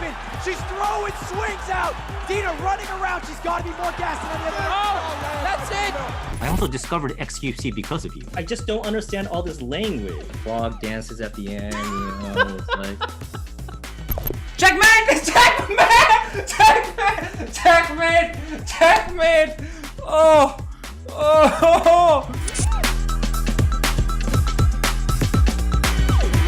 open. She's throwing swings out. Dina running around. She's got to be more gassed than any other. Oh, that's it. I also discovered XQC because of you. I just don't understand all this language. Frog dances at the end, it's like... Checkmate! Checkmate! Checkmate! Checkmate! Checkmate! Oh! Oh!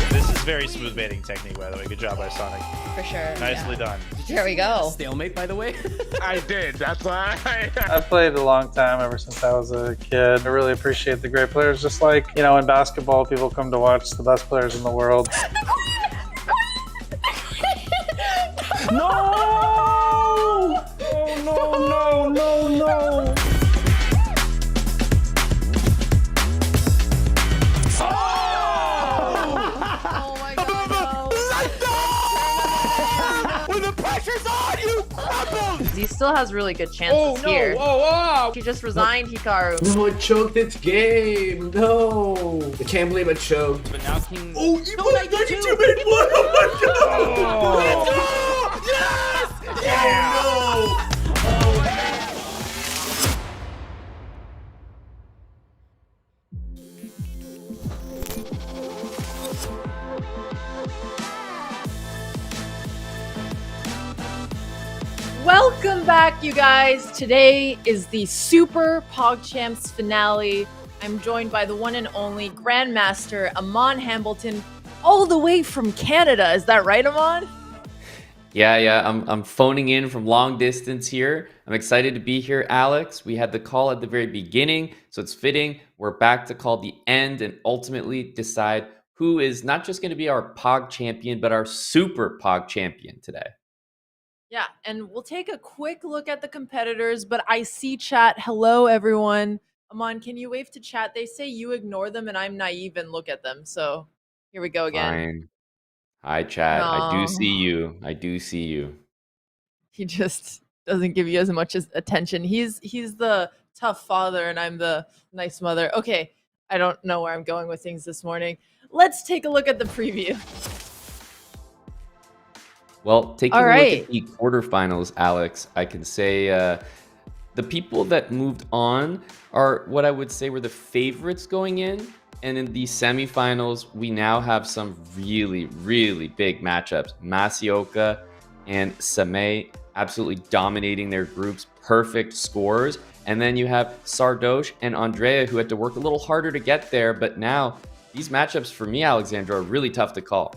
This is very smooth baiting technique, by the way. Good job by Sonic. For sure. Nicely done. There we go. Stalemate, by the way. I did. That's why. I've played a long time, ever since I was a kid. I really appreciate the great players. Just like, you know, in basketball, people come to watch the best players in the world. No! Oh, no, no, no, no! Oh my god, no. When the pressure's on, you crumble. He still has really good chances here. He just resigned, Hikaru. No, it choked its game. No. I can't believe it choked. But now King. Oh, you put 92-minute one. Oh my god. Let's go. Yes. Yeah. Welcome back, you guys. Today is the SuperPogChamps finale. I'm joined by the one and only Grandmaster Amon Hambleton, all the way from Canada. Is that right, Amon? Yeah, I'm phoning in from long distance here. I'm excited to be here, Alex. We had the call at the very beginning, so it's fitting. We're back to call the end and ultimately decide who is not just going to be our Pog champion, but our Super Pog champion today. Yeah, and we'll take a quick look at the competitors, but I see chat. Hello, everyone. Amon, can you wave to chat? They say you ignore them, and I'm naive and look at them. So here we go again. Fine. Hi, chat. I do No. see you. I do see you. He just doesn't give you as much as attention. He's the tough father, and I'm the nice mother. Okay, I don't know where I'm going with things this morning. Let's take a look at the preview. Well, taking All a right. look at the quarterfinals, Alex, I can say the people that moved on are what I would say were the favorites going in. And in the semifinals, we now have some really, really big matchups. Masi and Samay absolutely dominating their groups, perfect scores. And then you have Sardoche and Andrea, who had to work a little harder to get there. But now these matchups for me, Alexandra, are really tough to call.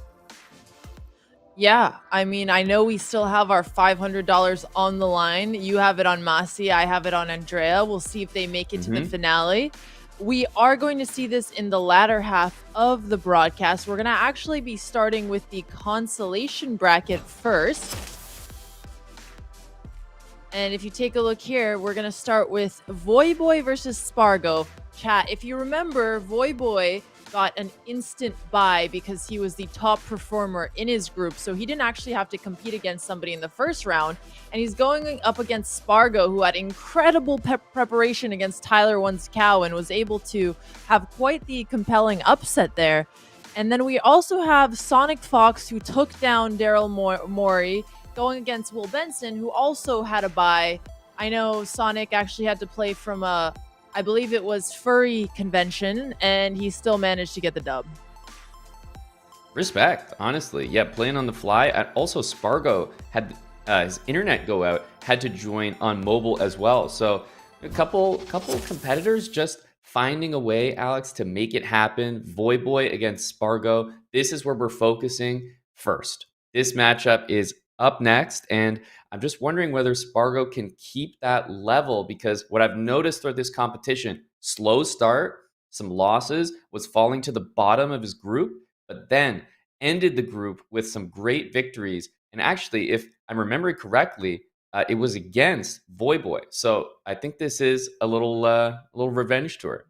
Yeah, I mean, I know we still have our $500 on the line. You have it on Masi, I have it on Andrea. We'll see if they make it to the finale. We are going to see this in the latter half of the broadcast. We're going to actually be starting with the consolation bracket first. And if you take a look here, we're going to start with Voyboy versus Spargo. Chat, if you remember, Voyboy got an instant bye because he was the top performer in his group, so he didn't actually have to compete against somebody in the first round, and he's going up against Spargo, who had incredible preparation against Tyler One's Cow and was able to have quite the compelling upset there. And then we also have Sonic Fox, who took down Daryl Morey, going against Will Benson, who also had a bye. I know Sonic actually had to play from I believe it was Furry Convention, and he still managed to get the dub. Respect, honestly. Yeah, playing on the fly. And also, Spargo had his internet go out, had to join on mobile as well. So a couple competitors just finding a way, Alex, to make it happen. Voyboy against Spargo. This is where we're focusing first. This matchup is up next, and I'm just wondering whether Spargo can keep that level, because what I've noticed throughout this competition, slow start, some losses, was falling to the bottom of his group, but then ended the group with some great victories. And actually, if I'm remembering correctly, it was against Voyboy. So I think this is a little revenge tour.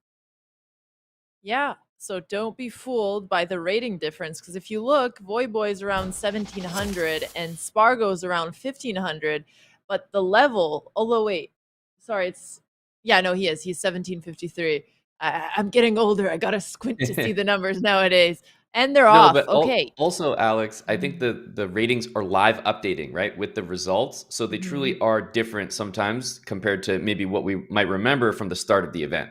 Yeah, so don't be fooled by the rating difference, because if you look, Voyboy's around 1,700 and Spargo's around 1,500, but the level, although wait, sorry, it's, yeah, no, he's 1,753. I'm getting older. I gotta squint to see the numbers nowadays. And they're No, off. but Okay. also, Alex, I think the ratings are live updating, right, with the results. So they Mhm. truly are different sometimes compared to maybe what we might remember from the start of the event.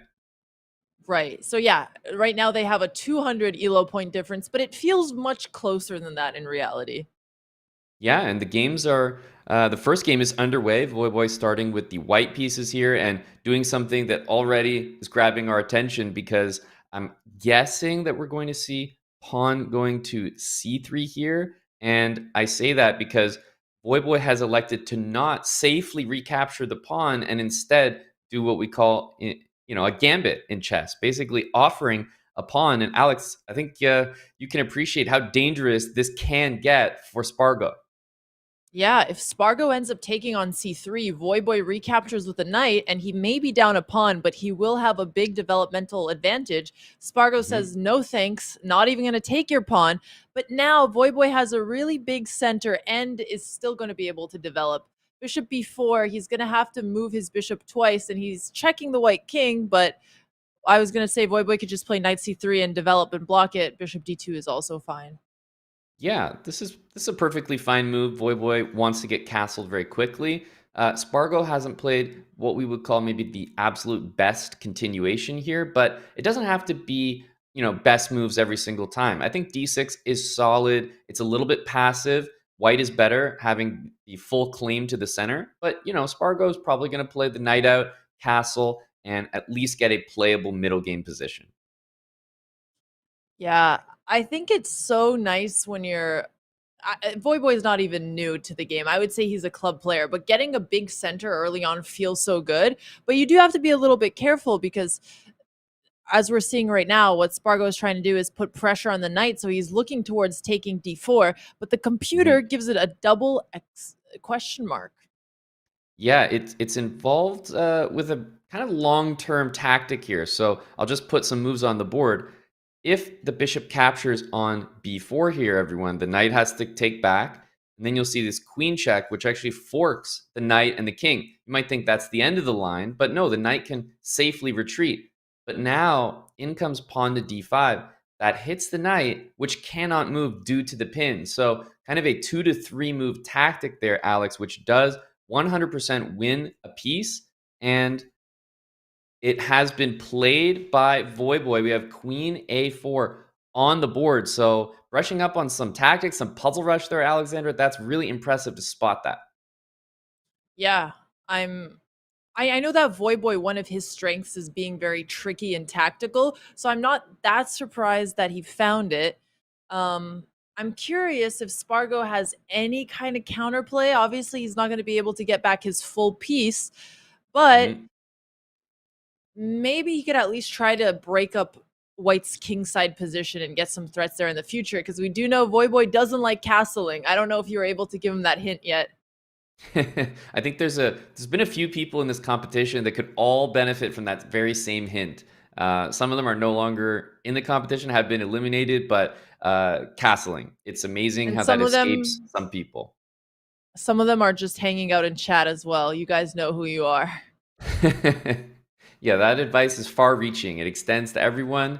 Right. So yeah, right now they have a 200 elo point difference, but it feels much closer than that in reality. Yeah, and the games are the first game is underway. Voyboy starting with the white pieces here and doing something that already is grabbing our attention because I'm guessing that we're going to see pawn going to c3 here. And I say that because Voyboy has elected to not safely recapture the pawn and instead do what we call a gambit in chess, basically offering a pawn. And Alex, I think you can appreciate how dangerous this can get for Spargo. Yeah, if Spargo ends up taking on c3, Voyboy recaptures with a knight, and he may be down a pawn, but he will have a big developmental advantage. Spargo Mhm. says, no thanks, not even going to take your pawn. But now Voyboy has a really big center and is still going to be able to develop. Bishop b4, he's going to have to move his bishop twice, and he's checking the white king, but I was going to say Voyboy could just play knight c3 and develop and block it. Bishop d2 is also fine. Yeah, this is a perfectly fine move. Voyboy wants to get castled very quickly. Spargo hasn't played what we would call maybe the absolute best continuation here, but it doesn't have to be best moves every single time. I think d6 is solid. It's a little bit passive. White is better, having the full claim to the center. But Spargo is probably going to play the knight out, castle, and at least get a playable middle game position. Yeah, I think it's so nice when Voyboy is not even new to the game. I would say he's a club player, but getting a big center early on feels so good. But you do have to be a little bit careful because, as we're seeing right now, what Spargo is trying to do is put pressure on the knight. So he's looking towards taking d4, but the computer gives it a double X question mark. Yeah, it's involved with a kind of long-term tactic here. So I'll just put some moves on the board. If the bishop captures on b4 here, everyone, the knight has to take back. And then you'll see this queen check, which actually forks the knight and the king. You might think that's the end of the line, but no, the knight can safely retreat. But now in comes pawn to d5. That hits the knight, which cannot move due to the pin. So kind of a 2 to 3 move tactic there, Alex, which does 100% win a piece. And it has been played by Voyboy. We have queen a4 on the board. So brushing up on some tactics, some puzzle rush there, Alexandra. That's really impressive to spot that. Yeah, I know that Voyboy, one of his strengths is being very tricky and tactical, so I'm not that surprised that he found it. I'm curious if Spargo has any kind of counterplay. Obviously, he's not going to be able to get back his full piece, but Mhm. maybe he could at least try to break up White's kingside position and get some threats there in the future, because we do know Voyboy doesn't like castling. I don't know if you were able to give him that hint yet. I think there's been a few people in this competition that could all benefit from that very same hint. Some of them are no longer in the competition, have been eliminated, but castling. It's amazing And how that escapes some people. some of them are just hanging out in chat as well. You guys know who you are. Yeah, that advice is far reaching. It extends to everyone.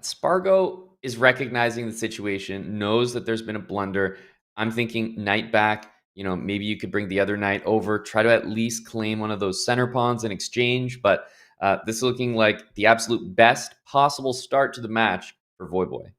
Spargo is recognizing the situation, knows that there's been a blunder. I'm thinking knight back. Maybe you could bring the other knight over, try to at least claim one of those center pawns in exchange. But this is looking like the absolute best possible start to the match for Voyboy.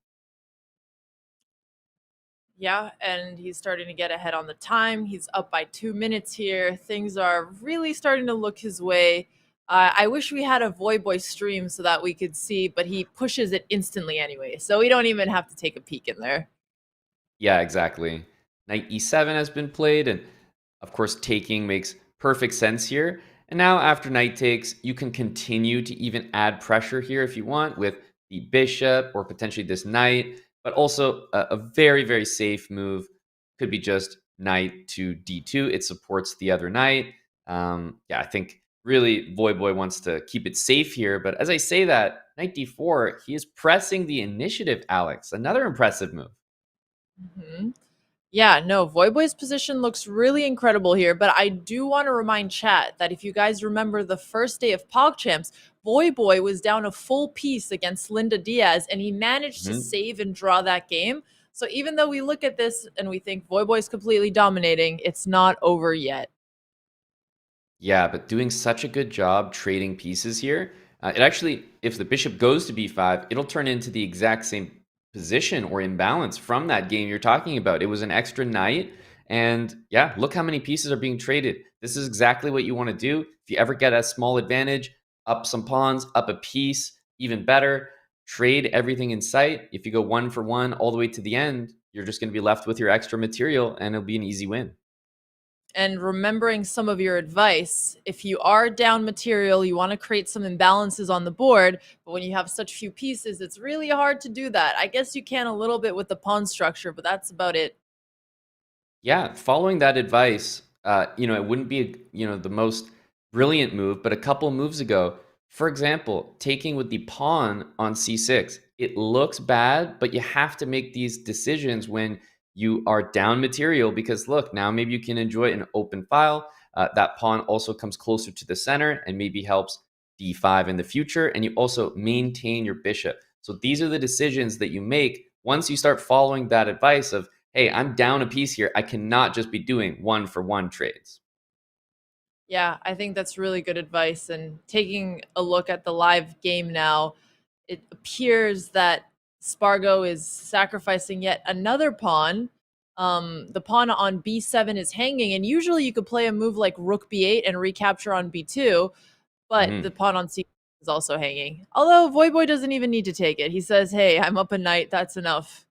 Yeah, and he's starting to get ahead on the time. He's up by 2 minutes here. Things are really starting to look his way. I wish we had a Voyboy stream so that we could see, but he pushes it instantly anyway, so we don't even have to take a peek in there. Yeah, exactly. Knight e7 has been played, and of course, taking makes perfect sense here. And now, after knight takes, you can continue to even add pressure here if you want with the bishop or potentially this knight, but also a very, very safe move could be just knight to d2. It supports the other knight. Yeah, I think really Voyboy wants to keep it safe here. But as I say that, knight d4, he is pressing the initiative, Alex. Another impressive move. Mhm. Yeah, no, Voyboy's position looks really incredible here, but I do want to remind chat that if you guys remember the first day of PogChamps, Voyboy was down a full piece against Linda Diaz, and he managed to save and draw that game. So even though we look at this and we think Voyboy's completely dominating, it's not over yet. Yeah, but doing such a good job trading pieces here. It actually, if the bishop goes to b5, it'll turn into the exact same position or imbalance from that game you're talking about. It was an extra knight. And yeah, look how many pieces are being traded. This is exactly what you want to do. If you ever get a small advantage, up some pawns, up a piece, even better. Trade everything in sight. If you go 1 for 1 all the way to the end, you're just going to be left with your extra material and it'll be an easy win. And remembering some of your advice, if you are down material, you want to create some imbalances on the board, but when you have such few pieces, it's really hard to do that. I guess you can a little bit with the pawn structure, but that's about it. Yeah, following that advice, it wouldn't be, the most brilliant move, but a couple moves ago, for example, taking with the pawn on c6, it looks bad, but you have to make these decisions when you are down material because look, now maybe you can enjoy an open file. That pawn also comes closer to the center and maybe helps d5 in the future, and you also maintain your bishop. So these are the decisions that you make once you start following that advice of, hey, I'm down a piece here. I cannot just be doing 1 for 1 trades. Yeah, I think that's really good advice. And taking a look at the live game now, it appears that Spargo is sacrificing yet another pawn. The pawn on b7 is hanging, and usually you could play a move like rook b8 and recapture on b2, but the pawn on c is also hanging. Although Voyboy doesn't even need to take it. He says, hey, I'm up a knight. That's enough.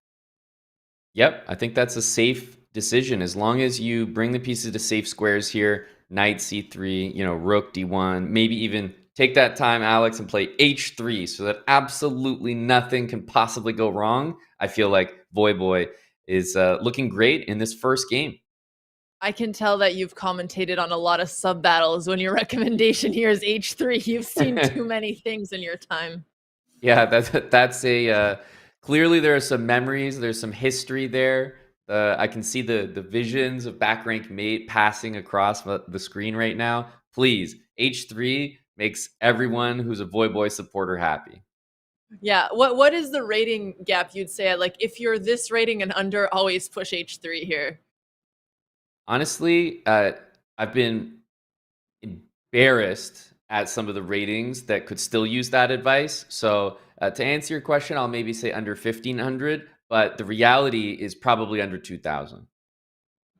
Yep, I think that's a safe decision. As long as you bring the pieces to safe squares here, knight c3, rook d1, maybe even take that time, Alex, and play h3 so that absolutely nothing can possibly go wrong. I feel like Voyboy is looking great in this first game. I can tell that you've commentated on a lot of sub battles when your recommendation here is h3. You've seen too many things in your time. Yeah, that's a clearly there are some memories, there's some history there. I can see the visions of back rank mate passing across the screen right now. Please, h3 makes everyone who's a Voyboy supporter happy. Yeah, what is the rating gap you'd say? Like, if you're this rating and under, always push h3 here. Honestly, I've been embarrassed at some of the ratings that could still use that advice. So to answer your question, I'll maybe say under 1,500, but the reality is probably under 2,000.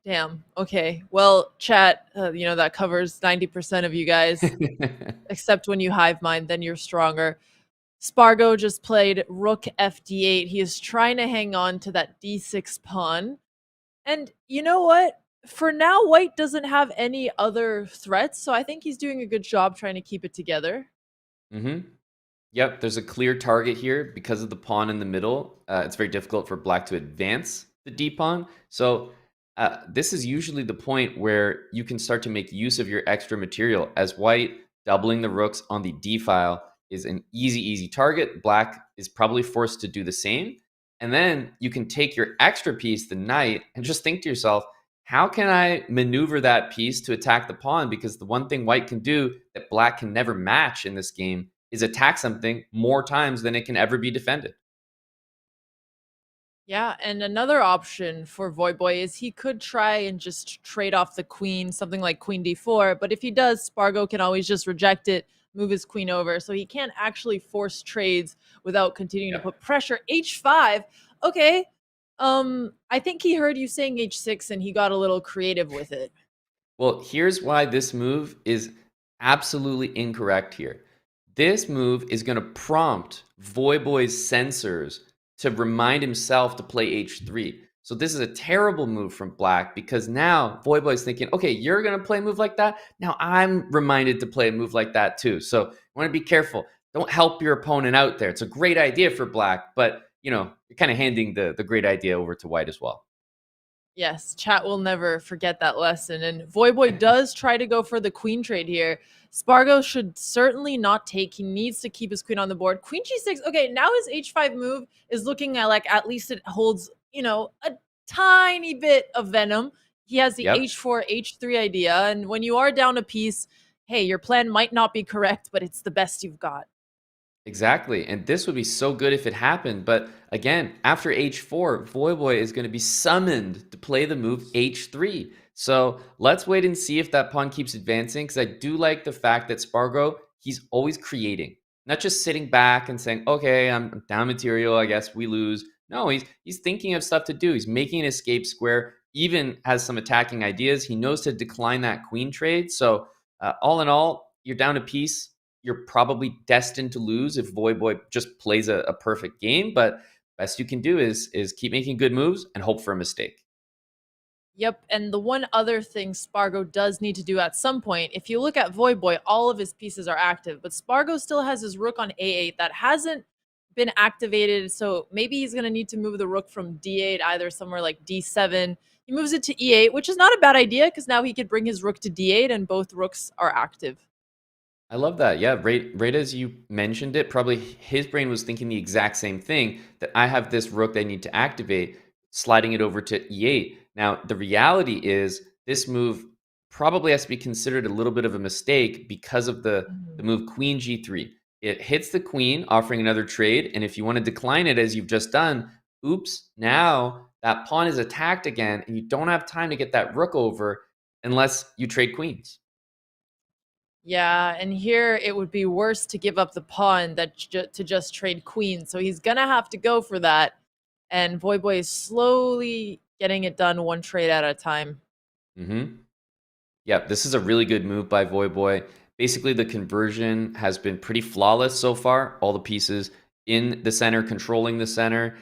Damn. Okay. Well, chat, that covers 90% of you guys, except when you hive mind, then you're stronger. Spargo just played rook fd8. He is trying to hang on to that d6 pawn. And you know what? For now, white doesn't have any other threats, so I think he's doing a good job trying to keep it together. Yep, there's a clear target here because of the pawn in the middle. It's very difficult for black to advance the d pawn. So this is usually the point where you can start to make use of your extra material. As white, doubling the rooks on the d file is an easy target. Black is probably forced to do the same. And then you can take your extra piece, the knight, and just think to yourself, how can I maneuver that piece to attack the pawn? Because the one thing white can do that black can never match in this game is attack something more times than it can ever be defended. Yeah, and another option for Voyboy is he could try and just trade off the queen, something like queen d4. But if he does, Spargo can always just reject it, move his queen over. So he can't actually force trades without continuing to put pressure. h5, okay. I think he heard you saying h6 and he got a little creative with it. Well, here's why this move is absolutely incorrect here. This move is going to prompt Voyboy's sensors to remind himself to play h3. So this is a terrible move from black because now Voyboy's thinking, okay, you're going to play a move like that. Now I'm reminded to play a move like that too. So you want to be careful. Don't help your opponent out there. It's a great idea for black, but you're kind of handing the great idea over to white as well. Yes, chat will never forget that lesson. And Voyboy does try to go for the queen trade here. Spargo should certainly not take. He needs to keep his queen on the board. Queen g6. Okay, now his h5 move is looking at least it holds, a tiny bit of venom. He has the h4, h3 idea. And when you are down a piece, hey, your plan might not be correct, but it's the best you've got. Exactly. And this would be so good if it happened. But again, after h4, Voyboy is going to be summoned to play the move h3. So let's wait and see if that pawn keeps advancing, because I do like the fact that Spargo, he's always creating, not just sitting back and saying, okay, I'm down material, I guess we lose. No, he's thinking of stuff to do. He's making an escape square, even has some attacking ideas. He knows to decline that queen trade. So all in all, you're down a piece. You're probably destined to lose if Voyboy just plays a perfect game. But best you can do is keep making good moves and hope for a mistake. Yep, and the one other thing Spargo does need to do at some point, if you look at Voyboy, all of his pieces are active, but Spargo still has his rook on a8 that hasn't been activated, so maybe he's going to need to move the rook from d8 either somewhere like d7. He moves it to e8, which is not a bad idea because now he could bring his rook to d8 and both rooks are active. I love that. Yeah, right as you mentioned it, probably his brain was thinking the exact same thing, that I have this rook that I need to activate, sliding it over to e8. Now, the reality is this move probably has to be considered a little bit of a mistake because of the move queen g3. It hits the queen, offering another trade, and if you want to decline it as you've just done, oops, now that pawn is attacked again, and you don't have time to get that rook over unless you trade queens. Yeah, and here it would be worse to give up the pawn than to just trade queen. So he's going to have to go for that. And Voyboy is slowly getting it done one trade at a time. Yeah, this is a really good move by Voyboy. Basically, the conversion has been pretty flawless so far. All the pieces in the center, controlling the center,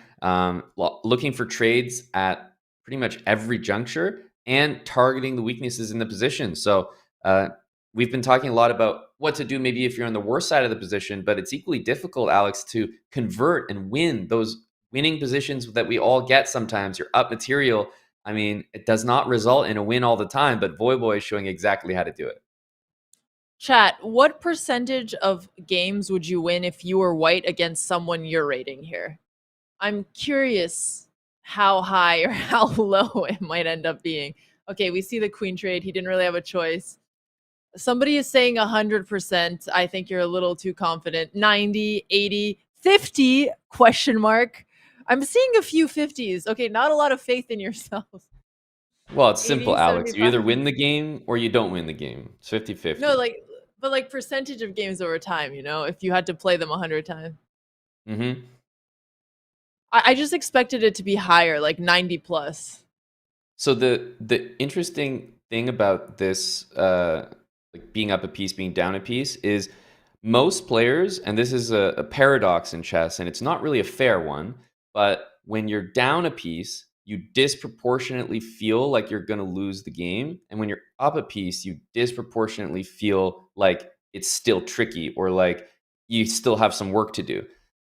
looking for trades at pretty much every juncture, and targeting the weaknesses in the position. So we've been talking a lot about what to do maybe if you're on the worst side of the position, but it's equally difficult, Alex, to convert and win those winning positions that we all get sometimes. You're up material. I mean, it does not result in a win all the time, but Voyboy is showing exactly how to do it. Chat, what percentage of games would you win if you were white against someone you're rating here? I'm curious how high or how low it might end up being. Okay, we see the queen trade. He didn't really have a choice. Somebody is saying 100%. I think you're a little too confident. 90, 80, 50 question mark. I'm seeing a few 50s. Okay, not a lot of faith in yourself. Well, it's simple, 80, Alex. You either 75. win the game or you don't win the game. It's 50-50. No, but like percentage of games over time, if you had to play them 100 times. Mm-hmm. I just expected it to be higher, like 90 plus. So the interesting thing about this, like being up a piece, being down a piece, is most players, and this is a paradox in chess, and it's not really a fair one, but when you're down a piece, you disproportionately feel like you're going to lose the game. And when you're up a piece, you disproportionately feel like it's still tricky or like you still have some work to do.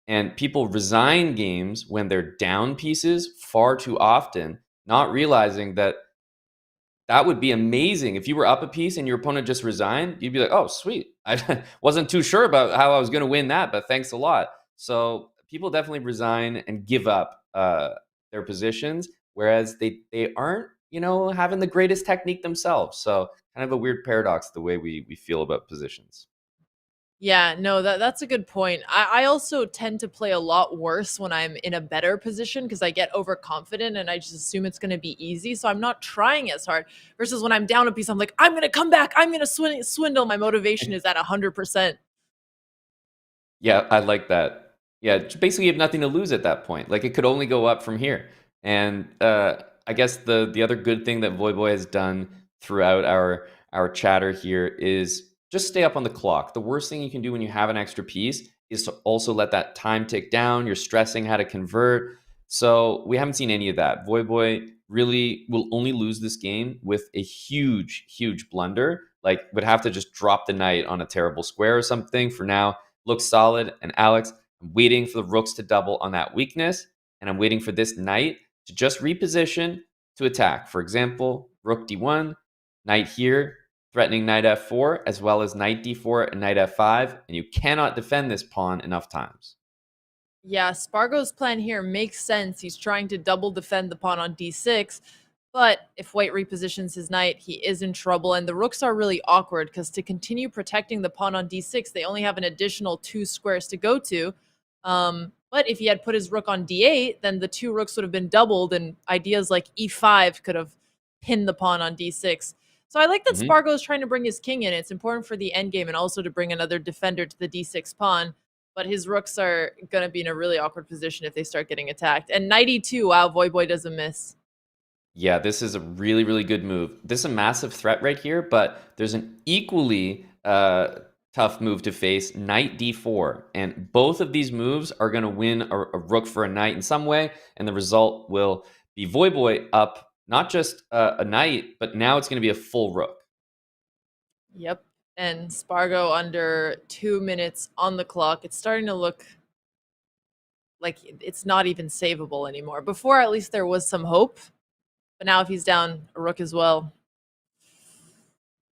And people resign games when they're down pieces far too often, not realizing that that would be amazing. If you were up a piece and your opponent just resigned, you'd be like, oh, sweet. I wasn't too sure about how I was going to win that, but thanks a lot. So people definitely resign and give up their positions, whereas they aren't, having the greatest technique themselves. So kind of a weird paradox the way we feel about positions. Yeah, no, that's a good point. I also tend to play a lot worse when I'm in a better position because I get overconfident and I just assume it's going to be easy. So I'm not trying as hard. Versus when I'm down a piece, I'm like, I'm going to come back. I'm going to swindle. My motivation is at 100%. Yeah, I like that. Yeah, basically you have nothing to lose at that point. Like it could only go up from here. And I guess the other good thing that Voyboy has done throughout our chatter here is just stay up on the clock. The worst thing you can do when you have an extra piece is to also let that time tick down. You're stressing how to convert. So we haven't seen any of that. Voyboy really will only lose this game with a huge, huge blunder. Like would have to just drop the knight on a terrible square or something. For now, looks solid. And Alex, I'm waiting for the rooks to double on that weakness. And I'm waiting for this knight to just reposition to attack. For example, rook d1, knight here, threatening knight f4, as well as knight d4 and knight f5, and you cannot defend this pawn enough times. Yeah, Spargo's plan here makes sense. He's trying to double defend the pawn on d6, But if white repositions his knight, he is in trouble. And the rooks are really awkward because to continue protecting the pawn on d6, they only have an additional 2 squares to go to. But if he had put his rook on d8, then the 2 rooks would have been doubled, and ideas like e5 could have pinned the pawn on d6. So I like that Spargo is trying to bring his king in. It's important for the endgame and also to bring another defender to the d6 pawn. But his rooks are going to be in a really awkward position if they start getting attacked. And knight e2, wow, Voyboy doesn't miss. Yeah, this is a really, really good move. This is a massive threat right here, but there's an equally tough move to face, knight d4. And both of these moves are going to win a rook for a knight in some way, and the result will be Voyboy up not just a knight, but now it's going to be a full rook. Yep. And Spargo under 2 minutes on the clock. It's starting to look like it's not even savable anymore. Before, at least there was some hope. But now if he's down a rook as well.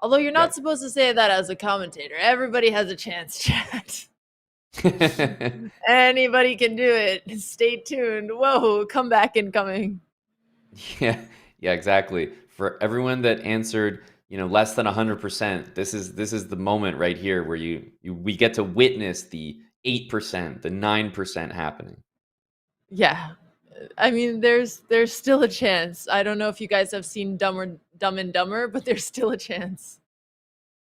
Although you're not supposed to say that as a commentator. Everybody has a chance, chat. Anybody can do it. Stay tuned. Whoa, comeback incoming. Yeah, exactly. For everyone that answered, less than 100%, this is the moment right here where we get to witness the 8%, the 9% happening. Yeah. I mean, there's still a chance. I don't know if you guys have seen Dumb and Dumber, but there's still a chance.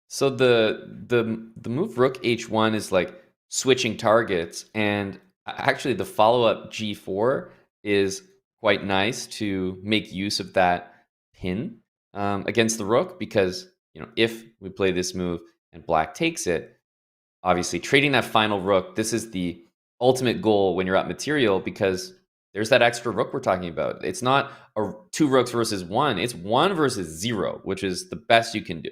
So the move rook h1 is like switching targets, and actually the follow-up g4 is quite nice to make use of that pin against the rook, because if we play this move and black takes it, obviously trading that final rook, this is the ultimate goal when you're up material, because there's that extra rook we're talking about. It's not 2 rooks versus 1. It's 1 versus 0, which is the best you can do.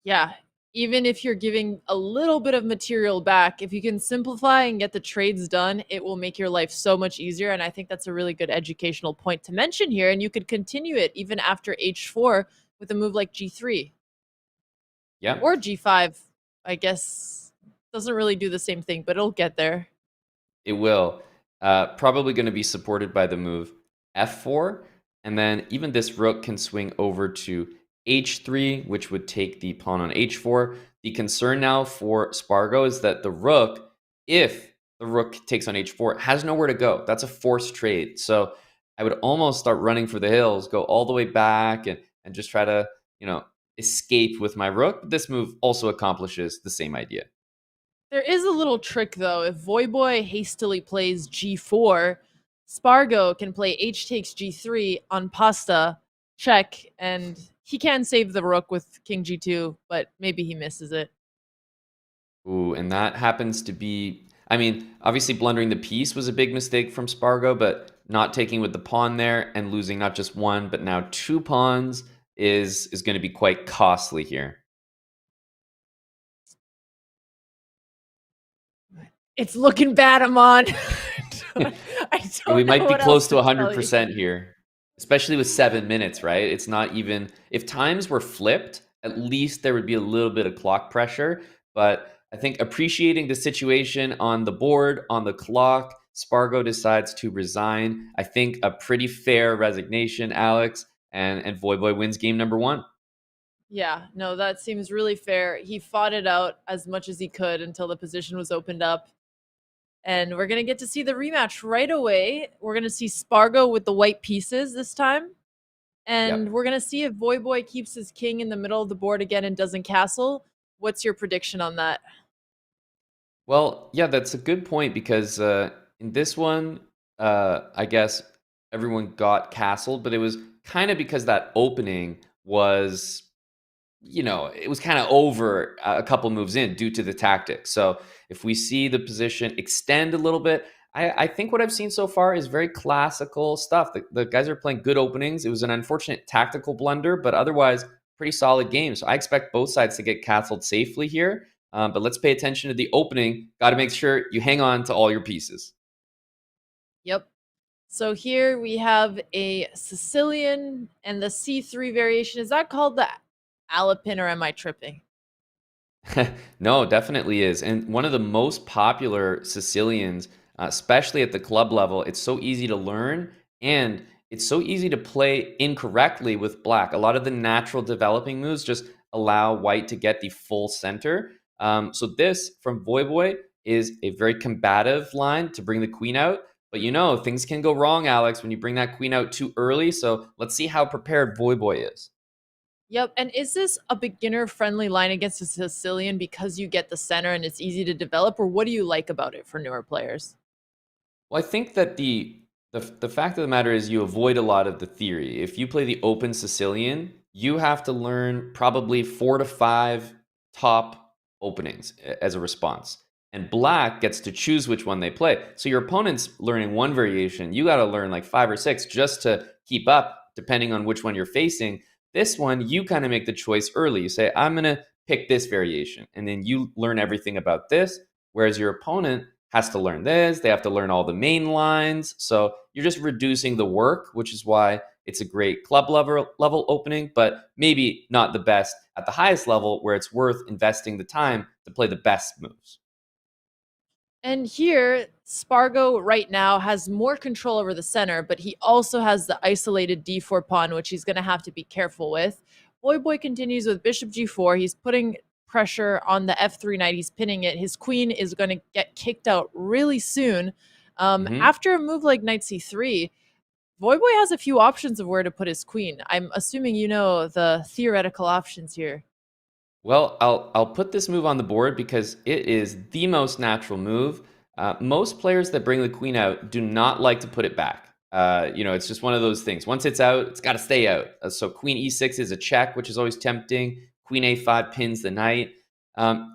Yeah. Even if you're giving a little bit of material back, if you can simplify and get the trades done, it will make your life so much easier. And I think that's a really good educational point to mention here. And you could continue it even after h4 with a move like g3. Yeah. Or g5, I guess. Doesn't really do the same thing, but it'll get there. It will. Probably going to be supported by the move f4, and then even this rook can swing over to h3, which would take the pawn on h4. The concern now for Spargo is that the rook, if the rook takes on h4, has nowhere to go. That's a forced trade. So I would almost start running for the hills, go all the way back, and just try to escape with my rook. But this move also accomplishes the same idea. There is a little trick, though. If Voyboy hastily plays g4, Spargo can play h takes g3 on pasta, check, and he can save the rook with king g2, but maybe he misses it. Ooh, and that happens to be... I mean, obviously blundering the piece was a big mistake from Spargo, but not taking with the pawn there and losing not just 1, but now 2 pawns is going to be quite costly here. It's looking bad, Amon. We might be close to 100% here, especially with 7 minutes, right? It's not even... If times were flipped, at least there would be a little bit of clock pressure. But I think appreciating the situation on the board, on the clock, Spargo decides to resign. I think a pretty fair resignation, Alex, and Voyboy wins game number 1. Yeah, no, that seems really fair. He fought it out as much as he could until the position was opened up. And we're going to get to see the rematch right away. We're going to see Spargo with the white pieces this time. And we're going to see if Voyboy keeps his king in the middle of the board again and doesn't castle. What's your prediction on that? Well, yeah, that's a good point, because in this one, I guess everyone got castled, but it was kind of because that opening was... it was kind of over a couple moves in due to the tactics. So if we see the position extend a little bit, I think what I've seen so far is very classical stuff. The guys are playing good openings. It was an unfortunate tactical blunder, but otherwise pretty solid game. So I expect both sides to get castled safely here. But let's pay attention to the opening. Got to make sure you hang on to all your pieces. Yep. So here we have a Sicilian and the C3 variation. Is that called the Alapin, or am I tripping? No, definitely is. And one of the most popular Sicilians, especially at the club level, it's so easy to learn, and it's so easy to play incorrectly with black. A lot of the natural developing moves just allow white to get the full center. So this from Voyboy is a very combative line to bring the queen out. But you know, things can go wrong, Alex, when you bring that queen out too early. So let's see how prepared Voyboy is. Yep. And is this a beginner-friendly line against a Sicilian because you get the center and it's easy to develop, or what do you like about it for newer players? Well, I think that the fact of the matter is you avoid a lot of the theory. If you play the open Sicilian, you have to learn probably 4 to 5 top openings as a response. And black gets to choose which one they play. So your opponent's learning one variation. You got to learn like 5 or 6 just to keep up, depending on which one you're facing. This one, you kind of make the choice early. You say, I'm going to pick this variation. And then you learn everything about this. Whereas your opponent has to learn this. They have to learn all the main lines. So you're just reducing the work, which is why it's a great club level opening, but maybe not the best at the highest level where it's worth investing the time to play the best moves. And here, Spargo right now has more control over the center, but he also has the isolated d4 pawn, which he's going to have to be careful with. Voyboy continues with bishop g4. He's putting pressure on the f3 knight. He's pinning it. His queen is going to get kicked out really soon. After a move like knight c3, Voyboy has a few options of where to put his queen. I'm assuming you know the theoretical options here. Well, I'll put this move on the board because it is the most natural move. Most players that bring the queen out do not like to put it back. It's just one of those things. Once it's out, it's got to stay out. So queen e6 is a check, which is always tempting. Queen a5 pins the knight.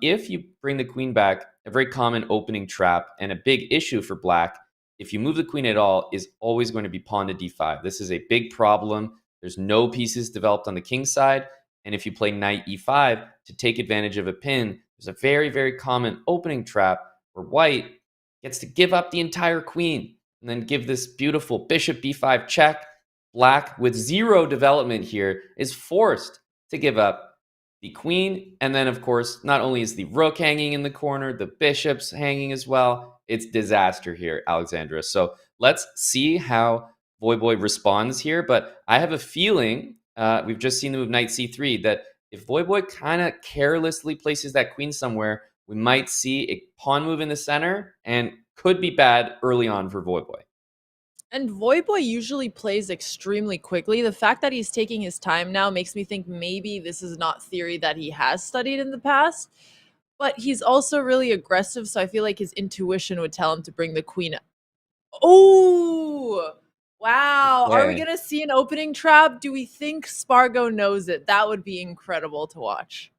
If you bring the queen back, a very common opening trap and a big issue for black, if you move the queen at all, is always going to be pawn to d5. This is a big problem. There's no pieces developed on the king side. And if you play knight e5 to take advantage of a pin, there's a very, very common opening trap where white gets to give up the entire queen and then give this beautiful bishop b5 check. Black, with zero development here, is forced to give up the queen. And then, of course, not only is the rook hanging in the corner, the bishop's hanging as well. It's disaster here, Alexandra. So let's see how Voyboy responds here. But I have a feeling, we've just seen the move knight c3, that if Voyboy kind of carelessly places that queen somewhere, we might see a pawn move in the center and could be bad early on for Voyboy. And Voyboy usually plays extremely quickly. The fact that he's taking his time now makes me think maybe this is not theory that he has studied in the past. But he's also really aggressive, so I feel like his intuition would tell him to bring the queen. Oh! Wow. Okay. Are we going to see an opening trap? Do we think Spargo knows it? That would be incredible to watch.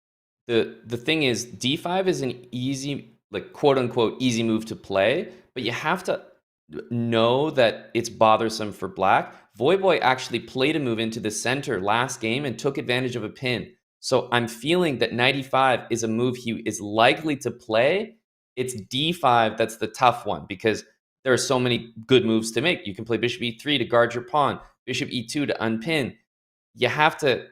The thing is, d5 is an easy, like quote unquote, easy move to play, but you have to know that it's bothersome for black. Voyboy actually played a move into the center last game and took advantage of a pin. So I'm feeling that knight e5 is a move he is likely to play. It's d5 that's the tough one because there are so many good moves to make. You can play bishop e3 to guard your pawn, bishop e2 to unpin. You have to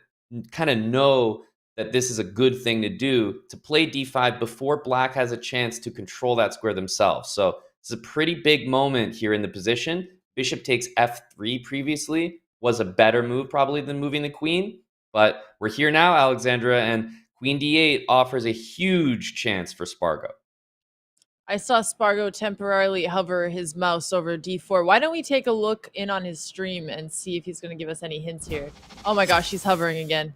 kind of know that this is a good thing to do, to play d5 before black has a chance to control that square themselves. So it's a pretty big moment here in the position. Bishop takes f3 previously was a better move probably than moving the queen. But we're here now, Alexandra, and queen d8 offers a huge chance for Spargo. I saw Spargo temporarily hover his mouse over d4. Why don't we take a look in on his stream and see if he's going to give us any hints here? Oh my gosh, he's hovering again.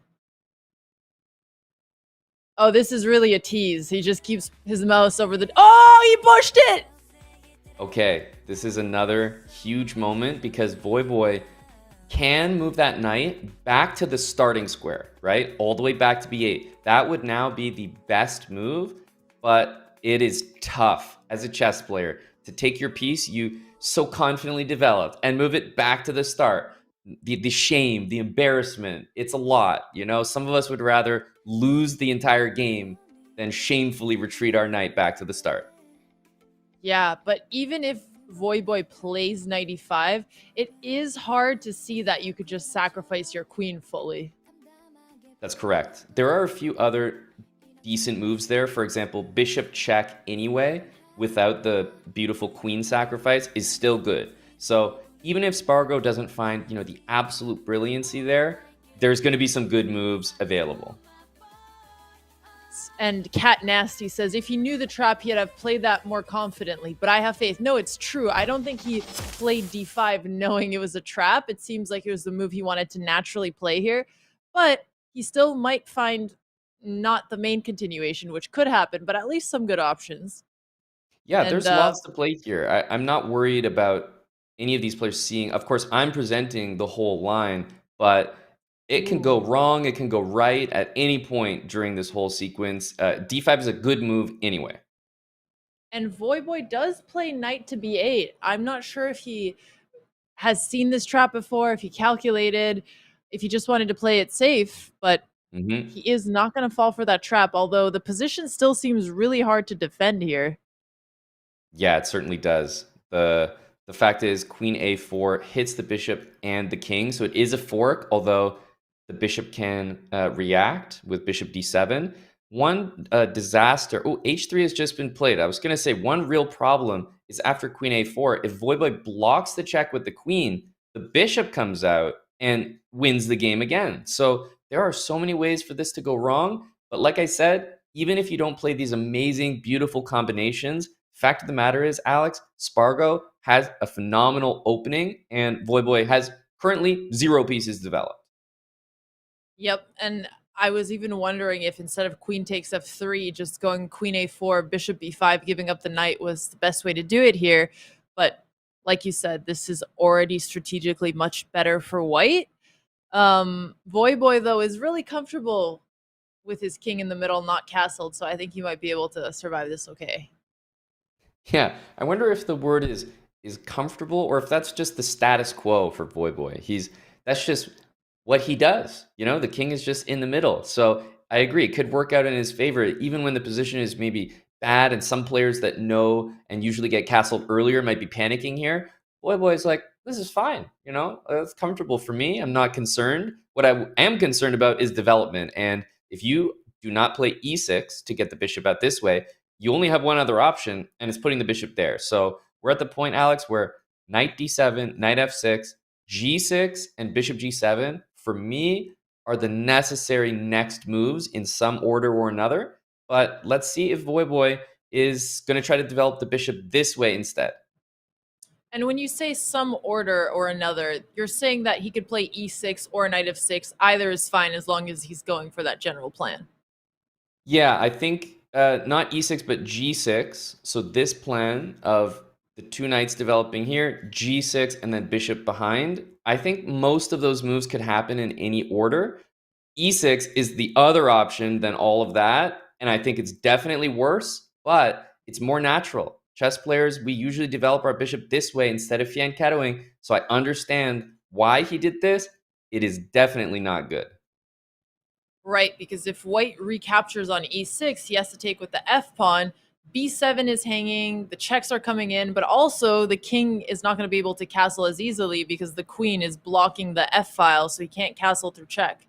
Oh, this is really a tease. He just keeps his mouse over the... Oh, he pushed it! Okay, this is another huge moment because Voyboy can move that knight back to the starting square, right? All the way back to b8. That would now be the best move, but it is tough as a chess player to take your piece you so confidently developed and move it back to the start. The shame, the embarrassment, it's a lot, you know? Some of us would rather lose the entire game than shamefully retreat our knight back to the start. Yeah, but even if Voyboy plays knight e5, it is hard to see that you could just sacrifice your queen fully. That's correct. There are a few other decent moves there. For example, bishop check anyway, without the beautiful queen sacrifice, is still good. So even if Spargo doesn't find, the absolute brilliancy there, there's going to be some good moves available. And Cat Nasty says, if he knew the trap, he'd have played that more confidently. But I have faith. No, it's true. I don't think he played d5 knowing it was a trap. It seems like it was the move he wanted to naturally play here. But he still might find not the main continuation, which could happen, but at least some good options. Yeah, there's lots to play here. I'm not worried about any of these players seeing. Of course, I'm presenting the whole line, but it can go wrong. It can go right at any point during this whole sequence. D5 is a good move anyway. And Voyboy does play knight to b8. I'm not sure if he has seen this trap before, if he calculated, if he just wanted to play it safe, but he is not going to fall for that trap, although the position still seems really hard to defend here. Yeah, it certainly does. The fact is queen a4 hits the bishop and the king, so it is a fork, although the bishop can react with bishop d7. One disaster. Oh, h3 has just been played. I was going to say one real problem is after queen a4, if Voyboy blocks the check with the queen, the bishop comes out and wins the game again. So there are so many ways for this to go wrong. But like I said, even if you don't play these amazing, beautiful combinations, fact of the matter is, Alex, Spargo has a phenomenal opening, and Voyboy has currently 0 pieces developed. Yep, and I was even wondering if instead of queen takes f3, just going queen a4, bishop b5, giving up the knight was the best way to do it here. But like you said, this is already strategically much better for white. Voyboy, though, is really comfortable with his king in the middle, not castled, so I think he might be able to survive this okay. Yeah, I wonder if the word is comfortable, or if that's just the status quo for Voyboy. That's just what he does. The king is just in the middle. So I agree, it could work out in his favor, even when the position is maybe bad, and some players that know and usually get castled earlier might be panicking here. Voyboy's like, this is fine. It's comfortable for me. I'm not concerned. What I am concerned about is development. And if you do not play e6 to get the bishop out this way, you only have one other option, and it's putting the bishop there. So we're at the point, Alex, where knight d7, knight f6, g6, and bishop g7, for me, are the necessary next moves in some order or another. But let's see if Voyboy is going to try to develop the bishop this way instead. And when you say some order or another, you're saying that he could play e6 or knight f6. Either is fine as long as he's going for that general plan. Yeah, I think not e6, but g6. So this plan of the 2 knights developing here, g6, and then bishop behind, I think most of those moves could happen in any order. e6 is the other option than all of that, and I think it's definitely worse, but it's more natural. Chess players, we usually develop our bishop this way instead of fianchettoing, so I understand why he did this. It is definitely not good. Right, because if white recaptures on e6, he has to take with the f-pawn. b7 is hanging, the checks are coming in, but also the king is not going to be able to castle as easily because the queen is blocking the f-file, so he can't castle through check.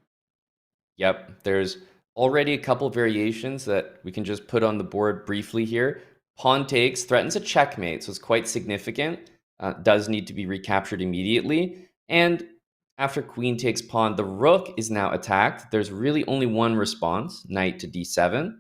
Yep, there's already a couple variations that we can just put on the board briefly here. Pawn takes threatens a checkmate, so it's quite significant. Does need to be recaptured immediately. And after queen takes pawn, the rook is now attacked. There's really only one response, knight to d7.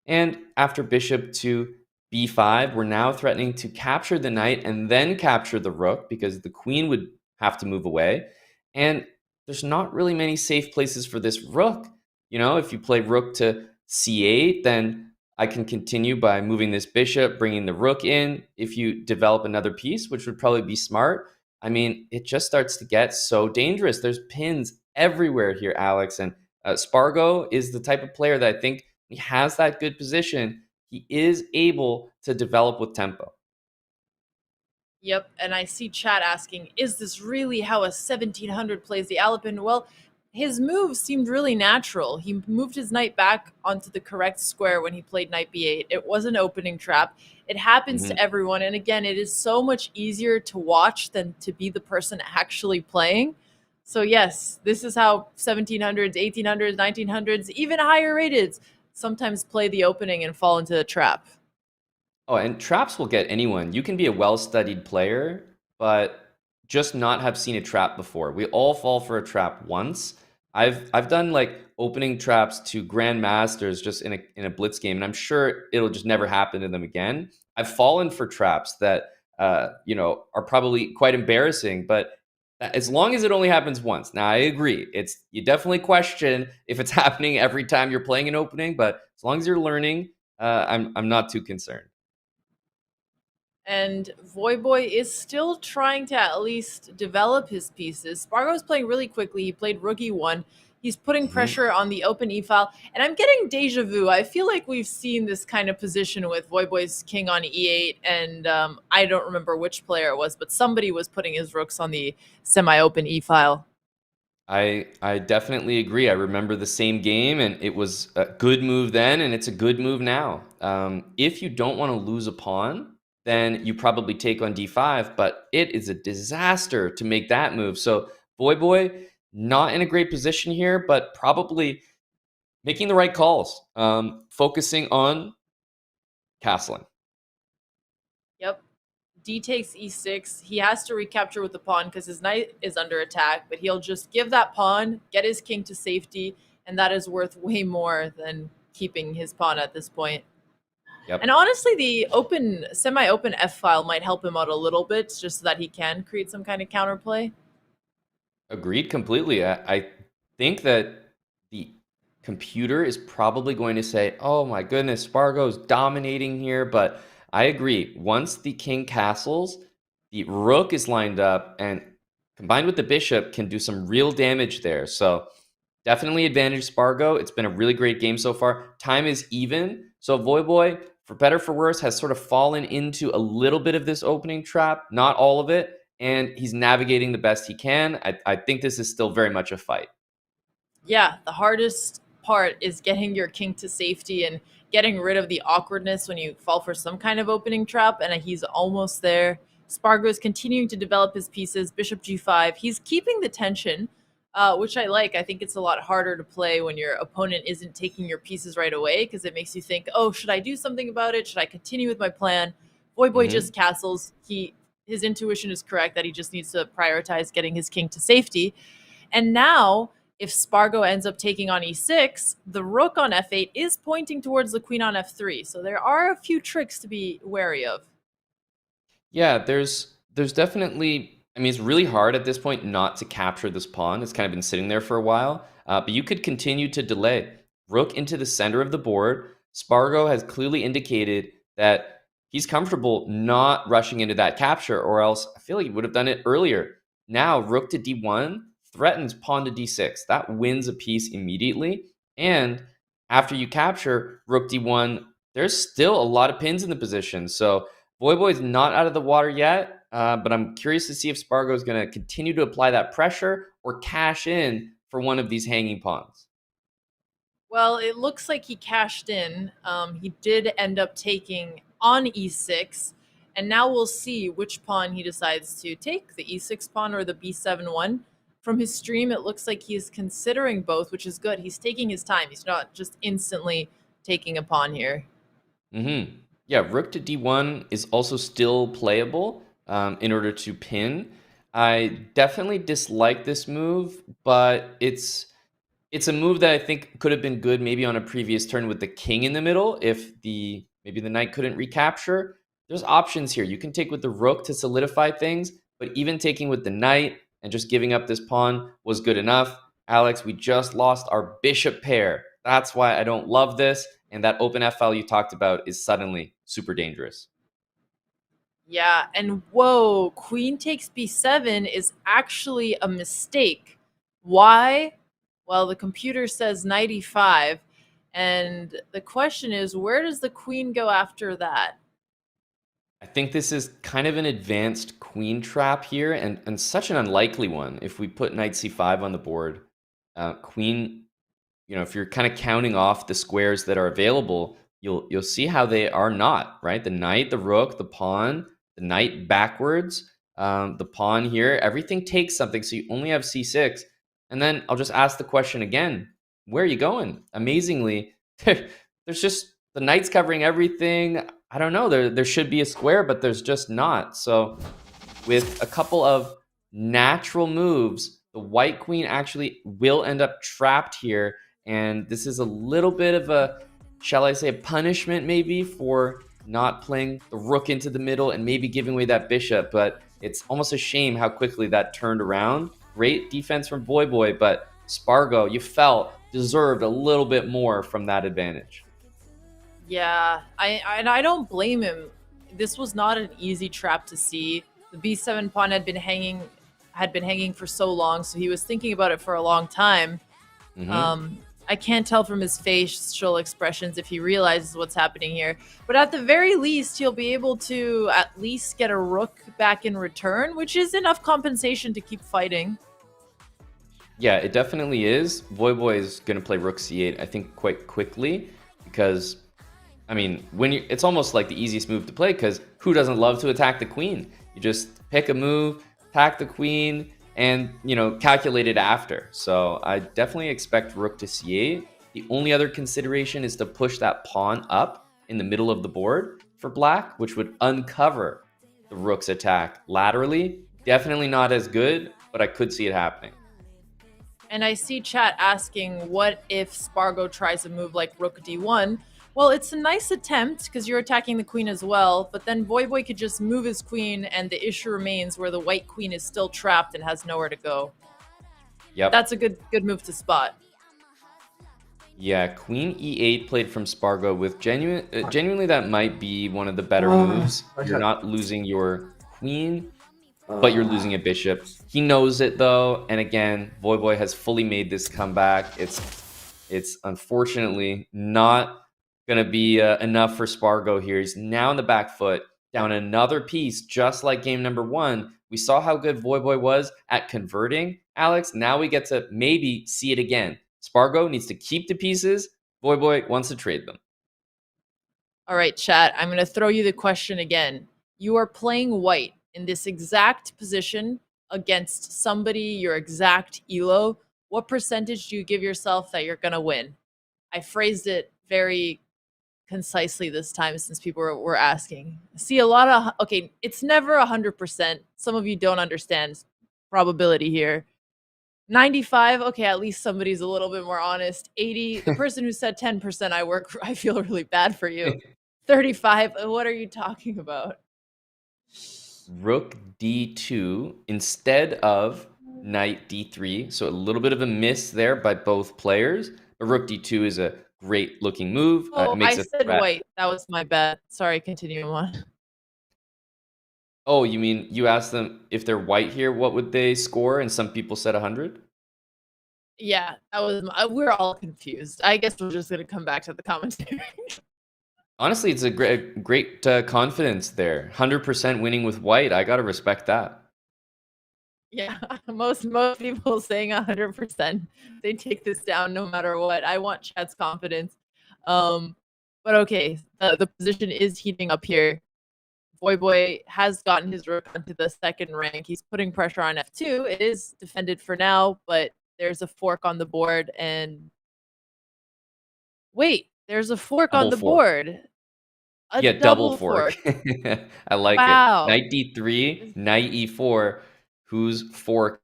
And after bishop to b5, we're now threatening to capture the knight and then capture the rook because the queen would have to move away. And there's not really many safe places for this rook. If you play rook to c8, then I can continue by moving this bishop, bringing the rook in. If you develop another piece, which would probably be smart, I mean, it just starts to get so dangerous. There's pins everywhere here, Alex. And Spargo is the type of player that I think he has that good position. He is able to develop with tempo. Yep, and I see chat asking, is this really how a 1700 plays the Alapin? Well, his move seemed really natural. He moved his knight back onto the correct square when he played knight b8. It was an opening trap. It happens to everyone. And again, it is so much easier to watch than to be the person actually playing. So yes, this is how 1700s, 1800s, 1900s, even higher rated sometimes play the opening and fall into the trap. Oh, and traps will get anyone. You can be a well-studied player, but just not have seen a trap before. We all fall for a trap once. I've done like opening traps to grandmasters just in a blitz game, and I'm sure it'll just never happen to them again. I've fallen for traps that are probably quite embarrassing, but as long as it only happens once. Now I agree, you definitely question if it's happening every time you're playing an opening, but as long as you're learning, I'm not too concerned. And Voyboy is still trying to at least develop his pieces. Spargo is playing really quickly. He played rook e1. He's putting pressure on the open e-file. And I'm getting deja vu. I feel like we've seen this kind of position with Voyboy's king on e8. And I don't remember which player it was, but somebody was putting his rooks on the semi-open e-file. I definitely agree. I remember the same game, and it was a good move then, and it's a good move now. If you don't want to lose a pawn, then you probably take on d5, but it is a disaster to make that move. So Voyboy, not in a great position here, but probably making the right calls, focusing on castling. Yep. D takes e6. He has to recapture with the pawn because his knight is under attack, but he'll just give that pawn, get his king to safety, and that is worth way more than keeping his pawn at this point. Yep. And honestly, the semi-open f-file might help him out a little bit just so that he can create some kind of counterplay. Agreed completely. I think that the computer is probably going to say, oh my goodness, Spargo's dominating here, but I agree. Once the king castles, the rook is lined up, and combined with the bishop can do some real damage there. So definitely advantage Spargo. It's been a really great game so far. Time is even. So Voyboy, for better for worse, has sort of fallen into a little bit of this opening trap, not all of it, and he's navigating the best he can. I think this is still very much a fight. Yeah, the hardest part is getting your king to safety and getting rid of the awkwardness when you fall for some kind of opening trap, and he's almost there. Spargo is continuing to develop his pieces. Bishop g5. He's keeping the tension, which I like. I think it's a lot harder to play when your opponent isn't taking your pieces right away because it makes you think, oh, should I do something about it? Should I continue with my plan? Voyboy just castles. His intuition is correct that he just needs to prioritize getting his king to safety. And now, if Spargo ends up taking on e6, the rook on f8 is pointing towards the queen on f3. So there are a few tricks to be wary of. Yeah, there's definitely, I mean, it's really hard at this point not to capture this pawn. It's kind of been sitting there for a while, but you could continue to delay. Rook into the center of the board. Spargo has clearly indicated that he's comfortable not rushing into that capture, or else I feel like he would have done it earlier. Now, rook to d1 threatens pawn to d6. That wins a piece immediately. And after you capture rook d1, there's still a lot of pins in the position. So Voyboy's not out of the water yet, but I'm curious to see if Spargo is going to continue to apply that pressure or cash in for one of these hanging pawns. Well, it looks like he cashed in. He did end up taking on e6, and now we'll see which pawn he decides to take, the e6 pawn or the b7 one. From his stream, it looks like he's considering both, which is good. He's taking his time. He's not just instantly taking a pawn here. Yeah, rook to d1 is also still playable in order to pin. I definitely dislike this move, but it's a move that I think could have been good maybe on a previous turn with the king in the middle if maybe the knight couldn't recapture. There's options here. You can take with the rook to solidify things, but even taking with the knight and just giving up this pawn was good enough. Alex, we just lost our bishop pair. That's why I don't love this. And that open f-file you talked about is suddenly super dangerous. Yeah, and whoa, queen takes b7 is actually a mistake. Why? Well, the computer says knight e5, and the question is, where does the queen go after that? I think this is kind of an advanced queen trap here, and such an unlikely one. If we put knight c5 on the board, queen, if you're kind of counting off the squares that are available, you'll see how they are not, right? The knight, the rook, the pawn, the knight backwards, the pawn here, everything takes something, so you only have c6. And then I'll just ask the question again, where are you going? Amazingly, there's just, the knight's covering everything. I don't know, there should be a square, but there's just not. So with a couple of natural moves, the white queen actually will end up trapped here. And this is a little bit of a, shall I say, a punishment maybe for not playing the rook into the middle and maybe giving away that bishop. But it's almost a shame how quickly that turned around. Great defense from Voyboy, but Spargo, you felt, deserved a little bit more from that advantage. Yeah, I don't blame him. This was not an easy trap to see. The b7 pawn had been hanging for so long, so he was thinking about it for a long time. I can't tell from his facial expressions if he realizes what's happening here. But at the very least, he'll be able to at least get a rook back in return, which is enough compensation to keep fighting. Yeah, it definitely is. Voyboy is going to play rook c8, I think, quite quickly because, I mean, it's almost like the easiest move to play because who doesn't love to attack the queen? You just pick a move, attack the queen, and, you know, calculate it after. So I definitely expect rook to c8. The only other consideration is to push that pawn up in the middle of the board for black, which would uncover the rook's attack laterally. Definitely not as good, but I could see it happening. And I see chat asking, what if Spargo tries a move like rook d1? Well, it's a nice attempt because you're attacking the queen as well, but then Voyboy could just move his queen and the issue remains where the white queen is still trapped and has nowhere to go. Yep. That's a good move to spot. Yeah, queen e8 played from Spargo with genuinely that might be one of the better moves. You're not losing your queen, but you're losing a bishop. He knows it though, and again, Voyboy has fully made this comeback. It's unfortunately not gonna be enough for Spargo here. He's now on the back foot, down another piece, just like game number 1. We saw how good Voyboy was at converting, Alex. Now we get to maybe see it again. Spargo needs to keep the pieces. Voyboy wants to trade them. All right, chat, I'm going to throw you the question again. You are playing white in this exact position against somebody your exact elo. What percentage do you give yourself that you're going to win? I phrased it very concisely this time since people were asking. See a lot of, okay, it's never 100%. Some of you don't understand probability here. 95, okay, at least somebody's a little bit more honest. 80, the person who said 10%, I feel really bad for you. 35, what are you talking about? Rook d2 instead of knight d3. So a little bit of a miss there by both players. But rook d2 is a great looking move. Oh, It makes I a said threat. white. That was my bad. Sorry, continue on. Oh, you mean you asked them if they're white here, what would they score? And some people said 100? Yeah, that was we're all confused. I guess we're just going to come back to the commentary. Honestly, it's a great confidence there. 100% winning with white. I got to respect that. Yeah, most people saying 100%. They take this down no matter what. I want chat's confidence. But okay, the position is heating up here. Voyboy has gotten his rook onto the second rank. He's putting pressure on f2. It is defended for now, but there's a fork on the board. And wait, there's a fork on the board. Yeah, double fork. I like Wow. it. Knight d3, knight e4. Whose fork?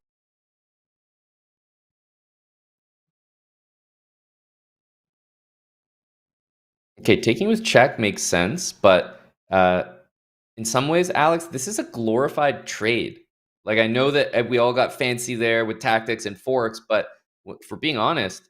Okay, taking with check makes sense, but in some ways, Alex, this is a glorified trade. Like, I know that we all got fancy there with tactics and forks, but for being honest,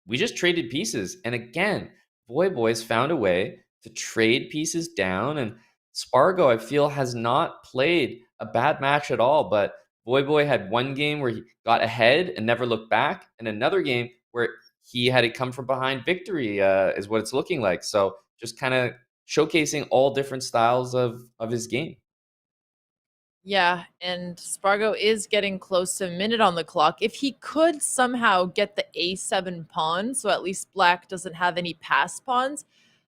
we just traded pieces. And again, Voyboy's found a way to trade pieces down. And Spargo, I feel, has not played a bad match at all. But Voyboy had one game where he got ahead and never looked back, and another game where he had it come from behind victory, is what it's looking like. So just kind of showcasing all different styles of his game. Yeah, and Spargo is getting close to a minute on the clock. If he could somehow get the a7 pawn, so at least black doesn't have any pass pawns,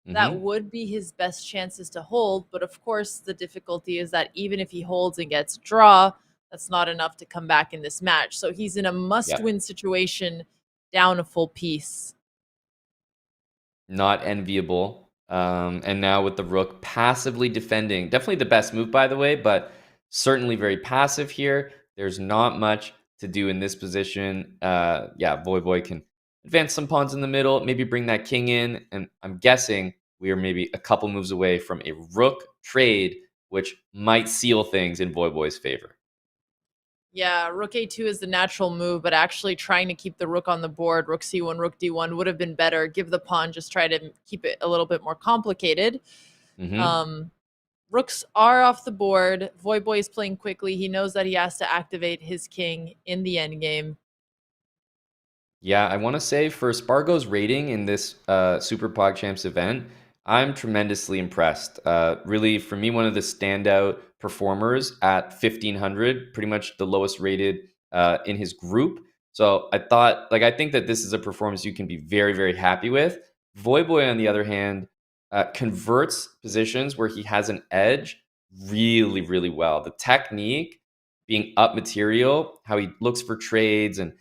that would be his best chances to hold. But of course, the difficulty is that even if he holds and gets draw, that's not enough to come back in this match. So he's in a must-win situation, down a full piece. Not enviable. And now with the rook passively defending, definitely the best move, by the way, but certainly very passive here. There's not much to do in this position. Yeah, Voyboy can advance some pawns in the middle, maybe bring that king in, and I'm guessing we are maybe a couple moves away from a rook trade, which might seal things in Voyboy's favor. Yeah, rook a2 is the natural move, but actually trying to keep the rook on the board, rook c1, rook d1 would have been better. Give the pawn, just try to keep it a little bit more complicated. Rooks are off the board. Voyboy is playing quickly. He knows that he has to activate his king in the endgame. Yeah, I want to say for Spargo's rating in this SuperPogChamps event, I'm tremendously impressed. Really, for me, one of the standout performers at 1500, pretty much the lowest rated in his group. So I think that this is a performance you can be very, very happy with. Voyboy, on the other hand, converts positions where he has an edge really, really well. The technique, being up material, how he looks for trades and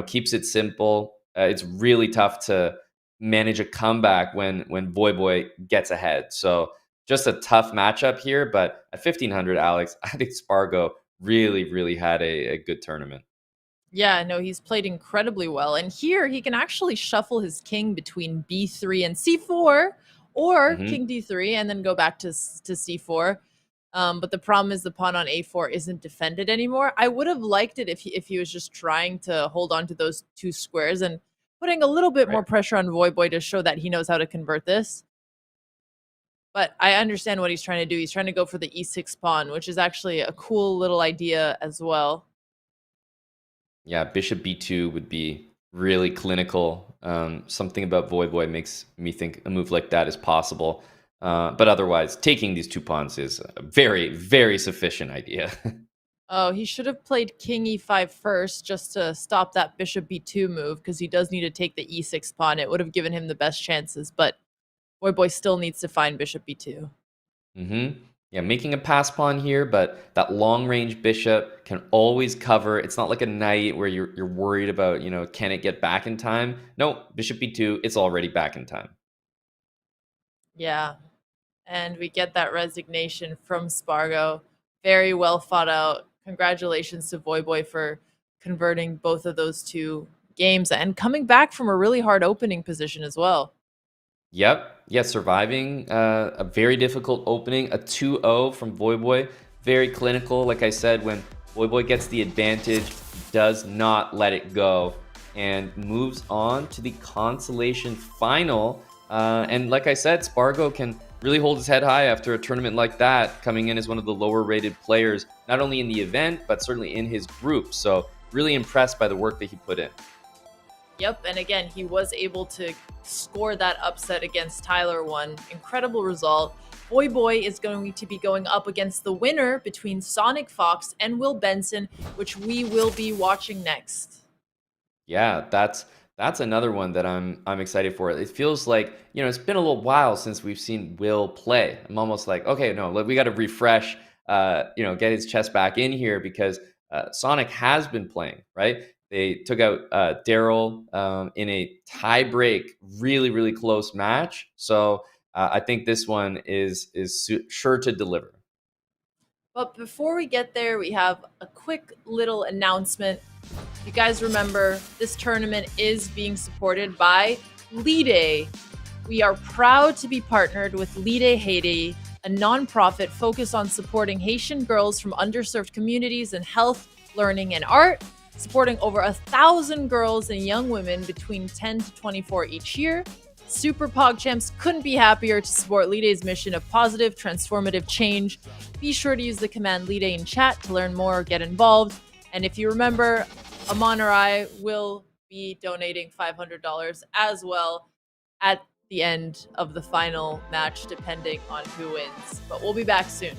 keeps it simple. It's really tough to manage a comeback when Voyboy gets ahead. So just a tough matchup here, but at 1500, Alex, I think Spargo really, really had a good tournament. Yeah, no, he's played incredibly well. And here he can actually shuffle his king between b3 and c4 or king d3 and then go back to c4. But the problem is the pawn on a4 isn't defended anymore. I would have liked it if he was just trying to hold on to those two squares and putting a little bit more pressure on Voyboy to show that he knows how to convert this. But I understand what he's trying to do. He's trying to go for the e6 pawn, which is actually a cool little idea as well. Yeah, bishop b2 would be really clinical. Something about Voyboy makes me think a move like that is possible. But otherwise, taking these two pawns is a very, very sufficient idea. Oh, he should have played king e5 first just to stop that bishop b2 move because he does need to take the e6 pawn. It would have given him the best chances, but Voyboy still needs to find bishop b2. Yeah, making a pass pawn here, but that long-range bishop can always cover. It's not like a knight where you're worried about, can it get back in time? No, bishop b2, it's already back in time. Yeah, and we get that resignation from Spargo. Very well fought out. Congratulations to Voyboy for converting both of those two games and coming back from a really hard opening position as well. Yep. Yeah, surviving a very difficult opening, a 2-0 from Voyboy. Very clinical. Like I said, when Voyboy gets the advantage, he does not let it go and moves on to the consolation final. And like I said, Spargo can really hold his head high after a tournament like that, coming in as one of the lower rated players, not only in the event, but certainly in his group. So really impressed by the work that he put in. Yep, and again, he was able to score that upset against Tyler 1. Incredible result. Voyboy is going to be going up against the winner between Sonic Fox and Will Benson, which we will be watching next. Yeah, that's another one that I'm excited for. It feels like, it's been a little while since we've seen Will play. I'm almost like, okay, no, we got to refresh, get his chess back in here because Sonic has been playing, right? They took out Daryl in a tie-break, really, really close match. So I think this one is sure to deliver. But before we get there, we have a quick little announcement. You guys remember, this tournament is being supported by Lide. We are proud to be partnered with Lide Haiti, a nonprofit focused on supporting Haitian girls from underserved communities in health, learning, and art, supporting over 1,000 girls and young women between 10 to 24 each year. SuperPog Champs couldn't be happier to support Lide's mission of positive, transformative change. Be sure to use the command Lide in chat to learn more or get involved. And if you remember, Amon or I will be donating $500 as well at the end of the final match, depending on who wins. But we'll be back soon.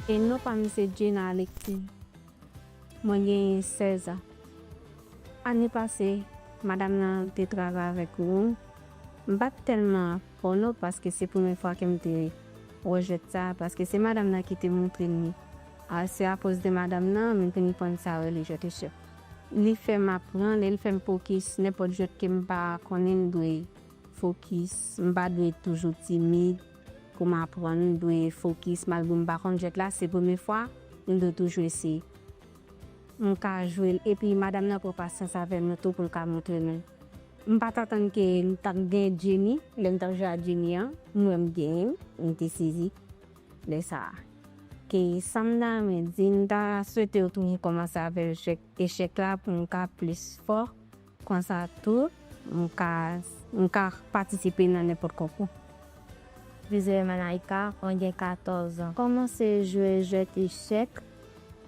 E nou pa mi se Gina Alexi. Mwen gen 16 ans. Ane pase, madame nan te travay avek ou. M'bat telman pono paske se poumen fwa ke mte rejet sa paske se madame nan ki te montre ni. Se a pose de madame nan, mwen te ni pon sa li jete che. Li fe m'apran, li fe m'focus, nepot jot ke m'ba konen dwe focus, m'ba dwe toujou timide. pour m'apprendre, de focus, malgré que je ne sais pas, c'est la première fois, je dois toujours essayer. Je peux jouer, et puis madame n'a pas patience avec moi tout pour le montrer. Je ne peux pas attendre que je gagne Jenny, je ne joue à Jenny, je gagne, je saisi. C'est ça. Que Samna me dit, je souhaite retourner commencer avec l'échec là pour me plus fort. Quand ça tout, je peux participer dans n'importe quoi. Je suis Manaïka, on a 14 ans. Commencer à jouer échec,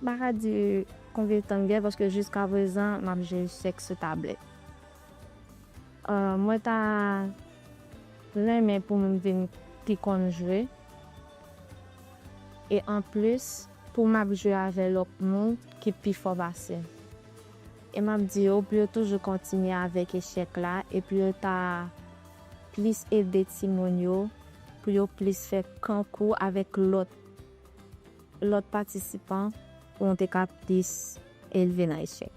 je ne vais pas dire parce que jusqu'à présent, je joue échec sur tablette. Moi, j'aime pour me dire qui qu'on jouer. Et en plus, pour me jouer avec l'autre monde qui est plus fort passer. Et m'a dit, plus toujours continuer avec l'échec là, et puis t'as plus aider Timonio, pour plus faire concours avec l'autre participant, pour on te plus élevé dans l'échec.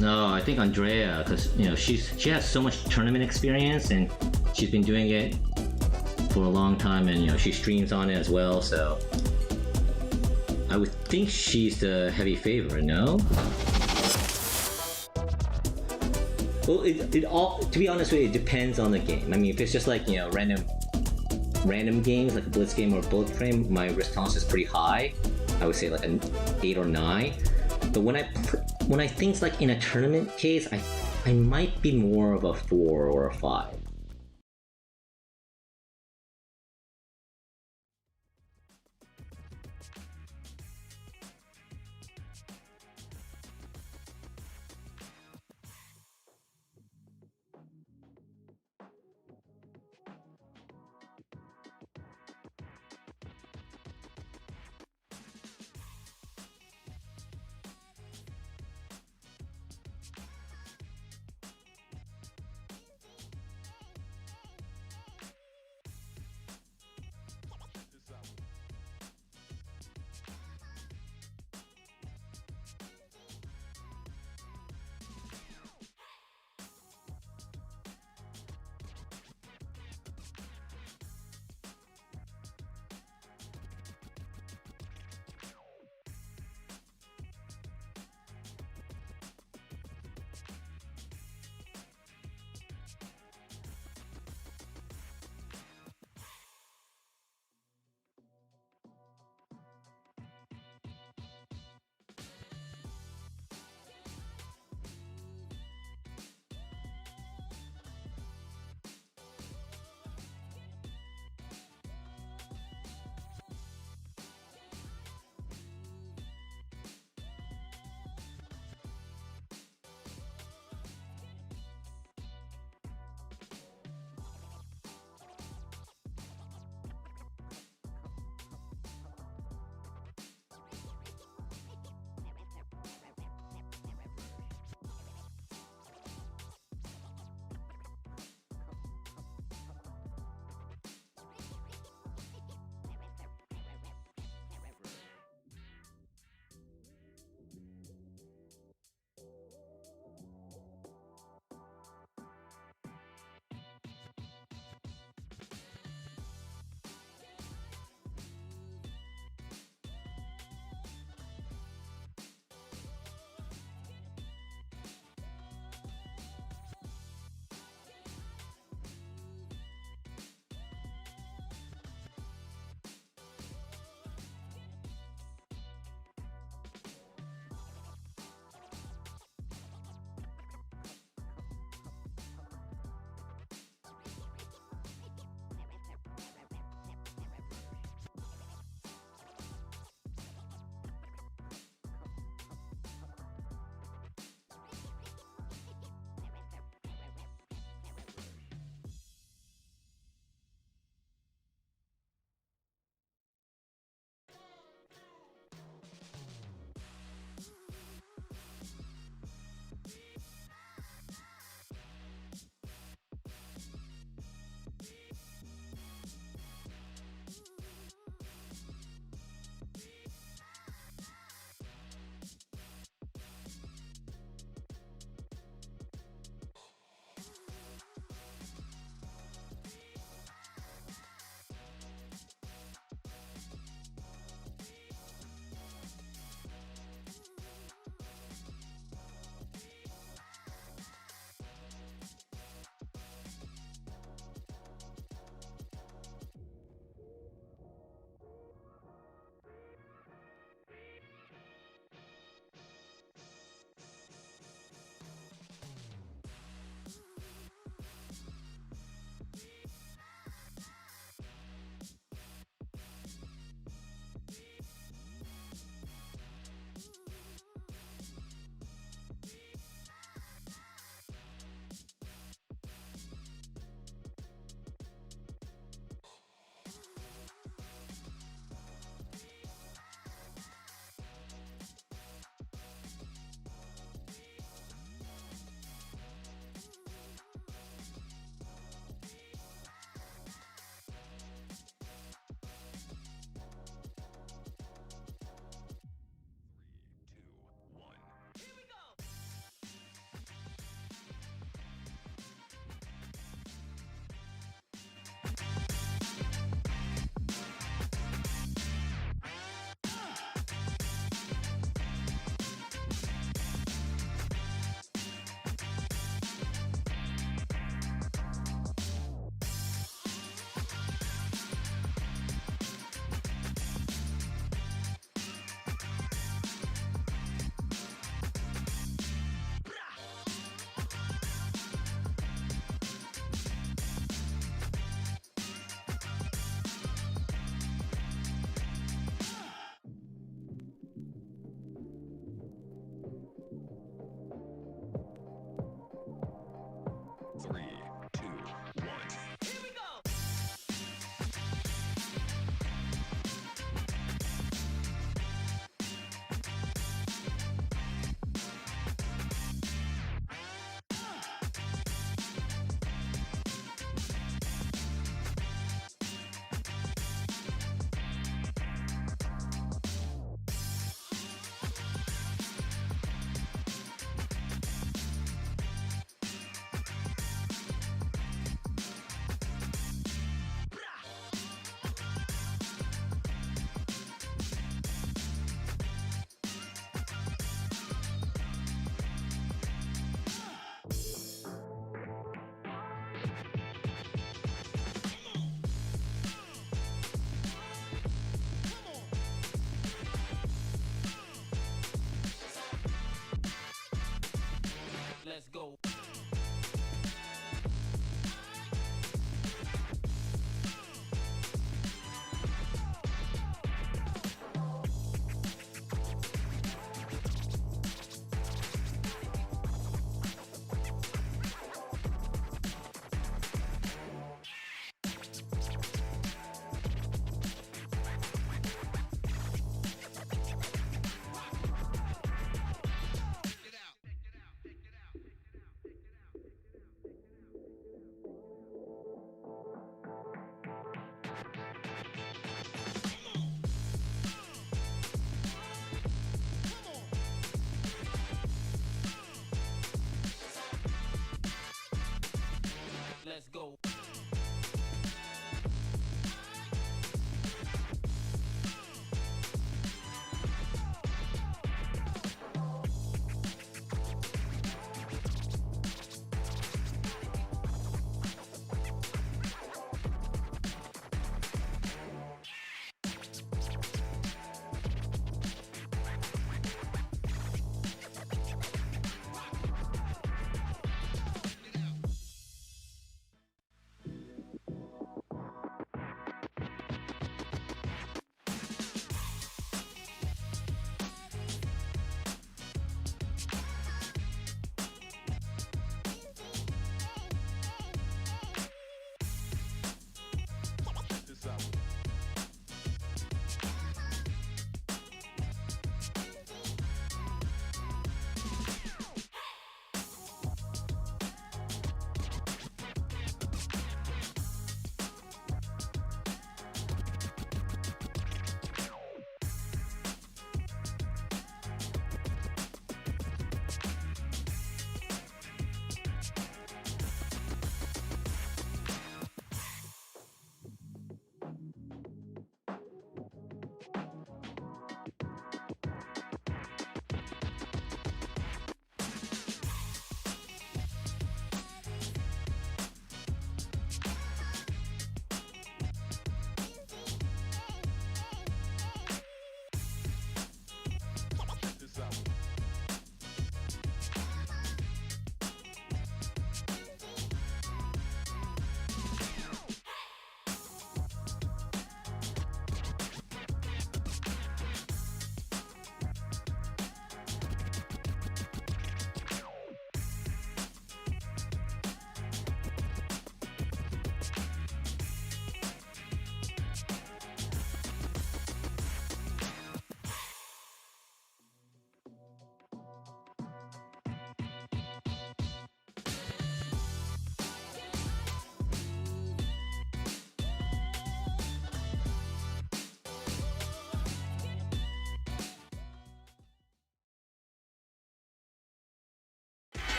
No, I think Andrea, because she has so much tournament experience and she's been doing it for a long time, and she streams on it as well. So I would think she's the heavy favorite. No. Well, it all, to be honest with you, it depends on the game. I mean, if it's just like random games like a blitz game or bullet frame, my response is pretty high. I would say like an 8 or 9. But when I think like in a tournament case, I might be more of a 4 or a 5.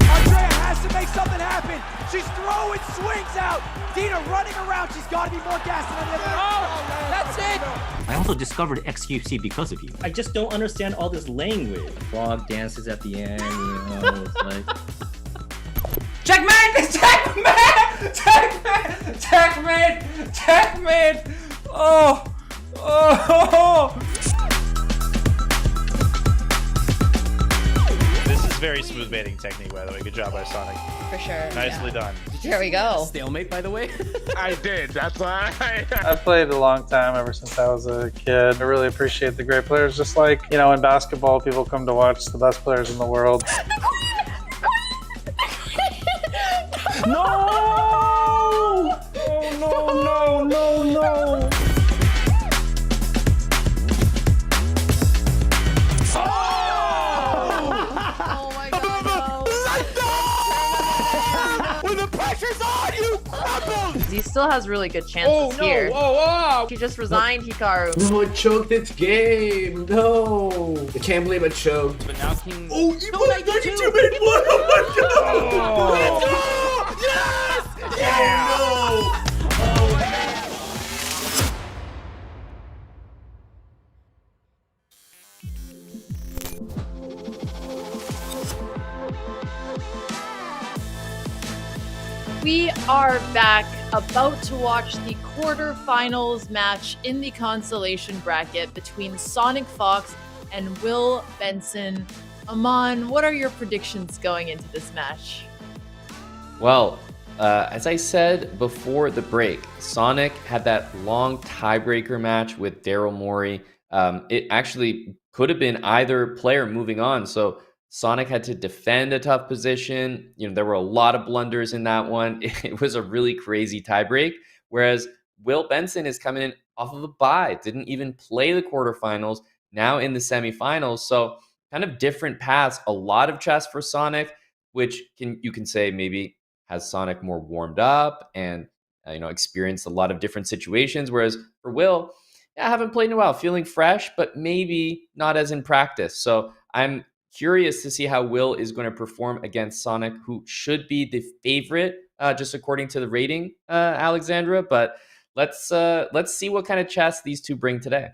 Andrea has to make something happen. She's throwing swings out. Dina running around. She's got to be more gassed than on the other. Oh, that's it. I also discovered XQC because of you. I just don't understand all this language. Frog dances at the end, you know, it's like... Checkmate! Checkmate! Checkmate! Checkmate! Checkmate! Oh! Oh! This is very smooth baiting technique, by the way. Good job by Sonic. For sure. Nicely done. There we go. Stalemate, by the way. I did. That's why. I've played a long time, ever since I was a kid. I really appreciate the great players. Just like, you know, in basketball, people come to watch the best players in the world. No! Oh, no, no, no, no! Oh my god. Let's go! When the pressure's on, you crumble! He still has really good chances here. Oh, He just resigned, Hikaru. No, it choked its game. No. I can't believe it choked. But now King... Oh, you put 92 made one! Oh my god! Let's go! Yes! Yeah! Oh, no! Oh, man. We are back, about to watch the quarterfinals match in the consolation bracket between Sonic Fox and Will Benson. Aman, what are your predictions going into this match? Well, as I said before the break, Sonic had that long tiebreaker match with Daryl Morey. It actually could have been either player moving on. So Sonic had to defend a tough position. You know, there were a lot of blunders in that one. It was a really crazy tiebreak. Whereas Will Benson is coming in off of a bye, didn't even play the quarterfinals, now in the semifinals. So kind of different paths, a lot of chess for Sonic, which you can say maybe has Sonic more warmed up and experienced a lot of different situations. Whereas for Will, I haven't played in a while, feeling fresh, but maybe not as in practice. So I'm curious to see how Will is going to perform against Sonic, who should be the favorite, just according to the rating, Alexandra. But let's see what kind of chess these two bring today.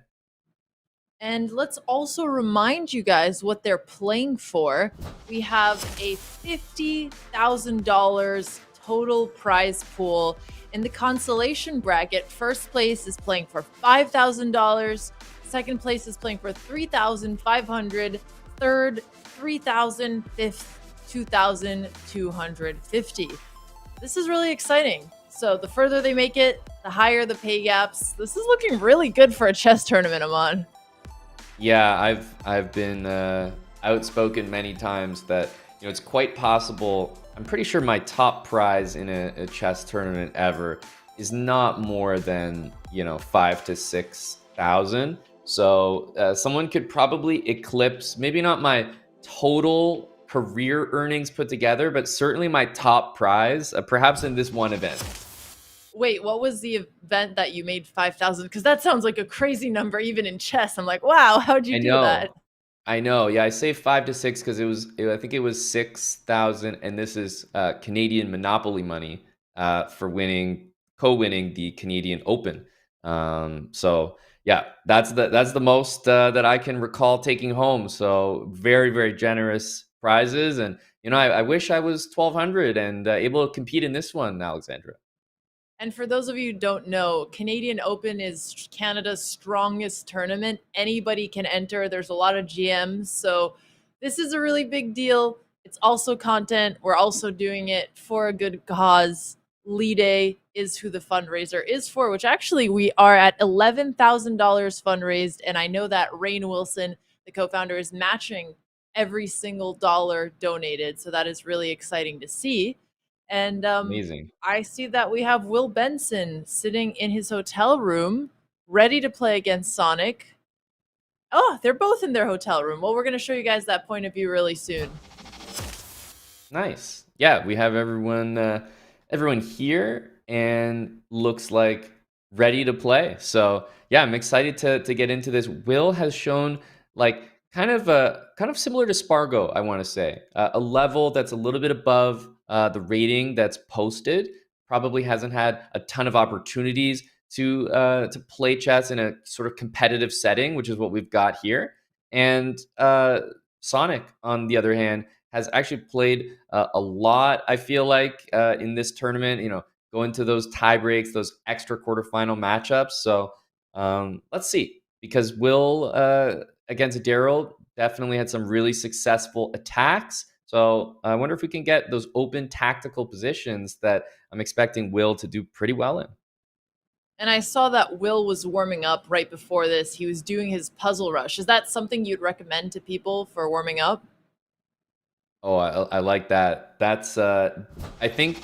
And let's also remind you guys what they're playing for. We have a $50,000 total prize pool in the consolation bracket. First place is playing for $5,000. Second place is playing for $3,500. Third, $3,000. Fifth, $2,250. This is really exciting. So the further they make it, the higher the pay gaps. This is looking really good for a chess tournament, Aman. Yeah, I've been outspoken many times that it's quite possible. I'm pretty sure my top prize in a chess tournament ever is not more than 5,000 to 6,000. So someone could probably eclipse maybe not my total career earnings put together, but certainly my top prize, perhaps in this one event. Wait, what was the event that you made 5,000? Because that sounds like a crazy number, even in chess. I'm like, wow, how'd you do that? I know. Yeah, I say 5 to 6 because I think it was 6,000, and this is Canadian Monopoly money for co-winning the Canadian Open. So yeah, that's the most that I can recall taking home. So very, very generous prizes, and I wish I was 1,200 and able to compete in this one, Alexandra. And for those of you who don't know, Canadian Open is Canada's strongest tournament. Anybody can enter. There's a lot of GMs. So this is a really big deal. It's also content. We're also doing it for a good cause. Lide is who the fundraiser is for, which actually we are at $11,000 fundraised. And I know that Rainn Wilson, the co-founder, is matching every single dollar donated. So that is really exciting to see. And Amazing. I see that we have Will Benson sitting in his hotel room, ready to play against Sonic. Oh, they're both in their hotel room. Well, we're going to show you guys that point of view really soon. Nice. Yeah, we have everyone here and looks like ready to play. So yeah, I'm excited to get into this. Will has shown like kind of similar to Spargo, I want to say, a level that's a little bit above the rating that's posted. Probably hasn't had a ton of opportunities to play chess in a sort of competitive setting, which is what we've got here. And Sonic, on the other hand, has actually played a lot. I feel like in this tournament, going to those tie breaks, those extra quarterfinal matchups. So let's see, because Will against Daryl definitely had some really successful attacks. So I wonder if we can get those open tactical positions that I'm expecting Will to do pretty well in. And I saw that Will was warming up right before this. He was doing his puzzle rush. Is that something you'd recommend to people for warming up? Oh, I like that. That's, I think,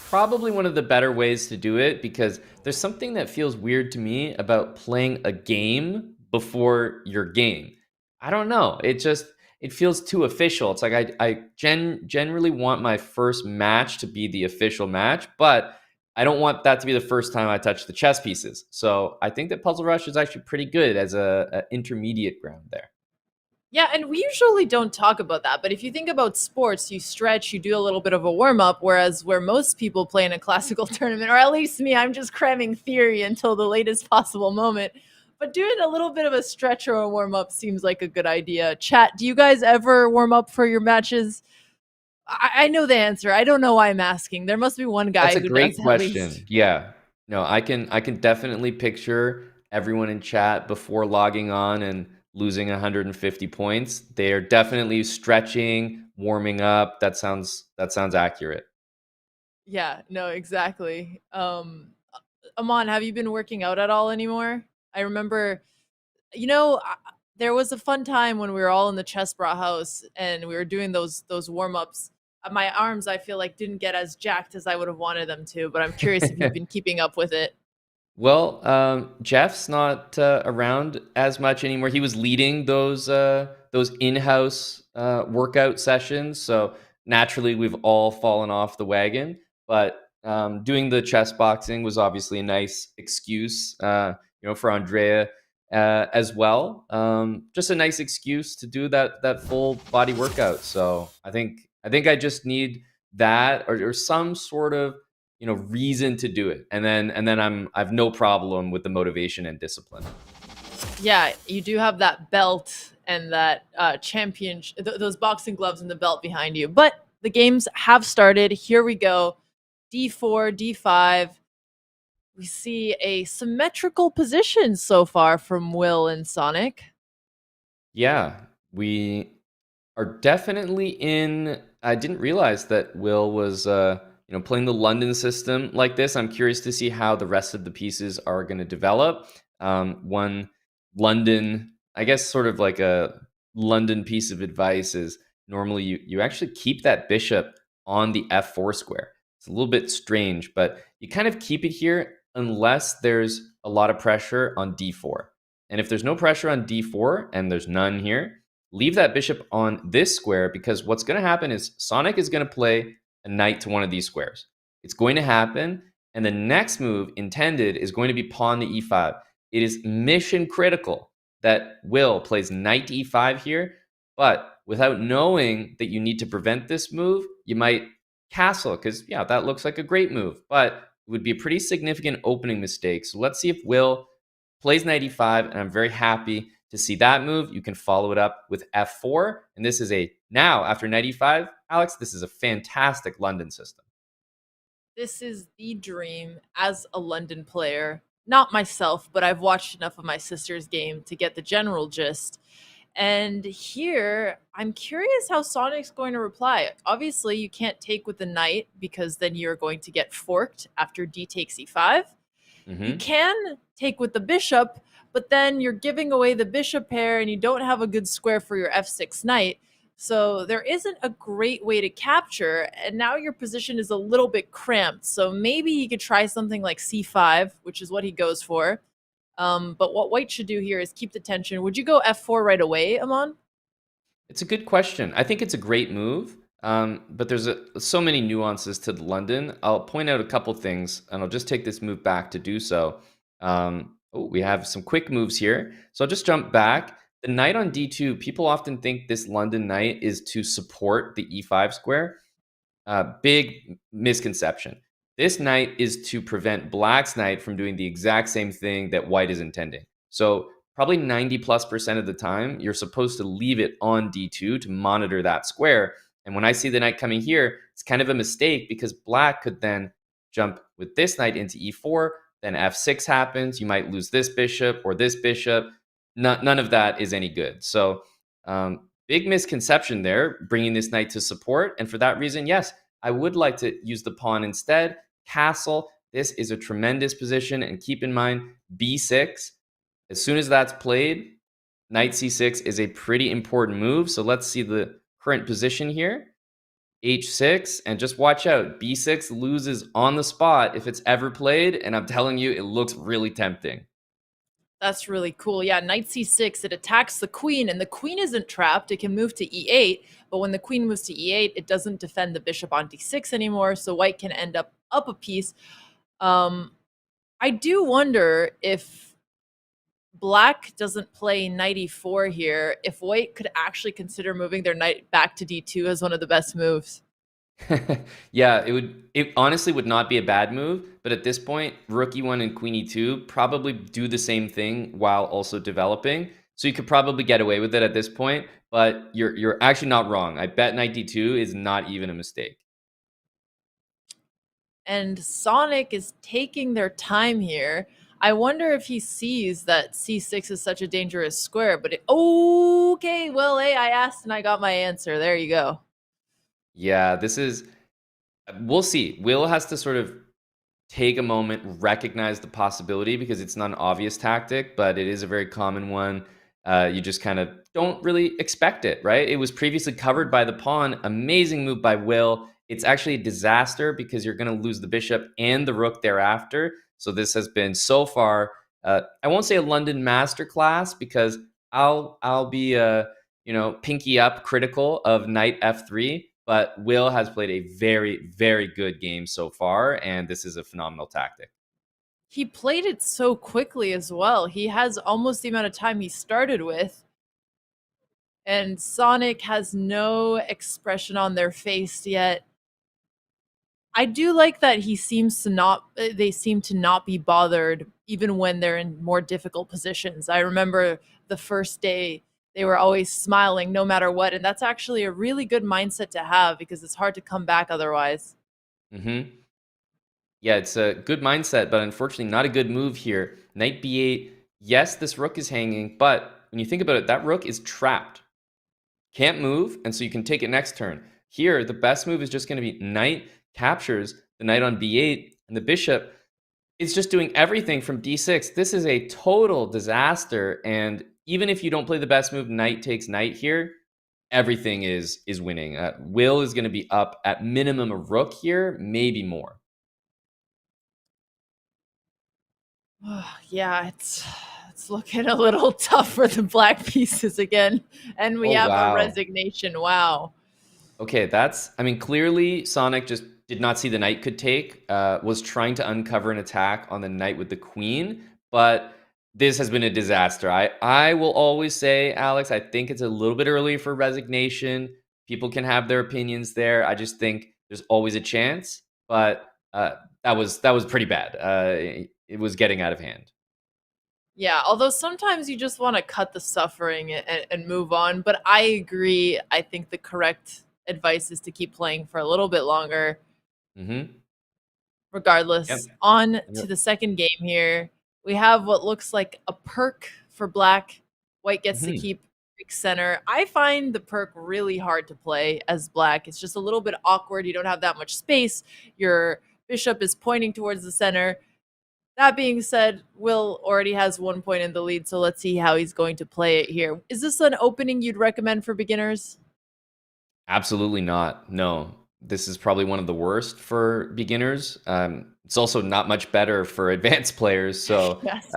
probably one of the better ways to do it, because there's something that feels weird to me about playing a game before your game. I don't know. It feels too official. It's like I generally want my first match to be the official match, but I don't want that to be the first time I touch the chess pieces. So I think that Puzzle Rush is actually pretty good as a intermediate ground there. Yeah, and we usually don't talk about that, but if you think about sports, you stretch, you do a little bit of a warm-up, whereas where most people play in a classical tournament, or at least me, I'm just cramming theory until the latest possible moment. But doing a little bit of a stretch or a warm-up seems like a good idea. Chat, do you guys ever warm up for your matches? I know the answer. I don't know why I'm asking. There must be one guy That's a who great does at question. least. Yeah. No, I can definitely picture everyone in chat before logging on and losing 150 points. They are definitely stretching, warming up. That sounds accurate. Yeah, no, exactly. Aman, have you been working out at all anymore? I remember, there was a fun time when we were all in the chess bra house and we were doing those warm-ups. My arms, I feel like, didn't get as jacked as I would have wanted them to, but I'm curious if you've been keeping up with it. Well, Jeff's not around as much anymore. He was leading those in-house workout sessions, so naturally we've all fallen off the wagon. But doing the chess boxing was obviously a nice excuse, for Andrea as well. Just a nice excuse to do that full body workout. So I think I just need that or some sort of reason to do it, and then I've no problem with the motivation and discipline. Yeah, you do have that belt and that those boxing gloves and the belt behind you. But the games have started. Here we go. D4, D5. We see a symmetrical position so far from Will and Sonic. Yeah, we are definitely in. I didn't realize that Will was playing the London system like this. I'm curious to see how the rest of the pieces are going to develop. One London, I guess, sort of like a London piece of advice is normally you actually keep that bishop on the f4 square. It's a little bit strange, but you kind of keep it here unless there's a lot of pressure on d4. And if there's no pressure on d4, and there's none here, leave that bishop on this square, because what's going to happen is Sonic is going to play a knight to one of these squares. It's going to happen, and the next move intended is going to be pawn to e5. It is mission critical that Will plays knight to e5 here, but without knowing that you need to prevent this move, you might castle, because yeah, that looks like a great move, but it would be a pretty significant opening mistake. So let's see if Will plays knight e5, and I'm very happy to see that move. You can follow it up with f4, and this is now after knight e5, Alex, this is a fantastic London system. This is the dream as a London player. Not myself, but I've watched enough of my sister's game to get the general gist. And here, I'm curious how Sonic's going to reply. Obviously, you can't take with the knight because then you're going to get forked after d takes e5. You can take with the bishop, but then you're giving away the bishop pair and you don't have a good square for your f6 knight. So there isn't a great way to capture, and now your position is a little bit cramped. So maybe he could try something like c5, which is what he goes for. But what white should do here is keep the tension. Would you go f4 right away, Aman? It's a good question. I think it's a great move, but there's so many nuances to the London. I'll point out a couple things, and I'll just take this move back to do so. We have some quick moves here. So I'll just jump back. The knight on d2, people often think this London knight is to support the e5 square. Big misconception. This knight is to prevent black's knight from doing the exact same thing that white is intending. So probably 90+% of the time, you're supposed to leave it on d2 to monitor that square. And when I see the knight coming here, it's kind of a mistake, because black could then jump with this knight into e4, then f6 happens, you might lose this bishop or this bishop. None of that is any good. So big misconception there, bringing this knight to support. And for that reason, yes, I would like to use the pawn instead. Castle, this is a tremendous position. And keep in mind, b6, as soon as that's played, knight c6 is a pretty important move. So let's see the current position here. h6, and just watch out. b6 loses on the spot if it's ever played. And I'm telling you, it looks really tempting. That's really cool. Yeah, knight c6, it attacks the queen, and the queen isn't trapped. It can move to e8, but when the queen moves to e8, it doesn't defend the bishop on d6 anymore, so white can end up a piece. I do wonder if black doesn't play knight e4 here, if white could actually consider moving their knight back to d2 as one of the best moves. Yeah, it honestly would not be a bad move, but at this point, rook e1 and queen e2 probably do the same thing while also developing. So you could probably get away with it at this point, but you're actually not wrong. I bet knight d2 is not even a mistake. And Sonic is taking their time here. I wonder if he sees that c6 is such a dangerous square, but okay, well, hey, I asked and I got my answer. There you go. Yeah, we'll see. Will has to sort of take a moment, recognize the possibility, because it's not an obvious tactic, but it is a very common one. You just kind of don't really expect it, right? It was previously covered by the pawn. Amazing move by Will. It's actually a disaster because you're going to lose the bishop and the rook thereafter. So this has been so far, I won't say a London masterclass, because I'll be pinky up critical of knight f3. But Will has played a very, very good game so far, and this is a phenomenal tactic. he played it so quickly as well. He has almost the amount of time he started with, and Sonic has no expression on their face yet. I do like that he seems to not they seem to not be bothered even when they're in more difficult positions. I remember the first day they were always smiling no matter what, and that's actually a really good mindset to have because it's hard to come back otherwise. Mm-hmm. Yeah, it's a good mindset, but unfortunately not a good move here. Knight b8. Yes, this rook is hanging, but when you think about it, that rook is trapped. Can't move, and so you can take it next turn. Here, the best move is just going to be knight captures the knight on b8, and the bishop is just doing everything from d6. This is a total disaster, and even if you don't play the best move, knight takes knight here, everything is winning. Will is going to be up at minimum a rook here, maybe more. Yeah, it's looking a little tough for the black pieces again, and we have a Wow. resignation. Wow. Okay, I mean, clearly Sonic just did not see the knight could take, was trying to uncover an attack on the knight with the queen, but this has been a disaster. I will always say, Alex, I think it's a little bit early for resignation. People can have their opinions there. I just think there's always a chance, but that was pretty bad. It was getting out of hand. Yeah, although sometimes you just want to cut the suffering and move on. But I agree. I think the correct advice is to keep playing for a little bit longer. Mm-hmm. Regardless, Yep. on Yep. to the second game here. We have what looks like a perk for black. White gets to keep big center. I find the perk really hard to play as black. It's just a little bit awkward. You don't have that much space. Your bishop is pointing towards the center. That being said, Will already has 1 point in the lead, so let's see how he's going to play it here. Is this an opening you'd recommend for beginners? Absolutely not. No, this is probably one of the worst for beginners. It's also not much better for advanced players. So, Yes.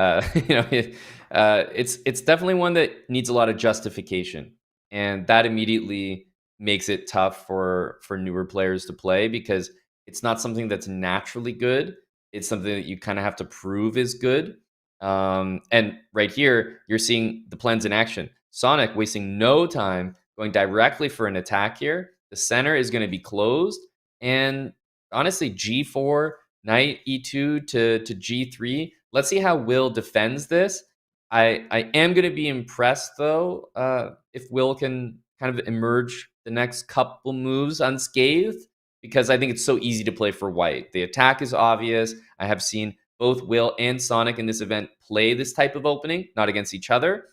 it's definitely one that needs a lot of justification, and that immediately makes it tough for newer players to play because it's not something that's naturally good. It's something that you kind of have to prove is good. And right here, you're seeing the plans in action. Sonic wasting no time going directly for an attack here. The center is going to be closed. And honestly, g4, knight e2 to g3. Let's see how Will defends this. I am going to be impressed, though, if Will can kind of emerge the next couple moves unscathed, because I think it's so easy to play for white. The attack is obvious. I have seen both Will and Sonic in this event play this type of opening, not against each other,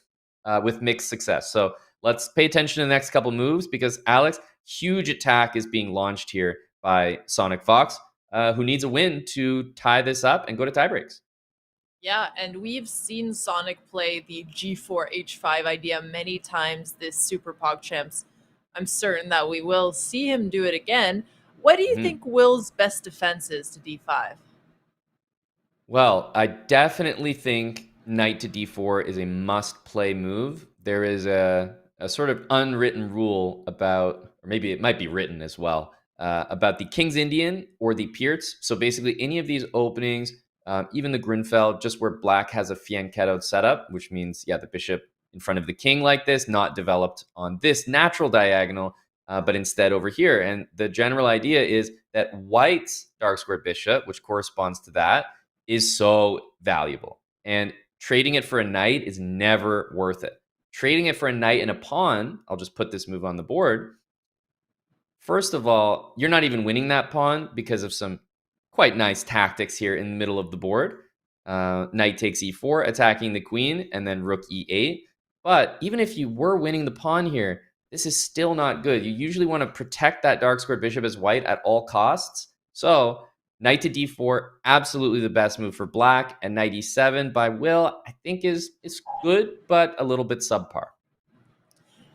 with mixed success. So let's pay attention to the next couple moves because, Alex, huge attack is being launched here by Sonic Fox, who needs a win to tie this up and go to tiebreaks. Yeah, and we've seen Sonic play the G4 H5 idea many times this SuperPogChamps. I'm certain that we will see him do it again. What do you think Will's best defense is to D5? Well, I definitely think knight to d4 is a must-play move. There is a sort of unwritten rule about, or maybe it might be written as well, about the King's Indian or the Pierce. So basically any of these openings, even the Grunfeld, just where black has a fianchettoed setup, which means, yeah, the bishop in front of the king like this, not developed on this natural diagonal, but instead over here. And the general idea is that white's dark square bishop, which corresponds to that, is so valuable. And trading it for a knight is never worth it. Trading it for a knight and a pawn, I'll just put this move on the board. First of all, you're not even winning that pawn because of some quite nice tactics here in the middle of the board. Knight takes e4, attacking the queen, and then rook e8. But even if you were winning the pawn here, this is still not good. You usually want to protect that dark squared bishop as white at all costs. So knight to d4, absolutely the best move for black. And knight e7 by Will, I think is good, but a little bit subpar.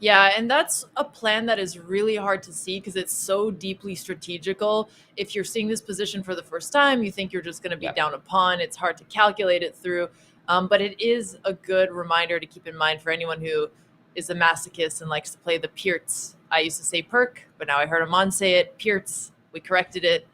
Yeah, and that's a plan that is really hard to see because it's so deeply strategical. If you're seeing this position for the first time, you think you're just going to be down a pawn. It's hard to calculate it through. But it is a good reminder to keep in mind for anyone who is a masochist and likes to play the Pierce. I used to say perk, but now I heard Amon say it. Pierce. We corrected it.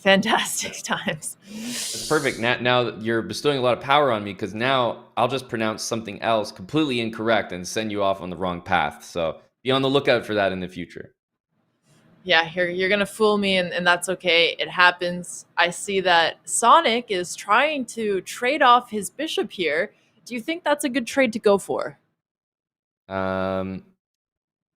Fantastic times. That's perfect. Now you're bestowing a lot of power on me because now I'll just pronounce something else completely incorrect and send you off on the wrong path. So be on the lookout for that in the future. Yeah, you're gonna fool me, and that's okay. It happens. I see that Sonic is trying to trade off his bishop here. Do you think that's a good trade to go for? Um,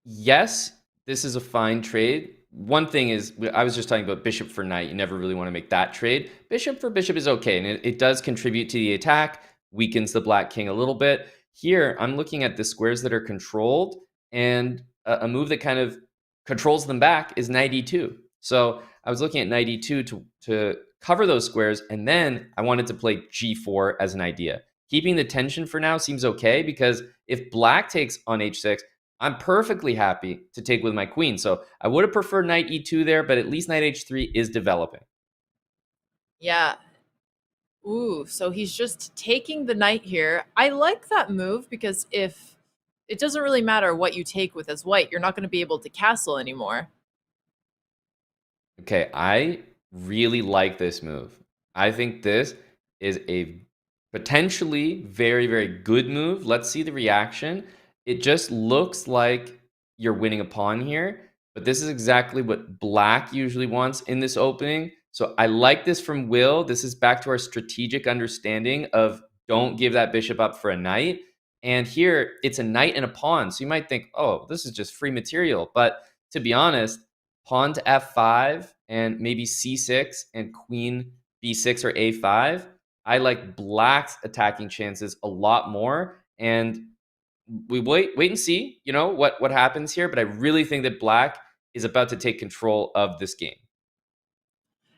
yes, this is a fine trade. One thing is, I was just talking about bishop for knight. You never really want to make that trade. Bishop for bishop is okay, and it does contribute to the attack, weakens the black king a little bit. Here, I'm looking at the squares that are controlled, and a move that kind of controls them back is knight e2. So I was looking at knight e2 to cover those squares, and then I wanted to play g4 as an idea. Keeping the tension for now seems okay, because if black takes on h6, I'm perfectly happy to take with my queen. So I would have preferred knight e2 there, but at least knight h3 is developing. Yeah. Ooh, so he's just taking the knight here. I like that move because if it doesn't really matter what you take with as white, you're not going to be able to castle anymore. Okay, I really like this move. I think this is a potentially very, very good move. Let's see the reaction. It just looks like you're winning a pawn here, but this is exactly what black usually wants in this opening. So I like this from Will. This is back to our strategic understanding of don't give that bishop up for a knight. And here it's a knight and a pawn. So you might think, oh, this is just free material. But to be honest, pawn to f5 and maybe c6 and queen b6 or a5, I like black's attacking chances a lot more. And we wait and see, what happens here. But I really think that black is about to take control of this game.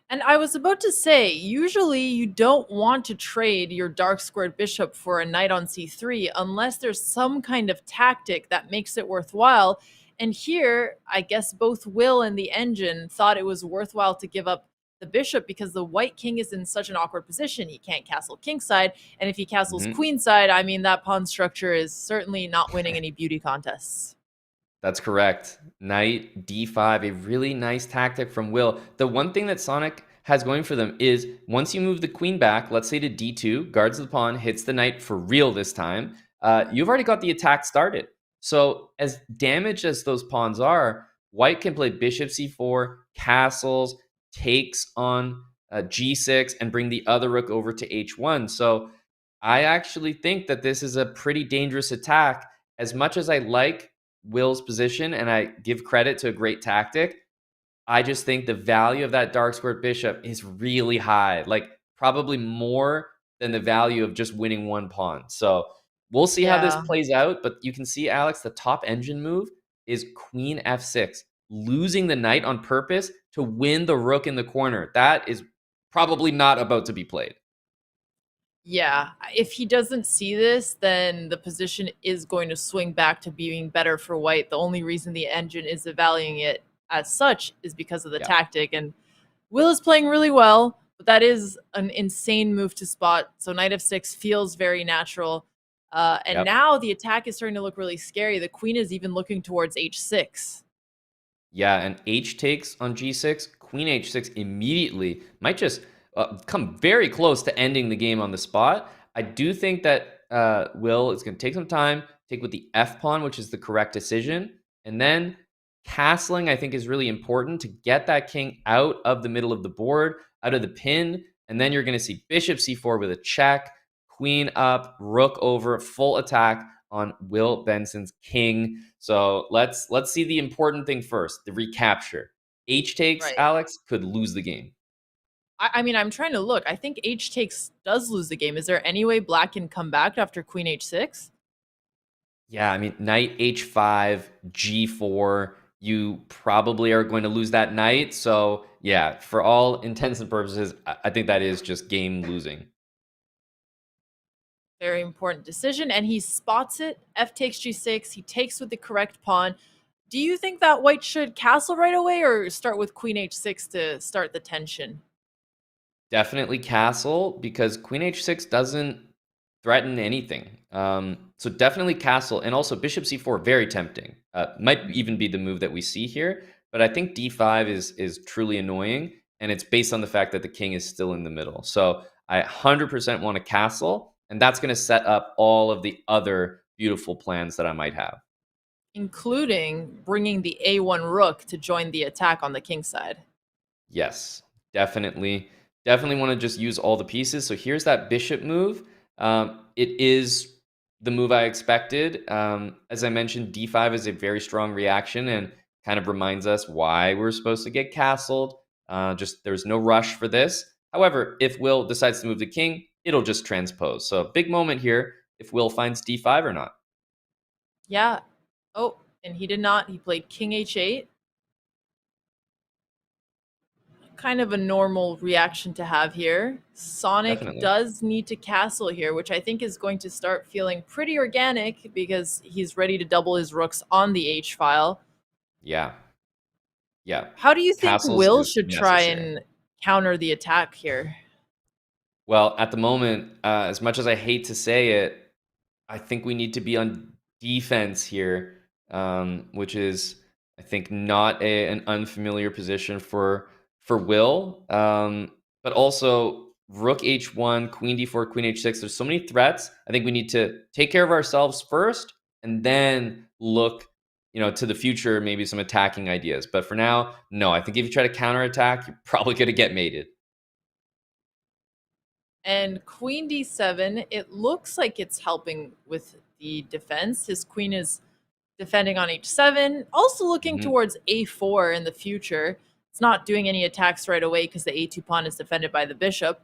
And I was about to say, usually you don't want to trade your dark squared bishop for a knight on c3 unless there's some kind of tactic that makes it worthwhile. And here, I guess both Will and the engine thought it was worthwhile to give up the bishop because the white king is in such an awkward position. He can't castle kingside. And if he castles queenside, I mean, that pawn structure is certainly not winning any beauty contests. That's correct. Knight d5, a really nice tactic from Will. The one thing that Sonic has going for them is once you move the queen back, let's say to d2, guards the pawn, hits the knight for real this time, you've already got the attack started. So as damaged as those pawns are, white can play bishop c4, castles, takes on g6, and bring the other rook over to h1. So I actually think that this is a pretty dangerous attack. As much as I like Will's position and I give credit to a great tactic, I just think the value of that dark squared bishop is really high, like probably more than the value of just winning one pawn. So we'll see how this plays out, but you can see, Alex, the top engine move is queen f6, losing the knight on purpose to win the rook in the corner. That is probably not about to be played. Yeah, if he doesn't see this, then the position is going to swing back to being better for white. The only reason the engine is valuing it as such is because of the tactic. And Will is playing really well, but that is an insane move to spot. So knight f6 feels very natural. And now the attack is starting to look really scary. The queen is even looking towards h6. Yeah, and h takes on g6, queen h6 immediately might just come very close to ending the game on the spot. I do think that Will is going to take some time, take with the f pawn, which is the correct decision, and then castling, I think, is really important to get that king out of the middle of the board, out of the pin, and then you're going to see bishop c4 with a check, queen up, rook over, full attack on Will Benson's king. So let's see the important thing first, the recapture. H takes, Alex, could lose the game. I mean, I'm trying to look. I think h takes does lose the game. Is there any way black can come back after queen h6? Yeah, I mean, knight h5, g4, you probably are going to lose that knight. So yeah, for all intents and purposes, I think that is just game losing. Very important decision, and he spots it. F takes g6. He takes with the correct pawn. Do you think that white should castle right away or start with queen h6 to start the tension? Definitely castle, because queen h6 doesn't threaten anything. So definitely castle, and also bishop c4, very tempting. Might even be the move that we see here, but I think d5 is truly annoying. and it's based on the fact that the king is still in the middle. So I 100% want a castle, and that's going to set up all of the other beautiful plans that I might have. Including bringing the A1 rook to join the attack on the king side. Yes, definitely. Definitely want to just use all the pieces. So here's that bishop move. It is the move I expected. As I mentioned, d5 is a very strong reaction and kind of reminds us why we're supposed to get castled. Just there's no rush for this. However, if Will decides to move the king, it'll just transpose. So big moment here if Will finds d5 or not. Yeah. Oh, and he did not. He played king h8. Kind of a normal reaction to have here. Sonic Definitely. does need to castle here, which I think is going to start feeling pretty organic because he's ready to double his rooks on the H file. Yeah. Yeah. How do you think Castles Will is should try necessary. and counter the attack here? Well, at the moment, as much as I hate to say it, I think we need to be on defense here, which is, I think, not an unfamiliar position for Will. But also, Rook H1, Queen D4, Queen H6. There's so many threats. I think we need to take care of ourselves first, and then look, to the future, maybe some attacking ideas. But for now, no. I think if you try to counterattack, you're probably going to get mated. And queen d7, it looks like it's helping with the defense. His queen is defending on h7, also looking towards a4 in the future. It's not doing any attacks right away because the a2 pawn is defended by the bishop.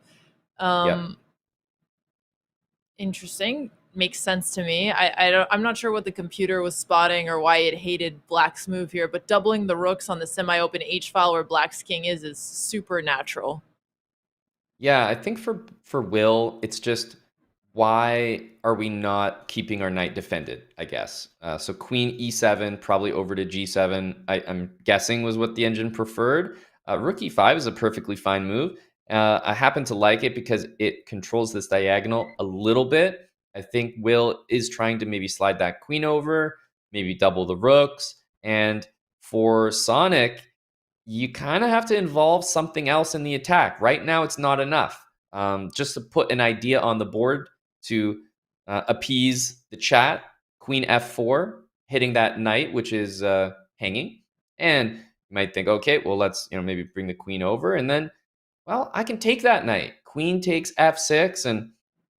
Interesting. Makes sense to me. I'm not sure what the computer was spotting or why it hated Black's move here, but doubling the rooks on the semi-open H file where Black's king is super natural. Yeah, I think for Will, it's just why are we not keeping our knight defended, I guess. So queen e7, probably over to g7, I'm guessing was what the engine preferred. Rook e5 is a perfectly fine move. I happen to like it because it controls this diagonal a little bit. I think Will is trying to maybe slide that queen over, maybe double the rooks. And for Sonic, you kind of have to involve something else in the attack. Right now, it's not enough. Just to put an idea on the board to appease the chat, queen f4, hitting that knight, which is hanging. And you might think, okay, well, let's maybe bring the queen over. And then, well, I can take that knight. Queen takes f6, and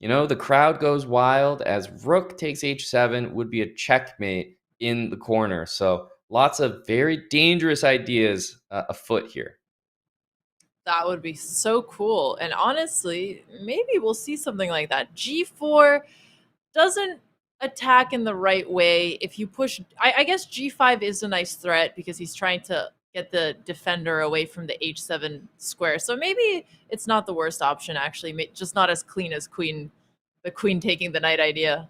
the crowd goes wild as rook takes h7 would be a checkmate in the corner. So lots of very dangerous ideas afoot here. That would be so cool. And honestly, maybe we'll see something like that. G4 doesn't attack in the right way. If you push, I guess G5 is a nice threat because he's trying to get the defender away from the H7 square. So maybe it's not the worst option, actually. Just not as clean as the queen taking the knight idea.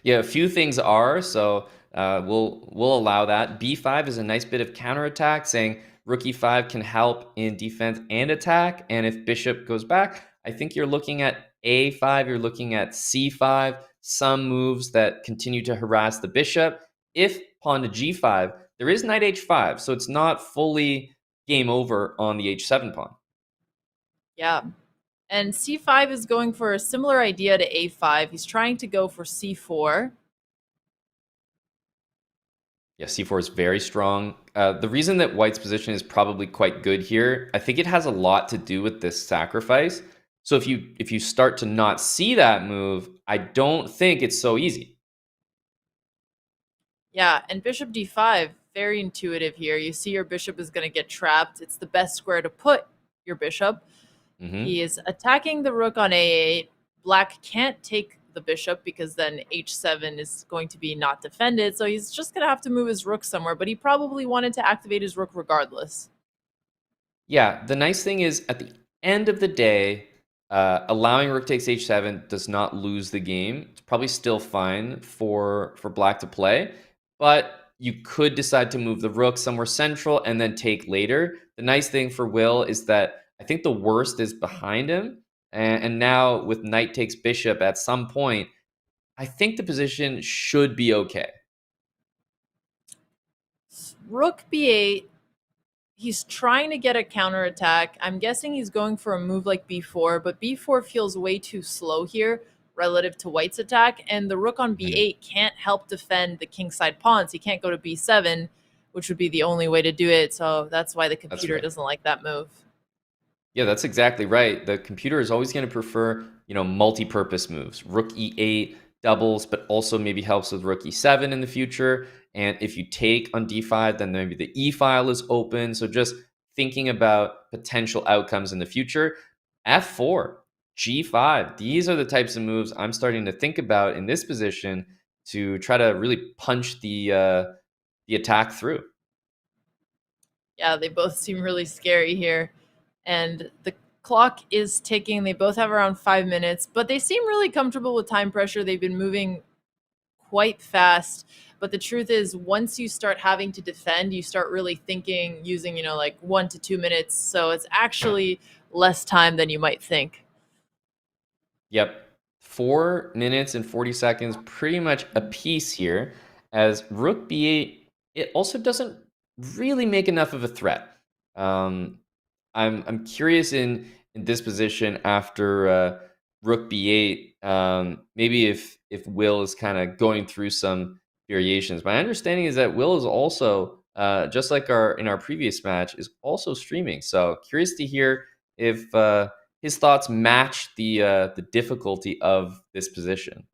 Yeah, a few things are, so we'll allow that. B5 is a nice bit of counterattack, saying rook e5 can help in defense and attack. And if bishop goes back, I think you're looking at a5, you're looking at c5, some moves that continue to harass the bishop. If pawn to g5, there is knight h5, so it's not fully game over on the h7 pawn. Yeah. And c5 is going for a similar idea to a5. He's trying to go for c4. Yeah, c4 is very strong. The reason that white's position is probably quite good here, I think it has a lot to do with this sacrifice. So if you start to not see that move, I don't think it's so easy. Yeah, and bishop d5, very intuitive here. You see your bishop is going to get trapped. It's the best square to put your bishop. He is attacking the rook on a8. Black can't take the bishop because then h7 is going to be not defended. So he's just going to have to move his rook somewhere, but he probably wanted to activate his rook regardless. Yeah, the nice thing is at the end of the day, allowing rook takes h7 does not lose the game. It's probably still fine for black to play, but you could decide to move the rook somewhere central and then take later. The nice thing for Will is that I think the worst is behind him. And now with knight takes bishop at some point, I think the position should be okay. Rook b8. He's trying to get a counterattack. I'm guessing he's going for a move like b4, but b4 feels way too slow here relative to white's attack, and the rook on b8 can't help defend the kingside pawns. He can't go to b7, which would be the only way to do it, so that's why the computer doesn't like that move. Yeah, that's exactly right. The computer is always going to prefer, multi-purpose moves. Rook e8 doubles, but also maybe helps with rook e7 in the future. And if you take on d5, then maybe the e file is open. So just thinking about potential outcomes in the future. f4, g5. These are the types of moves I'm starting to think about in this position to try to really punch the attack through. Yeah, they both seem really scary here. And the clock is ticking. They both have around 5 minutes, but they seem really comfortable with time pressure. They've been moving quite fast. But the truth is, once you start having to defend, you start really thinking using, like 1 to 2 minutes. So it's actually less time than you might think. Yep. 4 minutes and 40 seconds, pretty much a piece here. As rook b8, it also doesn't really make enough of a threat. I'm curious in this position after rook b8, maybe if Will is kind of going through some variations. My understanding is that Will is also, just like in our previous match, is also streaming. So curious to hear if his thoughts match the difficulty of this position.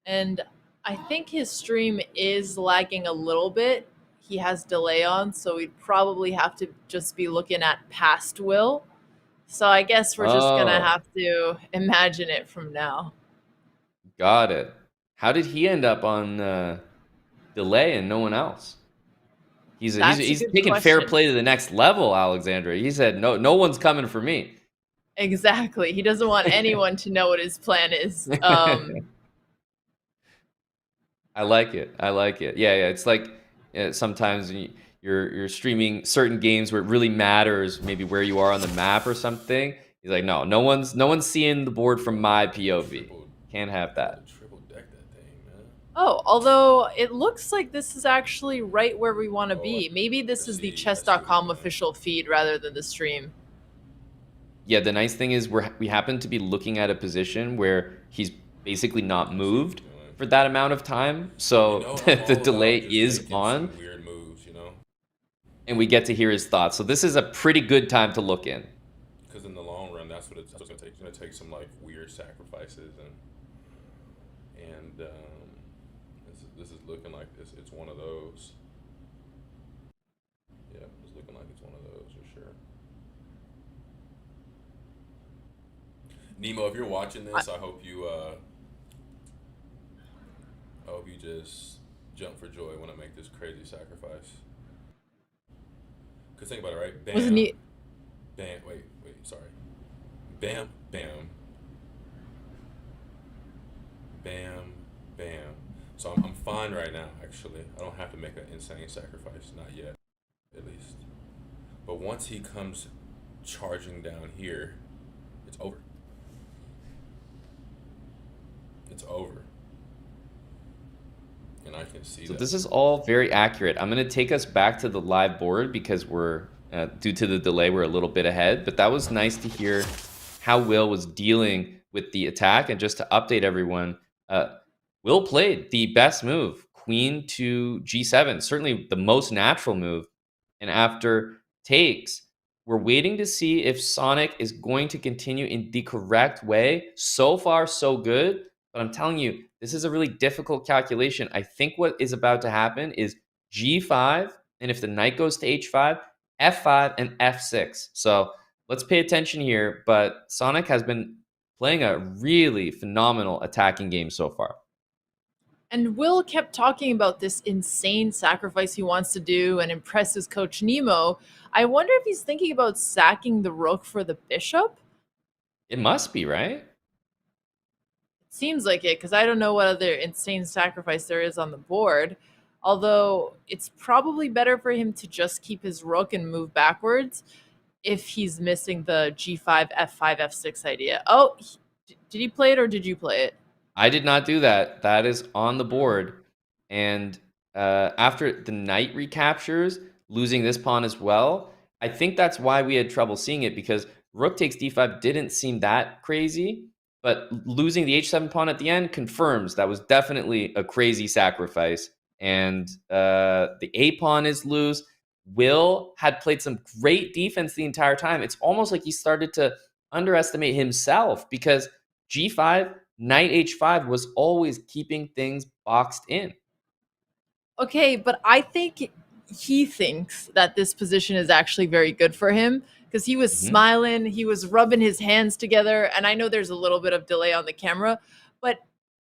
And I think his stream is lagging a little bit. He has delay on, so we'd probably have to just be looking at past Will. So I guess we're just going to have to imagine it from now. Got it. How did he end up on delay and no one else? He's taking fair play to the next level, Alexandra. He said, no one's coming for me. Exactly. He doesn't want anyone to know what his plan is. I like it. Yeah. It's like sometimes you're streaming certain games where it really matters, maybe where you are on the map or something. He's like, no one's seeing the board from my POV. Can't have that. Oh, although it looks like this is actually right where we want to be. Maybe this is the Chess.com official feed rather than the stream. Yeah, the nice thing is we happen to be looking at a position where he's basically not moved for that amount of time, so the delay is on. Weird moves, and we get to hear his thoughts. So this is a pretty good time to look in. Because in the long run, that's what it's going to take. It's going to take some like weird sacrifices, and this is looking like it's one of those. Yeah, it's looking like it's one of those for sure. Nemo, if you're watching this, I hope you just jump for joy when I make this crazy sacrifice. Cause think about it, right? Bam, bam. Wait, sorry. Bam, bam, bam, bam. So I'm fine right now. Actually, I don't have to make an insane sacrifice, not yet, at least. But once he comes charging down here, it's over. It's over. And I can see that. This is all very accurate. I'm going to take us back to the live board because we're, due to the delay, we're a little bit ahead. But that was nice to hear how Will was dealing with the attack. And just to update everyone, Will played the best move, queen to g7, certainly the most natural move. And after takes, we're waiting to see if Sonic is going to continue in the correct way. So far, so good. But I'm telling you, this is a really difficult calculation. I think what is about to happen is g5, and if the knight goes to h5, f5, and f6. So let's pay attention here. But Sonic has been playing a really phenomenal attacking game so far. And Will kept talking about this insane sacrifice he wants to do and impress his coach Nemo. I wonder if he's thinking about sacking the rook for the bishop? It must be, right? Seems like it, because I don't know what other insane sacrifice there is on the board. Although it's probably better for him to just keep his rook and move backwards if he's missing the g5, f5, f6 idea. Oh, did he play it or did you play it? I did not do that. That is on the board. And after the knight recaptures, losing this pawn as well, I think that's why we had trouble seeing it, because rook takes d5 didn't seem that crazy, but losing the h7 pawn at the end confirms that was definitely a crazy sacrifice. And the a pawn is loose. Will had played some great defense the entire time. It's almost like he started to underestimate himself, because g5, knight h5 was always keeping things boxed in. Okay, but I think he thinks that this position is actually very good for him, because he was smiling, he was rubbing his hands together, and I know there's a little bit of delay on the camera, but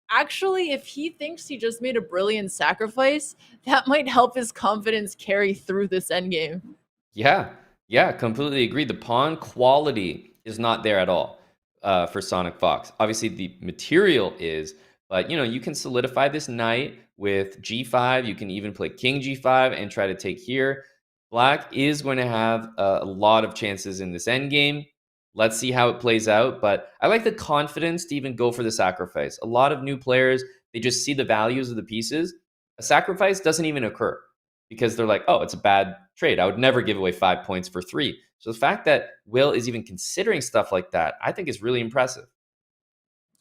actually, if he thinks he just made a brilliant sacrifice, that might help his confidence carry through this endgame. Yeah, completely agree. The pawn quality is not there at all for Sonic Fox. Obviously, the material is, but you can solidify this knight with g5. You can even play king g5 and try to take here. Black is going to have a lot of chances in this endgame. Let's see how it plays out, but I like the confidence to even go for the sacrifice. A lot of new players, they just see the values of the pieces. A sacrifice doesn't even occur, because they're like, oh, it's a bad trade. I would never give away 5 points for 3. So the fact that Will is even considering stuff like that, I think is really impressive.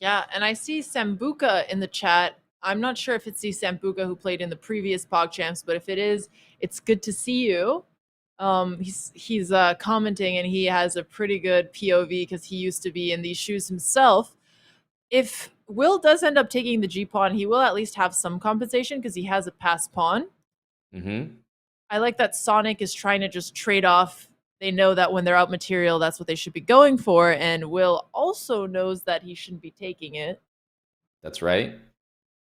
Yeah, and I see Sambuca in the chat. I'm not sure if it's the Sambuca who played in the previous PogChamps, but if it is, it's good to see you. He's commenting, and he has a pretty good POV because he used to be in these shoes himself. If Will does end up taking the G pawn, he will at least have some compensation because he has a passed pawn. I like that Sonic is trying to just trade off. They know that when they're out material, that's what they should be going for, and Will also knows that he shouldn't be taking it. That's right.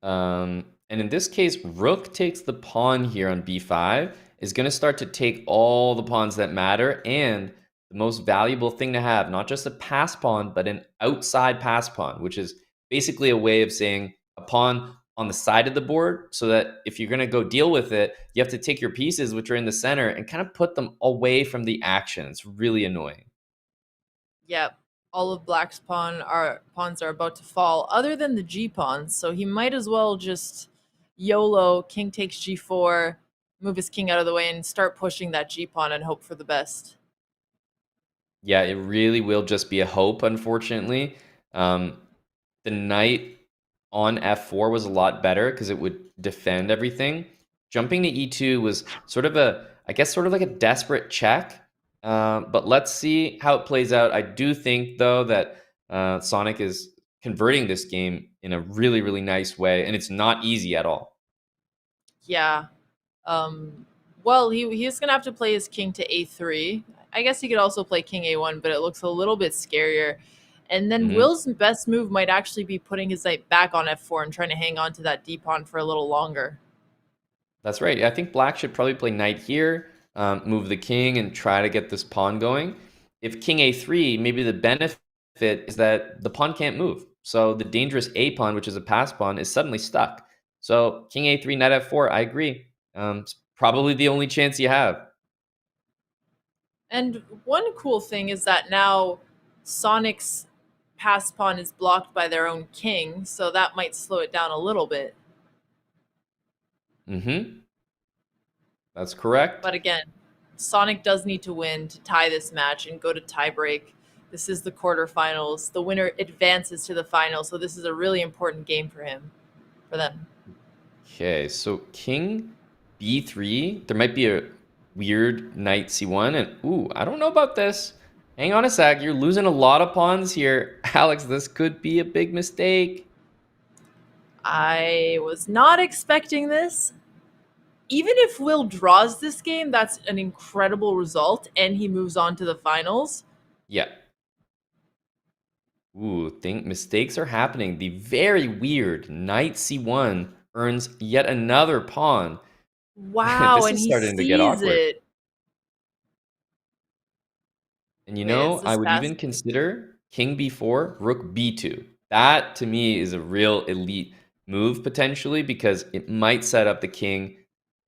And in this case, rook takes the pawn here on b5 is going to start to take all the pawns that matter, and the most valuable thing to have, not just a pass pawn, but an outside pass pawn, which is basically a way of saying a pawn on the side of the board, so that if you're going to go deal with it, you have to take your pieces, which are in the center, and kind of put them away from the action. It's really annoying. Yep. All of Black's pawns are about to fall, other than the G pawns. So he might as well just YOLO, king takes G4, move his king out of the way, and start pushing that G pawn and hope for the best. Yeah, it really will just be a hope, unfortunately. The knight on f4 was a lot better because it would defend everything. Jumping to e2 was sort of like a desperate check. But let's see how it plays out. I do think, though, that Sonic is converting this game in a really, really nice way, and it's not easy at all. Yeah. Well, he's going to have to play his king to a3. I guess he could also play king a1, but it looks a little bit scarier. And then Will's best move might actually be putting his knight back on f4 and trying to hang on to that d pawn for a little longer. That's right. I think Black should probably play knight here, move the king, and try to get this pawn going. If king a3, maybe the benefit is that the pawn can't move. So the dangerous a pawn, which is a pass pawn, is suddenly stuck. So king a3, knight f4, I agree. It's probably the only chance you have. And one cool thing is that now Sonic's pass pawn is blocked by their own king, so that might slow it down a little bit. That's correct. But again, Sonic does need to win to tie this match and go to tiebreak. This is the quarterfinals. The winner advances to the final, so this is a really important game for them. Okay, so king b3. There might be a weird knight c1, and ooh, I don't know about this. Hang on a sec, you're losing a lot of pawns here. Alex, this could be a big mistake. I was not expecting this. Even if Will draws this game, that's an incredible result, and he moves on to the finals. Yeah. Ooh, mistakes are happening. The very weird knight c1 earns yet another pawn. Wow, This and is he starting to sees get awkward. it. And Wait, I would even consider king b4, rook b2. That, to me, is a real elite move, potentially, because it might set up the king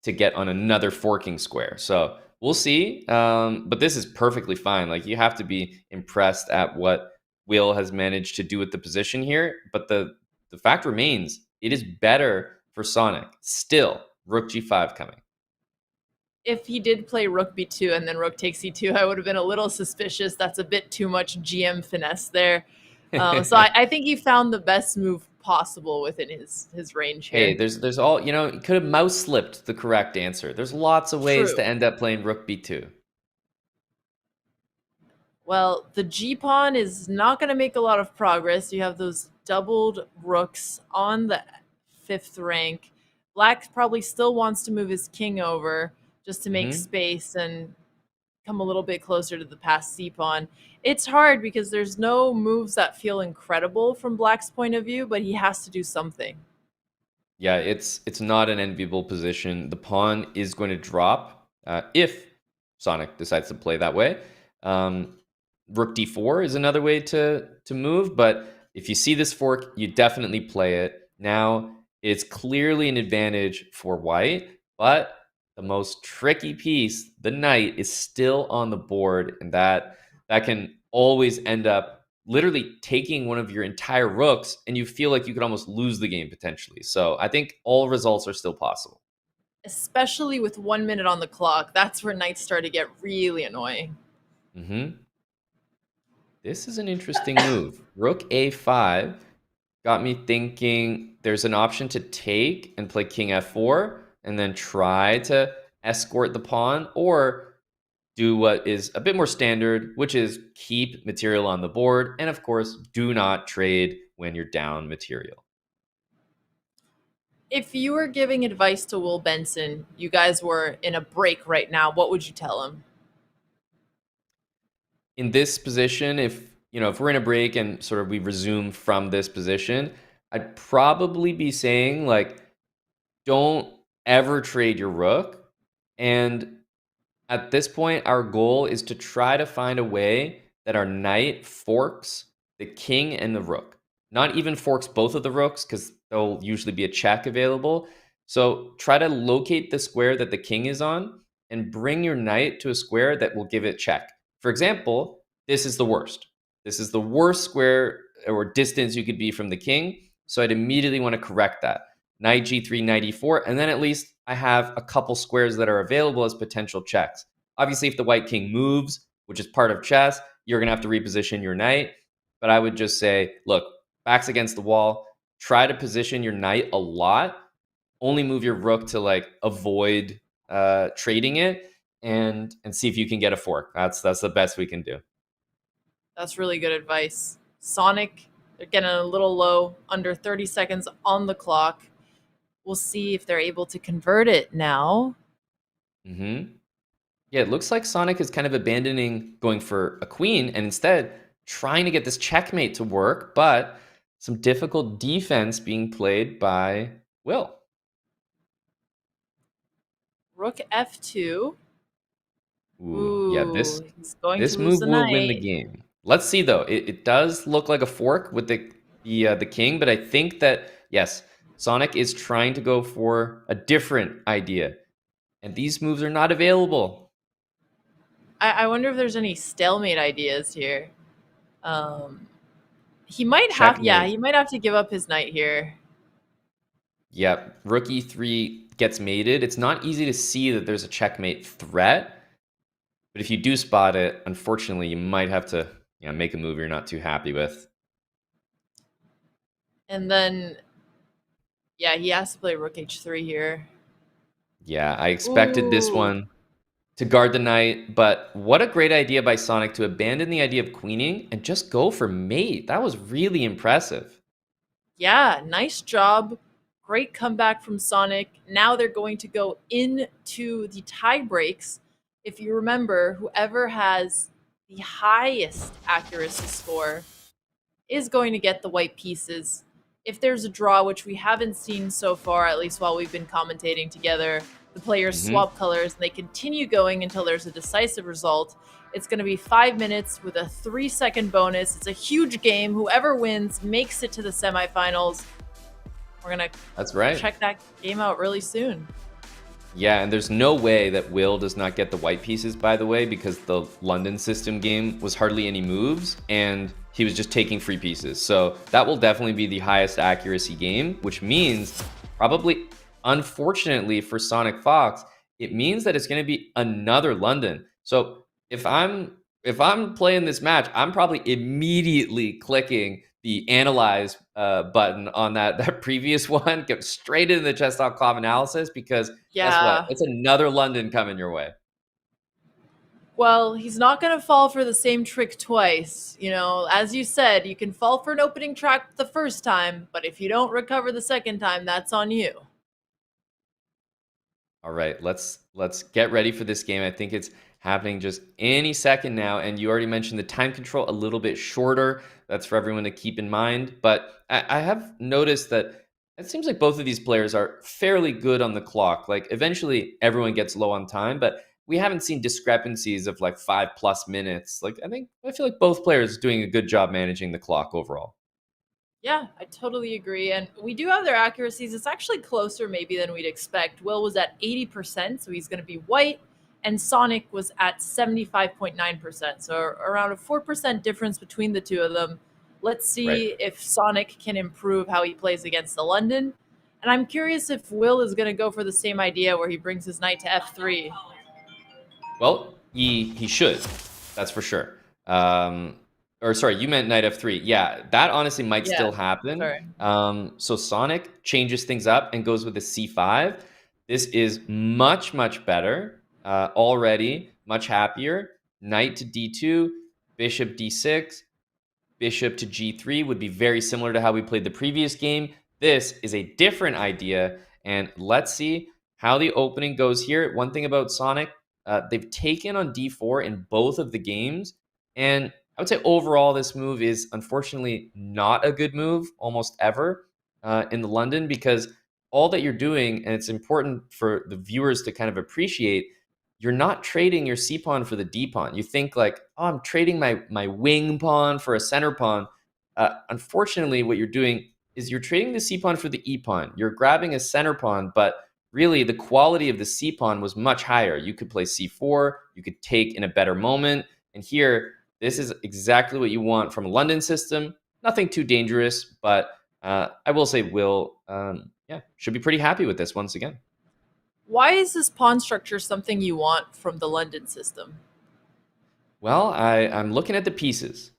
to get on another forking square. So we'll see. But this is perfectly fine. Like, you have to be impressed at what Will has managed to do with the position here. But the fact remains, it is better for Sonic still rook g5 coming. If he did play rook b2 and then rook takes e2, I would have been a little suspicious. That's a bit too much GM finesse there. So I think he found the best move possible within his range here. Hey, there's all, you know, he could have mouse slipped the correct answer. There's lots of ways to end up playing rook b2. Well, the g-pawn is not going to make a lot of progress. You have those doubled rooks on the 5th rank. Black probably still wants to move his king over just to make space and come a little bit closer to the passed c-pawn. It's hard because there's no moves that feel incredible from Black's point of view, but he has to do something. Yeah, it's not an enviable position. The pawn is going to drop if Sonic decides to play that way. Rook d4 is another way to move, but if you see this fork, you definitely play it. Now, it's clearly an advantage for white, but the most tricky piece, the knight, is still on the board, and that can always end up literally taking one of your entire rooks, and you feel like you could almost lose the game potentially. So I think all results are still possible. Especially with 1 minute on the clock. That's where knights start to get really annoying. This is an interesting move. Rook a5 got me thinking there's an option to take and play king f4 and then try to escort the pawn, or do what is a bit more standard, which is keep material on the board, and of course, do not trade when you're down material. If you were giving advice to Will Benson, you guys were in a break right now, what would you tell him? In this position, if we're in a break and sort of we resume from this position, I'd probably be saying, like, don't ever trade your rook. And at this point, our goal is to try to find a way that our knight forks the king and the rook. Not even forks both of the rooks, because there'll usually be a check available. So try to locate the square that the king is on and bring your knight to a square that will give it check. For example, this is the worst. This is the worst square or distance you could be from the king. So I'd immediately want to correct that. Knight g3, knight e4, and then at least I have a couple squares that are available as potential checks. Obviously, if the white king moves, which is part of chess, you're going to have to reposition your knight. But I would just say, look, back's against the wall. Try to position your knight a lot. Only move your rook to like avoid trading it, and see if you can get a fork. That's the best we can do. That's really good advice. Sonic, they're getting a little low, under 30 seconds on the clock. We'll see if they're able to convert it now. Yeah, it looks like Sonic is kind of abandoning going for a queen and instead trying to get this checkmate to work, but some difficult defense being played by Will. Rook f2. Ooh, yeah, this move will win the game. Let's see though. It does look like a fork with the king, but I think that yes, Sonic is trying to go for a different idea, and these moves are not available. I wonder if there's any stalemate ideas here. He might have, he might have to give up his knight here. Yep, rook e3 gets mated. It's not easy to see that there's a checkmate threat, but if you do spot it, unfortunately, you might have to make a move you're not too happy with. And then, yeah, he has to play rook h3 here. Yeah, I expected this one to guard the knight, but what a great idea by Sonic to abandon the idea of queening and just go for mate. That was really impressive. Yeah, nice job. Great comeback from Sonic. Now they're going to go into the tie breaks. If you remember, whoever has the highest accuracy score is going to get the white pieces. If there's a draw, which we haven't seen so far, at least while we've been commentating together, the players swap colors and they continue going until there's a decisive result. It's going to be 5 minutes with a 3-second bonus. It's a huge game. Whoever wins makes it to the semifinals. We're going to check that game out really soon. Yeah, and there's no way that Will does not get the white pieces, by the way, because the London system game was hardly any moves, and he was just taking free pieces. So that will definitely be the highest accuracy game, which means probably Unfortunately for Sonic Fox, it means that it's going to be another London. So if I'm playing this match, I'm probably immediately clicking the analyze button on that previous one, get straight into the Chess.com analysis, because guess what? Yeah. It's another London coming your way. Well, he's not going to fall for the same trick twice. You know, as you said, you can fall for an opening track the first time, but if you don't recover the second time, that's on you. All right, let's get ready for this game. I think it's happening just any second now, and you already mentioned the time control a little bit shorter. That's for everyone to keep in mind. But I have noticed that it seems like both of these players are fairly good on the clock. Like eventually everyone gets low on time, but we haven't seen discrepancies of like 5+ minutes. Like I feel like both players are doing a good job managing the clock overall. Yeah, I totally agree. And we do have their accuracies. It's actually closer maybe than we'd expect. Will was at 80%, so he's going to be white. And Sonic was at 75.9%. So around a 4% difference between the two of them. Let's see if Sonic can improve how he plays against the London. And I'm curious if Will is going to go for the same idea where he brings his knight to f3. Well, he should. That's for sure. Or sorry, you meant knight f3. Yeah, that honestly might still happen. Sorry. So Sonic changes things up and goes with a c5. This is much, much better already, much happier. Knight to d2, bishop d6, bishop to g3 would be very similar to how we played the previous game. This is a different idea, and let's see how the opening goes here. One thing about Sonic, they've taken on d4 in both of the games, and I would say overall this move is unfortunately not a good move almost ever in the London, because all that you're doing, and it's important for the viewers to kind of appreciate, you're not trading your c pawn for the d pawn. You think like, oh, I'm trading my wing pawn for a center pawn. Unfortunately, what you're doing is you're trading the c pawn for the e pawn. You're grabbing a center pawn, but really the quality of the c pawn was much higher. You could play c4, you could take in a better moment, and here, this is exactly what you want from a London system. Nothing too dangerous, but I will say Will, should be pretty happy with this once again. Why is this pawn structure something you want from the London system? Well, I'm looking at the pieces.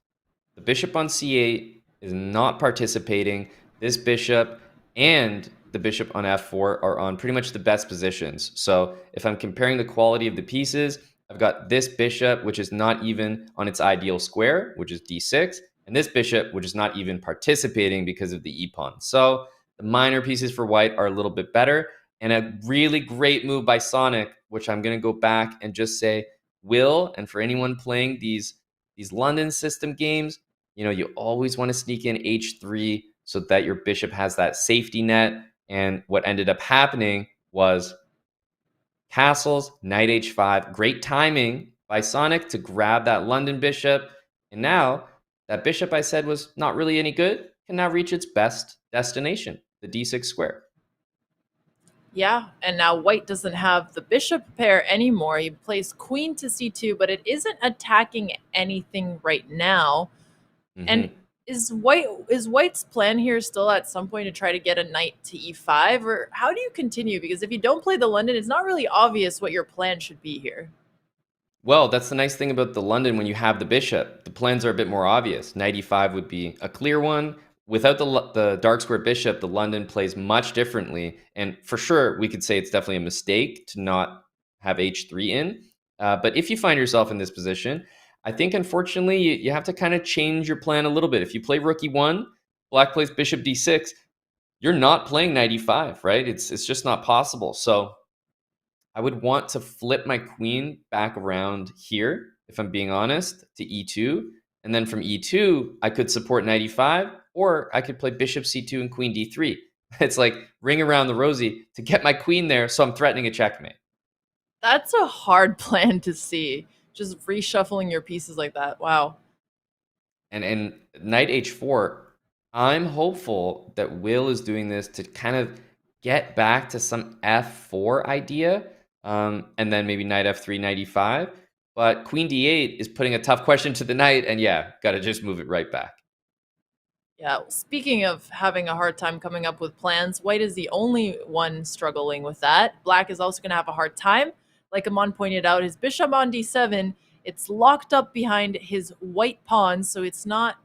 The bishop on c8 is not participating. This bishop and the bishop on f4 are on pretty much the best positions. So if I'm comparing the quality of the pieces, I've got this bishop, which is not even on its ideal square, which is d6, and this bishop, which is not even participating because of the e-pawn. So the minor pieces for white are a little bit better, and a really great move by Sonic, which I'm going to go back and just say, Will, and for anyone playing these London system games, you know, you always want to sneak in h3 so that your bishop has that safety net. And what ended up happening was castles, knight h5, great timing by Sonic to grab that London bishop. And now that bishop I said was not really any good can now reach its best destination, the d6 square. Yeah, and now white doesn't have the bishop pair anymore. He plays queen to c2, but it isn't attacking anything right now. And is white's plan here still at some point to try to get a knight to e5, or how do you continue? Because if you don't play the London, it's not really obvious what your plan should be here. Well, that's the nice thing about the London when you have the bishop. The plans are a bit more obvious. Knight e5 would be a clear one. Without the dark square bishop, the London plays much differently. And for sure, we could say it's definitely a mistake to not have h3 in. But if you find yourself in this position, I think, unfortunately, you have to kind of change your plan a little bit. If you play rook e1, black plays bishop d6, you're not playing knight e5, right? It's just not possible. So I would want to flip my queen back around here, if I'm being honest, to e2. And then from e2, I could support knight e5, or I could play bishop c2 and queen d3. It's like ring around the rosy to get my queen there, so I'm threatening a checkmate. That's a hard plan to see. Just reshuffling your pieces like that. Wow. And knight h4, I'm hopeful that Will is doing this to kind of get back to some f4 idea, and then maybe knight f3, knight e5. But queen d8 is putting a tough question to the knight, and yeah, got to just move it right back. Yeah, speaking of having a hard time coming up with plans, white is the only one struggling with that. Black is also going to have a hard time. Like Amon pointed out, his bishop on d7, it's locked up behind his white pawn, so it's not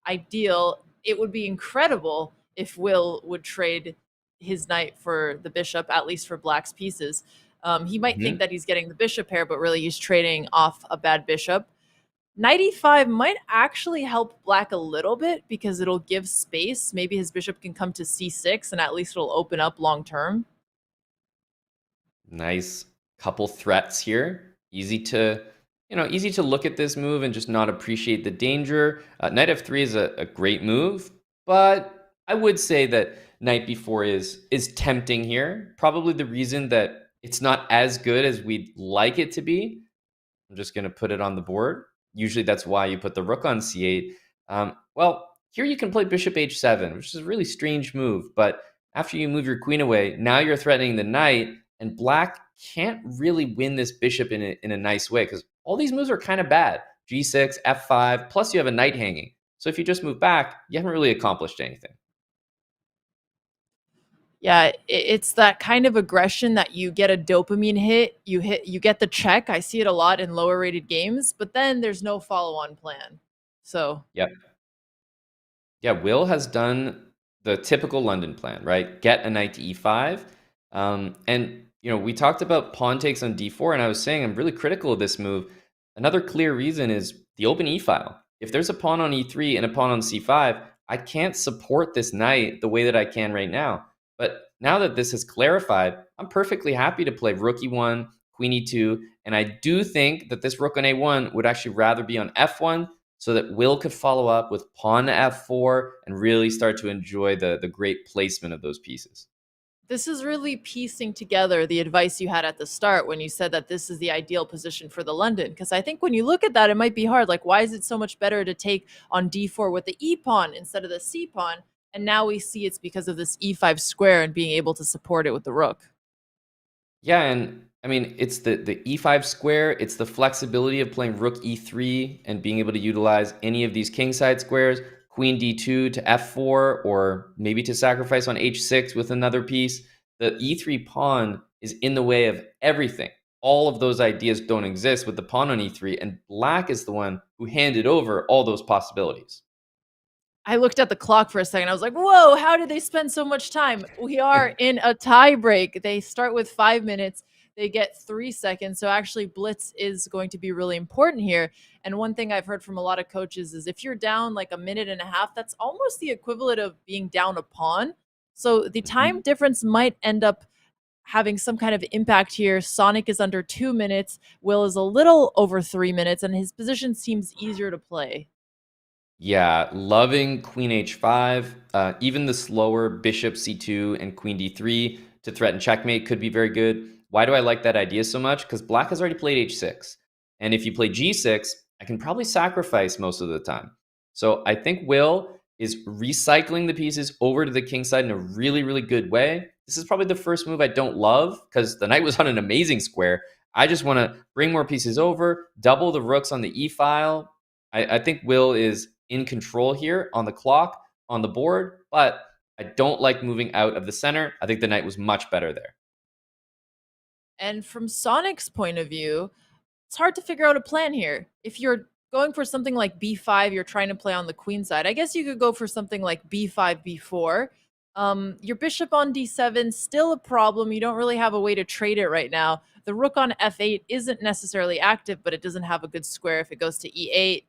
ideal. It would be incredible if Will would trade his knight for the bishop, at least for black's pieces. He might think that he's getting the bishop pair, but really he's trading off a bad bishop. Knight e5 might actually help black a little bit because it'll give space. Maybe his bishop can come to c6 and at least it'll open up long term. Nice couple threats here. Easy to look at this move and just not appreciate the danger. Knight f3 is a great move, but I would say that knight b4 is tempting here. Probably the reason that it's not as good as we'd like it to be. I'm just going to put it on the board. Usually that's why you put the rook on c8. Well, here you can play bishop h7, which is a really strange move. But after you move your queen away, now you're threatening the knight, and black can't really win this bishop in a nice way because all these moves are kind of bad. g6, f5, plus you have a knight hanging. So if you just move back, you haven't really accomplished anything. Yeah, it's that kind of aggression that you get a dopamine hit, you get the check. I see it a lot in lower rated games, but then there's no follow-on plan. So, Yep. Yeah, Will has done the typical London plan, right? Get a knight to e5. And, we talked about pawn takes on d4, and I was saying I'm really critical of this move. Another clear reason is the open e-file. If there's a pawn on e3 and a pawn on c5, I can't support this knight the way that I can right now. But now that this is clarified, I'm perfectly happy to play rook e1, queen e2, and I do think that this rook on a1 would actually rather be on f1 so that Will could follow up with pawn to f4 and really start to enjoy the great placement of those pieces. this is really piecing together the advice you had at the start when you said that this is the ideal position for the London. Because I think when you look at that, it might be hard. Like, why is it so much better to take on d4 with the e pawn instead of the c pawn? And now we see it's because of this e5 square and being able to support it with the rook. Yeah, and I mean, it's the e5 square. It's the flexibility of playing rook e3 and being able to utilize any of these kingside squares, queen d2 to f4, or maybe to sacrifice on h6 with another piece. The e3 pawn is in the way of everything. All of those ideas don't exist with the pawn on e3, and black is the one who handed over all those possibilities. I looked at the clock for a second. I was like, whoa, how did they spend so much time? We are in a tie break. They start with 5 minutes. They get 3 seconds. So actually, blitz is going to be really important here. And one thing I've heard from a lot of coaches is if you're down like a minute and a half, that's almost the equivalent of being down a pawn. So the time difference might end up having some kind of impact here. Sonic is under 2 minutes. Will is a little over 3 minutes, and his position seems easier to play. Yeah, loving queen h5. Even the slower bishop c2 and queen d3 to threaten checkmate could be very good. Why do I like that idea so much? Because black has already played h6. And if you play g6, I can probably sacrifice most of the time. So I think Will is recycling the pieces over to the king side in a really, really good way. This is probably the first move I don't love because the knight was on an amazing square. I just want to bring more pieces over, double the rooks on the e-file. I think Will is in control here on the clock, on the board, but I don't like moving out of the center. I think the knight was much better there. And from Sonic's point of view, it's hard to figure out a plan here. If you're going for something like b5, you're trying to play on the queen side. I guess you could go for something like b5, b4. Your bishop on d7, still a problem. You don't really have a way to trade it right now. The rook on f8 isn't necessarily active, but it doesn't have a good square if it goes to e8.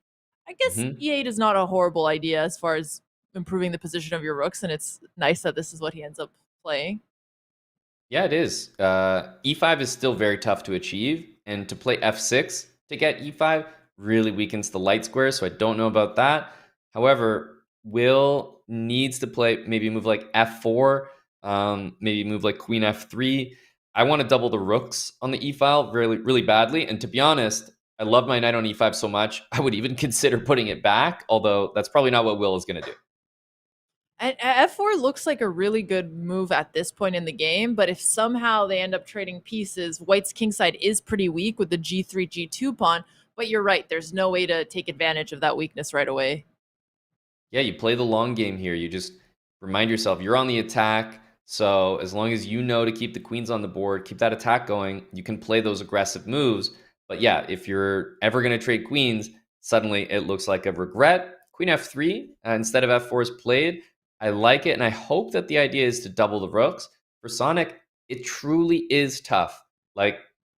I guess e8 is not a horrible idea as far as improving the position of your rooks, and it's nice that this is what he ends up playing. Yeah, it is. E5 is still very tough to achieve, and to play f6 to get e5 really weakens the light square, so I don't know about that. However, Will needs to play maybe a move like f4, maybe move like queen f3. I want to double the rooks on the e-file really, really badly, and to be honest, I love my knight on e5 so much, I would even consider putting it back, although that's probably not what Will is going to do. And f4 looks like a really good move at this point in the game, but if somehow they end up trading pieces, white's kingside is pretty weak with the g3, g2 pawn, but you're right, there's no way to take advantage of that weakness right away. Yeah, you play the long game here. You just remind yourself you're on the attack. So as long as you know to keep the queens on the board, keep that attack going, you can play those aggressive moves. But yeah, if you're ever going to trade queens, suddenly it looks like a regret. Queen f3 instead of f4 is played. I like it, and I hope that the idea is to double the rooks. For Sonic, it truly is tough. Like,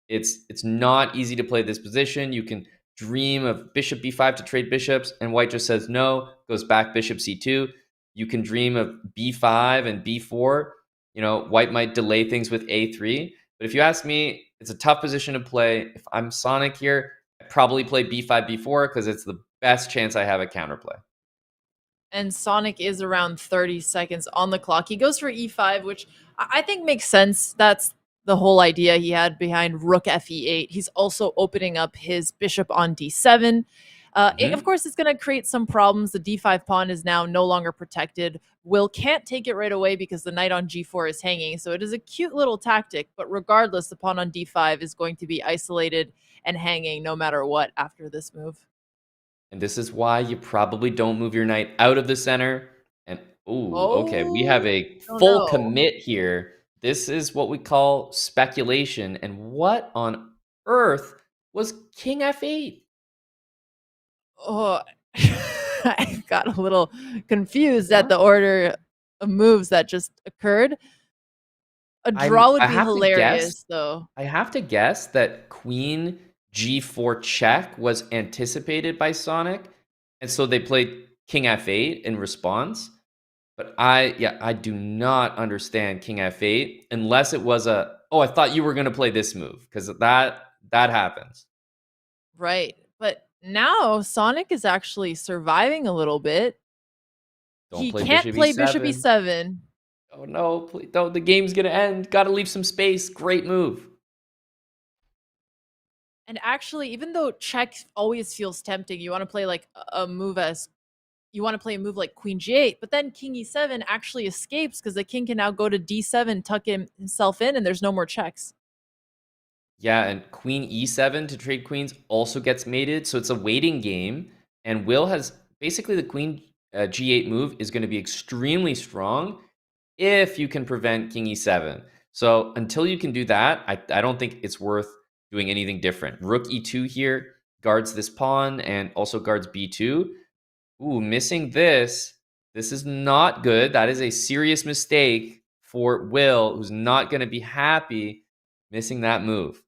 it's not easy to play this position. You can dream of bishop b5 to trade bishops, and white just says no, goes back bishop c2. You can dream of b5 and b4. You know, white might delay things with a3. But if you ask me, it's a tough position to play. If I'm Sonic here, I probably play b5, b4 because it's the best chance I have at counterplay. And Sonic is around 30 seconds on the clock. He goes for e5, which I think makes sense. That's the whole idea he had behind rook fe8. He's also opening up his bishop on d7. Of course, it's going to create some problems. The d5 pawn is now no longer protected. Will can't take it right away because the knight on g4 is hanging. So it is a cute little tactic. But regardless, the pawn on d5 is going to be isolated and hanging no matter what after this move. And this is why you probably don't move your knight out of the center. And, okay, we have a full commit here. This is what we call speculation. And what on earth was king f8? Oh, I got a little confused at the order of moves that just occurred. A draw would be hilarious, though. I have to guess that queen g4 check was anticipated by Sonic, and so they played king f8 in response. But I do not understand king f8 unless it was I thought you were going to play this move, because that happens. Right. But now Sonic is actually surviving a little bit. He can't play bishop e7. Oh no, please, no, the game's going to end. Got to leave some space. Great move. And actually, even though check always feels tempting, you want to play like a move like queen g8, but then king e7 actually escapes because the king can now go to d7, tuck himself in, and there's no more checks. Yeah, and queen e7 to trade queens also gets mated, so it's a waiting game. And Will has basically the queen g8 move is going to be extremely strong if you can prevent king e7. So until you can do that, I don't think it's worth doing anything different. Rook e2 here guards this pawn and also guards b2. Ooh, missing this. This is not good. That is a serious mistake for Will, who's not going to be happy missing that move.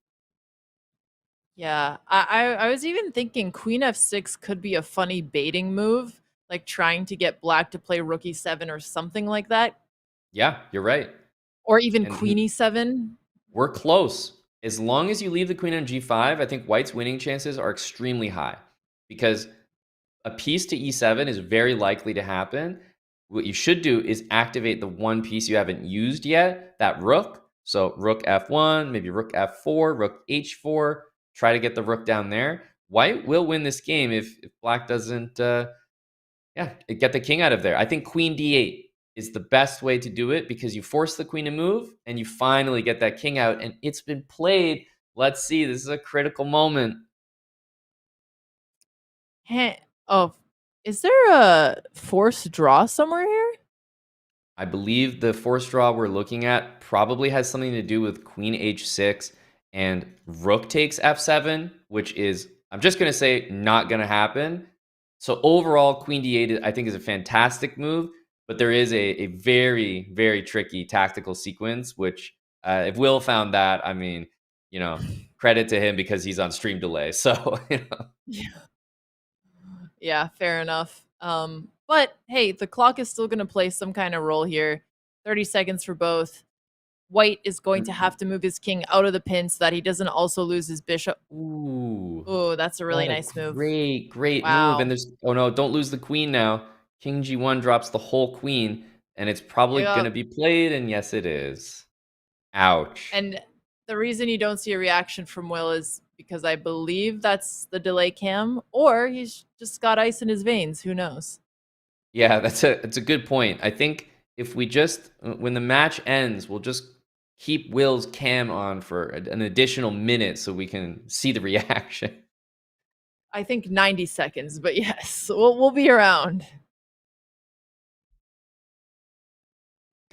Yeah, I was even thinking queen f6 could be a funny baiting move, like trying to get black to play rook e7 or something like that. Yeah, you're right. Or even queen e7. We're close. As long as you leave the queen on g5, I think white's winning chances are extremely high, because a piece to e7 is very likely to happen. What you should do is activate the one piece you haven't used yet, that rook. So rook f1, maybe rook f4, rook h4. Try to get the rook down there. White will win this game if black doesn't get the king out of there. I think queen d8 is the best way to do it, because you force the queen to move and you finally get that king out, and it's been played. Let's see. This is a critical moment. Is there a forced draw somewhere here? I believe the forced draw we're looking at probably has something to do with queen h6 and rook takes f7, which is, I'm just going to say, not going to happen. So overall, queen d8, I think, is a fantastic move, but there is a very, very tricky tactical sequence, which if Will found that, I mean, credit to him, because he's on stream delay. So, Yeah, fair enough. But hey, the clock is still going to play some kind of role here. 30 seconds for both. White is going to have to move his king out of the pin so that he doesn't also lose his bishop. Ooh, that's a really nice move. Great move. And there's, oh no, don't lose the queen now. King g1 drops the whole queen, and it's probably going to be played, and yes, it is. Ouch. And the reason you don't see a reaction from Will is because I believe that's the delay cam, or he's just got ice in his veins. Who knows? Yeah, that's a good point. I think if we just, when the match ends, we'll just keep Will's cam on for an additional minute so we can see the reaction. I think 90 seconds, but yes, we'll be around.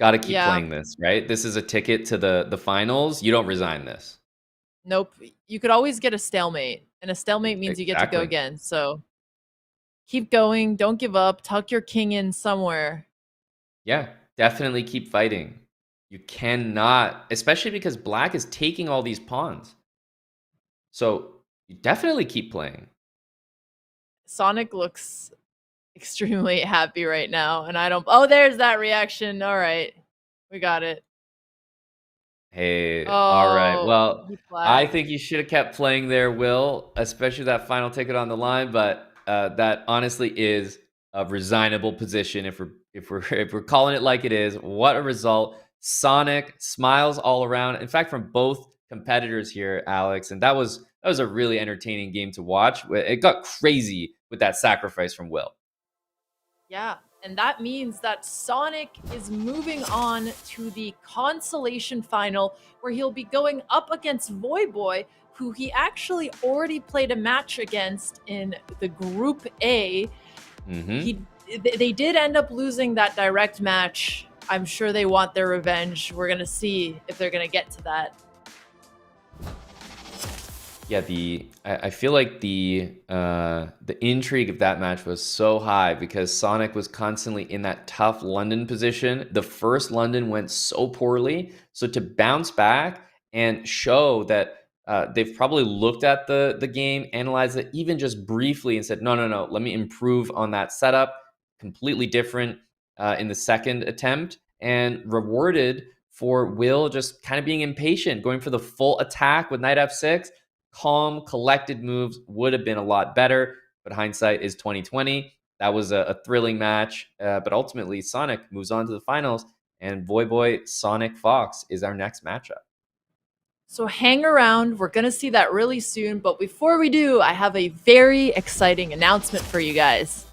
Got to keep Yeah. playing this, right? This is a ticket to the finals. You don't resign this. Nope. You could always get a stalemate, and a stalemate means you get to go Exactly. again. So keep going. Don't give up. Tuck your king in somewhere. Yeah, definitely keep fighting. You cannot, especially because black is taking all these pawns. So you definitely keep playing. Sonic looks extremely happy right now, and I don't. Oh, there's that reaction. All right, we got it. Hey, all right. Oh, Well, he I flagged. think you should have kept playing there, Will, especially that final ticket on the line. But that honestly is a resignable position if we're calling it like it is. What a result! Sonic smiles all around. In fact, from both competitors here, Alex, and that was a really entertaining game to watch. It got crazy with that sacrifice from Will. Yeah, and that means that Sonic is moving on to the consolation final, where he'll be going up against Voyboy, who he actually already played a match against in the Group A. They did end up losing that direct match. I'm sure they want their revenge. We're gonna see if they're gonna get to that. Yeah, I feel like the intrigue of that match was so high because Sonic was constantly in that tough London position. The first London went so poorly, so to bounce back and show that they've probably looked at the game, analyzed it even just briefly, and said, no, let me improve on that setup. Completely different in the second attempt, and rewarded for Will just kind of being impatient, going for the full attack with knight f6. Calm, collected moves would have been a lot better, but hindsight is 2020. That was a thrilling match, but ultimately Sonic moves on to the finals, and Voyboy Sonic Fox is our next matchup. So hang around. We're going to see that really soon. But before we do, I have a very exciting announcement for you guys.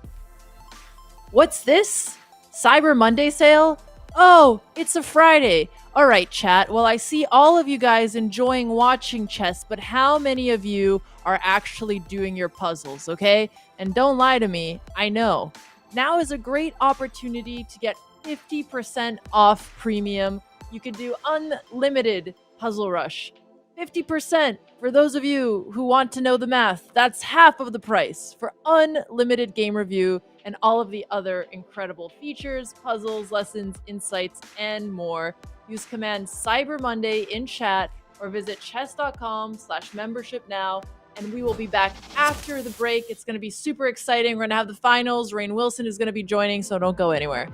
What's this? Cyber Monday sale? Oh, it's a Friday. All right, chat. Well, I see all of you guys enjoying watching chess, but how many of you are actually doing your puzzles, okay? And don't lie to me. I know. Now is a great opportunity to get 50% off premium. You can do unlimited Puzzle Rush. 50% for those of you who want to know the math. That's half of the price for unlimited game review and all of the other incredible features, puzzles, lessons, insights, and more. Use command Cyber Monday in chat or visit Chess.com/membership now, and we will be back after the break. It's going to be super exciting. We're going to have the finals. Rainn Wilson is going to be joining, so don't go anywhere.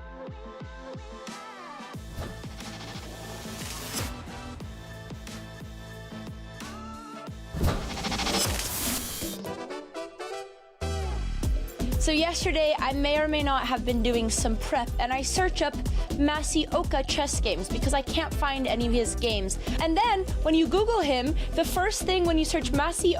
So yesterday, I may or may not have been doing some prep, and I search up Masi chess games because I can't find any of his games. And then, when you Google him, the first thing when you search Masi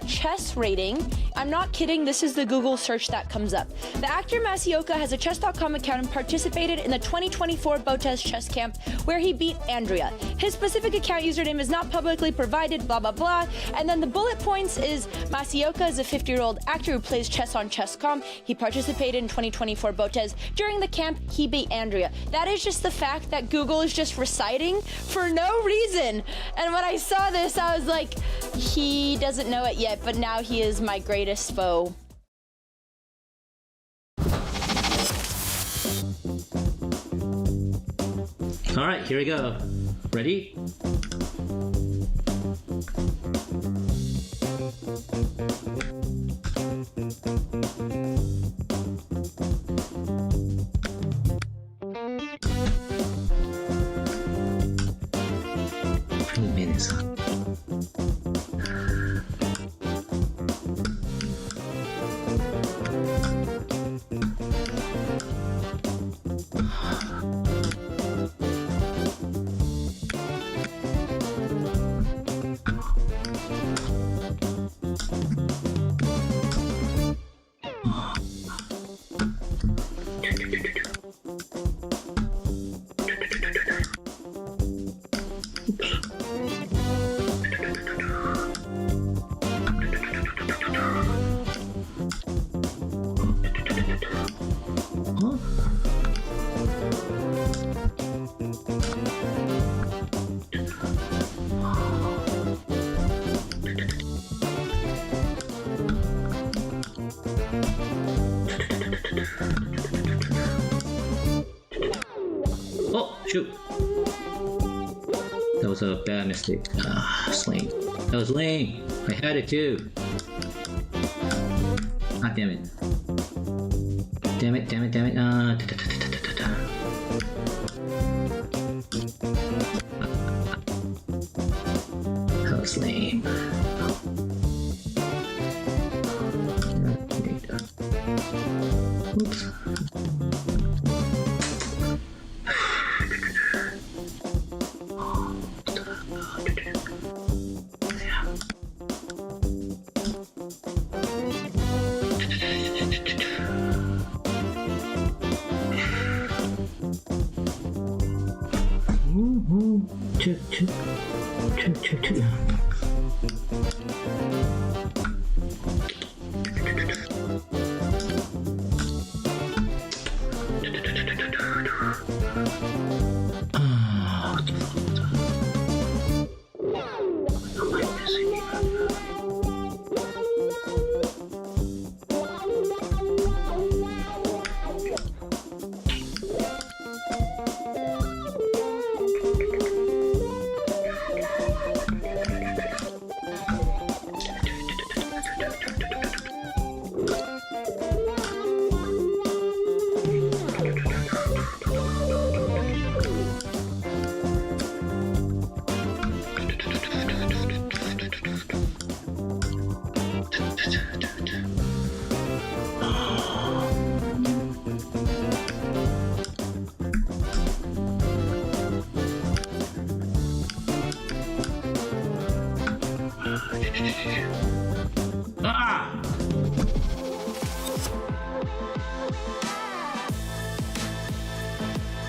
chess rating, I'm not kidding, this is the Google search that comes up. The actor Masi has a Chess.com account and participated in the 2024 Botez chess camp where he beat Andrea. His specific account username is not publicly provided, blah, blah, blah. And then the bullet points is Masi is a 50-year-old actor who plays chess on Chess.com. He participated in 2024 Botez. During the camp, he beat Andrea. That is just the fact that Google is just reciting for no reason. And when I saw this, I was like, he doesn't know it yet, but now he is my greatest foe. All right, here we go. Ready? Minutes. Shoot. That was a bad mistake. Lame. That was lame. I had it too. Ah, damn it. Damn it, damn it, damn it. That was lame. Oops.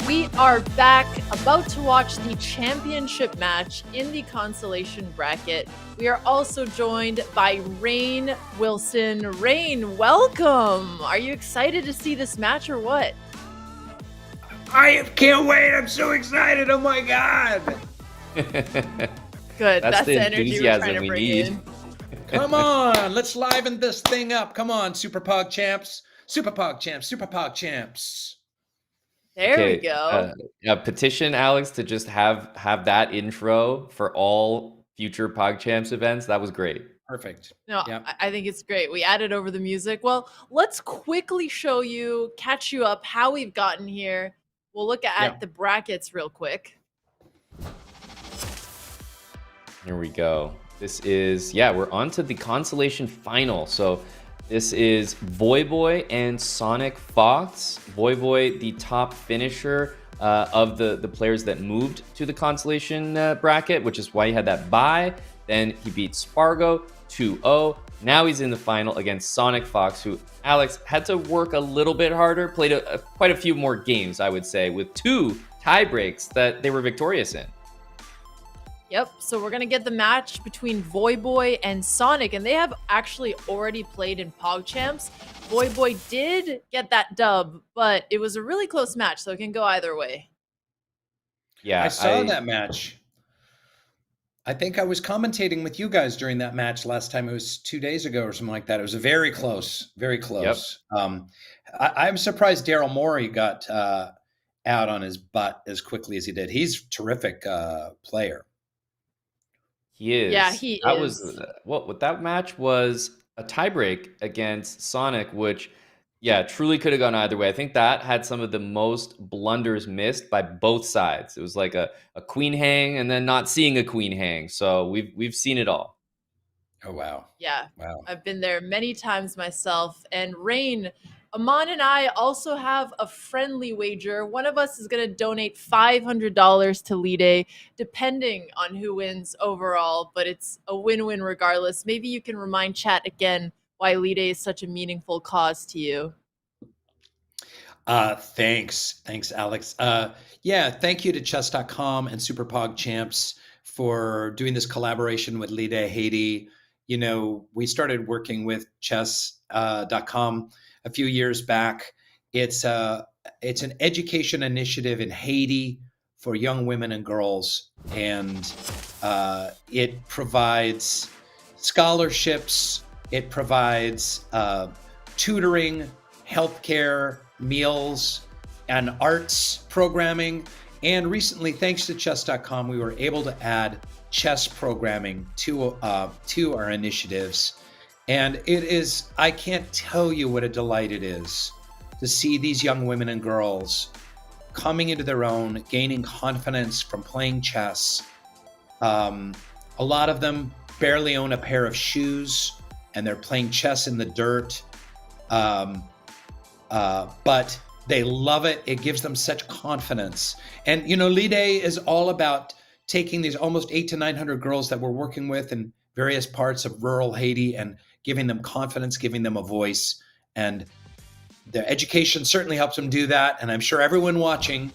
We are back, about to watch the championship match in the consolation bracket. We are also joined by Rain Wilson. Rain, welcome. Are you excited to see this match or what? I can't wait. I'm so excited. Oh my God. Good. That's the energy we're trying to bring in. Come on. Let's liven this thing up. Come on, SuperPog Champs. SuperPog Champs. SuperPog Champs. There we go. Petition Alex to just have that intro for all future PogChamps events. That was great. Perfect. No, Yep. I think it's great. We added over the music. Well, let's quickly show you, catch you up, how we've gotten here. We'll look at the brackets real quick. Here we go. This is, we're on to the consolation final. So this is Voyboy and Sonic Fox. Voyboy, the top finisher of the players that moved to the consolation bracket, which is why he had that bye. Then he beat Spargo 2-0. Now he's in the final against Sonic Fox, who Alex had to work a little bit harder, played quite a few more games, I would say, with 2 tie breaks that they were victorious in. Yep, so we're going to get the match between Voyboy and Sonic, and they have actually already played in PogChamps. Voyboy did get that dub, but it was a really close match, so it can go either way. Yeah, I saw that match. I think I was commentating with you guys during that match last time. It was 2 days ago or something like that. It was very close, very close. Yep. I'm surprised Daryl Morey got out on his butt as quickly as he did. He's a terrific player. He is. Yeah, he is. What that match was a tiebreak against Sonic, which, truly could have gone either way. I think that had some of the most blunders missed by both sides. It was like a queen hang and then not seeing a queen hang. So we've seen it all. Oh, wow. Yeah. Wow. I've been there many times myself. And Rain, Aman and I also have a friendly wager. One of us is going to donate $500 to Lide, depending on who wins overall, but it's a win-win regardless. Maybe you can remind chat again why Lide is such a meaningful cause to you. Thanks, Alex. Thank you to Chess.com and SuperPog Champs for doing this collaboration with Lide Haiti. You know, we started working with Chess.com a few years back. It's an education initiative in Haiti for young women and girls, and it provides scholarships, it provides tutoring, healthcare, meals, and arts programming. And recently, thanks to Chess.com, we were able to add chess programming to our initiatives. And it is, I can't tell you what a delight it is to see these young women and girls coming into their own, gaining confidence from playing chess. A lot of them barely own a pair of shoes, and they're playing chess in the dirt. But they love it. It gives them such confidence. And, you know, Lide is all about taking these almost 800 to 900 girls that we're working with in various parts of rural Haiti and giving them confidence, giving them a voice. And their education certainly helps them do that. And I'm sure everyone watching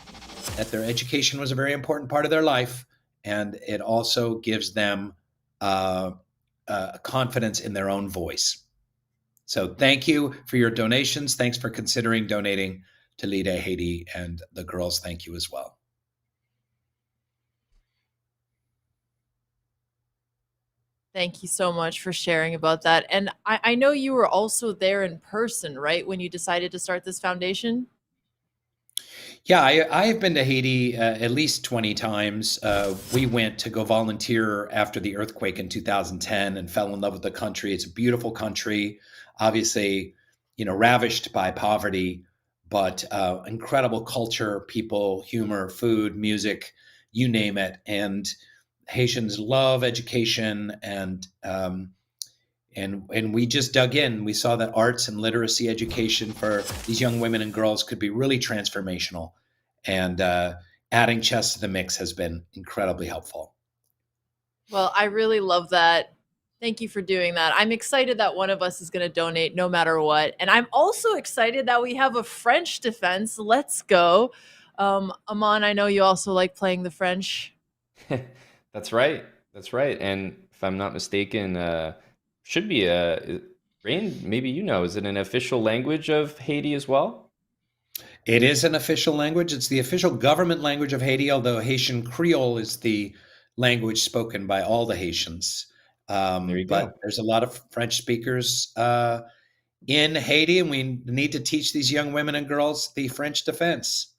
that their education was a very important part of their life. And it also gives them confidence in their own voice. So thank you for your donations. Thanks for considering donating to Lide Haiti, and the girls, thank you as well. Thank you so much for sharing about that. And I know you were also there in person, right, when you decided to start this foundation? Yeah, I have been to Haiti at least 20 times. We went to go volunteer after the earthquake in 2010 and fell in love with the country. It's a beautiful country, obviously, you know, ravished by poverty, but incredible culture, people, humor, food, music, you name it. And Haitians love education, and we just dug in. We saw that arts and literacy education for these young women and girls could be really transformational. And adding chess to the mix has been incredibly helpful. Well, I really love that. Thank you for doing that. I'm excited that one of us is going to donate no matter what. And I'm also excited that we have a French defense. Let's go. Aman, I know you also like playing the French. That's right. That's right. And if I'm not mistaken, should be Rain, maybe you know, is it an official language of Haiti as well? It is an official language. It's the official government language of Haiti, although Haitian Creole is the language spoken by all the Haitians. There you but go. there's a lot of French speakers in Haiti, and we need to teach these young women and girls the French defense.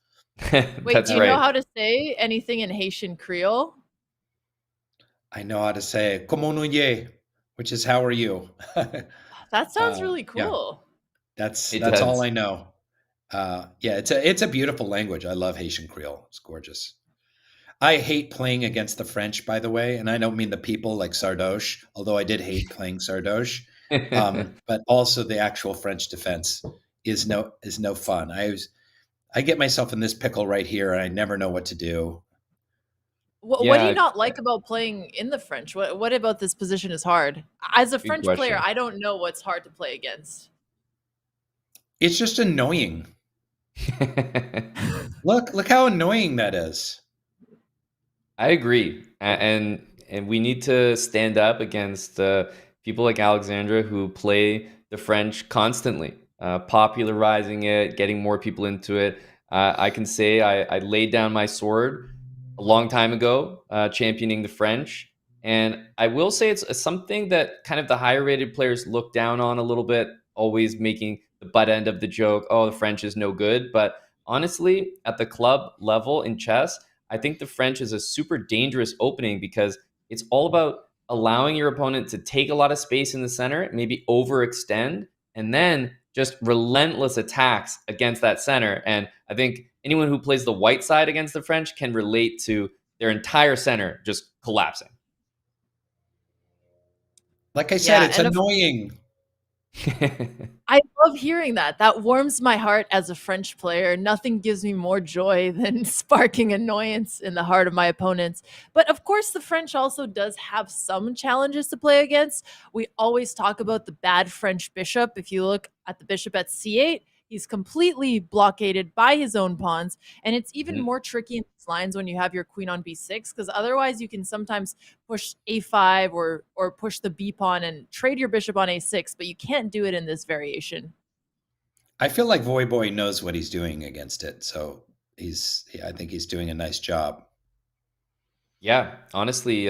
Wait, do you know how to say anything in Haitian Creole? I know how to say "Comment nous y," which is "How are you?" That sounds really cool. Yeah. That's all I know. Yeah, it's a beautiful language. I love Haitian Creole. It's gorgeous. I hate playing against the French, by the way, and I don't mean the people like Sardoche, although I did hate playing Sardoche. But also the actual French defense is no fun. I get myself in this pickle right here, and I never know what to do. What do you not like about playing in the French? What about this position is hard? As a French player, I don't know what's hard to play against. It's just annoying. Look how annoying that is. I agree, and we need to stand up against people like Alexandra who play the French constantly, popularizing it, getting more people into it. I can say I laid down my sword a long time ago, championing the French, and I will say it's something that kind of the higher rated players look down on a little bit, always making the butt end of the joke, oh, the French is no good. But honestly, at the club level in chess, I think the French is a super dangerous opening because it's all about allowing your opponent to take a lot of space in the center, maybe overextend, and then just relentless attacks against that center. And I think anyone who plays the white side against the French can relate to their entire center just collapsing. Like I said, it's annoying. I love hearing that. That warms my heart as a French player. Nothing gives me more joy than sparking annoyance in the heart of my opponents. But of course, the French also does have some challenges to play against. We always talk about the bad French bishop. If you look at the bishop at c8, he's completely blockaded by his own pawns. And it's even more tricky in these lines when you have your queen on b6, because otherwise you can sometimes push a5 or push the b pawn and trade your bishop on a6, but you can't do it in this variation. I feel like Voyboy knows what he's doing against it. So I think he's doing a nice job. Yeah, honestly,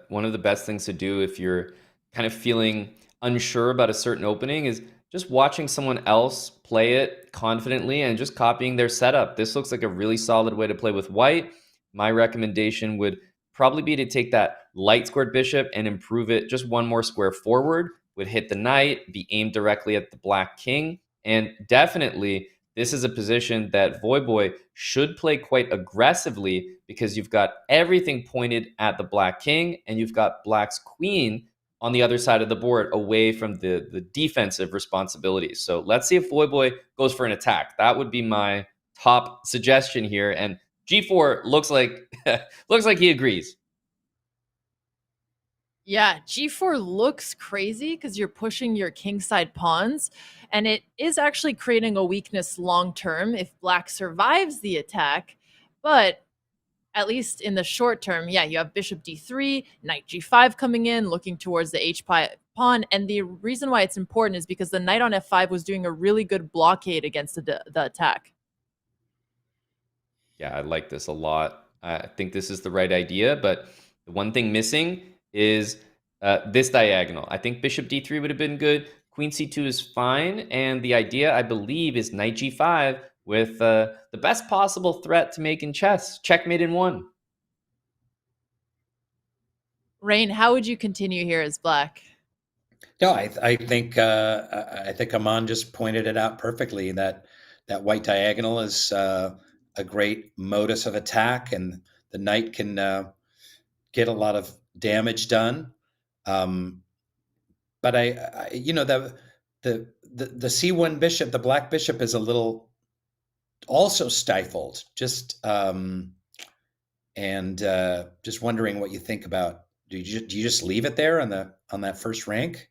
one of the best things to do if you're kind of feeling unsure about a certain opening is just watching someone else play it confidently and just copying their setup. This looks like a really solid way to play with white. my recommendation would probably be to take that light squared bishop and improve it just one more square forward, would hit the knight, be aimed directly at the black king. And definitely, this is a position that Voyboy should play quite aggressively because you've got everything pointed at the black king and you've got black's queen on the other side of the board away from the defensive responsibilities. So let's see if Voyboy goes for an attack. That would be my top suggestion here. And G4 looks like looks like he agrees. Yeah, G4 looks crazy because you're pushing your kingside pawns, and it is actually creating a weakness long term if black survives the attack. But at least in the short term, yeah, you have bishop d3, knight g5 coming in, looking towards the pawn. And the reason why it's important is because the knight on f5 was doing a really good blockade against the attack. Yeah, I like this a lot. I think this is the right idea, but the one thing missing is this diagonal. I think bishop d3 would have been good. Queen c2 is fine, and the idea, I believe, is knight g5 with the best possible threat to make in chess. Checkmate in one. Rain, how would you continue here as black? No, I think Aman just pointed it out perfectly. That white diagonal is a great modus of attack, and the knight can get a lot of damage done. But I you know, the c1 bishop, the black bishop, is a little also stifled. Just just wondering what you think about. Do you just leave it there on that first rank?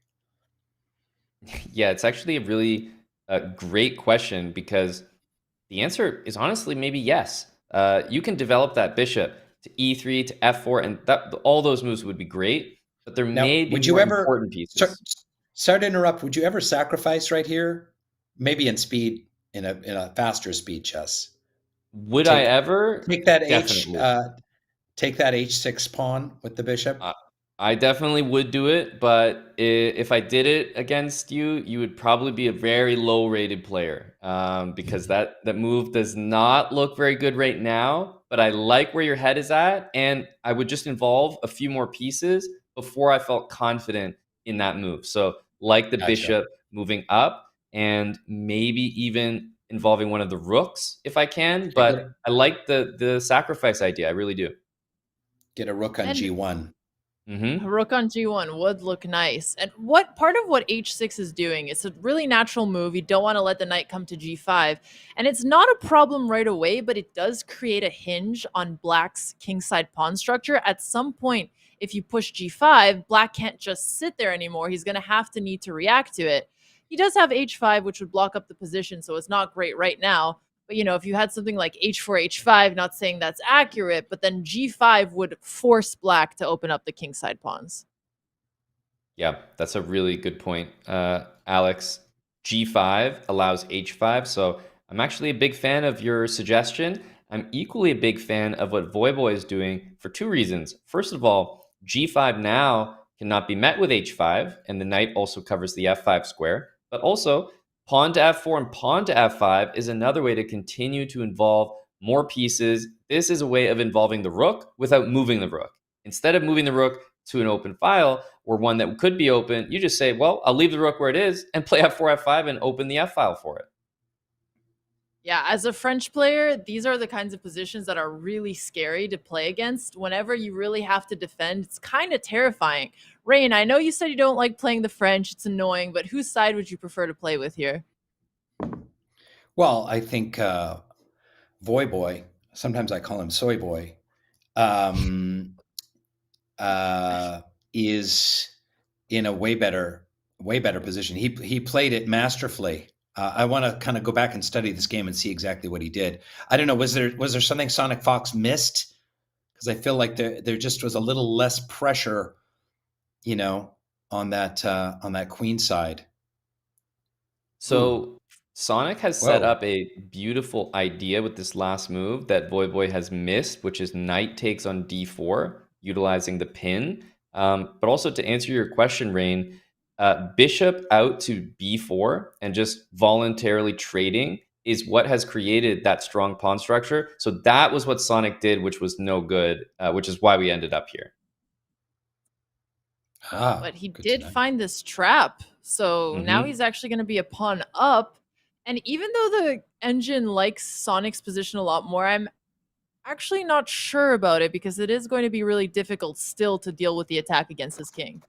Yeah, it's actually a really great question because the answer is honestly maybe yes. You can develop that bishop to e3 to f4, and all those moves would be great. But there may be more important pieces. Sorry to interrupt. Would you ever sacrifice right here? Maybe in speed, in a faster speed chess. Would I ever take that Definitely. take that h6 pawn with the bishop? I definitely would do it, but if I did it against you, you would probably be a very low-rated player because that move does not look very good right now. But I like where your head is at, and I would just involve a few more pieces before I felt confident in that move. So like the bishop moving up, and maybe even involving one of the rooks if I can. But I like the sacrifice idea. I really do. Get a rook on g1. A rook on g1 would look nice. And what part of what h6 is doing, it's a really natural move. You don't want to let the knight come to g5. And it's not a problem right away, but it does create a hinge on black's kingside pawn structure. At some point, if you push g5, black can't just sit there anymore. He's going to need to react to it. He does have h5, which would block up the position, so it's not great right now. But, you know, if you had something like h4, h5, not saying that's accurate, but then g5 would force black to open up the kingside pawns. Yeah, that's a really good point, Alex. g5 allows h5, so I'm actually a big fan of your suggestion. I'm equally a big fan of what Voyboy is doing for two reasons. First of all, g5 now cannot be met with h5, and the knight also covers the f5 square, but also pawn to f4 and pawn to f5 is another way to continue to involve more pieces. This is a way of involving the rook without moving the rook. Instead of moving the rook to an open file or one that could be open, you just say, well, I'll leave the rook where it is and play f4, f5 and open the f file for it. Yeah, as a French player, these are the kinds of positions that are really scary to play against. Whenever you really have to defend, it's kind of terrifying. Rain, I know you said you don't like playing the French. It's annoying, but whose side would you prefer to play with here? Well, I think Voyboy, sometimes I call him Soy Boy, is in a way better position. He played it masterfully. I want to kind of go back and study this game and see exactly what he did. I don't know. Was there something Sonic Fox missed? Because I feel like there just was a little less pressure, you know, on that queen side. So Sonic has set up a beautiful idea with this last move that Voyboy has missed, which is knight takes on d4, utilizing the pin. But also to answer your question, Rain, bishop out to b4 and just voluntarily trading is what has created that strong pawn structure. So that was what Sonic did, which was no good, which is why we ended up here. But he did find this trap. So now he's actually going to be a pawn up. And even though the engine likes Sonic's position a lot more, I'm actually not sure about it because it is going to be really difficult still to deal with the attack against his king.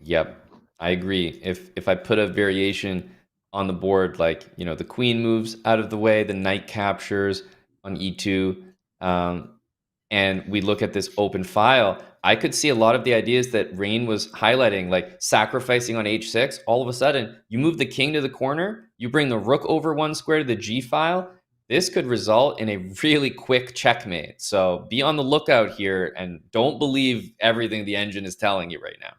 Yep, I agree. If I put a variation on the board, like, you know, the queen moves out of the way, the knight captures on e2, and we look at this open file, I could see a lot of the ideas that Rain was highlighting, like sacrificing on h6. All of a sudden, you move the king to the corner, you bring the rook over one square to the g file. This could result in a really quick checkmate. So be on the lookout here and don't believe everything the engine is telling you right now.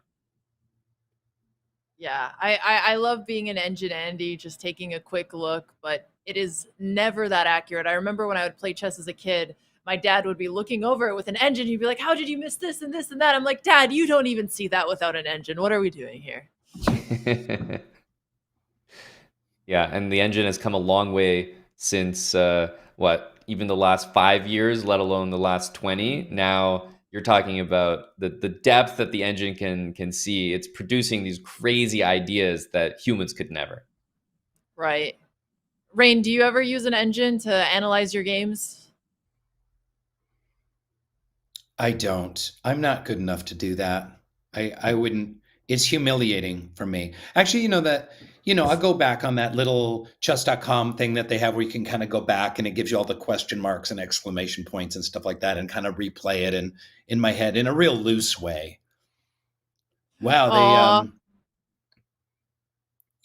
Yeah, I love being an engine Andy, just taking a quick look, but it is never that accurate. I remember when I would play chess as a kid, my dad would be looking over it with an engine. He'd be like, how did you miss this and this and that? I'm like, Dad, you don't even see that without an engine. What are we doing here? Yeah, and the engine has come a long way since, even the last 5 years, let alone the last 20. Now you're talking about the depth that the engine can see. It's producing these crazy ideas that humans could never. Right. Rain, do you ever use an engine to analyze your games? I don't. I'm not good enough to do that. I wouldn't. It's humiliating for me. Actually, I'll go back on that little Chess.com thing that they have where you can kind of go back and it gives you all the question marks and exclamation points and stuff like that and kind of replay it in my head in a real loose way. Wow,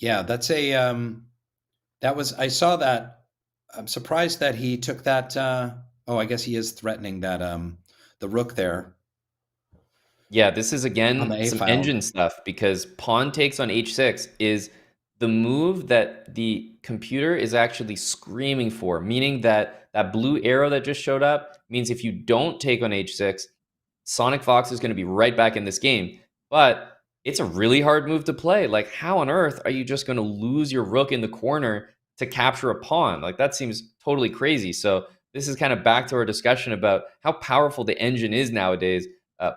that's I saw that. I'm surprised that he took that. I guess he is threatening that the rook there. Yeah, this is again some engine stuff because pawn takes on h6 is the move that the computer is actually screaming for, meaning that that blue arrow that just showed up means if you don't take on h6, Sonic Fox is going to be right back in this game. But it's a really hard move to play. Like, how on earth are you just going to lose your rook in the corner to capture a pawn? Like, that seems totally crazy. So this is kind of back to our discussion about how powerful the engine is nowadays.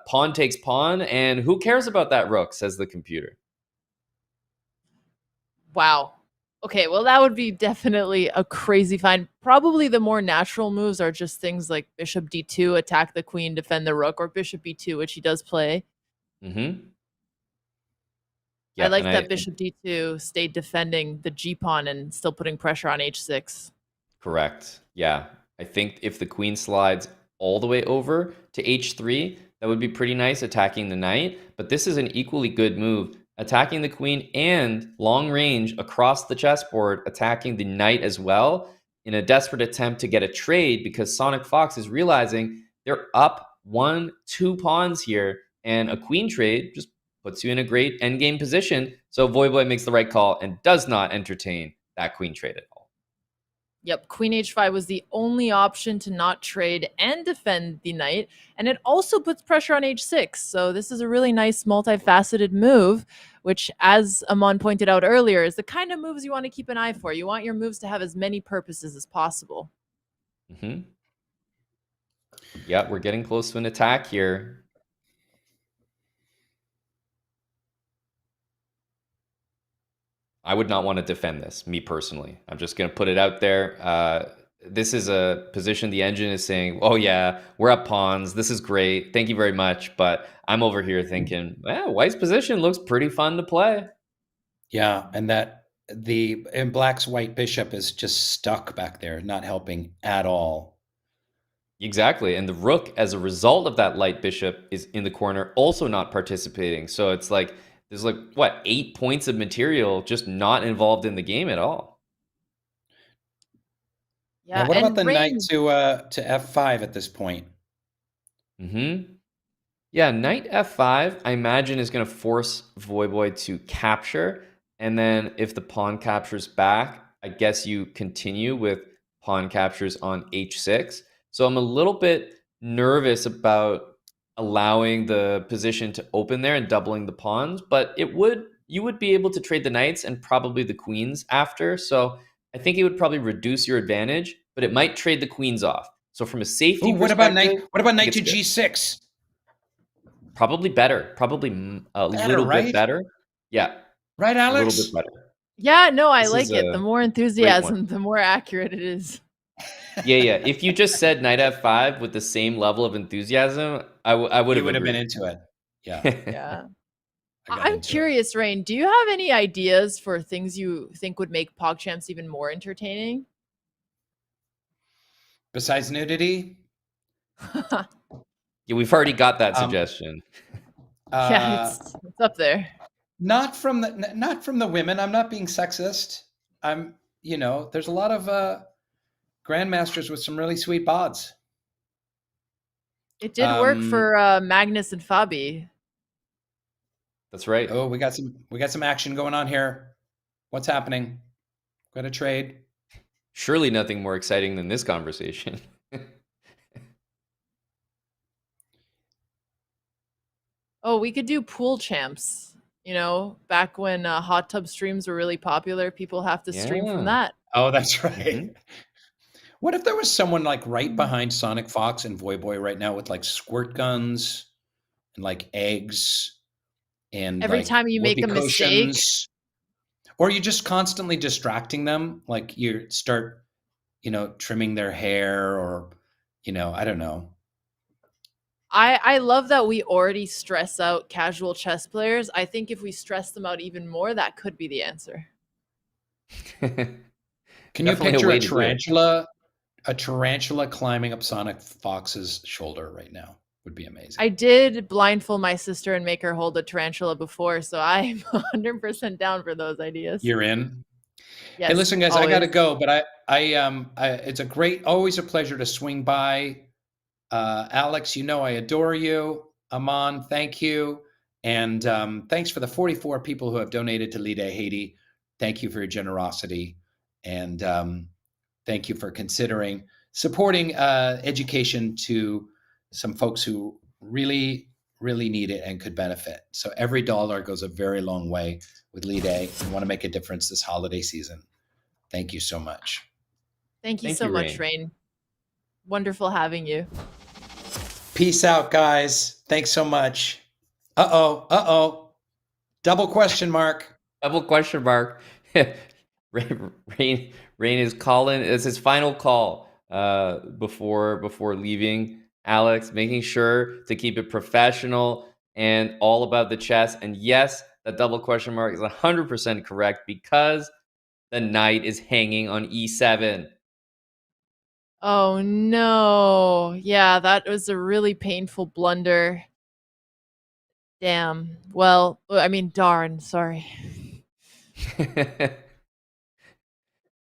Pawn takes pawn, and who cares about that rook, says the computer. Wow. Okay, well, that would be definitely a crazy find. Probably the more natural moves are just things like bishop d2, attack the queen, defend the rook, or bishop b2, which he does play. Mm-hmm. Yeah, I like that bishop d2 stayed defending the g-pawn and still putting pressure on h6. Correct. Yeah. I think if the queen slides all the way over to h3, that would be pretty nice, attacking the knight. But this is an equally good move, attacking the queen and long range across the chessboard, attacking the knight as well in a desperate attempt to get a trade because Sonic Fox is realizing they're up 1-2 pawns here, and a queen trade just puts you in a great endgame position. So Voyboy makes the right call and does not entertain that queen trade at all. Yep, queen h5 was the only option to not trade and defend the knight, and it also puts pressure on h6. So this is a really nice multifaceted move, which, as Amon pointed out earlier, is the kind of moves you want to keep an eye for. You want your moves to have as many purposes as possible. Mm-hmm. Yeah, we're getting close to an attack here. I would not want to defend this, me personally. I'm just going to put it out there. This is a position the engine is saying, oh yeah, we're up pawns. This is great. Thank you very much. But I'm over here thinking, white's position looks pretty fun to play. Yeah, and Black's white bishop is just stuck back there, not helping at all. Exactly. And the rook, as a result of that light bishop, is in the corner, also not participating. So it's like, there's 8 points of material just not involved in the game at all. Yeah. Now, what about the knight to f5 at this point? Mm-hmm. Yeah, knight f5, I imagine, is going to force Voyboy to capture. And then if the pawn captures back, I guess you continue with pawn captures on h6. So I'm a little bit nervous about allowing the position to open there and doubling the pawns, but you would be able to trade the knights and probably the queens after. So I think it would probably reduce your advantage, but it might trade the queens off. So from a safety Ooh, what about perspective, knight to it's good. g6? Probably better. Probably a little bit right? better. Yeah. Right, A little Alex? bit better. Yeah, no, I This is like it. The a more great one. enthusiasm, the more accurate it is. Yeah. If you just said knight f5 with the same level of enthusiasm, I would have You would have been agreed. into it. Yeah. Yeah. I got I'm into it. curious, Rain, do you have any ideas for things you think would make PogChamps even more entertaining? Besides nudity? Yeah, we've already got that suggestion. Yeah, it's up there. Not from the women. I'm not being sexist. I'm, there's a lot of grandmasters with some really sweet bods. It did work for Magnus and Fabi. That's right. Oh, we got some action going on here. What's happening? Got a trade. Surely nothing more exciting than this conversation. Oh, we could do pool champs. Back when hot tub streams were really popular, people have to stream from that. Oh, that's right. What if there was someone like right behind Sonic Fox and Voyboy right now with like squirt guns and like eggs and every like time you make a mistake, or you just constantly distracting them, like you start, trimming their hair, or I don't know. I love that we already stress out casual chess players. I think if we stress them out even more, that could be the answer. Can you picture a tarantula climbing up Sonic Fox's shoulder right now? Would be amazing. I did blindfold my sister and make her hold a tarantula before, so I'm 100% down for those ideas. You're in? Yes, hey, listen, guys, always. I got to go, but it's always a pleasure to swing by. Alex, I adore you. Aman, thank you. And thanks for the 44 people who have donated to Lide Haiti. Thank you for your generosity. And thank you for considering supporting education to some folks who really, really need it and could benefit. So every dollar goes a very long way with Lide. We want to make a difference this holiday season. Thank you so much. Thank you so much, Rain. Wonderful having you. Peace out, guys. Thanks so much. Uh-oh. Double question mark. Double question mark. Rain is calling. It's his final call before leaving. Alex, making sure to keep it professional and all about the chess. And yes, that double question mark is 100% correct because the knight is hanging on e7. Oh no. Yeah, that was a really painful blunder. Damn. Well, I mean, darn, sorry.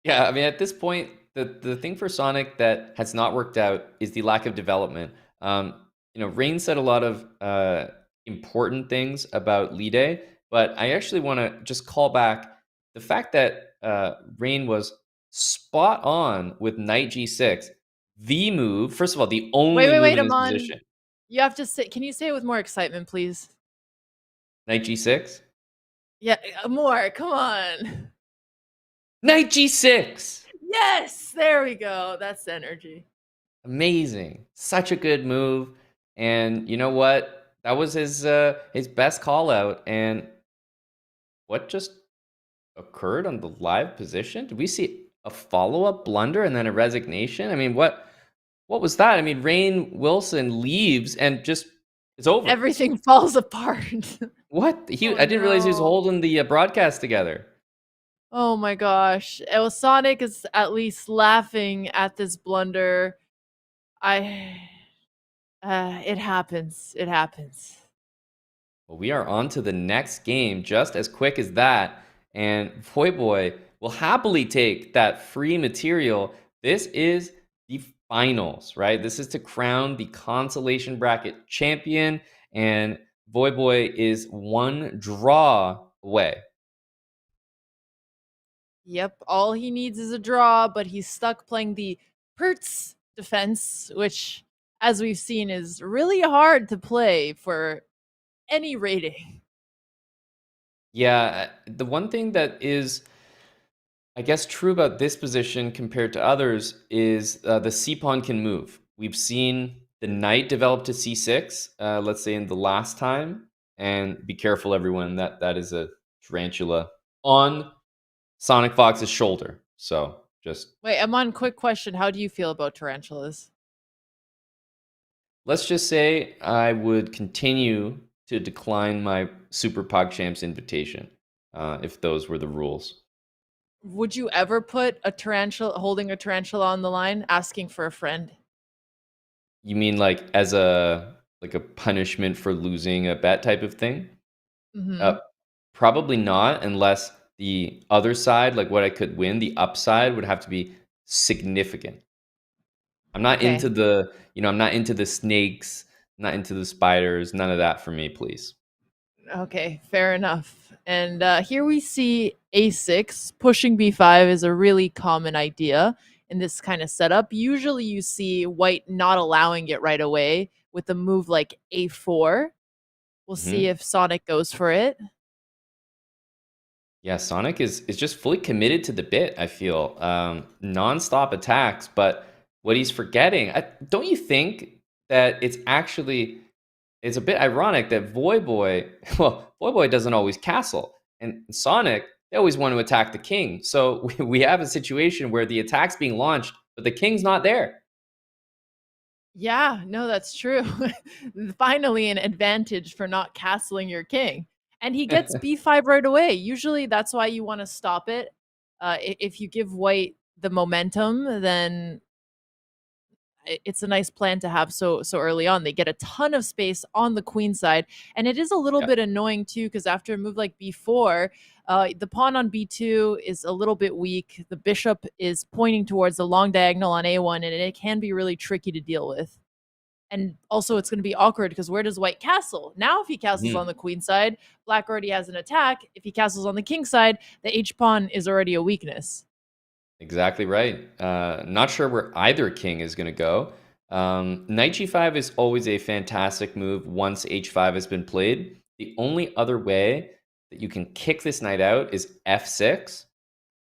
Yeah, I mean, at this point, the thing for Sonic that has not worked out is the lack of development. Rain said a lot of important things about Lide, but I actually want to just call back the fact that Rain was spot on with knight g6. The move, first of all, the only move in this Aman. position. You have to say, can you say it with more excitement, please? Knight g6? Yeah, more. Come on. Knight g6. Yes, there we go. That's the energy. Amazing. Such a good move. And you know what? That was his best call out. And what just occurred on the live position? Did we see a follow-up blunder and then a resignation? I mean, what was that? I mean, Rain Wilson leaves and just it's over. Everything falls apart. What? I didn't realize he was holding the broadcast together. Oh my gosh. Sonic is at least laughing at this blunder. It happens. It happens. Well, we are on to the next game just as quick as that. And Voyboy will happily take that free material. This is the finals, right? This is to crown the consolation bracket champion. And Voyboy is one draw away. Yep, all he needs is a draw, but he's stuck playing the Pertz defense, which, as we've seen, is really hard to play for any rating. Yeah, the one thing that is, I guess true about this position compared to others is the c pawn can move. We've seen the knight develop to c6, let's say in the last time, and be careful, everyone. That is a tarantula on Sonic Fox's shoulder. So just Wait, Amon, quick question. How do you feel about tarantulas? let's just say I would continue to decline my Super PogChamps invitation if those were the rules. Would you ever put a tarantula holding a tarantula on the line asking for a friend? You mean like as a punishment for losing a bet type of thing? Mm-hmm. Uh, Probably not, unless the other side, like what I could win, the upside would have to be significant. I'm not Okay. into the, I'm not into the snakes, not into the spiders, none of that for me, please. Okay, fair enough. And here we see a6. Pushing b5 is a really common idea in this kind of setup. Usually you see white not allowing it right away with a move like a4. We'll see Mhm. if Sonic goes for it. Yeah, Sonic is just fully committed to the bit, I feel. Non-stop attacks, but what he's forgetting, don't you think that it's a bit ironic that Voyboy, well, Voyboy doesn't always castle, and Sonic, they always want to attack the king. So we have a situation where the attack's being launched, but the king's not there. Yeah, no, that's true. Finally, an advantage for not castling your king. And he gets b5 right away. Usually, that's why you want to stop it. If you give white the momentum, then it's a nice plan to have so early on. They get a ton of space on the queen side, and it is a little Yeah. bit annoying too because after a move like b4, the pawn on b2 is a little bit weak. The bishop is pointing towards the long diagonal on a1, and it can be really tricky to deal with. And also, it's going to be awkward because where does white castle? Now, if he castles on Mhm. the queen side, black already has an attack. If he castles on the king side, the h pawn is already a weakness. Exactly right. Not sure where either king is going to go. Knight g5 is always a fantastic move once h5 has been played. The only other way that you can kick this knight out is f6.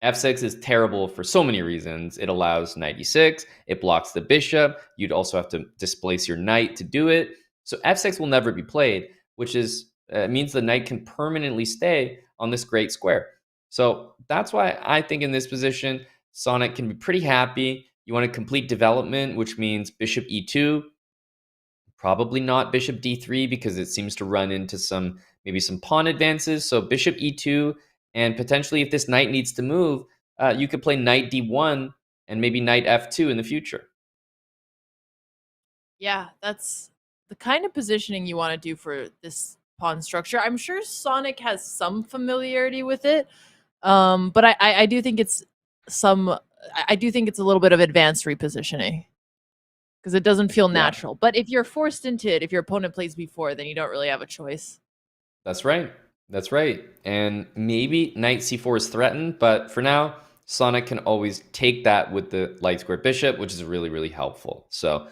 F6 is terrible for so many reasons. It allows knight e6, it blocks the bishop. You'd also have to displace your knight to do it. So f6 will never be played, which means the knight can permanently stay on this great square. So that's why I think in this position, Sonic can be pretty happy. You want to complete development, which means bishop e2, probably not bishop d3 because it seems to run into maybe some pawn advances. So bishop e2, and potentially if this knight needs to move, you could play knight d1 and maybe knight f2 in the future. Yeah, that's the kind of positioning you want to do for this pawn structure. I'm sure Sonic has some familiarity with it, but I do think it's some. I do think it's a little bit of advanced repositioning because it doesn't feel Yeah, natural. But if you're forced into it, if your opponent plays before, then you don't really have a choice. that's right. That's right. And maybe knight c4 is threatened, but for now, Sonic can always take that with the light square bishop, which is really, really helpful. So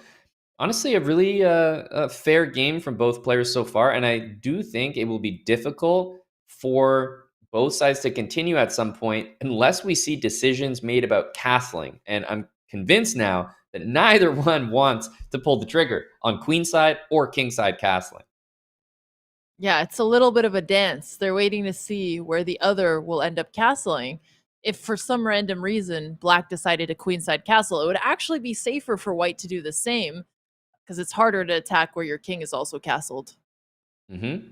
honestly, a really a fair game from both players so far, and I do think it will be difficult for both sides to continue at some point unless we see decisions made about castling. And I'm convinced now that neither one wants to pull the trigger on queenside or kingside castling. Yeah, it's a little bit of a dance. They're waiting to see where the other will end up castling. If for some random reason black decided to queenside castle, it would actually be safer for white to do the same because it's harder to attack where your king is also castled. Mm-hmm.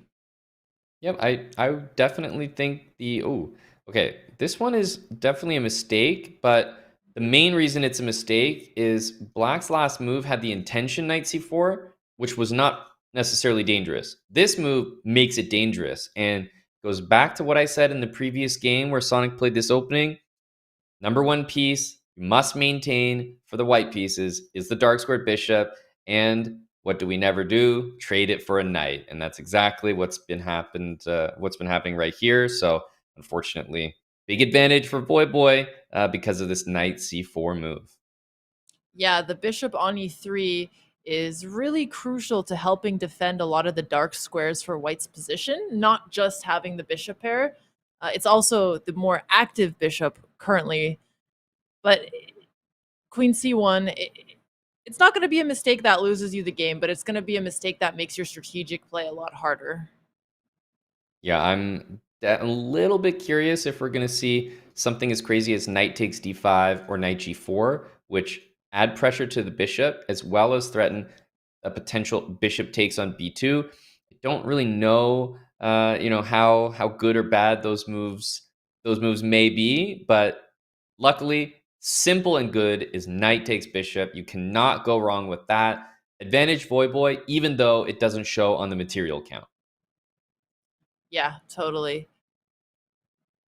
Yep, I would definitely think okay, this one is definitely a mistake, but the main reason it's a mistake is Black's last move had the intention knight c4, which was not necessarily dangerous. This move makes it dangerous and goes back to what I said in the previous game where Sonic played this opening. Number one piece you must maintain for the white pieces is the dark squared bishop. And what do we never do? Trade it for a knight. And that's exactly what's been happening right here. So unfortunately, big advantage for Boy because of this knight c4 move. Yeah, the bishop on e3 is really crucial to helping defend a lot of the dark squares for white's position, not just having the bishop pair. It's also the more active bishop currently, but queen c1, it's not going to be a mistake that loses you the game, but it's going to be a mistake that makes your strategic play a lot harder. Yeah, I'm a little bit curious if we're going to see something as crazy as knight takes d5 or knight g4, which add pressure to the bishop as well as threaten a potential bishop takes on b2. I don't really know, how good or bad those moves may be, but luckily, simple and good is knight takes bishop. You cannot go wrong with that. Advantage Voyboy, even though it doesn't show on the material count. Yeah, totally.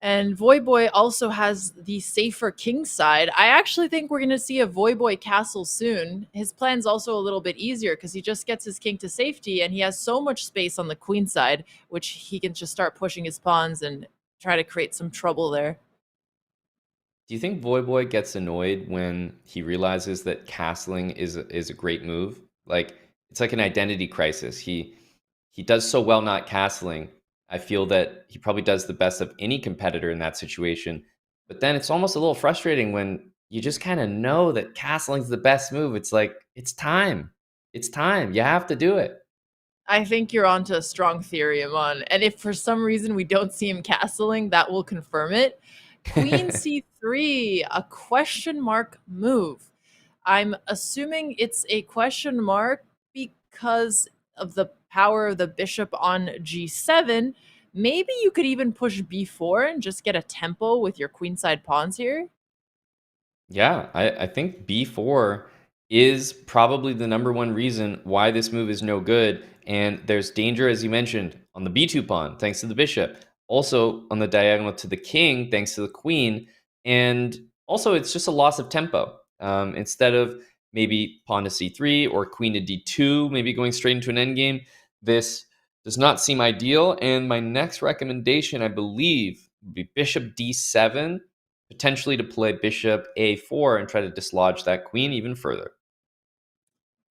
And Voyboy also has the safer king side. I actually think we're going to see a Voyboy castle soon. His plan's also a little bit easier because he just gets his king to safety and he has so much space on the queen side, which he can just start pushing his pawns and try to create some trouble there. Do you think Voyboy gets annoyed when he realizes that castling is a great move? Like it's like an identity crisis. He does so well not castling. I feel that he probably does the best of any competitor in that situation. But then it's almost a little frustrating when you just kind of know that castling's the best move. It's like it's time. It's time. You have to do it. I think you're onto a strong theory, Amon. And if for some reason we don't see him castling, that will confirm it. Queen c3, a question mark move. I'm assuming it's a question mark because of the power of the bishop on g7. Maybe you could even push b4 and just get a tempo with your queenside pawns here. Yeah, I think B4 is probably the number one reason why this move is no good. And there's danger, as you mentioned, on the B2 pawn, thanks to the bishop. Also on the diagonal to the king, thanks to the queen. And also, it's just a loss of tempo. Instead of maybe pawn to C3 or queen to D2, maybe going straight into an endgame, this does not seem ideal. And my next recommendation, I believe, would be bishop D7, potentially to play bishop a4 and try to dislodge that queen even further.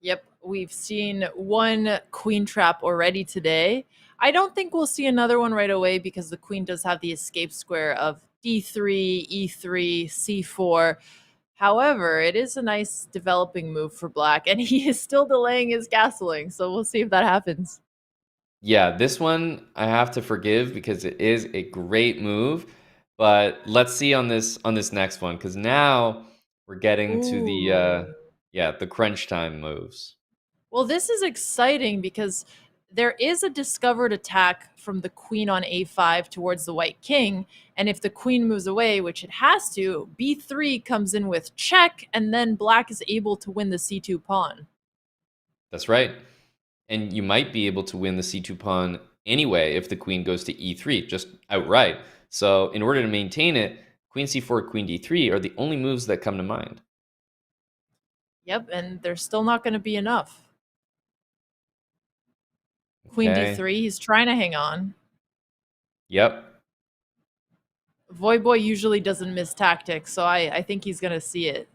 Yep, we've seen one queen trap already today. I don't think we'll see another one right away because the queen does have the escape square of d3, e3, c4. However, it is a nice developing move for black, and he is still delaying his castling, so we'll see if that happens. Yeah, this one I have to forgive because it is a great move, but let's see on this next one because now we're getting to Ooh. the crunch time moves. Well, this is exciting because there is a discovered attack from the queen on a5 towards the white king. And if the queen moves away, which it has to, b3 comes in with check, and then black is able to win the c2 pawn. That's right. And you might be able to win the c2 pawn anyway if the queen goes to e3, just outright. So in order to maintain it, queen c4, queen d3 are the only moves that come to mind. Yep, and there's still not going to be enough. Queen Okay. d3, he's trying to hang on. Yep. Voyboy usually doesn't miss tactics, so I think he's going to see it.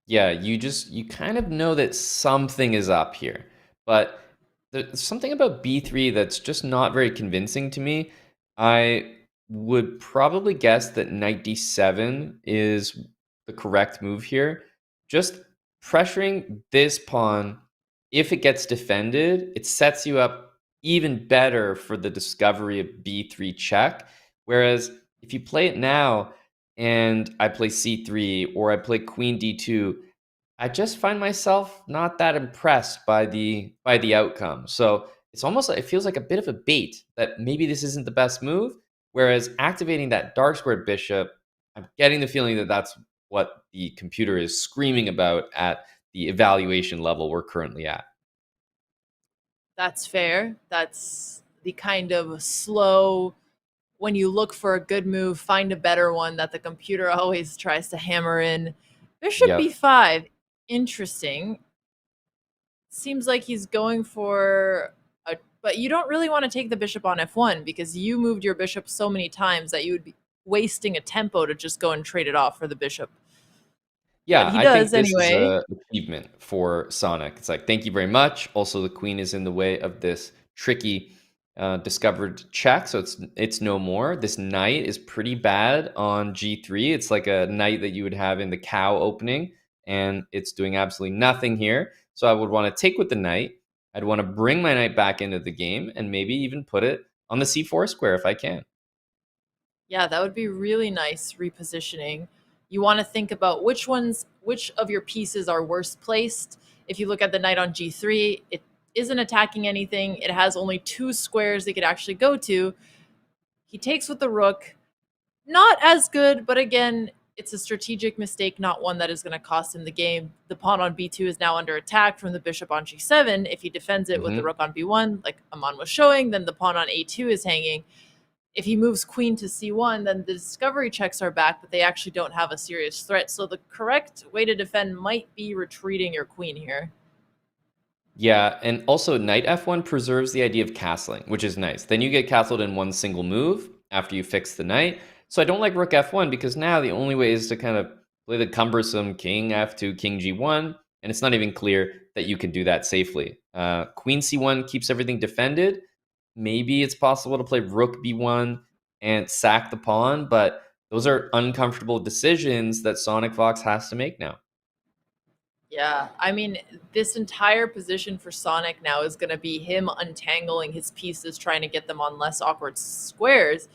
Yeah, you kind of know that something is up here. But there's something about b3 that's just not very convincing to me. I would probably guess that knight d7 is the correct move here. Just pressuring this pawn, if it gets defended, it sets you up even better for the discovery of b3 check. Whereas if you play it now and I play c3 or I play queen d2, I just find myself not that impressed by the outcome. So it's almost like it feels like a bit of a bait that maybe this isn't the best move. Whereas activating that dark squared bishop, I'm getting the feeling that that's what the computer is screaming about at the evaluation level we're currently at. That's fair. That's the kind of slow, when you look for a good move, find a better one that the computer always tries to hammer in. Bishop Yep. b5, interesting. Seems like he's going for a, but you don't really want to take the bishop on f1 because you moved your bishop so many times that you would be wasting a tempo to just go and trade it off for the bishop. Yeah, But he I think does this is anyway. a achievement for Sonic. It's like, thank you very much. Also, the queen is in the way of this tricky discovered check, so it's no more. This knight is pretty bad on g3. It's like a knight that you would have in the cow opening, and it's doing absolutely nothing here. So I would want to take with the knight. I'd want to bring my knight back into the game and maybe even put it on the c4 square if I can. Yeah, that would be really nice repositioning. You want to think about which of your pieces are worst placed. If you look at the knight on g3, it isn't attacking anything. It has only 2 squares they could actually go to. He takes with the rook. Not as good, but again, it's a strategic mistake, not one that is going to cost him the game. The pawn on b2 is now under attack from the bishop on g7. If he defends it with the rook on b1, like Aman was showing, then the pawn on a2 is hanging. If he moves queen to c1, then the discovery checks are back, but they actually don't have a serious threat. So the correct way to defend might be retreating your queen here. Yeah, and also knight f1 preserves the idea of castling, which is nice. Then you get castled in one single move after you fix the knight. So I don't like rook f1 because now the only way is to kind of play the cumbersome king f2, king g1, and it's not even clear that you can do that safely. Queen c1 keeps everything defended. Maybe it's possible to play rook b1 and sack the pawn, but those are uncomfortable decisions that Sonic Fox has to make now. Yeah, I mean, this entire position for Sonic now is going to be him untangling his pieces, trying to get them on less awkward squares.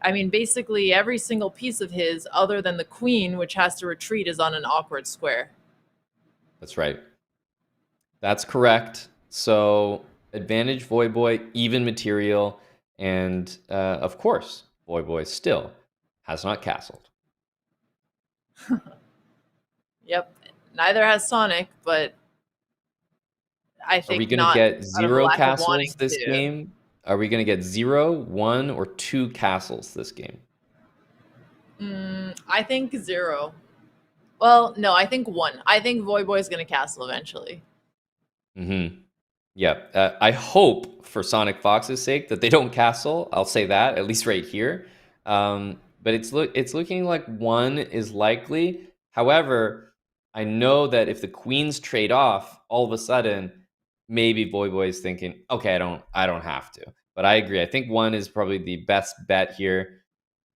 I mean, basically every single piece of his, other than the queen, which has to retreat, is on an awkward square. That's right. That's correct. So advantage Voyboy, even material, and of course, Voyboy still has not castled. Yep. Neither has Sonic, but I think are we going to get 0 castles this game? Are we going to get 0, 1, or 2 castles this game? I think 0. Well, no, I think 1. I think Voyboy is going to castle eventually. Yeah, I hope for Sonic Fox's sake that they don't castle. I'll say that, at least right here. But it's looking like 1 is likely. However, I know that if the queens trade off, all of a sudden, maybe Voyboy is thinking, okay, I don't have to. But I agree. I think 1 is probably the best bet here.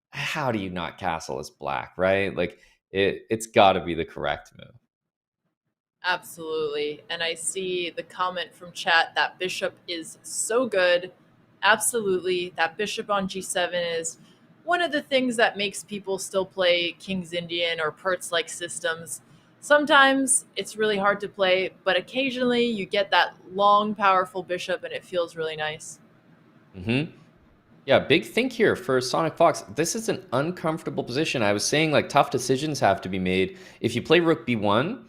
How do you not castle as black, right? Like it's got to be the correct move. Absolutely. And I see the comment from chat that bishop is so good. Absolutely. That bishop on g7 is one of the things that makes people still play King's Indian or Pertz-like systems. Sometimes it's really hard to play, but occasionally you get that long, powerful bishop and it feels really nice. Yeah, big think here for Sonic Fox. This is an uncomfortable position. I was saying like tough decisions have to be made. If you play rook b1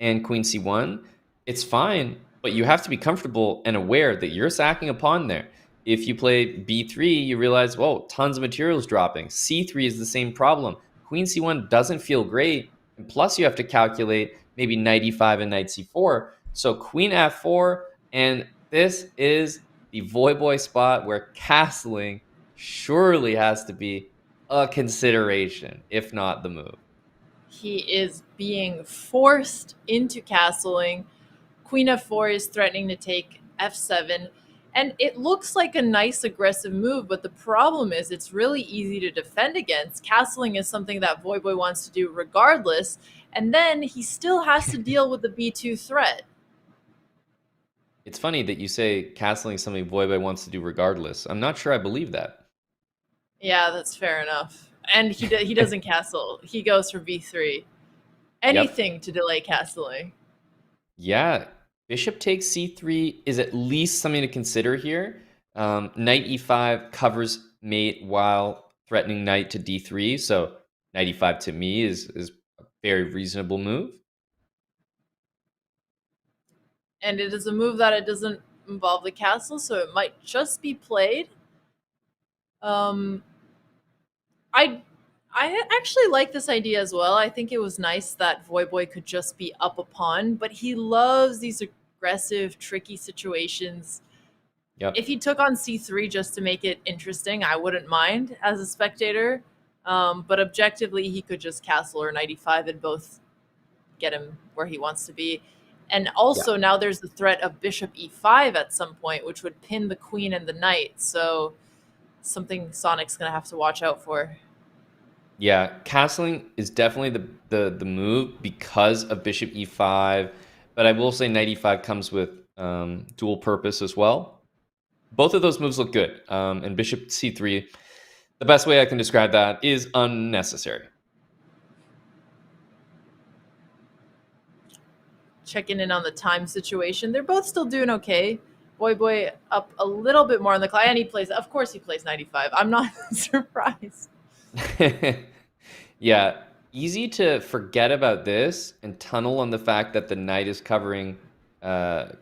and queen c1, it's fine, but you have to be comfortable and aware that you're sacking a pawn there. If you play b3, you realize, whoa, tons of materials dropping. c3 is the same problem. Queen c1 doesn't feel great, and plus you have to calculate maybe knight e5 and knight c4. So queen f4, and this is the Voyboy spot where castling surely has to be a consideration, if not the move. He is being forced into castling. Queen f4 is threatening to take f7. And it looks like a nice aggressive move, but the problem is it's really easy to defend against. Castling is something that Voyboy wants to do regardless. And then he still has to deal with the b2 threat. It's funny that you say castling is something Voyboy wants to do regardless. I'm not sure I believe that. Yeah, that's fair enough. And he doesn't castle. He goes for b3. Anything to delay castling. Yeah, bishop takes c3 is at least something to consider here. Knight e5 covers mate while threatening knight to d3. So knight e5 to me is a very reasonable move. And it is a move that it doesn't involve the castle, so it might just be played. I actually like this idea as well. I think it was nice that Voyboy could just be up a pawn, but he loves these aggressive, tricky situations. Yep. If he took on c3 just to make it interesting, I wouldn't mind as a spectator. But objectively, he could just castle or knight e5 and both get him where he wants to be. And also now there's the threat of bishop e5 at some point, which would pin the queen and the knight. So something Sonic's going to have to watch out for. Yeah, castling is definitely the move because of bishop e5, but I will say knight e5 comes with dual purpose as well. Both of those moves look good, and bishop c3, the best way I can describe that is unnecessary. Checking in on the time situation. They're both still doing okay. Boy up a little bit more on the clock, and he plays. Of course, he plays 95. I'm not surprised. Yeah, easy to forget about this and tunnel on the fact that the knight is covering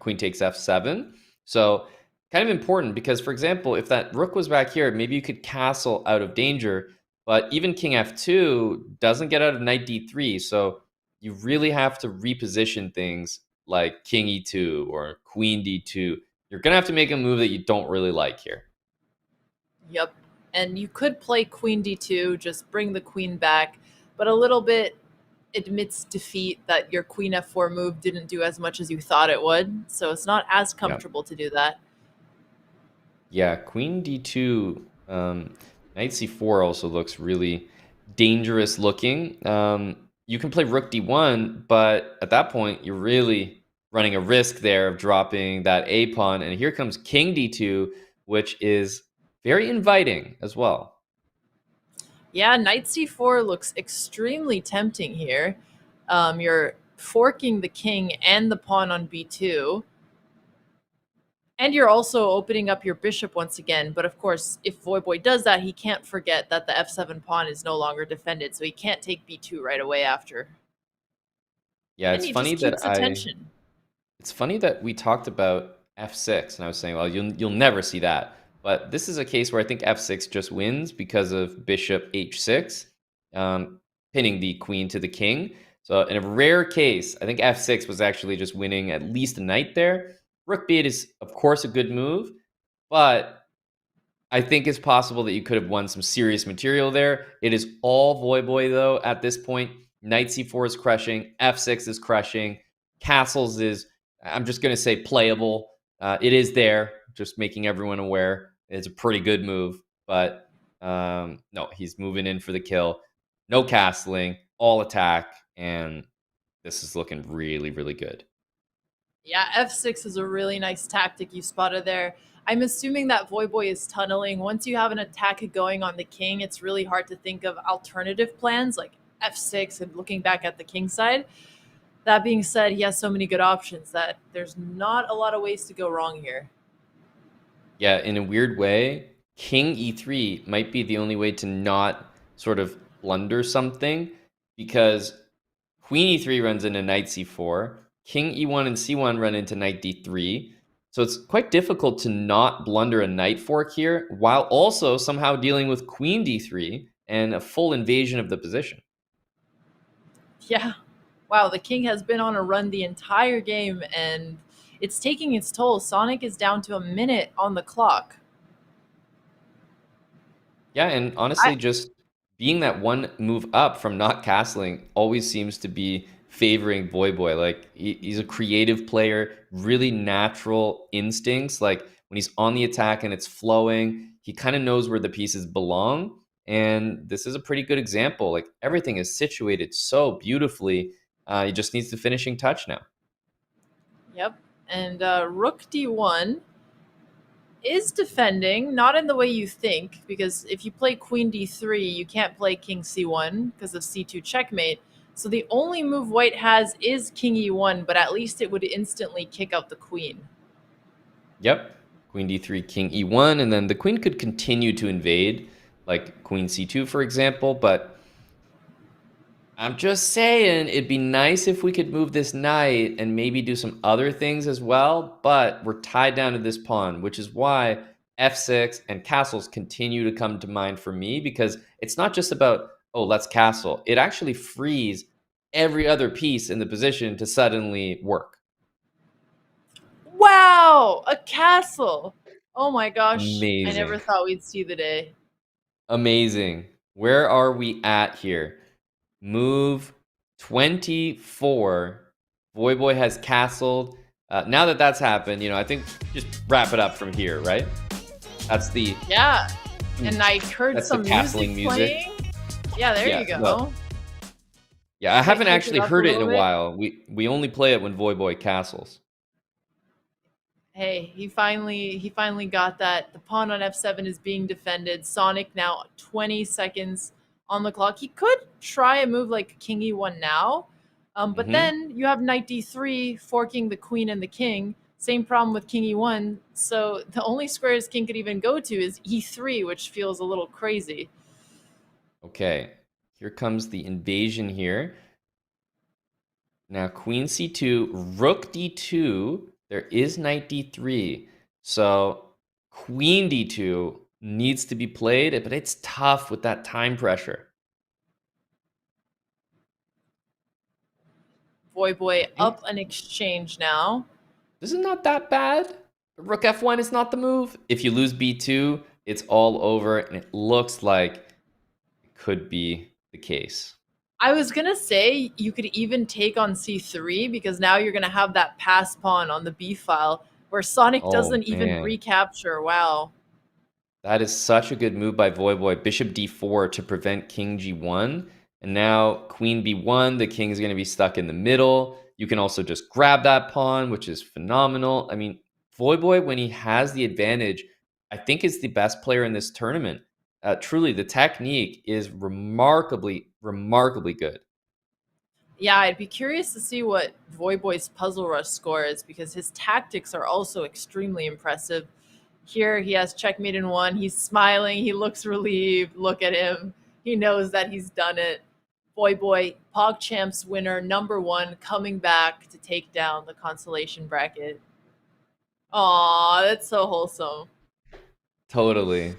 queen takes f7. So kind of important because, for example, if that rook was back here, maybe you could castle out of danger, but even king f2 doesn't get out of knight d3. So you really have to reposition things like king e2 or queen d2. You're going to have to make a move that you don't really like here. Yep. And you could play queen d2, just bring the queen back, but a little bit admits defeat that your queen f4 move didn't do as much as you thought it would. So it's not as comfortable to do that. Yeah, queen d2, knight c4 also looks really dangerous looking. You can play rook d1, but at that point, you're really running a risk there of dropping that a pawn. And here comes king d2, which is very inviting as well. Yeah, knight c4 looks extremely tempting here. You're forking the king and the pawn on b2. And you're also opening up your bishop once again. But of course, if Voyboy does that, he can't forget that the f7 pawn is no longer defended. So he can't take b2 right away after. Yeah, and it's he funny just that keeps attention. It's funny that we talked about f6, and I was saying, well, you'll never see that. But this is a case where I think f6 just wins because of bishop h6, pinning the queen to the king. So in a rare case, I think f6 was actually just winning at least a knight there. Rook b8 is, of course, a good move, but I think it's possible that you could have won some serious material there. It is all Voyboy, though, at this point. Knight c4 is crushing. f6 is crushing. Castles is, I'm just going to say, playable. It is there, just making everyone aware. It's a pretty good move, but no, he's moving in for the kill. No castling, all attack, and this is looking really, really good. Yeah, f6 is a really nice tactic you spotted there. I'm assuming that Voyboy is tunneling. Once you have an attack going on the king, it's really hard to think of alternative plans like f6 and looking back at the king side. That being said, he has so many good options that there's not a lot of ways to go wrong here. Yeah, in a weird way, king e3 might be the only way to not sort of blunder something, because queen e3 runs into knight c4, king e1 and c1 run into knight d3. So it's quite difficult to not blunder a knight fork here while also somehow dealing with queen d3 and a full invasion of the position. Yeah. Wow, the king has been on a run the entire game, and it's taking its toll. Sonic is down to a minute on the clock. Yeah, and honestly, just being that one move up from not castling always seems to be favoring Voyboy. Like, he's a creative player, really natural instincts. Like, when he's on the attack and it's flowing, he kind of knows where the pieces belong. And this is a pretty good example. Like, everything is situated so beautifully. He just needs the finishing touch now. Yep. And rook d1 is defending, not in the way you think, because if you play queen d3, you can't play king c1 because of c2 checkmate. So the only move white has is king e1, but at least it would instantly kick out the queen. Yep. Queen d3, king e1, and then the queen could continue to invade, like queen c2, for example, but I'm just saying it'd be nice if we could move this knight and maybe do some other things as well, but we're tied down to this pawn, which is why f6 and castles continue to come to mind for me, because it's not just about, oh, let's castle. It actually frees every other piece in the position to suddenly work. Wow, a castle. Oh my gosh. Amazing. I never thought we'd see the day. Amazing. Where are we at here? Move 24. Voyboy has castled. Now that that's happened, I think just wrap it up from here, right? That's the Yeah. And I heard that's some the castling music. playing. Yeah, there you go. Well, yeah, I haven't kick it actually up heard a it in a little bit? while. We only play it when Voyboy castles. Hey, he finally got that. The pawn on f7 is being defended. Sonic now 20 seconds on the clock. He could try a move like king e1 now, but then you have knight d3 forking the queen and the king. Same problem with king e1. So the only squares king could even go to is e3, which feels a little crazy. Okay, here comes the invasion here. Now queen c2, rook d2. There is knight d3. So queen d2 needs to be played, but it's tough with that time pressure. Voyboy up an exchange now. This is not that bad. Rook f1 is not the move. If you lose b2, it's all over, and it looks like it could be the case. I was going to say you could even take on c3 because now you're going to have that pass pawn on the b file where Sonic doesn't even recapture. Wow. That is such a good move by Voyboy. Bishop d4 to prevent king g1. And now queen b1, the king is going to be stuck in the middle. You can also just grab that pawn, which is phenomenal. I mean, Voyboy, when he has the advantage, I think is the best player in this tournament. Truly, the technique is remarkably good. Yeah, I'd be curious to see what Voyboy's Puzzle Rush score is because his tactics are also extremely impressive. Here, he has checkmate in one. He's smiling. He looks relieved. Look at him. He knows that he's done it. Voyboy, PogChamps winner, #1, coming back to take down the consolation bracket. Aw, that's so wholesome. Totally.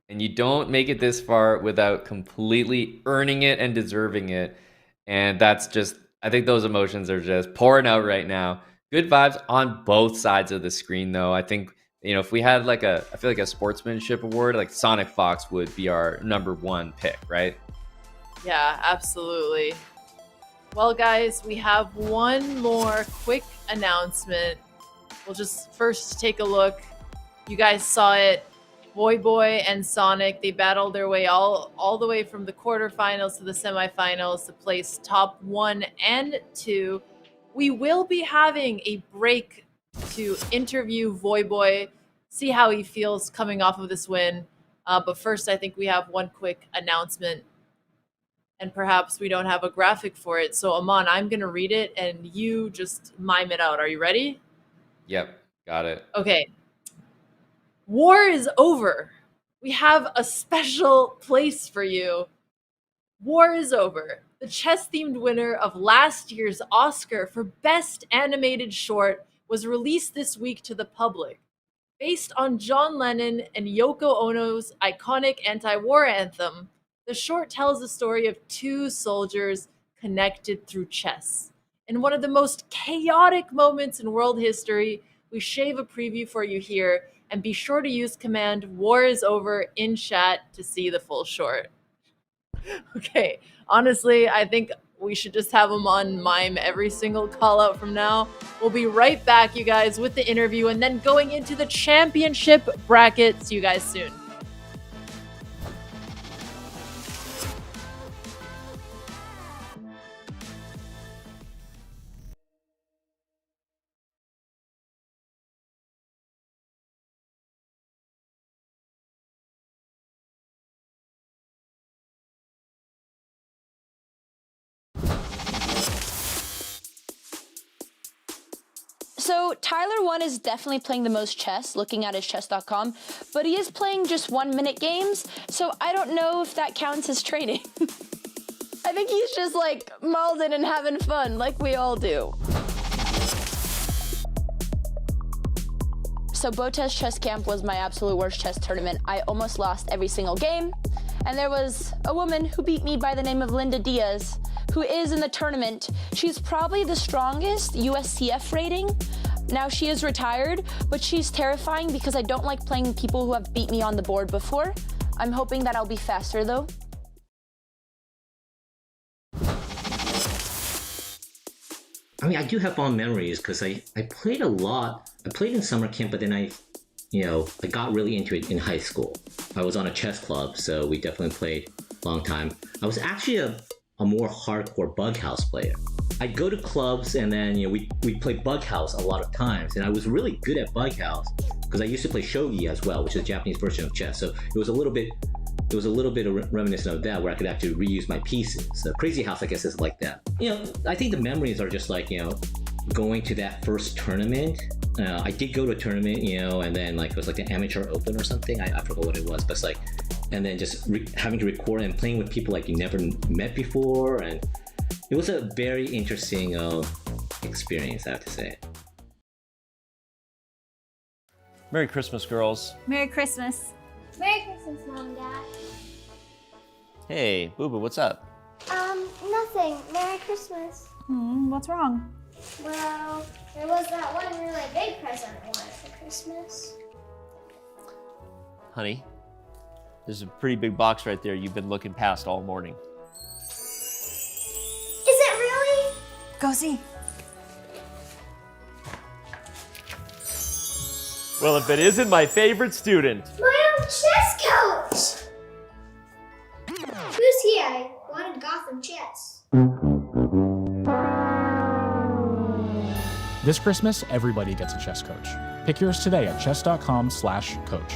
And you don't make it this far without completely earning it and deserving it. And that's just, I think those emotions are just pouring out right now. Good vibes on both sides of the screen, though. I think, if we had I feel like a sportsmanship award, like Sonic Fox would be our #1 pick, right? Yeah, absolutely. Well, guys, we have one more quick announcement. We'll just first take a look. You guys saw it. Voyboy and Sonic, they battled their way all the way from the quarterfinals to the semifinals to place top 1 and 2. We will be having a break to interview Voyboy, see how he feels coming off of this win. But first, I think we have one quick announcement, and perhaps we don't have a graphic for it. So, Aman, I'm going to read it, and you just mime it out. Are you ready? Yep, got it. Okay. War is over. We have a special place for you. War is over. The chess-themed winner of last year's Oscar for Best Animated Short was released this week to the public. Based on John Lennon and Yoko Ono's iconic anti-war anthem, the short tells the story of two soldiers connected through chess. In one of the most chaotic moments in world history, we shave a preview for you here, and be sure to use command "War is over" in chat to see the full short. Okay, honestly, I think we should just have him on mime every single call out from now. We'll be right back, you guys, with the interview and then going into the championship bracket. See you guys soon. So Tyler 1 is definitely playing the most chess, looking at his Chess.com, but he is playing just 1-minute games, so I don't know if that counts as training. I think he's just like malding and having fun, like we all do. So Botez Chess Camp was my absolute worst chess tournament. I almost lost every single game, and there was a woman who beat me by the name of Linda Diaz, who is in the tournament. She's probably the strongest USCF rating. Now she is retired, but she's terrifying because I don't like playing people who have beat me on the board before. I'm hoping that I'll be faster though. I mean, I do have fond memories because I played a lot. I played in summer camp, but then I got really into it in high school. I was on a chess club, so we definitely played a long time. I was actually a more hardcore bug house player. I'd go to clubs and then we'd play bug house a lot of times, and I was really good at bug house because I used to play shogi as well, which is a Japanese version of chess. So it was a little bit of reminiscent of that, where I could actually reuse my pieces. So Crazy House, I guess, is like that. I think the memories are just like going to that first tournament. I did go to a tournament, and then it was like the Amateur Open or something. I forgot what it was, but it's like, and then just having to record and playing with people like you never met before, and it was a very interesting experience, I have to say. Merry Christmas, girls. Merry Christmas. Merry Christmas, Mom and Dad. Hey, Boo Boo, what's up? Nothing. Merry Christmas. What's wrong? Well, there was that one really big present I wanted for Christmas. Honey, there's a pretty big box right there you've been looking past all morning. Is it really? Go see. Well, if it isn't my favorite student. My own chess coach! Who's he? I wanted Gotham chess. This Christmas, everybody gets a chess coach. Pick yours today at Chess.com/coach.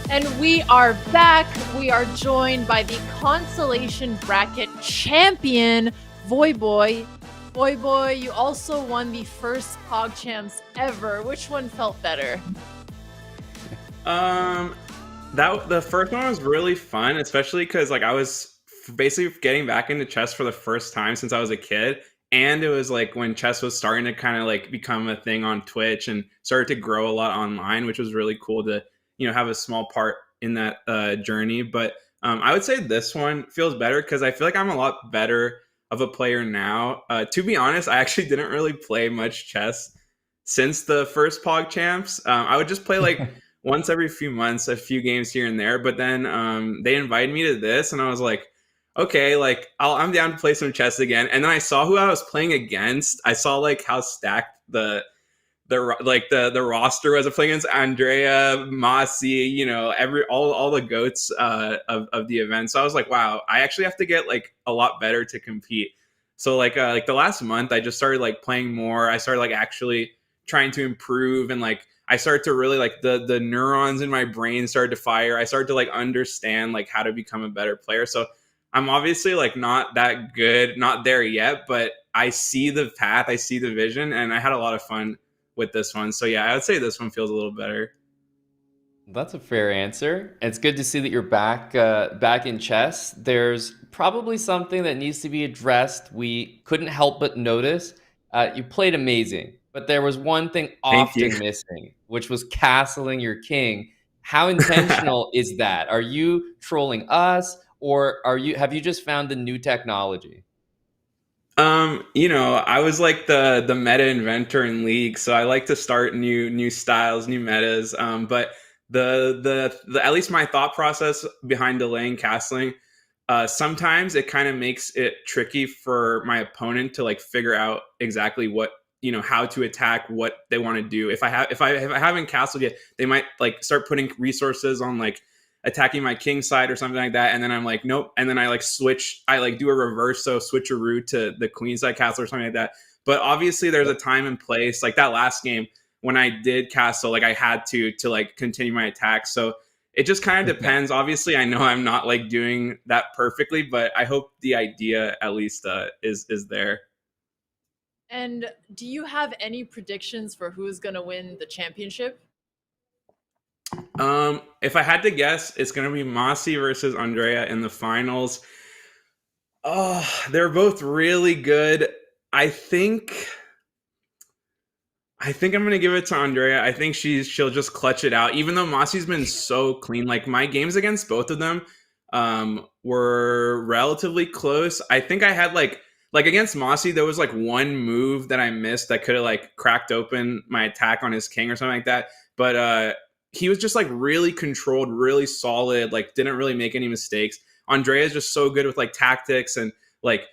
And we are back. We are joined by the consolation bracket champion, Voyboy. Voyboy, you also won the first PogChamps ever. Which one felt better? The first one was really fun, especially because I was basically getting back into chess for the first time since I was a kid. And it was when chess was starting to kind of become a thing on Twitch and started to grow a lot online, which was really cool to have a small part in that journey. But I would say this one feels better because I feel like I'm a lot better of a player now. To be honest, I actually didn't really play much chess since the first PogChamps. I would just play once every few months, a few games here and there. But then they invited me to this and I was like, okay, I'm down to play some chess again. And then I saw who I was playing against. I saw how stacked the roster was. I playing against Andrea, Masi, all the goats of the event. So I was like, wow, I actually have to get a lot better to compete. So the last month, I just started playing more. I started actually trying to improve and I started to really like the neurons in my brain started to fire. I started to like understand like how to become a better player. So I'm obviously like not that good, not there yet, but I see the path, I see the vision, and I had a lot of fun with this one. So yeah, I would say this one feels a little better. That's a fair answer. It's good to see that you're back in chess. There's probably something that needs to be addressed. We couldn't help but notice. You played amazing, but there was one thing Thank you. often missing, which was castling your king. How intentional is that? Are you trolling us, or have you just found the new technology? I was like the meta inventor in League, so I like to start new styles, new metas. But the at least my thought process behind delaying castling, sometimes it kind of makes it tricky for my opponent to like figure out exactly what how to attack, what they want to do. If I haven't castled yet, they might like start putting resources on like attacking my king side or something like that, and then I'm like nope, and then I like switch, I like do a reverse, so switcheroo to the queen side castle or something like that. But obviously there's a time and place. Like that last game when I did castle, like I had to like continue my attack. So it just kind of depends. Obviously I know I'm not like doing that perfectly, but I hope the idea at least is there. And do you have any predictions for who's going to win the championship? If I had to guess, it's gonna be Masi versus Andrea in the finals. Oh, they're both really good. I think I'm gonna give it to Andrea. I think she'll just clutch it out, even though Masi's been so clean. Like my games against both of them were relatively close. I think I had like against Masi, there was like one move that I missed that could have like cracked open my attack on his king or something like that. But he was just like really controlled, really solid, like didn't really make any mistakes. Andrea is just so good with like tactics and like,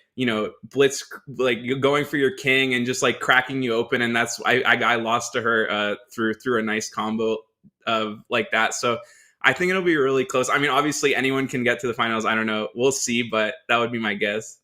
blitz, like going for your king and just like cracking you open. And that's, I lost to her through a nice combo of like that. So I think it'll be really close. I mean, obviously anyone can get to the finals. I don't know. We'll see, but that would be my guess.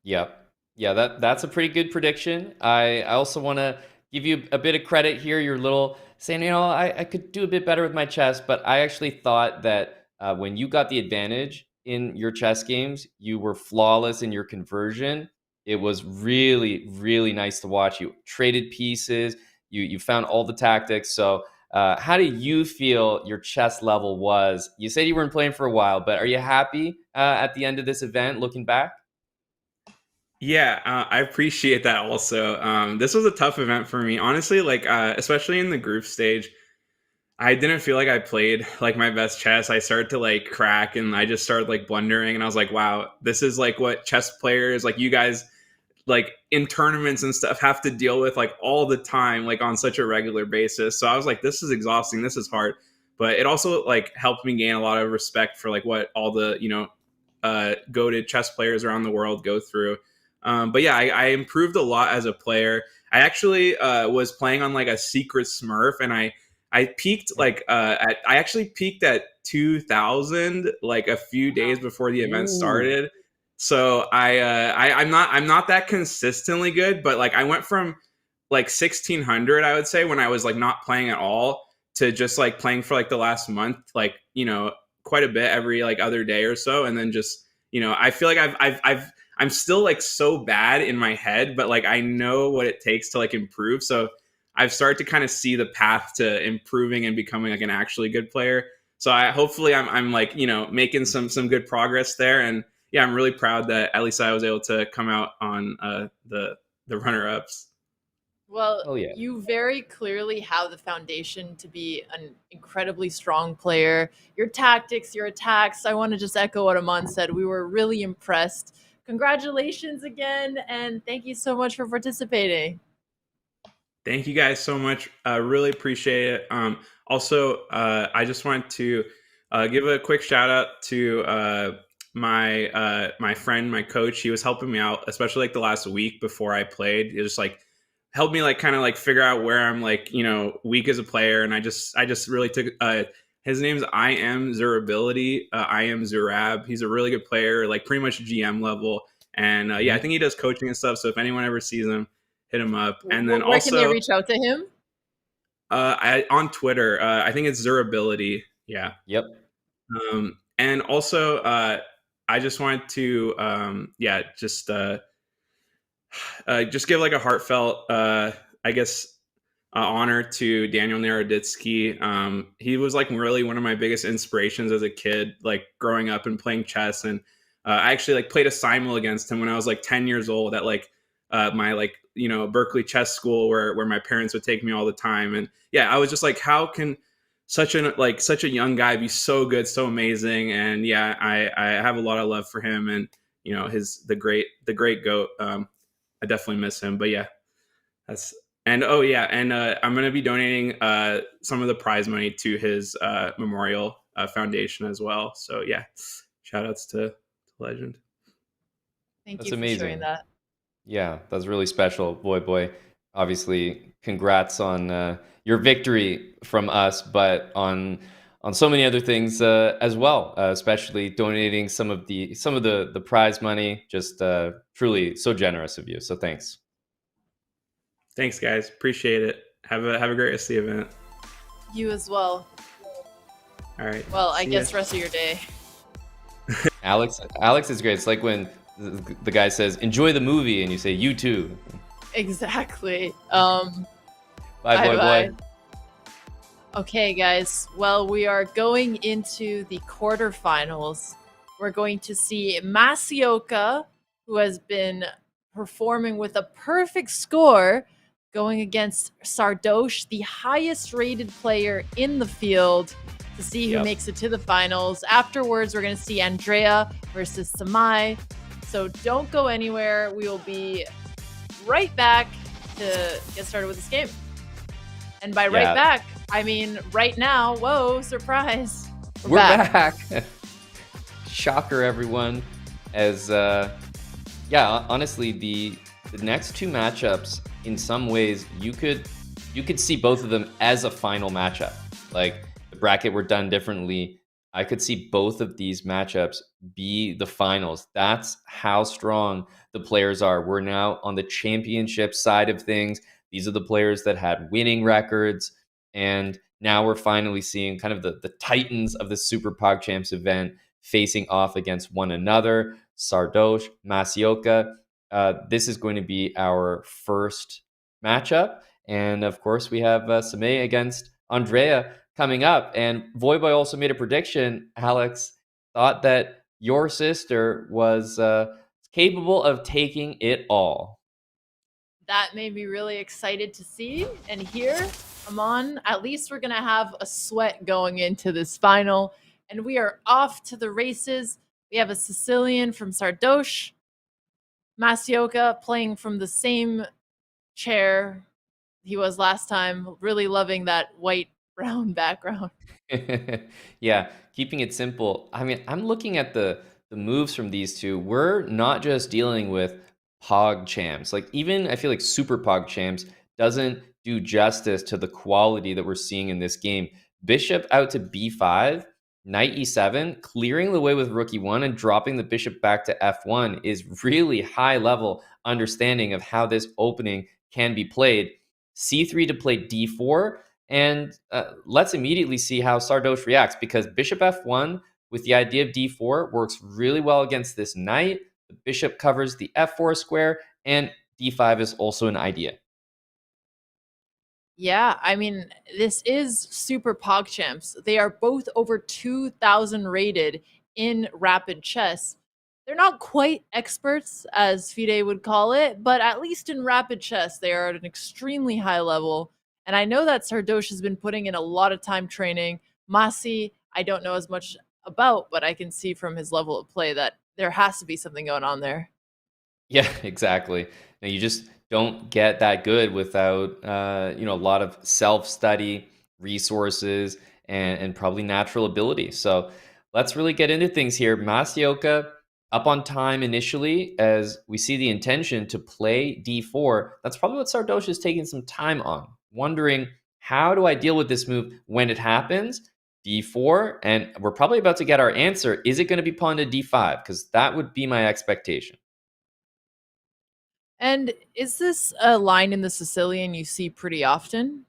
Yep. Yeah, that's a pretty good prediction. I also want to give you a bit of credit here. You're a little saying, I could do a bit better with my chess, but I actually thought that when you got the advantage in your chess games, you were flawless in your conversion. It was really, really nice to watch. You traded pieces. You found all the tactics. So how do you feel your chess level was? You said you weren't playing for a while, but are you happy at the end of this event, looking back? Yeah, I appreciate that also. This was a tough event for me. Honestly, like, especially in the group stage, I didn't feel like I played like my best chess. I started to like crack and I just started like blundering and I was like, wow, this is like what chess players, like you guys, like in tournaments and stuff have to deal with like all the time, like on such a regular basis. So I was like, this is exhausting. This is hard. But it also like helped me gain a lot of respect for like what all the, goated chess players around the world go through. But yeah, I improved a lot as a player. I actually was playing on like a secret Smurf, and I peaked like I actually peaked at 2,000 like a few days before the event started. So I'm not that consistently good, but like I went from like 1,600, I would say, when I was like not playing at all to just like playing for like the last month, like quite a bit every like other day or so, and then just I feel like I'm still like so bad in my head, but like I know what it takes to like improve. So I've started to kind of see the path to improving and becoming like an actually good player. So hopefully I'm like, making some good progress there. And yeah, I'm really proud that at least I was able to come out on the runner ups. Well, yeah. You very clearly have the foundation to be an incredibly strong player. Your tactics, your attacks, I want to just echo what Aman said. We were really impressed. Congratulations again, and thank you so much for participating. Thank you guys so much. Really appreciate it. Also, I just want to give a quick shout out to my friend, my coach. He was helping me out, especially like the last week before I played. It just like helped me like kind of like figure out where I'm like weak as a player, and I just really took. His name's I Am Zurability. I Am Zurab. He's a really good player, like pretty much GM level. And yeah, I think he does coaching and stuff. So if anyone ever sees him, hit him up. And then where also, can they reach out to him? On Twitter. I think it's Zurability. Yeah. Yep. And also, I just wanted to, just give like a heartfelt, I guess, honor to Daniel Naroditsky. He was like really one of my biggest inspirations as a kid, like growing up and playing chess. And I actually like played a simul against him when I was like 10 years old at like my like, Berkeley chess school where my parents would take me all the time. And yeah, I was just like, how can such a young guy be so good, so amazing? And yeah, I have a lot of love for him, and the great GOAT. I definitely miss him, but yeah, I'm gonna be donating some of the prize money to his memorial foundation as well. So yeah, shout outs to Legend. Thank That's you for amazing. sharing that. Yeah, that's really special, boy. Obviously, congrats on your victory from us, but on so many other things as well, especially donating some of the prize money. Just truly so generous of you. So thanks. Thanks, guys. Appreciate it. Have a great rest of the event. You as well. All right. Well, I See guess ya. rest of your day. Alex is great. It's like when the guy says, "Enjoy the movie," and you say, "You too." Exactly. Bye, boy. Bye. Okay, guys. Well, we are going into the quarterfinals. We're going to see Masioka, who has been performing with a perfect score, going against Sardoche, the highest rated player in the field, to see who Yep. makes it to the finals. Afterwards, we're going to see Andrea versus Samay. So don't go anywhere. We will be right back to get started with this game. And by right Yeah. back, I mean right now. Whoa, surprise. We're back. Shocker, everyone. As honestly, the next two matchups, in some ways, you could see both of them as a final matchup. Like the bracket were done differently. I could see both of these matchups be the finals. That's how strong the players are. We're now on the championship side of things. These are the players that had winning records. And now we're finally seeing kind of the titans of the SuperPogChamps event facing off against one another. Sardoche, Masioka. This is going to be our first matchup. And of course, we have Samay against Andrea coming up. And Voyboy also made a prediction, Alex, thought that your sister was capable of taking it all. That made me really excited to see and hear. Amon, at least we're going to have a sweat going into this final. And we are off to the races. We have a Sicilian from Sardoche, Masioka playing from the same chair he was last time. Really loving that white-brown background. Yeah, keeping it simple. I mean, I'm looking at the moves from these two. We're not just dealing with PogChamps. Like even I feel like SuperPogChamps doesn't do justice to the quality that we're seeing in this game. Bishop out to b5, knight e7, clearing the way with rook e1 and dropping the bishop back to f1 is really high level understanding of how this opening can be played. c3 to play d4. And let's immediately see how Sardoche reacts, because bishop f1 with the idea of d4 works really well against this knight. The bishop covers the f4 square, and d5 is also an idea. Yeah, I mean, this is SuperPog Champs. They are both over 2,000 rated in rapid chess. They're not quite experts, as Fide would call it, but at least in rapid chess, they are at an extremely high level. And I know that Sardoche has been putting in a lot of time training. Masi, I don't know as much about, but I can see from his level of play that there has to be something going on there. Yeah, exactly. Now, you just don't get that good without a lot of self-study, resources, and probably natural ability. So let's really get into things here. Masioka up on time initially, as we see the intention to play d4. That's probably what Sardoche is taking some time on, wondering, how do I deal with this move when it happens? d4, and we're probably about to get our answer. Is it going to be pawn to d5? Because that would be my expectation. And is this a line in the Sicilian you see pretty often?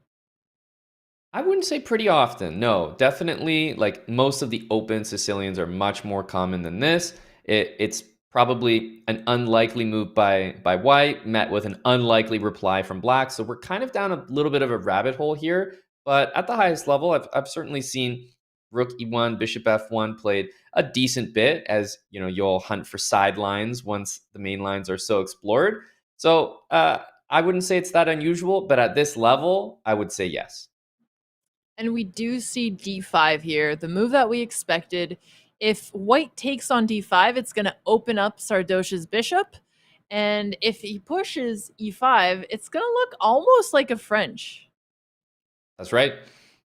I wouldn't say pretty often. No, definitely. Like most of the open Sicilians are much more common than this. It's probably an unlikely move by white, met with an unlikely reply from black. So we're kind of down a little bit of a rabbit hole here. But at the highest level, I've certainly seen Rook E1, Bishop F1 played a decent bit, as you know, you'll hunt for sidelines once the main lines are so explored. So I wouldn't say it's that unusual, but at this level, I would say yes. And we do see d5 here, the move that we expected. If white takes on d5, it's going to open up Sardoche's bishop. And if he pushes e5, it's going to look almost like a French. That's right.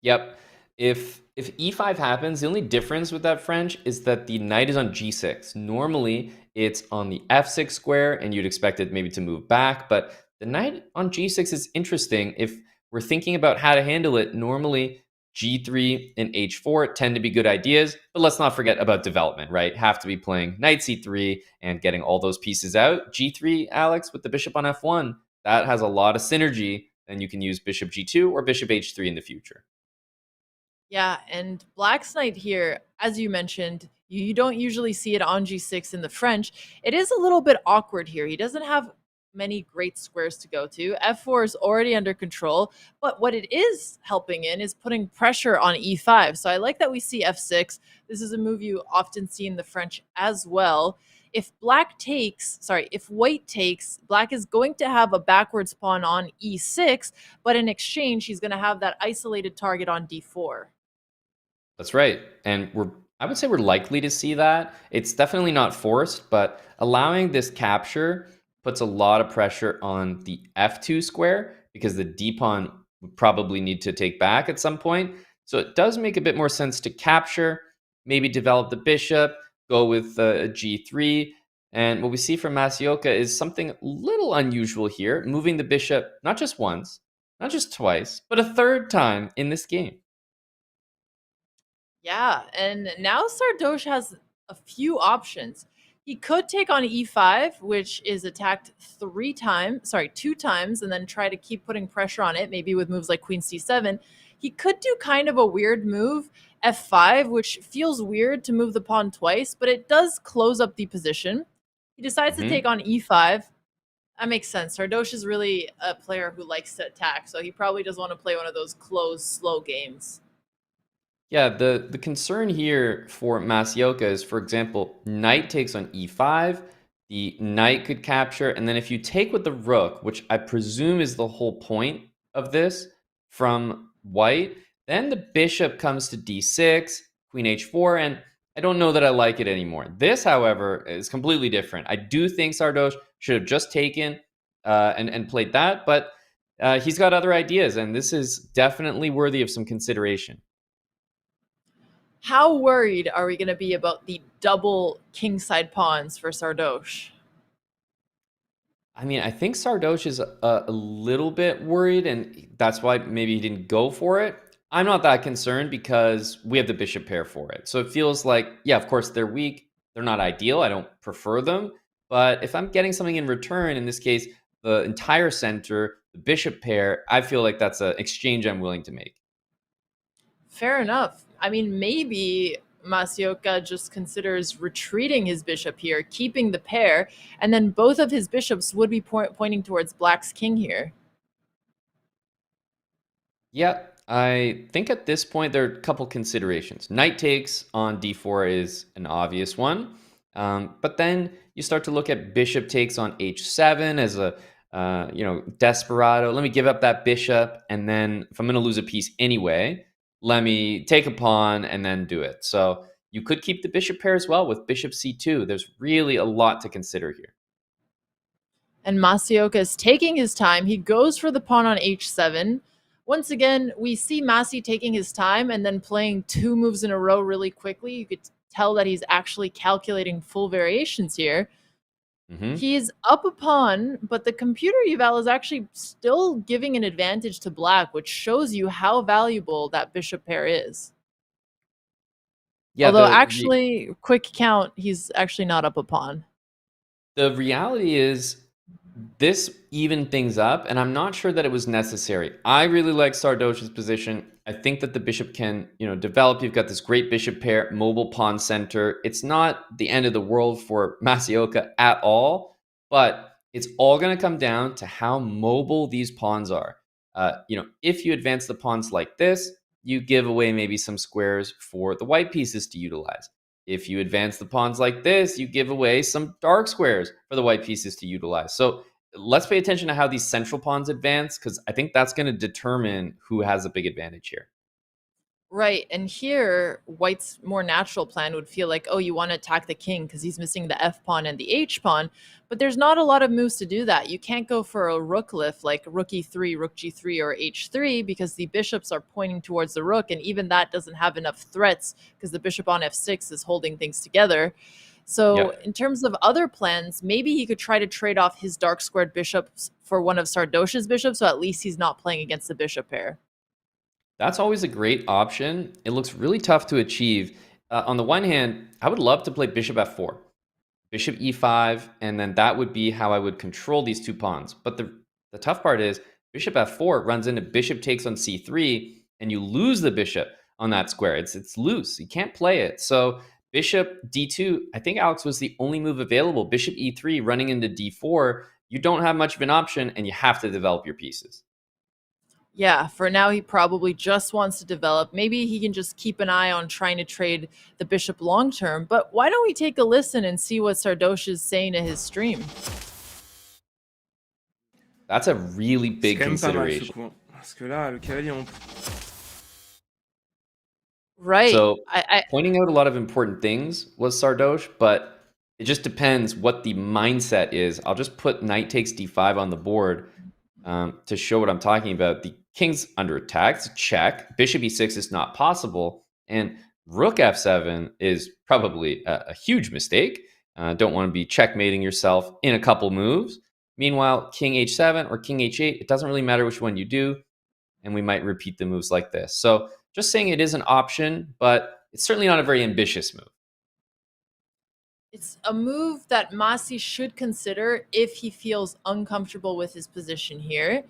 Yep. If e5 happens, the only difference with that French is that the knight is on g6. Normally, it's on the f6 square, and you'd expect it maybe to move back. But the knight on g6 is interesting. If we're thinking about how to handle it, normally g3 and h4 tend to be good ideas. But let's not forget about development, right? Have to be playing knight c3 and getting all those pieces out. g3, Alex, with the bishop on f1, that has a lot of synergy. Then you can use bishop g2 or bishop h3 in the future. Yeah, and Black's knight here, as you mentioned, you don't usually see it on g6 in the French. It is a little bit awkward here. He doesn't have many great squares to go to. f4 is already under control, but what it is helping in is putting pressure on e5. So I like that we see f6. This is a move you often see in the French as well. If white takes, black is going to have a backwards pawn on e6, but in exchange, he's going to have that isolated target on d4. That's right. And I would say we're likely to see that. It's definitely not forced, but allowing this capture puts a lot of pressure on the f2 square because the d pawn would probably need to take back at some point. So it does make a bit more sense to capture, maybe develop the bishop, go with a g3. And what we see from Masioka is something a little unusual here, moving the bishop not just once, not just twice, but a third time in this game. Yeah, and now Sardoche has a few options. He could take on e5, which is attacked two times, and then try to keep putting pressure on it, maybe with moves like queen c7. He could do kind of a weird move, f5, which feels weird to move the pawn twice, but it does close up the position. He decides to take on e5. That makes sense. Sardoche is really a player who likes to attack, so he probably doesn't want to play one of those closed, slow games. Yeah, the concern here for Masioka is, for example, knight takes on e5, the knight could capture, and then if you take with the rook, which I presume is the whole point of this from white, then the bishop comes to d6, queen h4, and I don't know that I like it anymore. This, however, is completely different. I do think Sardoche should have just taken and played that, but he's got other ideas, and this is definitely worthy of some consideration. How worried are we going to be about the double kingside pawns for Sardoche? I mean, I think Sardoche is a little bit worried, and that's why maybe he didn't go for it. I'm not that concerned because we have the bishop pair for it. So it feels like, yeah, of course, they're weak. They're not ideal. I don't prefer them. But if I'm getting something in return, in this case, the entire center, the bishop pair, I feel like that's an exchange I'm willing to make. Fair enough. I mean, maybe Masioka just considers retreating his bishop here, keeping the pair, and then both of his bishops would be pointing towards black's king here. Yeah, I think at this point there are a couple considerations. Knight takes on d4 is an obvious one, but then you start to look at bishop takes on h7 as a desperado. Let me give up that bishop, and then if I'm going to lose a piece anyway, let me take a pawn and then do it. So you could keep the bishop pair as well with bishop c2. There's really a lot to consider here. And Masioka is taking his time. He goes for the pawn on h7. Once again, we see Masi taking his time and then playing two moves in a row really quickly. You could tell that he's actually calculating full variations here. He's up a pawn, but the computer eval is actually still giving an advantage to black, which shows you how valuable that bishop pair is. Yeah, although quick count, he's actually not up a pawn. The reality is this evened things up, and I'm not sure that it was necessary. I really like Sardoche's position. I think that the bishop can, develop. You've got this great bishop pair, mobile pawn center. It's not the end of the world for Masioka at all, but it's all going to come down to how mobile these pawns are. If you advance the pawns like this, you give away maybe some squares for the white pieces to utilize. If you advance the pawns like this, you give away some dark squares for the white pieces to utilize. So let's pay attention to how these central pawns advance, because I think that's going to determine who has a big advantage here. Right. And here, White's more natural plan would feel like, oh, you want to attack the king because he's missing the F pawn and the H pawn. But there's not a lot of moves to do that. You can't go for a rook lift like rook e3, rook g3, or h3 because the bishops are pointing towards the rook. And even that doesn't have enough threats because the bishop on f6 is holding things together. So in terms of other plans, maybe he could try to trade off his dark squared bishops for one of Sardoche's bishops, so at least he's not playing against the bishop pair. That's always a great option. It looks really tough to achieve. On the one hand, I would love to play bishop f4, bishop e5, and then that would be how I would control these two pawns. But the tough part is bishop f4 runs into bishop takes on c3, and you lose the bishop on that square. It's loose. You can't play it. So bishop d2, I think, Alex, was the only move available. Bishop e3 running into d4, you don't have much of an option, and you have to develop your pieces. Yeah, for now, he probably just wants to develop. Maybe he can just keep an eye on trying to trade the bishop long term. But why don't we take a listen and see what Sardoche is saying to his stream? That's a really big consideration. Right. So pointing out a lot of important things was Sardoche, but it just depends what the mindset is. I'll just put knight takes d5 on the board to show what I'm talking about. The king's under attack. It's a check. Bishop e6 is not possible. And rook f7 is probably a huge mistake. Don't want to be checkmating yourself in a couple moves. Meanwhile, king h7 or king h8, it doesn't really matter which one you do. And we might repeat the moves like this. So just saying it is an option, but it's certainly not a very ambitious move. It's a move that Masi should consider if he feels uncomfortable with his position here.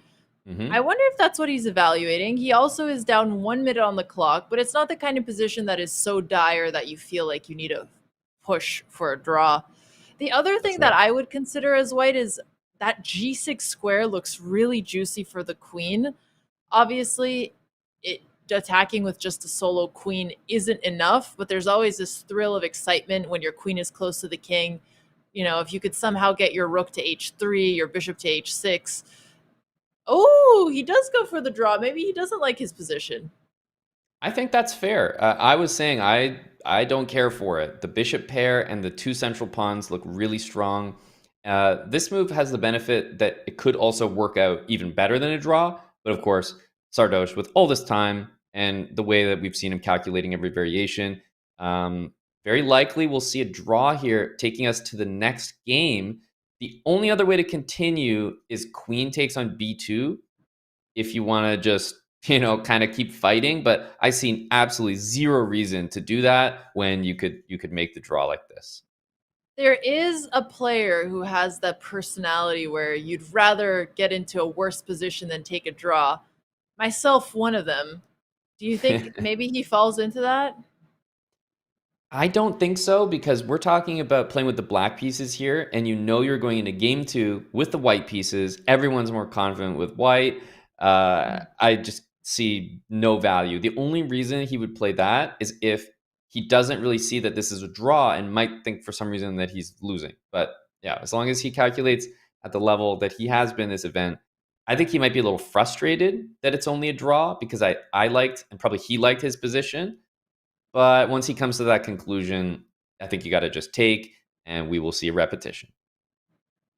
I wonder if that's what he's evaluating. He also is down 1 minute on the clock, but it's not the kind of position that is so dire that you feel like you need to push for a draw. The other thing that I would consider as white is that g6 square looks really juicy for the queen. Obviously, attacking with just a solo queen isn't enough, but there's always this thrill of excitement when your queen is close to the king. If you could somehow get your rook to h3, your bishop to h6. Oh, he does go for the draw. Maybe he doesn't like his position. I think that's fair. I was saying I don't care for it. The bishop pair and the two central pawns look really strong. This move has the benefit that it could also work out even better than a draw. But of course, Sardoche, with all this time and the way that we've seen him calculating every variation, very likely we'll see a draw here, taking us to the next game. The only other way to continue is queen takes on b2 if you want to just, kind of keep fighting. But I see absolutely zero reason to do that when you could make the draw like this. There is a player who has that personality where you'd rather get into a worse position than take a draw. Myself, one of them. Do you think maybe he falls into that? I don't think so, because we're talking about playing with the black pieces here, and you're going into game 2 with the white pieces. Everyone's more confident with white. I just see no value. The only reason he would play that is if he doesn't really see that this is a draw and might think for some reason that he's losing. But yeah, as long as he calculates at the level that he has been this event, I think he might be a little frustrated that it's only a draw, because I liked, and probably he liked, his position. But once he comes to that conclusion, I think you got to just take, and we will see a repetition.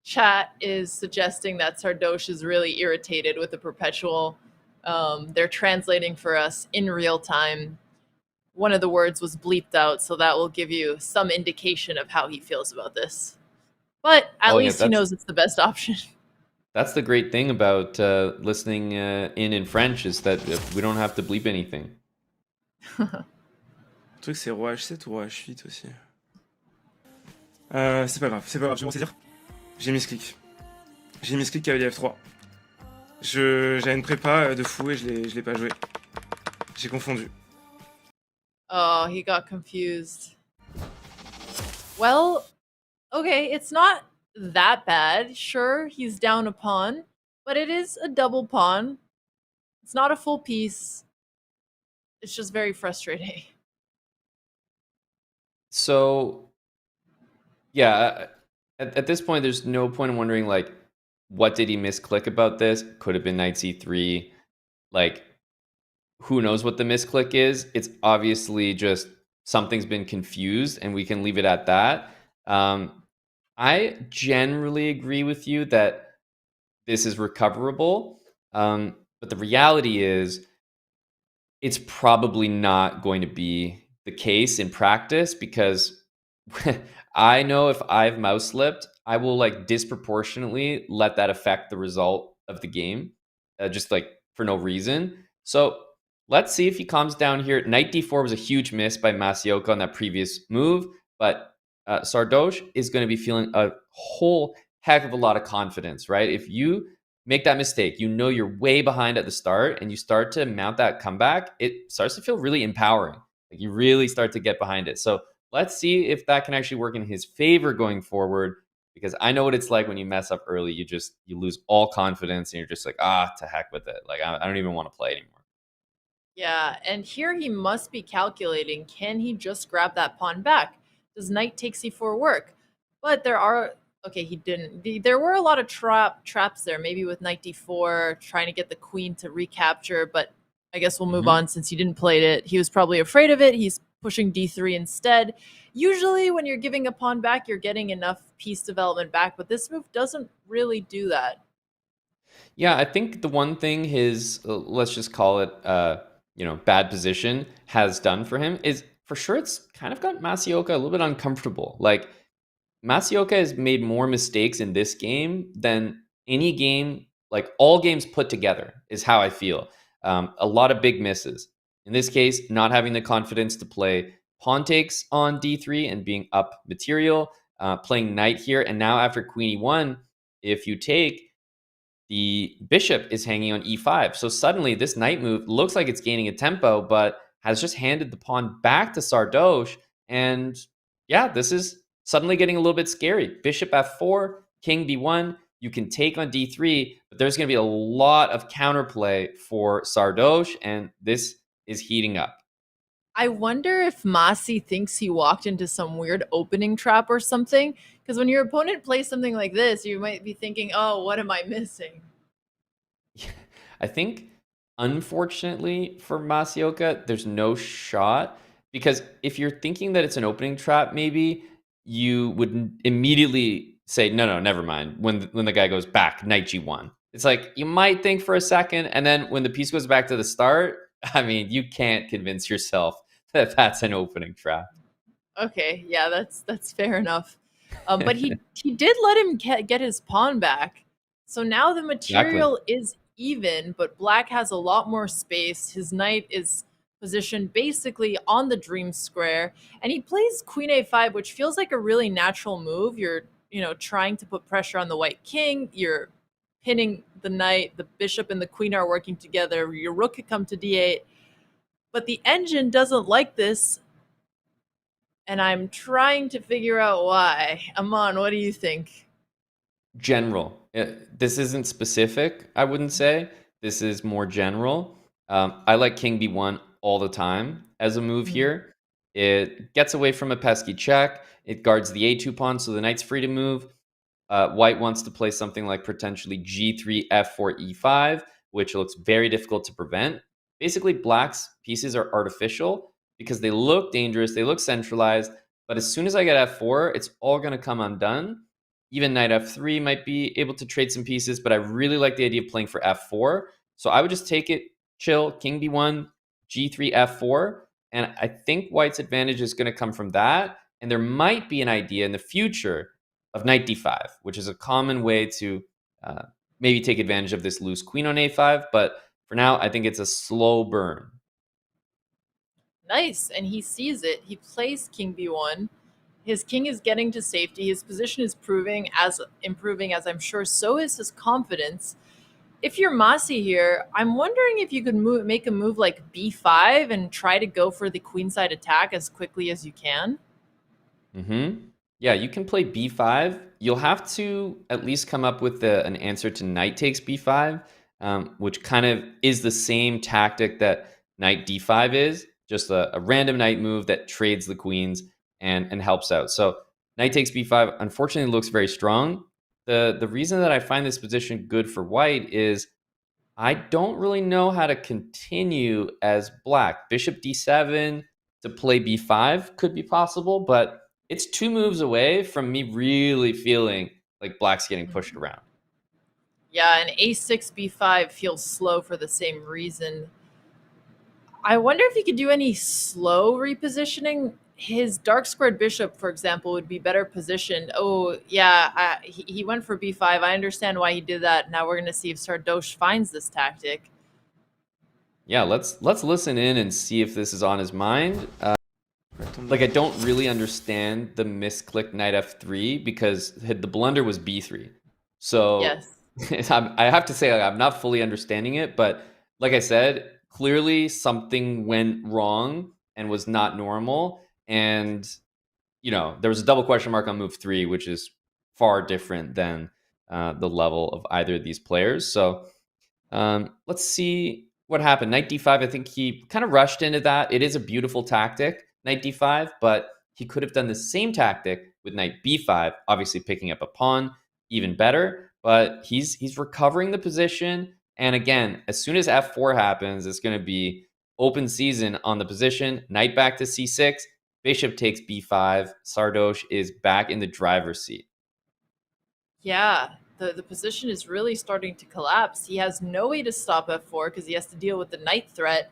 Chat is suggesting that Sardoche is really irritated with the perpetual. They're translating for us in real time. One of the words was bleeped out, so that will give you some indication of how he feels about this. But at least he knows it's the best option. That's the great thing about listening in French, is that we don't have to bleep anything. Le truc, c'est roi h7 ou roi h8 aussi. C'est pas grave, je vais m'en saisir. J'ai mis ce clic. J'ai mis ce clic cavalier f3. J'avais une prépa de fou et je l'ai pas joué. J'ai confondu. Oh, he got confused. Well, okay, it's not that bad. Sure, he's down a pawn, but it is a double pawn. It's not a full piece. It's just very frustrating. So, yeah, at this point, there's no point in wondering, like, what did he misclick about this? Could have been knight c3. Like, who knows what the misclick is? It's obviously just something's been confused, and we can leave it at that. I generally agree with you that this is recoverable. But the reality is, it's probably not going to be the case in practice because I know if I've mouse slipped, I will like disproportionately let that affect the result of the game, just like for no reason. So let's see if he calms down here. Knight d4 was a huge miss by Masioka on that previous move, but Sardoche is going to be feeling a whole heck of a lot of confidence, right? If you make that mistake, you know you're way behind at the start, and you start to mount that comeback, it starts to feel really empowering. Like you really start to get behind it. So let's see if that can actually work in his favor going forward, because I know what it's like when you mess up early. You lose all confidence, and you're just like, to heck with it. Like I don't even want to play anymore. Yeah, and here he must be calculating, can he just grab that pawn back? Does knight take c4 work? But there are, okay, he didn't. There were a lot of traps there, maybe with knight d4, trying to get the queen to recapture, but I guess we'll move on since he didn't play it. He was probably afraid of it. He's pushing d3 instead. Usually when you're giving a pawn back, you're getting enough piece development back, but this move doesn't really do that. Yeah, I think the one thing his, let's just call it, bad position has done for him is for sure it's kind of got Masioka a little bit uncomfortable. Like Masioka has made more mistakes in this game than any game, like all games put together, is how I feel. A lot of big misses. In this case, not having the confidence to play pawn takes on d3 and being up material, playing knight here, and now after queen e1, if you take, the bishop is hanging on e5. So suddenly this knight move looks like it's gaining a tempo, but has just handed the pawn back to Sardoche. And yeah, this is suddenly getting a little bit scary. Bishop f4, king b1. You can take on d3, but there's going to be a lot of counterplay for Sardoche, and this is heating up. I wonder if Masi thinks he walked into some weird opening trap or something. Because when your opponent plays something like this, you might be thinking, oh, what am I missing? I think, unfortunately for Masioka, there's no shot. Because if you're thinking that it's an opening trap, maybe you would immediately say, no, never mind. When the guy goes back, knight g1. It's like, you might think for a second, and then when the piece goes back to the start, I mean, you can't convince yourself that that's an opening trap. Okay, yeah, that's fair enough. But he did let him get his pawn back. So now the material is even, but black has a lot more space. His knight is positioned basically on the dream square, and he plays queen a5, which feels like a really natural move. You're, trying to put pressure on the white king. You're pinning the knight, the bishop and the queen are working together. Your rook could come to d8. But the engine doesn't like this, and I'm trying to figure out why. Aman, what do you think? General. This isn't specific, I wouldn't say. This is more general. I like king b1 all the time as a move here. It gets away from a pesky check. It guards the a2 pawn, so the knight's free to move. White wants to play something like potentially g3, f4, e5, which looks very difficult to prevent. Basically, black's pieces are artificial because they look dangerous, they look centralized, but as soon as I get f4, it's all going to come undone. Even knight f3 might be able to trade some pieces, but I really like the idea of playing for f4. So I would just take it, chill, king b1, g3, f4, and I think white's advantage is going to come from that. And there might be an idea in the future of knight d5, which is a common way to maybe take advantage of this loose queen on a5. But for now, I think it's a slow burn. Nice, and he sees it. He plays king b1. His king is getting to safety. His position is improving, as I'm sure so is his confidence. if you're Masi here, I'm wondering if you could make a move like b5 and try to go for the queenside attack as quickly as you can. Yeah, you can play b5. You'll have to at least come up with an answer to knight takes b5, which kind of is the same tactic that knight d5 is, just a random knight move that trades the queens and helps out. So knight takes b5 unfortunately looks very strong. The reason that I find this position good for white is I don't really know how to continue as black. Bishop d7 to play b5 could be possible, but it's 2 moves away from me really feeling like black's getting pushed around. Yeah, and a6 b5 feels slow for the same reason. I wonder if he could do any slow repositioning. His dark squared bishop, for example, would be better positioned. Oh, yeah, he went for b5. I understand why he did that. Now we're going to see if Sardoche finds this tactic. Yeah, let's listen in and see if this is on his mind. Like, I don't really understand the misclick knight f3 because the blunder was b3. So yes. I have to say, like, I'm not fully understanding it, but like I said, clearly something went wrong and was not normal. And, you know, there was a double question mark on move 3, which is far different than the level of either of these players. So let's see what happened. Knight d5, I think he kind of rushed into that. It is a beautiful tactic, knight d5, but he could have done the same tactic with knight b5, obviously picking up a pawn, even better. But he's recovering the position. And again, as soon as f4 happens, it's going to be open season on the position. Knight back to c6, bishop takes b5. Sardoche is back in the driver's seat. Yeah, the position is really starting to collapse. He has no way to stop f4 because he has to deal with the knight threat.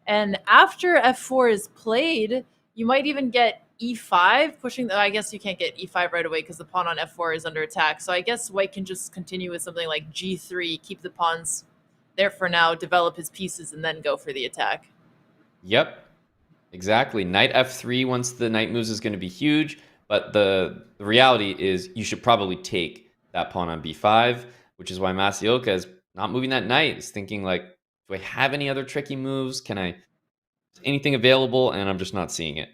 And after f4 is played, you might even get e5 pushing. I guess you can't get e5 right away because the pawn on f4 is under attack. So I guess white can just continue with something like g3, keep the pawns there for now, develop his pieces, and then go for the attack. Yep, exactly. Knight f3 once the knight moves is going to be huge. But the reality is you should probably take that pawn on b5, which is why Masioka is not moving that knight. Is thinking like, do I have any other tricky moves? Can I, anything available? And I'm just not seeing it.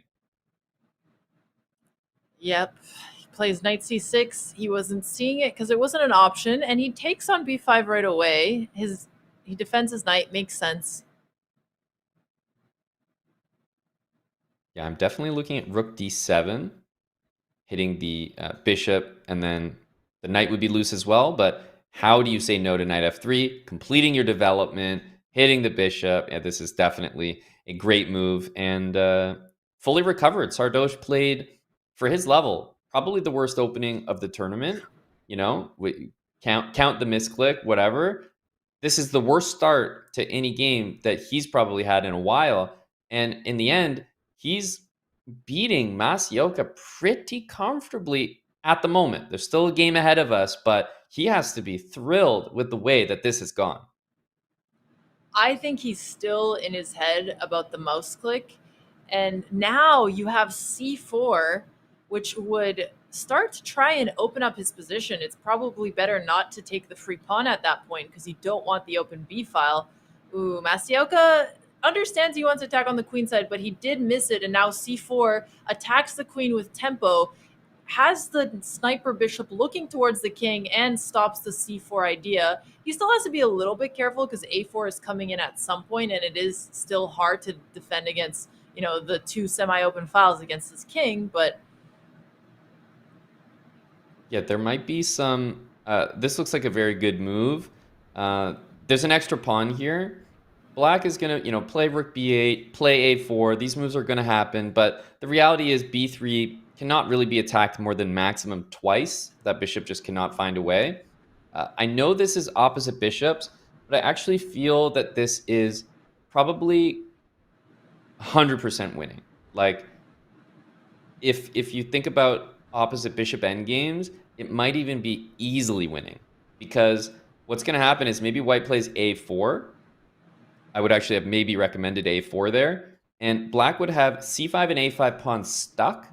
Yep. He plays knight c6. He wasn't seeing it because it wasn't an option. And he takes on b5 right away. He defends his knight. Makes sense. Yeah, I'm definitely looking at rook d7, hitting the bishop, and then the knight would be loose as well. But how do you say no to knight f3? Completing your development, hitting the bishop. Yeah, this is definitely a great move and fully recovered. Sardoche played, for his level, probably the worst opening of the tournament. You know, count the misclick, whatever. This is the worst start to any game that he's probably had in a while. And in the end, he's beating Masioka pretty comfortably at the moment. There's still a game ahead of us, but he has to be thrilled with the way that this has gone. I think he's still in his head about the mouse click. And now you have c4, which would start to try and open up his position. It's probably better not to take the free pawn at that point because you don't want the open b file. Ooh, Masioka understands he wants to attack on the queen side, but he did miss it. And now c4 attacks the queen with tempo, has the sniper bishop looking towards the king, and stops the c4 idea. He still has to be a little bit careful because a4 is coming in at some point, and it is still hard to defend against, you know, the 2 semi-open files against his king, but yeah, there might be some... this looks like a very good move. There's an extra pawn here. Black is going to, you know, play rook b8, play a4. These moves are going to happen, but the reality is b3 cannot really be attacked more than maximum twice. That bishop just cannot find a way. I know this is opposite bishops, but I actually feel that this is probably 100% winning. Like, if you think about opposite bishop endgames, it might even be easily winning, because what's going to happen is maybe white plays a4. I would actually have maybe recommended a4 there, and black would have c5 and a5 pawns stuck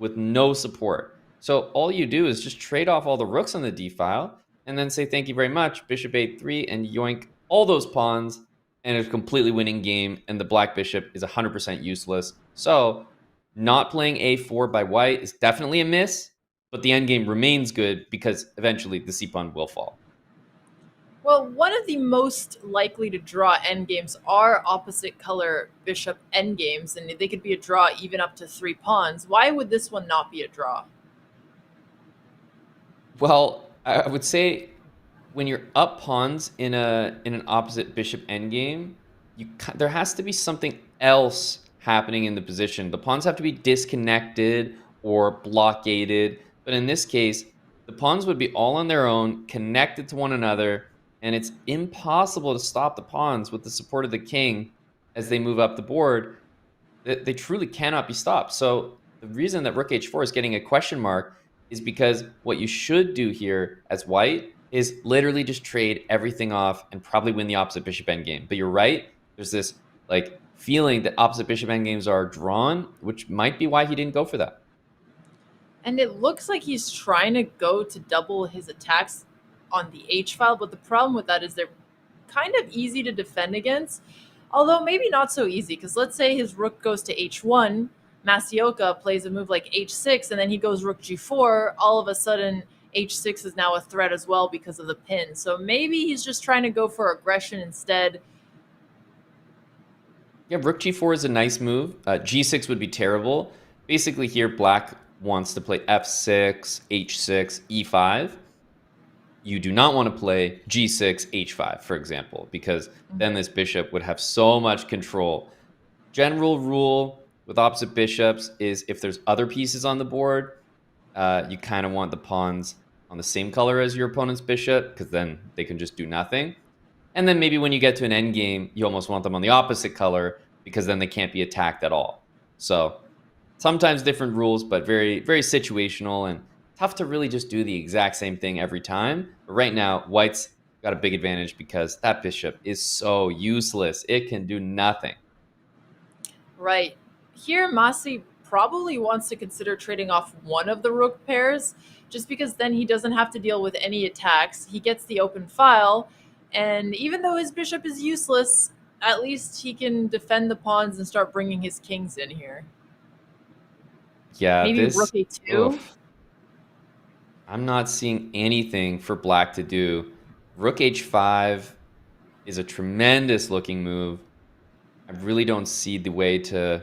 with no support. So all you do is just trade off all the rooks on the d file, and then say thank you very much, bishop a3, and yoink all those pawns, and it's a completely winning game, and the black bishop is 100% useless. So not playing a4 by white is definitely a miss, but the endgame remains good because eventually the c-pawn will fall. Well, one of the most likely to draw endgames are opposite color bishop endgames, and they could be a draw even up to 3 pawns. Why would this one not be a draw? Well, I would say when you're up pawns in an opposite bishop endgame, there has to be something else happening in the position. The pawns have to be disconnected or blockaded. But in this case, the pawns would be all on their own, connected to one another, and it's impossible to stop the pawns with the support of the king as they move up the board. They truly cannot be stopped. So the reason that rook h4 is getting a question mark is because what you should do here as white is literally just trade everything off and probably win the opposite bishop endgame. But you're right. There's this like feeling that opposite bishop endgames are drawn, which might be why he didn't go for that. And it looks like he's trying to go to double his attacks on the H file, but the problem with that is they're kind of easy to defend against, although maybe not so easy, because let's say his rook goes to H1, Masioka plays a move like H6, and then he goes rook G4, all of a sudden H6 is now a threat as well because of the pin. So maybe he's just trying to go for aggression instead. Yeah, rook G4 is a nice move. G6 would be terrible. Basically here, black wants to play F6, H6, E5. You do not want to play G6, H5, for example, because then this bishop would have so much control. General rule with opposite bishops is if there's other pieces on the board, you kind of want the pawns on the same color as your opponent's bishop, because then they can just do nothing. And then maybe when you get to an endgame, you almost want them on the opposite color, because then they can't be attacked at all. So sometimes different rules, but very, very situational and tough to really just do the exact same thing every time. But right now, white's got a big advantage because that bishop is so useless. It can do nothing. Right. Here, Masi probably wants to consider trading off one of the rook pairs, just because then he doesn't have to deal with any attacks. He gets the open file, and even though his bishop is useless, at least he can defend the pawns and start bringing his kings in here. Yeah, maybe rook a2. I'm not seeing anything for black to do. Rook h5 is a tremendous looking move. I really don't see the way to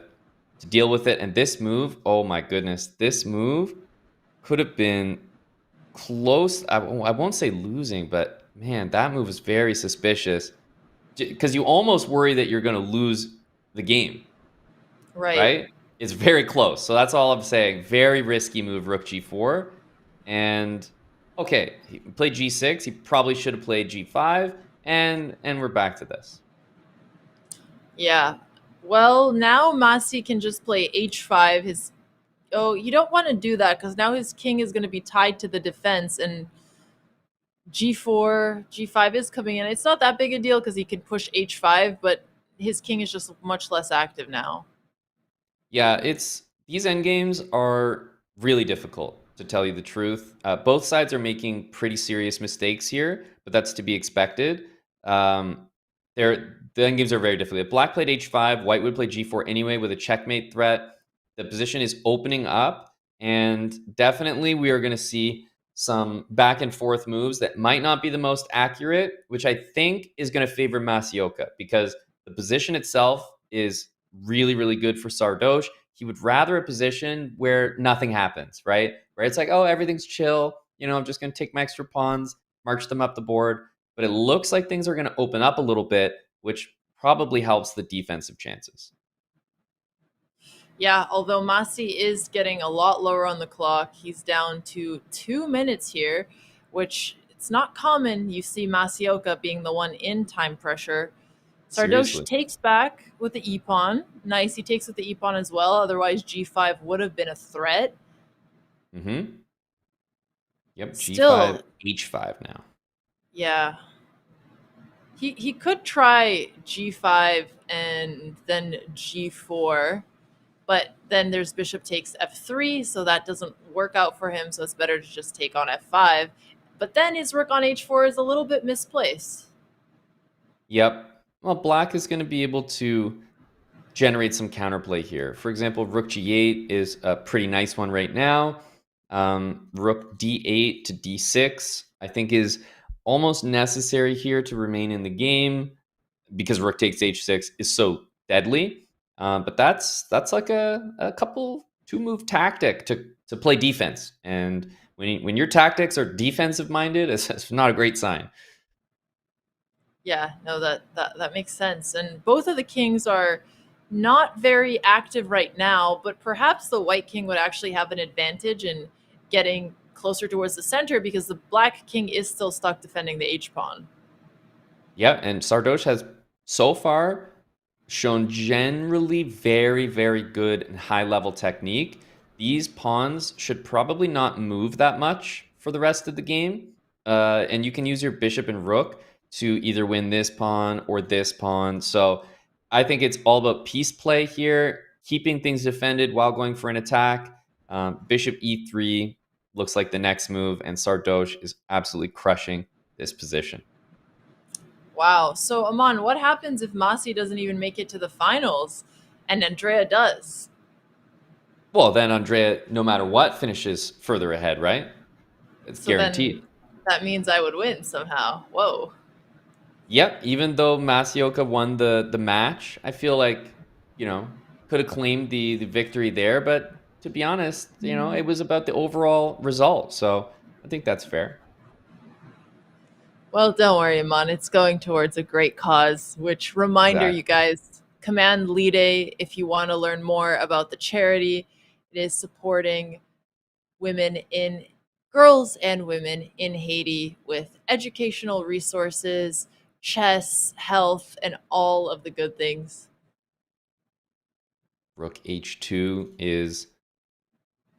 deal with it. And this move, oh my goodness, this move could have been close. I won't say losing, but man, that move is very suspicious because you almost worry that you're going to lose the game. Right? It's very close. So that's all I'm saying. Very risky move, rook g4. And okay, he played g6. He probably should have played g5. And we're back to this. Yeah. Well, now Masi can just play h5. You don't want to do that because now his king is going to be tied to the defense, and g4, g5 is coming in. It's not that big a deal because he can push h5, but his king is just much less active now. Yeah, these endgames are really difficult, to tell you the truth. Both sides are making pretty serious mistakes here, but that's to be expected. The endgames are very difficult. If black played h5, white would play g4 anyway with a checkmate threat. The position is opening up, and definitely we are going to see some back and forth moves that might not be the most accurate, which I think is going to favor Masioka because the position itself is really, really good for Sardoche. He would rather a position where nothing happens, right? Where it's like, oh, everything's chill. I'm just going to take my extra pawns, march them up the board. But it looks like things are going to open up a little bit, which probably helps the defensive chances. Yeah, although Masi is getting a lot lower on the clock. He's down to 2 minutes here, which it's not common. You see Masioka being the one in time pressure. Sardoche takes back with the e-pawn. Nice, he takes with the e-pawn as well. Otherwise, g5 would have been a threat. Mm-hmm. Yep, Still, g5, h5 now. Yeah. He could try g5 and then g4, but then there's bishop takes f3, so that doesn't work out for him, so it's better to just take on f5. But then his rook on h4 is a little bit misplaced. Yep. Well, black is going to be able to generate some counterplay here. For example, rook g8 is a pretty nice one right now. Rook d8 to d6, I think, is almost necessary here to remain in the game because rook takes h6 is so deadly. But that's like a couple 2-move tactic to play defense. And when your tactics are defensive minded, it's not a great sign. Yeah, no, that makes sense. And both of the kings are not very active right now, but perhaps the white king would actually have an advantage in getting closer towards the center because the black king is still stuck defending the h-pawn. Yeah, and Sardoche has so far shown generally very, very good and high-level technique. These pawns should probably not move that much for the rest of the game. And you can use your bishop and rook to either win this pawn or this pawn. So I think it's all about piece play here, keeping things defended while going for an attack. Bishop e3 looks like the next move, and Sardoche is absolutely crushing this position. Wow. So, Aman, what happens if Masi doesn't even make it to the finals and Andrea does? Well, then Andrea, no matter what, finishes further ahead, right? It's guaranteed. That means I would win somehow. Whoa. Yep, even though Masioka won the match, I feel like, could have claimed the victory there. But to be honest, it was about the overall result. So I think that's fair. Well, don't worry, Aman. It's going towards a great cause, which reminder, Exactly. you guys, command Lide if you want to learn more about the charity. It is supporting girls and women in Haiti with educational resources, chess, health, and all of the good things. Rook h2 is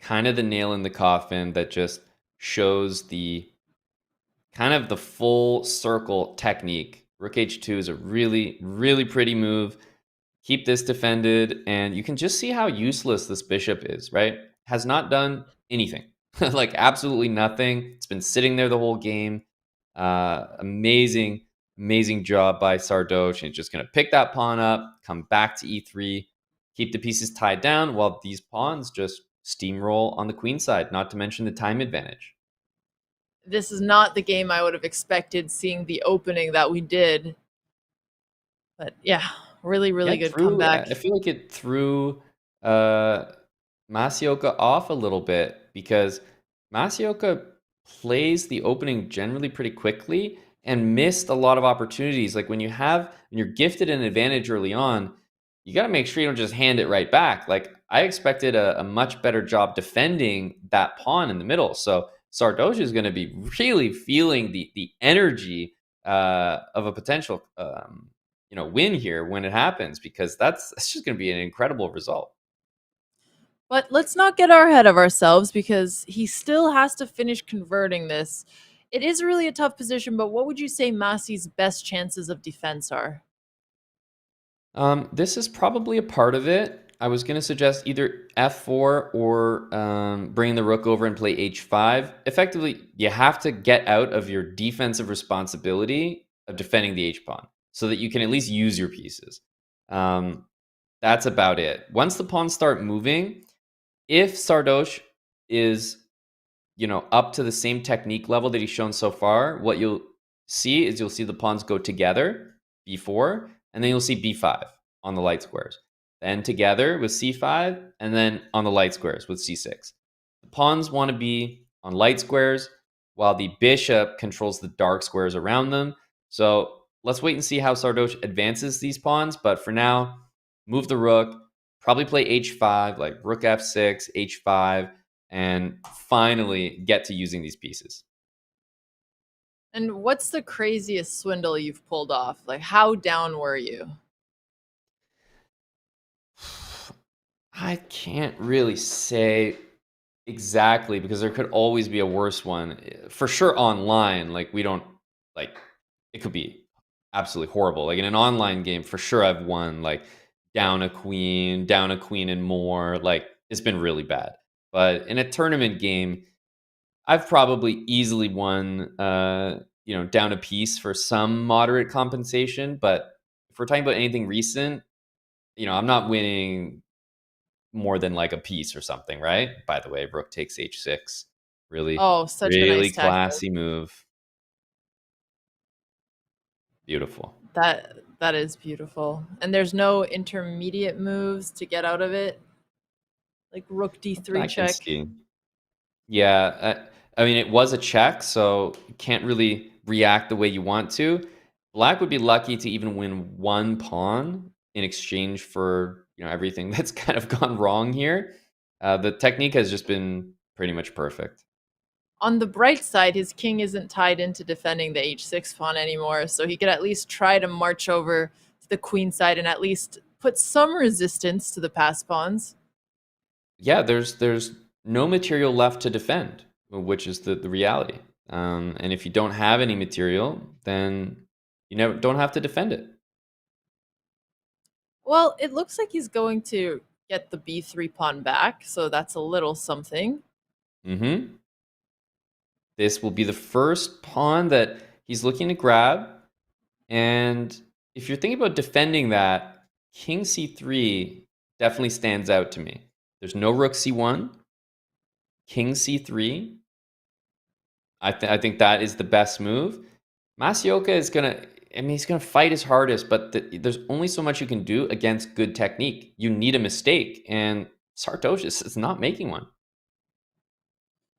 kind of the nail in the coffin that just shows the kind of the full circle technique. Rook h2 is a really, really pretty move. Keep this defended, and you can just see how useless this bishop is, right? Has not done anything. Like absolutely nothing. It's been sitting there the whole game. Amazing job by Sardoche. And just going to pick that pawn up, come back to e3, keep the pieces tied down while these pawns just steamroll on the queen side, not to mention the time advantage. This is not the game I would have expected seeing the opening that we did. But yeah, really good comeback. I feel like it threw Masioka off a little bit because Masioka plays the opening generally pretty quickly and missed a lot of opportunities. Like when you're gifted an advantage early on, you got to make sure you don't just hand it right back. Like I expected a much better job defending that pawn in the middle. So Sardoche is going to be really feeling the energy of a potential win here when it happens, because that's just going to be an incredible result. But let's not get our head of ourselves because he still has to finish converting this. It is really a tough position, but what would you say Masi's best chances of defense are? This is probably a part of it. I was going to suggest either f4 or bringing the rook over and play h5. Effectively, you have to get out of your defensive responsibility of defending the h-pawn so that you can at least use your pieces. That's about it. Once the pawns start moving, if Sardoche is, up to the same technique level that he's shown so far, what you'll see is the pawns go together, b4, and then you'll see b5 on the light squares. Then together with c5, and then on the light squares with c6. The pawns want to be on light squares, while the bishop controls the dark squares around them. So let's wait and see how Sardoche advances these pawns. But for now, move the rook, probably play h5, like rook f6, h5, and finally get to using these pieces. And what's the craziest swindle you've pulled off? Like, how down were you? I can't really say exactly because there could always be a worse one. For sure online, like it could be absolutely horrible. Like in an online game, for sure I've won like down a queen and more. Like it's been really bad. But in a tournament game, I've probably easily won, down a piece for some moderate compensation. But if we're talking about anything recent, I'm not winning more than like a piece or something, right? By the way, rook takes h6. Really, Oh, such a really nice tactic. classy move. Beautiful. That is beautiful. And there's no intermediate moves to get out of it, like rook d3 I can check. see. Yeah, I mean, it was a check, so you can't really react the way you want to. Black would be lucky to even win one pawn in exchange for everything that's kind of gone wrong here. The technique has just been pretty much perfect. On the bright side, his king isn't tied into defending the h6 pawn anymore, so he could at least try to march over to the queen side and at least put some resistance to the pass pawns. Yeah, there's no material left to defend, which is the reality. And if you don't have any material, then you don't have to defend it. Well, it looks like he's going to get the b3 pawn back, so that's a little something. Mm-hmm. This will be the first pawn that he's looking to grab. And if you're thinking about defending that, king c3 definitely stands out to me. There's no rook c1, king c3. I think that is the best move. Masioka is he's gonna fight his hardest, but there's only so much you can do against good technique. You need a mistake, and Sardoche is not making one.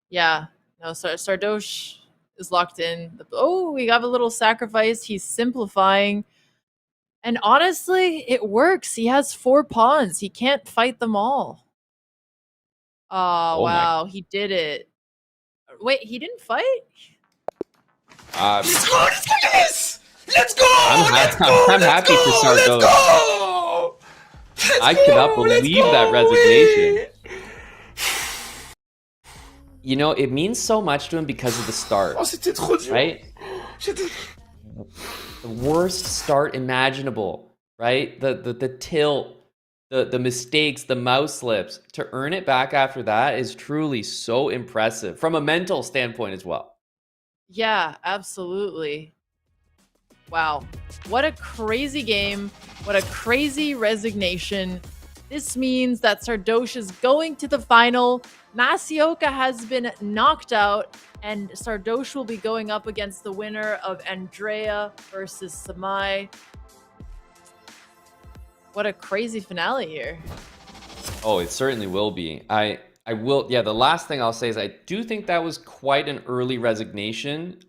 Yeah, no, Sardoche is locked in. Oh, we got a little sacrifice. He's simplifying. And honestly, it works. He has 4 pawns. He can't fight them all. Oh, wow. He did it. Wait, he didn't fight? Let's go! Let's go! Yes! Let's go! I'm happy for Sardoche. I cannot believe that resignation. It means so much to him because of the start, right? The worst start imaginable, right? The tilt, the mistakes, the mouse slips. To earn it back after that is truly so impressive from a mental standpoint as well. Yeah, absolutely. Wow. What a crazy game. What a crazy resignation. This means that Sardoche is going to the final. Masioka has been knocked out, and Sardoche will be going up against the winner of Andrea versus Samay. What a crazy finale here. Oh, it certainly will be. The last thing I'll say is I do think that was quite an early resignation.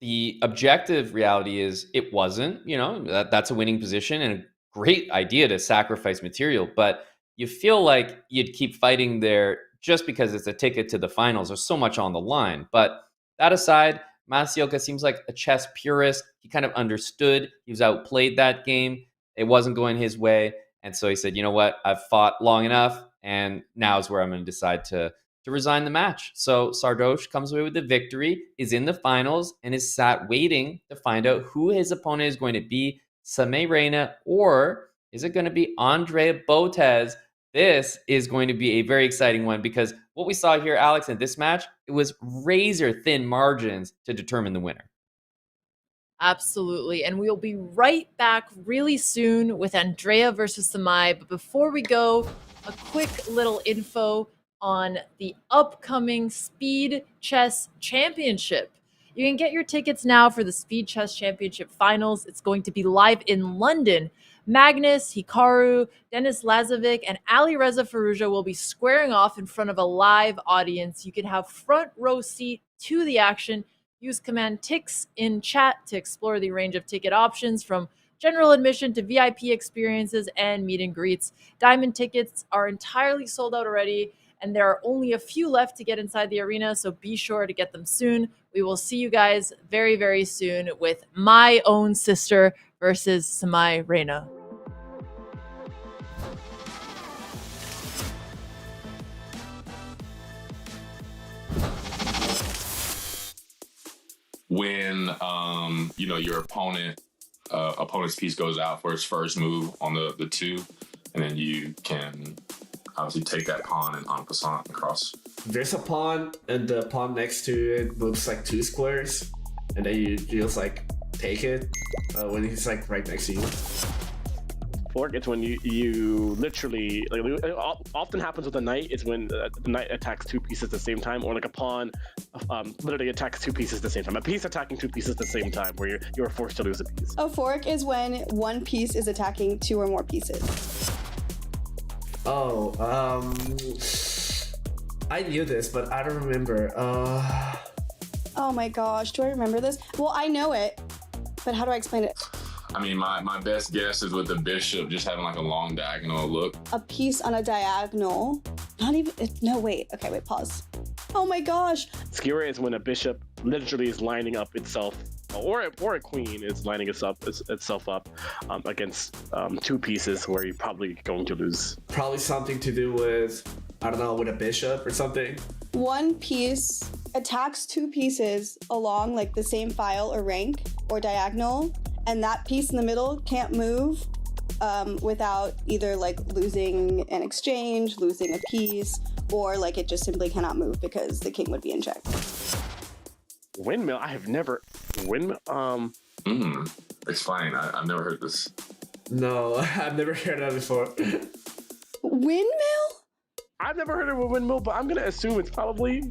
The objective reality is it wasn't, that's a winning position and a great idea to sacrifice material, but you feel like you'd keep fighting there just because it's a ticket to the finals. There's so much on the line. But that aside, Masioka seems like a chess purist. He kind of understood. He was outplayed that game. It wasn't going his way. And so he said, you know what? I've fought long enough, and now is where I'm going to decide to resign the match. So Sardoche comes away with the victory, is in the finals, and is sat waiting to find out who his opponent is going to be, Samay Reina, or is it going to be Andrea Botez? This is going to be a very exciting one because what we saw here, Alex, in this match, it was razor-thin margins to determine the winner. Absolutely. And we'll be right back really soon with Andrea versus Samay. But before we go, a quick little info on the upcoming Speed Chess Championship. You can get your tickets now for the Speed Chess Championship Finals. It's going to be live in London. Magnus, Hikaru, Denis Lazovic, and Ali Reza Faruja will be squaring off in front of a live audience. You can have front row seat to the action. Use command TIX in chat to explore the range of ticket options from general admission to VIP experiences and meet and greets. Diamond tickets are entirely sold out already, and there are only a few left to get inside the arena, so be sure to get them soon. We will see you guys very, very soon with my own sister versus Samay Reina. When your opponent's piece goes out for its first move on the 2, and then you can obviously take that pawn and en passant across. There's a pawn, and the pawn next to it looks like 2 squares, and then you just like take it when he's like right next to you. Fork, it's when you literally, like, it often happens with a knight. It's when the knight attacks 2 pieces at the same time, or like a pawn literally attacks 2 pieces at the same time. A piece attacking 2 pieces at the same time, where you're forced to lose a piece. A fork is when one piece is attacking 2 or more pieces. Oh, I knew this, but I don't remember. Oh my gosh, do I remember this? Well, I know it, but how do I explain it? I mean, my best guess is with the bishop just having like a long diagonal look. A piece on a diagonal. Not even, no, wait. Okay, wait, pause. Oh my gosh. Skewer is when a bishop literally is lining up itself, or a queen is lining itself up against 2 pieces where you're probably going to lose. Probably something to do with, I don't know, with a bishop or something. One piece attacks 2 pieces along like the same file or rank or diagonal, and that piece in the middle can't move without either like losing an exchange, losing a piece, or like it just simply cannot move because the king would be in check. Windmill? I have never... Windmill? Explain. I've never heard this. No, I've never heard that before. Windmill? I've never heard of a windmill, but I'm gonna assume it's probably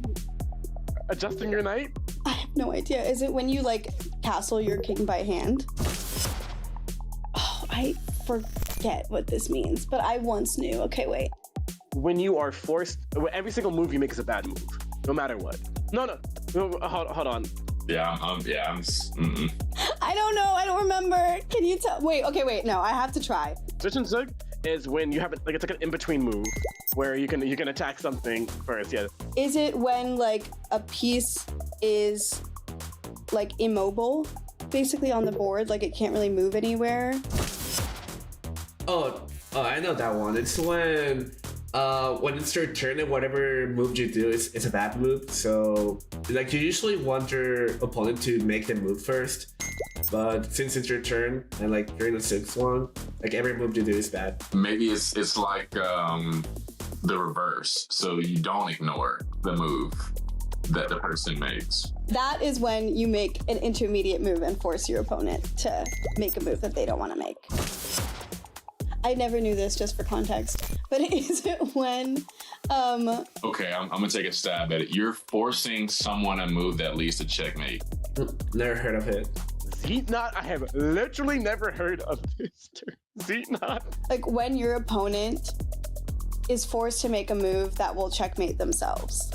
adjusting your knight. I have no idea. Is it when you like castle your king by hand? Oh, I forget what this means, but I once knew. Okay, wait. When you are forced, every single move you make is a bad move, no matter what. No, hold on. Yeah, I don't know. I don't remember. Can you tell? Wait. No, I have to try. Zwischenzug is when you have it, like it's like an in-between move where you can attack something first. Yeah. Is it when like a piece is like immobile, basically on the board, like it can't really move anywhere? Oh, I know that one. It's when it's your turn and whatever move you do is a bad move. So like you usually want your opponent to make them move first, but since it's your turn and like you're in the 6th one, like every move you do is bad. Maybe it's like the reverse, so you don't ignore the move that the person makes. That is when you make an intermediate move and force your opponent to make a move that they don't want to make. I never knew this, just for context, but is it when Okay, I'm gonna take a stab at it. You're forcing someone to move that leads to checkmate. Never heard of it. Zeetnot? I have literally never heard of this term. Zeetnot? Like when your opponent is forced to make a move that will checkmate themselves.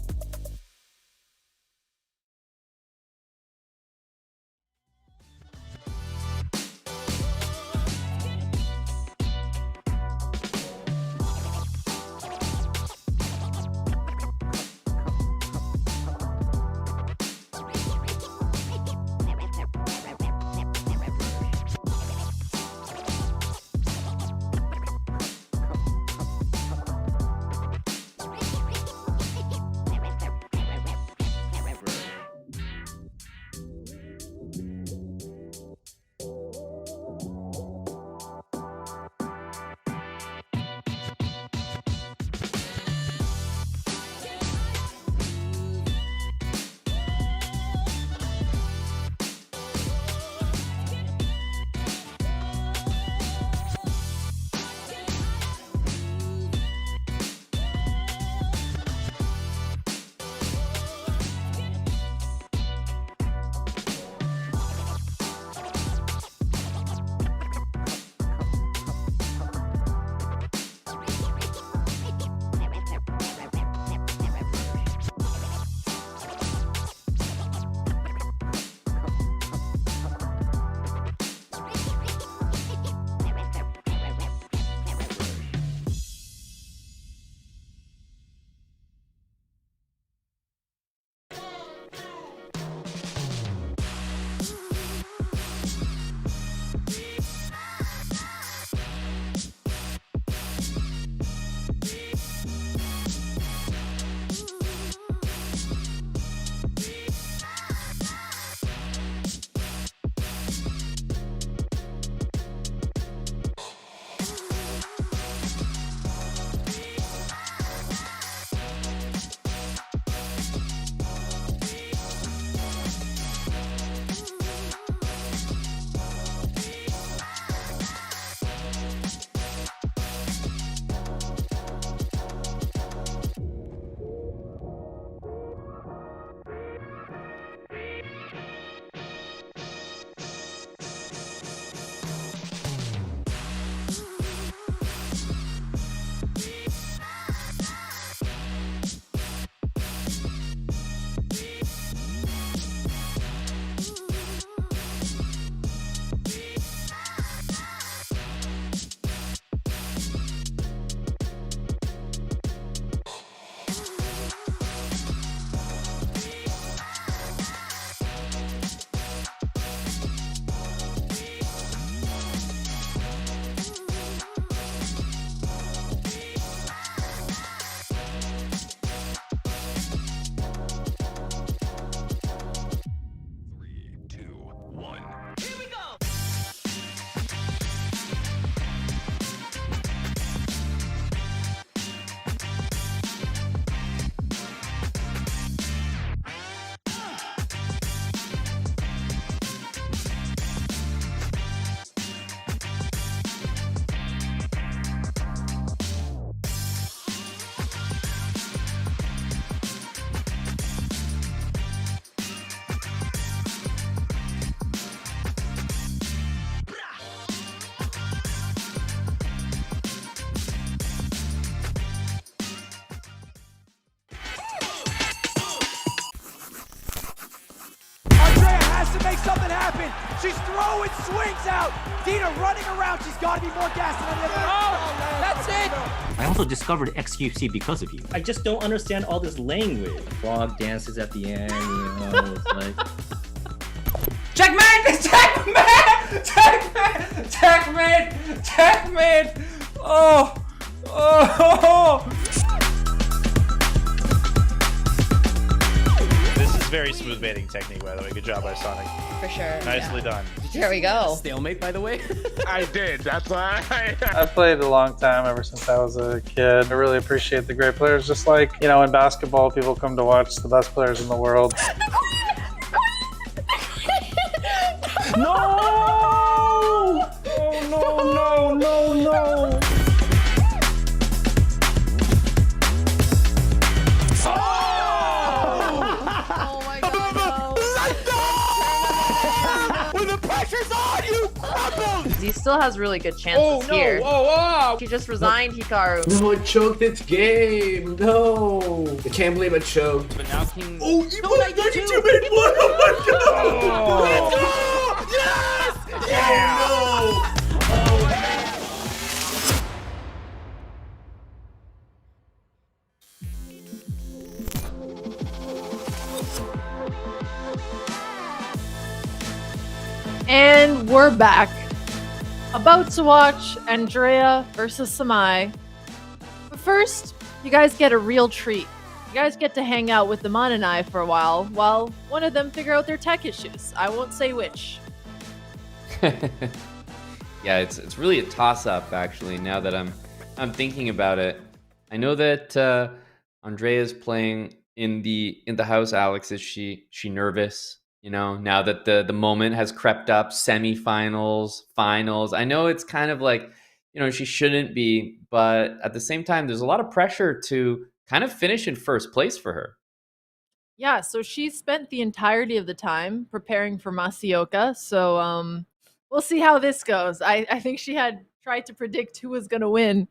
make something happen. She's throwing swings out. Dina running around. She's got to be more gassed on the other. Oh, that's it. I also discovered XQC because of you. I just don't understand all this language. Frog dances at the end, you know, it's like... Checkmate! Checkmate! Checkmate! Checkmate! Checkmate! Oh! Oh! This is very smooth baiting technique, by the way. Good job by Sonic. For sure. Nicely done. There we go. Stalemate, by the way. I did. That's why. I've played a long time, ever since I was a kid. I really appreciate the great players. Just like, you know, in basketball, people come to watch the best players in the world. No! Oh, no, no, no, no! Oh my God. Let's go! When the pressure's on, you crumble! He still has really good chances here. He just resigned, Hikaru. No, it choked its game. No. I can't believe it choked. But now King. Oh, you put 32 made one. Oh my God. Let's go! Yes! Yeah! Oh, And we're back. About to watch Andrea versus Samay. But first, you guys get a real treat. You guys get to hang out with Damon and I for a while one of them figure out their tech issues. I won't say which. Yeah, it's really a toss-up actually. Now that I'm thinking about it, I know that Andrea's playing in the house. Alex, is she nervous? You know, now that the moment has crept up, semifinals, finals. I know it's kind of like, you know, she shouldn't be, but at the same time, there's a lot of pressure to kind of finish in first place for her. Yeah, so she spent the entirety of the time preparing for Masioka. So we'll see how this goes. I think she had tried to predict who was going to win.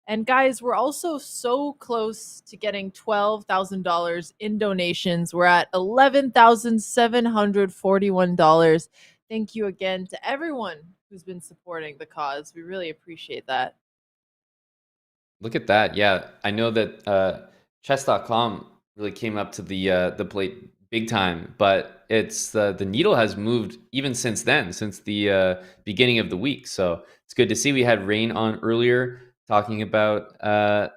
And guys, we're also so close to getting $12,000 in donations. We're at $11,741. Thank you again to everyone who's been supporting the cause. We really appreciate that. Look at that. Yeah, I know that Chess.com really came up to the plate big time, but it's the needle has moved even since then, since the beginning of the week. So it's good to see. We had Rain on earlier talking about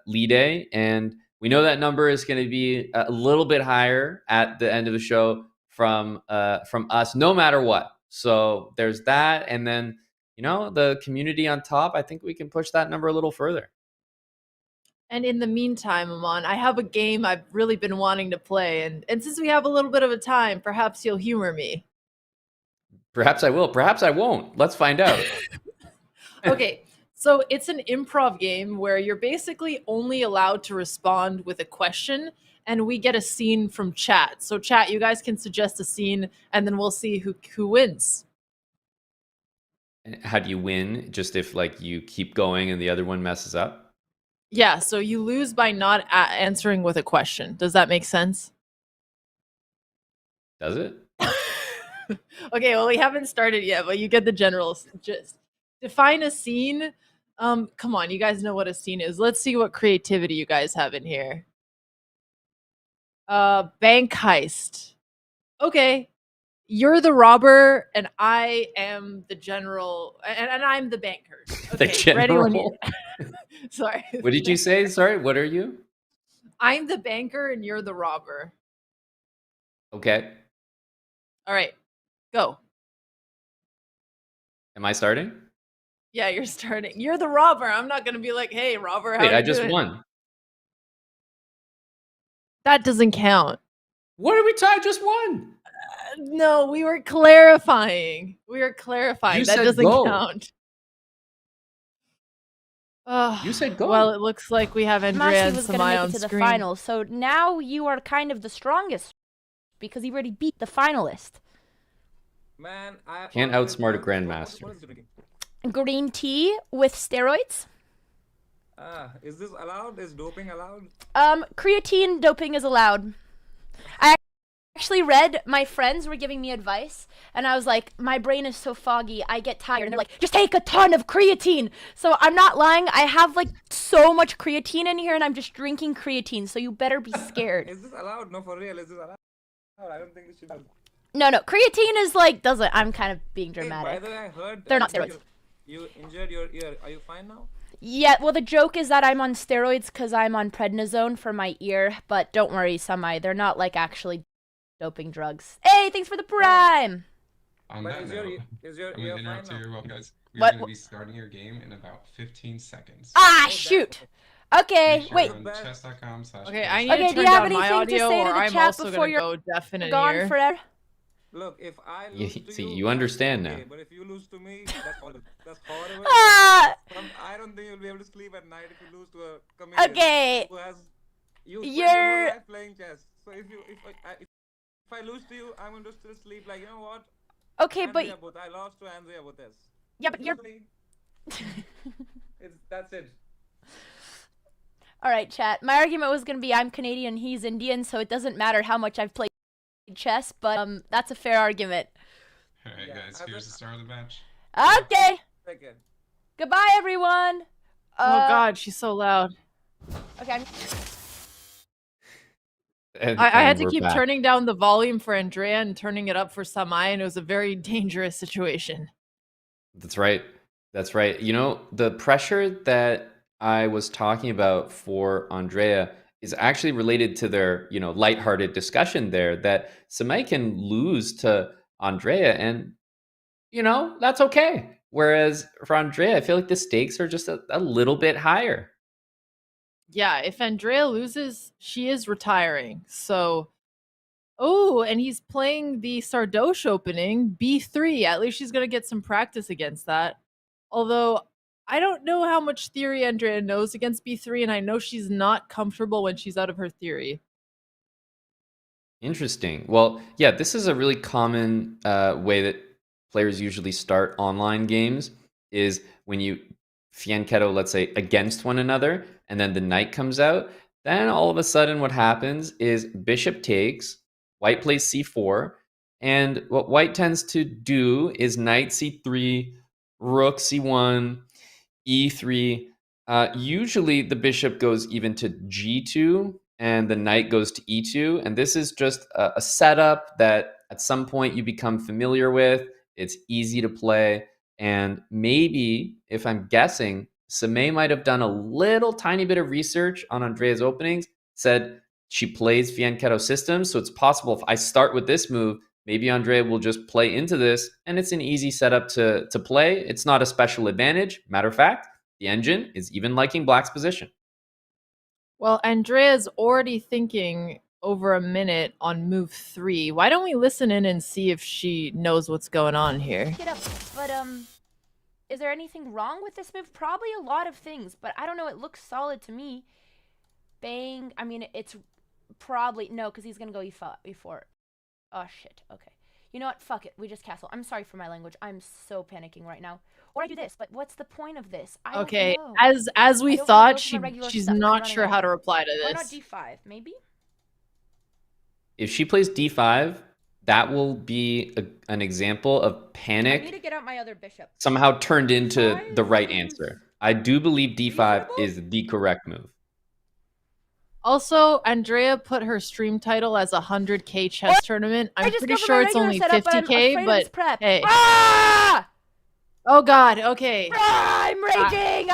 Lide, and we know that number is going to be a little bit higher at the end of the show from us, no matter what. So there's that, and then, you know, the community on top. I think we can push that number a little further. And in the meantime, Amon, I have a game I've really been wanting to play, and since we have a little bit of a time, perhaps you'll humor me. Perhaps I will. Perhaps I won't. Let's find out. Okay. So it's an improv game where you're basically only allowed to respond with a question, and we get a scene from chat. So chat, you guys can suggest a scene, and then we'll see who wins. How do you win? Just if like you keep going and the other one messes up? Yeah, so you lose by not answering with a question. Does that make sense? Does it? Okay, well, we haven't started yet, but you get the general gist. Define a scene. Come on, you guys know what a scene is. Let's see what creativity you guys have in here. Bank heist. Okay. You're the robber and I am the general and I'm the banker. Okay, The general? ready when you Sorry. What did you say? Sorry, what are you? I'm the banker and you're the robber. Okay. All right. Go. Am I starting? Yeah, you're starting. You're the robber. I'm not going to be like, "Hey, robber, how Wait, you I just doing?" won. That doesn't count. What are we talking? Just won. No, we were clarifying. That said doesn't go. count. You said go. Well, it looks like we have Andrea Masi and was going to Samay make on it to the screen. final, so now you are kind of the strongest because you already beat the finalist. Man, Can't outsmart a grandmaster. Green tea with steroids. Is this allowed? Is doping allowed? Creatine doping is allowed. I actually read, my friends were giving me advice, and I was like, my brain is so foggy, I get tired. And they're like, just take a ton of creatine. So I'm not lying, I have like so much creatine in here, and I'm just drinking creatine, so you better be scared. Is this allowed? No, for real, is this allowed? I don't think this should be. No, creatine is like, I'm kind of being dramatic. Hey, by the way, I heard they're not steroids. You injured your ear. Are you fine now? Yeah, well, the joke is that I'm on steroids because I'm on prednisone for my ear, but don't worry, Samay, they're not like actually doping drugs. Hey, thanks for the prime! On that note, is your I'm ear gonna interrupt fine you, now? guys. We're What? gonna be starting your game in about 15 seconds. Ah, shoot! Okay, wait. Chess.com Okay, I need to turn down my audio, or I'm also gonna go deaf in an ear. Forever? Look, if I lose to See, you understand now. okay, but if you lose to me, that's horrible. That's horrible. Ah! I don't think you'll be able to sleep at night if you lose to a comedian Okay. who has you spent You're- your whole life playing chess. So if I lose to you, I'm going to still sleep like, you know what? Okay, but- I lost to Andrea Botez. Yeah, but you're... That's it. Alright, chat. My argument was gonna be I'm Canadian, he's Indian, so it doesn't matter how much I've played chess, but that's a fair argument. Alright, guys, here's the start of the match. Okay. Second. Goodbye, everyone. Oh God, she's so loud. Okay. I had to we're keep back. turning down the volume for Andrea and turning it up for Samay, and it was a very dangerous situation. That's right. That's right. You know, the pressure that I was talking about for Andrea is actually related to their, lighthearted discussion there that Samay can lose to Andrea and, that's okay. Whereas for Andrea, I feel like the stakes are just a little bit higher. Yeah, if Andrea loses, she is retiring. So, oh, and he's playing the Sardoche opening, B3. At least she's going to get some practice against that. Although, I don't know how much theory Andrea knows against B3, and I know she's not comfortable when she's out of her theory. Interesting. Well, yeah, this is a really common way that players usually start online games is when you fianchetto, let's say, against one another, and then the knight comes out. Then all of a sudden what happens is bishop takes, white plays c4, and what white tends to do is knight c3, rook c1, e3. Usually the bishop goes even to g2 and the knight goes to e2. And this is just a setup that at some point you become familiar with. It's easy to play. And maybe, if I'm guessing, Samay might have done a little tiny bit of research on Andrea's openings, said she plays fianchetto systems. So it's possible if I start with this move, maybe Andrea will just play into this, and it's an easy setup to play. It's not a special advantage. Matter of fact, the engine is even liking black's position. Well, Andrea's already thinking over a minute on move 3. Why don't we listen in and see if she knows what's going on here? Get up, but is there anything wrong with this move? Probably a lot of things, but I don't know. It looks solid to me. Bang. I mean, it's probably no, because he's gonna go e4. Oh shit. Okay. You know what? Fuck it. We just castle. I'm sorry for my language. I'm so panicking right now. Or I do this, but what's the point of this? I Okay, don't know. as we I don't thought, know. Those are my regular she's stuff. I'm not running sure out. how to reply to Why not this. d5? Maybe. If she plays d5, that will be an example of I need panic to get out my other bishop. somehow turned into the right answer. I do believe d5 is the correct move. Also, Andrea put her stream title as a 100K chess tournament. I'm just pretty go for sure my it's regular only setup, but I'm 50K, afraid of but this prep. hey. Ah! Oh God, okay. Ah, I'm raging.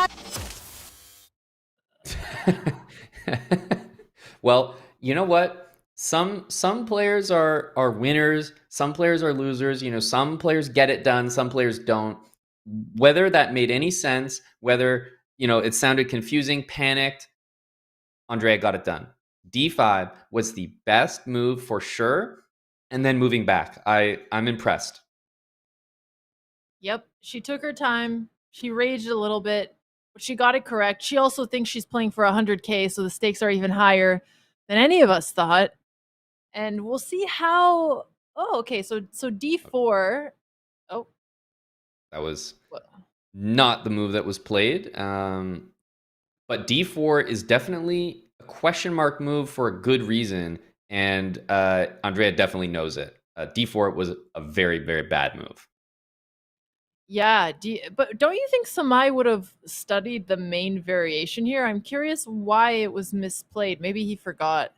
Well, you know what? Some players are winners, some players are losers, some players get it done, some players don't. Whether that made any sense, whether, it sounded confusing, panicked, Andrea got it done. D5 was the best move for sure. And then moving back, I'm impressed. Yep, she took her time. She raged a little bit, but she got it correct. She also thinks she's playing for 100K, so the stakes are even higher than any of us thought. And we'll see how. Oh, okay. So D4. Oh, That was not the move that was played. But D4 is definitely a question mark move for a good reason. and Andrea definitely knows it. D4 was a very, very bad move. Yeah, but don't you think Samay would have studied the main variation here? I'm curious why it was misplayed. Maybe he forgot.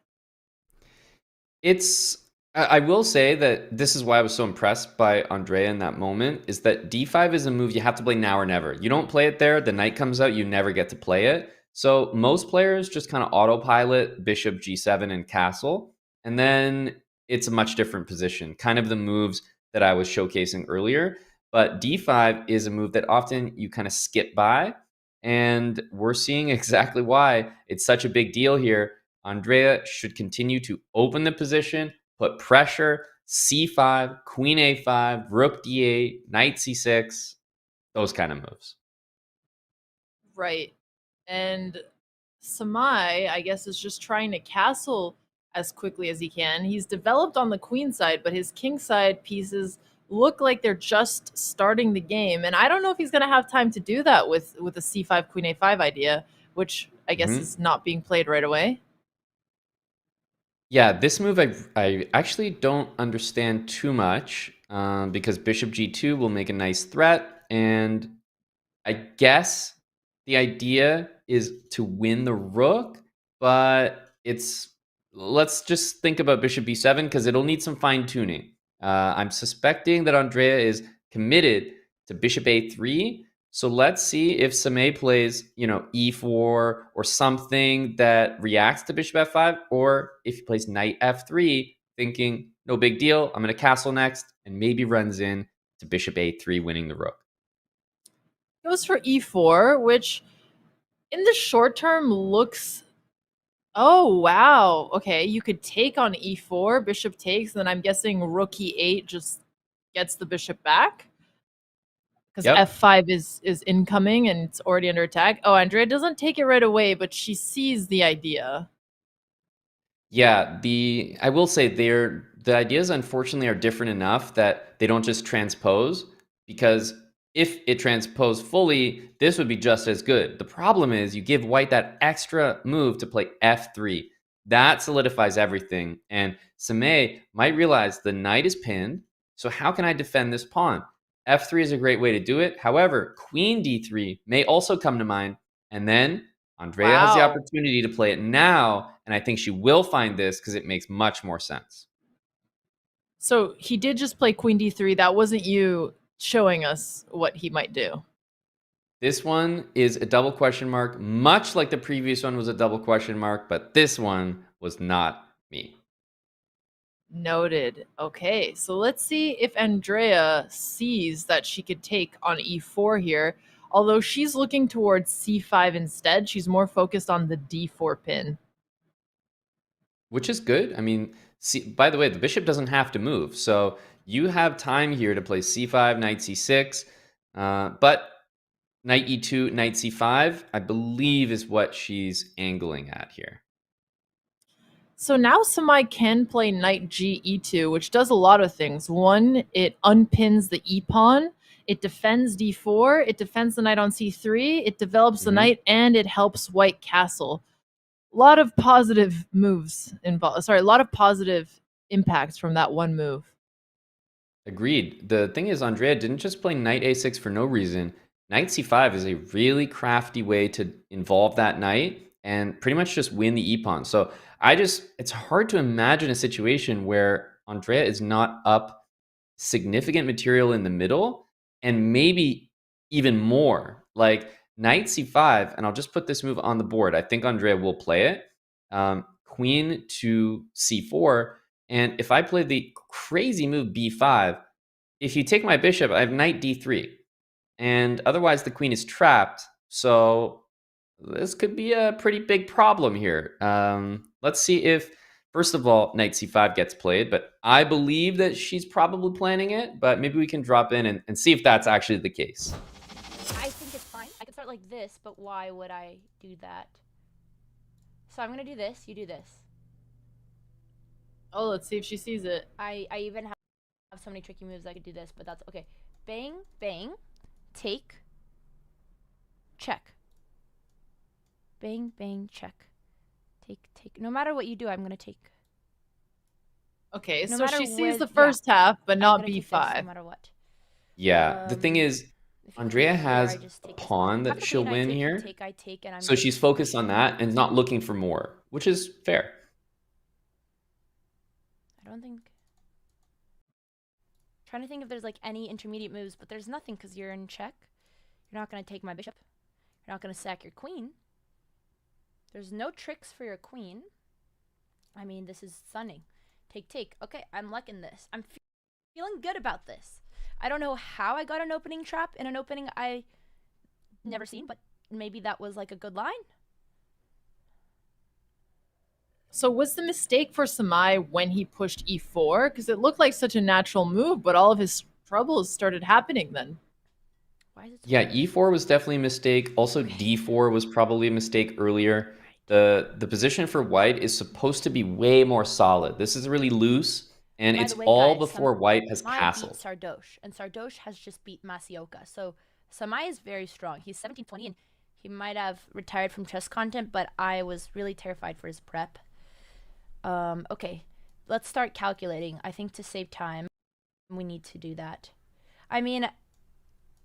I will say that this is why I was so impressed by Andrea in that moment, is that D5 is a move you have to play now or never. You don't play it there, the knight comes out, you never get to play it. So most players just kind of autopilot bishop G7 and castle, and then it's a much different position, kind of the moves that I was showcasing earlier. But D5 is a move that often you kind of skip by, and we're seeing exactly why it's such a big deal here. Andrea should continue to open the position, put pressure, c5, queen a5, rook d8, knight c6, those kind of moves. Right. And Samay, I guess, is just trying to castle as quickly as he can. He's developed on the queen side, but his king side pieces look like they're just starting the game. And I don't know if he's going to have time to do that with a c5, queen a5 idea, which I guess is not being played right away. Yeah, this move I actually don't understand too much because bishop g2 will make a nice threat, and I guess the idea is to win the rook, but let's just think about bishop b7 because it'll need some fine tuning. I'm suspecting that Andrea is committed to bishop a3. So let's see if Samay plays, e4 or something that reacts to bishop f5, or if he plays knight f3, thinking, no big deal, I'm going to castle next, and maybe runs in to bishop a3, winning the rook. Goes for e4, which in the short term looks... Oh, wow. Okay, you could take on e4, bishop takes, and then I'm guessing rook e8 just gets the bishop back. Because f5 is incoming and it's already under attack. Oh, Andrea doesn't take it right away, but she sees the idea. Yeah, I will say the ideas unfortunately are different enough that they don't just transpose, because if it transposed fully, this would be just as good. The problem is you give white that extra move to play f3. That solidifies everything, and Samay might realize the knight is pinned, so how can I defend this pawn? F3 is a great way to do it. However, queen d3 may also come to mind, and then Andrea has the opportunity to play it now, and I think she will find this because it makes much more sense. So he did just play queen d3. That wasn't you showing us what he might do. This one is a double question mark, much like the previous one was a double question mark, but this one was not me. Noted. Okay, so let's see if Andrea sees that she could take on e4 here. Although she's looking towards c5 instead, she's more focused on the d4 pin. Which is good. I mean, by the way, the bishop doesn't have to move. So you have time here to play c5, knight c6. But knight e2, knight c5, I believe is what she's angling at here. So now Samay can play knight g e2, which does a lot of things. One, it unpins the e-pawn. It defends d4. It defends the knight on c3. It develops the knight, and it helps white castle. A lot of positive moves involved. Sorry, a lot of positive impacts from that one move. Agreed. The thing is, Andrea didn't just play knight a6 for no reason. Knight c5 is a really crafty way to involve that knight and pretty much just win the e-pawn. So it's hard to imagine a situation where Andrea is not up significant material in the middle and maybe even more. Like knight c5, and I'll just put this move on the board. I think Andrea will play it. Queen to c4, and if I play the crazy move b5, if you take my bishop, I have knight d3, and otherwise the queen is trapped. So this could be a pretty big problem here. Let's see if, first of all, knight c5 gets played, but I believe that she's probably planning it, but maybe we can drop in and see if that's actually the case. I think it's fine. I could start like this, but why would I do that? So I'm going to do this, you do this. Oh, let's see if she sees it. I even have so many tricky moves I could do this, but that's okay. Bang, bang, take, check. Bang, bang, check. Take. No matter what you do, I'm going to take. Okay, No so matter she sees where- the yeah, first half, but I'm not gonna take this b5. no matter what. Yeah, the thing is, Andrea here, has I just a take this pawn that After she'll queen, I win take, you here. take, and I'm So she's focused on that and not looking for more, which is fair. I don't think. Trying to think if there's like any intermediate moves, but there's nothing because you're in check. You're not going to take my bishop. You're not going to sack your queen. There's no tricks for your queen. I mean, this is stunning. Take. Okay, I'm liking this. I'm feeling good about this. I don't know how I got an opening trap in an opening I never seen, but maybe that was like a good line. So was the mistake for Samay when he pushed e4? Because it looked like such a natural move, but all of his troubles started happening then. Yeah, e4 was definitely a mistake. Also, d4 was probably a mistake earlier. The position for white is supposed to be way more solid. This is really loose, and By it's the way, all guys, before white has Samay castled. beat Sardoche, and Sardoche has just beat Masi. So Samay is very strong. He's 17-20, and he might have retired from chess content, but I was really terrified for his prep. Okay, let's start calculating. I think to save time, we need to do that. I mean,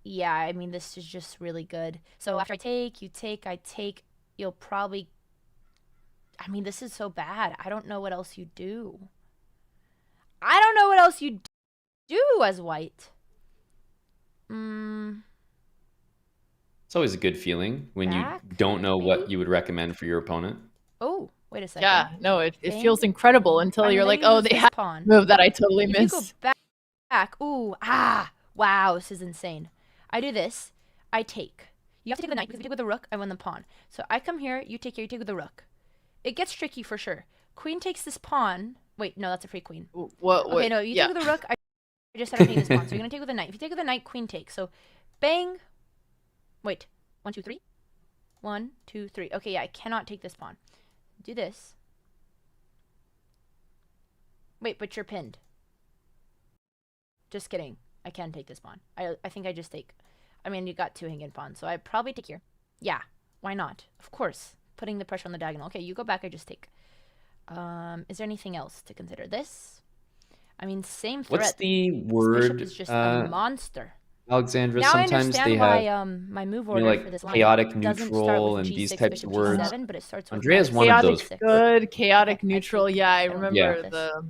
yeah, I mean, this is just really good. So after I take, you take, I take, you'll probably... I mean, this is so bad. I don't know what else you do. I don't know what else you do as white. It's always a good feeling when you don't know what you would recommend for your opponent. Oh, wait a second. Yeah, no, it Bang. feels incredible until I mean, you're then like, you oh, lose they this had pawn. a move that I totally If missed. you go back, ooh, wow, this is insane. I do this, I take. You have to take the knight because if you take with the rook, I win the pawn. So I come here, you take here, you take with the rook. It gets tricky for sure. Queen takes this pawn. Wait, no, that's a free queen. What? Okay, no, you take with the rook. I just said I'm taking this pawn. So you're gonna take with the knight. If you take with the knight, queen takes. So, bang. Wait, 1, 2, 3. 1, 2, 3. Okay, yeah, I cannot take this pawn. Do this. Wait, but you're pinned. Just kidding. I can take this pawn. I think I just take. I mean, you got 2 hanging pawns, so I probably take here. Yeah, why not? Of course. Putting the pressure on the diagonal. Okay, you go back, I just take. Is there anything else to consider? This? I mean, same threat. What's the This word? bishop is just a monster. Alexandra, Now I sometimes understand they why have my move you order know, like for this line chaotic doesn't start neutral with and these G6, types bishop of words. G7, but it starts with Andrea's knight one of Chaotic those. good, chaotic neutral. Yeah, I remember Yeah. the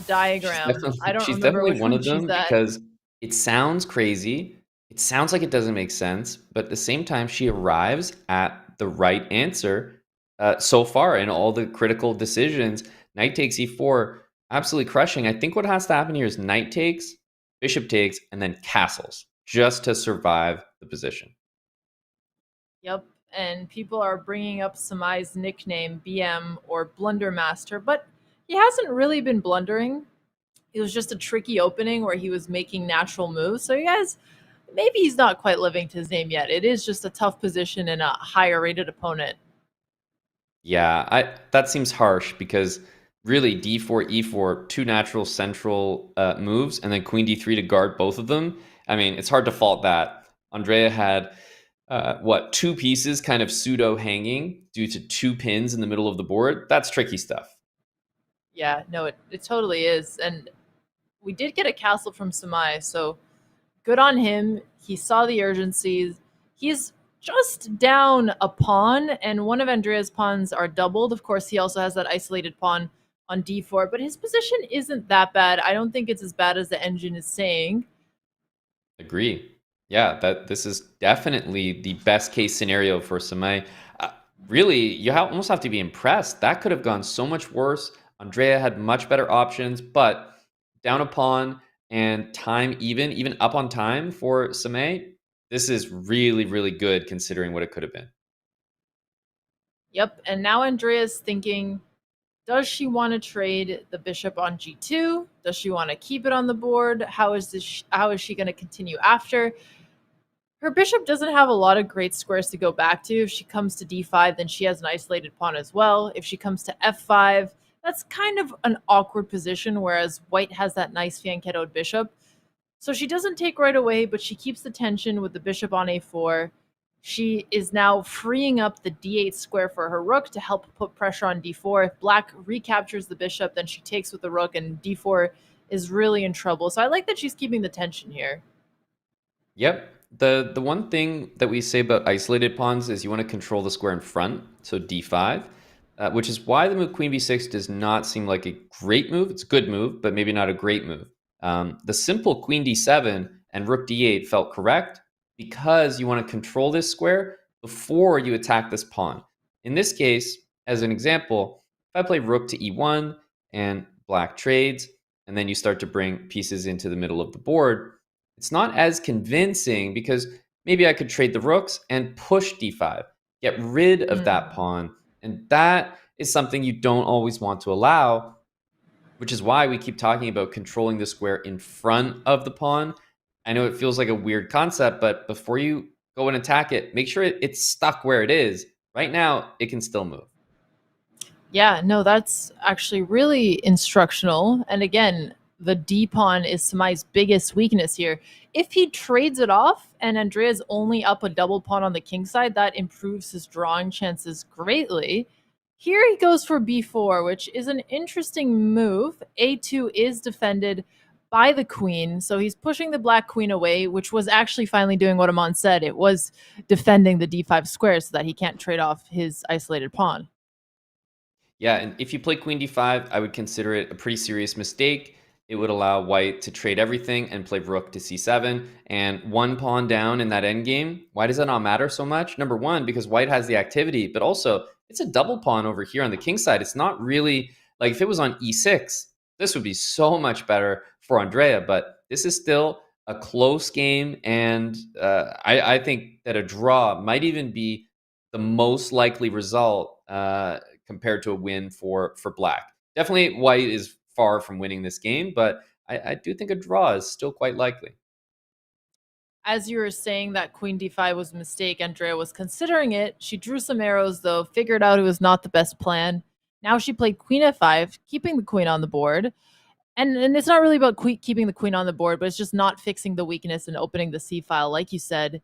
diagram. I don't She's remember definitely which one of she's them at. because it sounds crazy. It sounds like it doesn't make sense, but at the same time, she arrives at the right answer so far in all the critical decisions. Knight takes e4, absolutely crushing. I think what has to happen here is knight takes, bishop takes, and then castles just to survive the position. Yep, and people are bringing up Samay's nickname, BM or Blundermaster, but he hasn't really been blundering. It was just a tricky opening where he was making natural moves. So you guys, maybe he's not quite living to his name yet. It is just a tough position and a higher rated opponent. Yeah, that seems harsh because really d4, e4, 2 natural central moves, and then queen d3 to guard both of them. I mean, it's hard to fault that. Andrea had 2 pieces kind of pseudo hanging due to 2 pins in the middle of the board. That's tricky stuff. Yeah, no, it totally is. And we did get a castle from Samay, so good on him. He saw the urgency. He's just down a pawn, and one of Andrea's pawns are doubled. Of course, he also has that isolated pawn on d4, but his position isn't that bad. I don't think it's as bad as the engine is saying. Agree. Yeah, this is definitely the best case scenario for Samay. Really, you almost have to be impressed. That could have gone so much worse. Andrea had much better options, but down a pawn and time even up on time for Samay, this is really, really good considering what it could have been. Yep, and now Andrea's thinking, does she want to trade the bishop on g2? Does she want to keep it on the board? How is she going to continue after? Her bishop doesn't have a lot of great squares to go back to. If she comes to d5, then she has an isolated pawn as well. If she comes to f5, that's kind of an awkward position, whereas white has that nice fianchettoed bishop. So she doesn't take right away, but she keeps the tension with the bishop on a4. She is now freeing up the d8 square for her rook to help put pressure on d4. If black recaptures the bishop, then she takes with the rook, and d4 is really in trouble. So I like that she's keeping the tension here. Yep. The one thing that we say about isolated pawns is you want to control the square in front, so d5, which is why the move queen b6 does not seem like a great move. It's a good move, but maybe not a great move. The simple queen d7 and rook d8 felt correct because you want to control this square before you attack this pawn. In this case, as an example, if I play rook to e1 and black trades, and then you start to bring pieces into the middle of the board, it's not as convincing because maybe I could trade the rooks and push d5, get rid of that pawn. And that is something you don't always want to allow, which is why we keep talking about controlling the square in front of the pawn. I know it feels like a weird concept, but before you go and attack it, make sure it's stuck where it is. Right now, it can still move. Yeah, no, that's actually really instructional. And again, the D pawn is Samay's biggest weakness here. If he trades it off and Andrea's only up a double pawn on the king side, that improves his drawing chances greatly. Here he goes for b4, which is an interesting move. a2 is defended by the queen, so he's pushing the black queen away, which was actually finally doing what Aman said. It was defending the d5 square so that he can't trade off his isolated pawn. Yeah, and if you play queen d5, I would consider it a pretty serious mistake. It would allow white to trade everything and play rook to c7, and one pawn down in that endgame. Why does that not matter so much? Number one, because white has the activity, but also it's a double pawn over here on the king side. It's not really like if it was on e6, this would be so much better for Andrea, but this is still a close game, and I think that a draw might even be the most likely result compared to a win for black. Definitely white is far from winning this game, but I do think a draw is still quite likely. As you were saying that queen d5 was a mistake, Andrea was considering it. She drew some arrows, though, figured out it was not the best plan. Now she played queen f5, keeping the queen on the board. And it's not really about keeping the queen on the board, but it's just not fixing the weakness and opening the c file, like you said.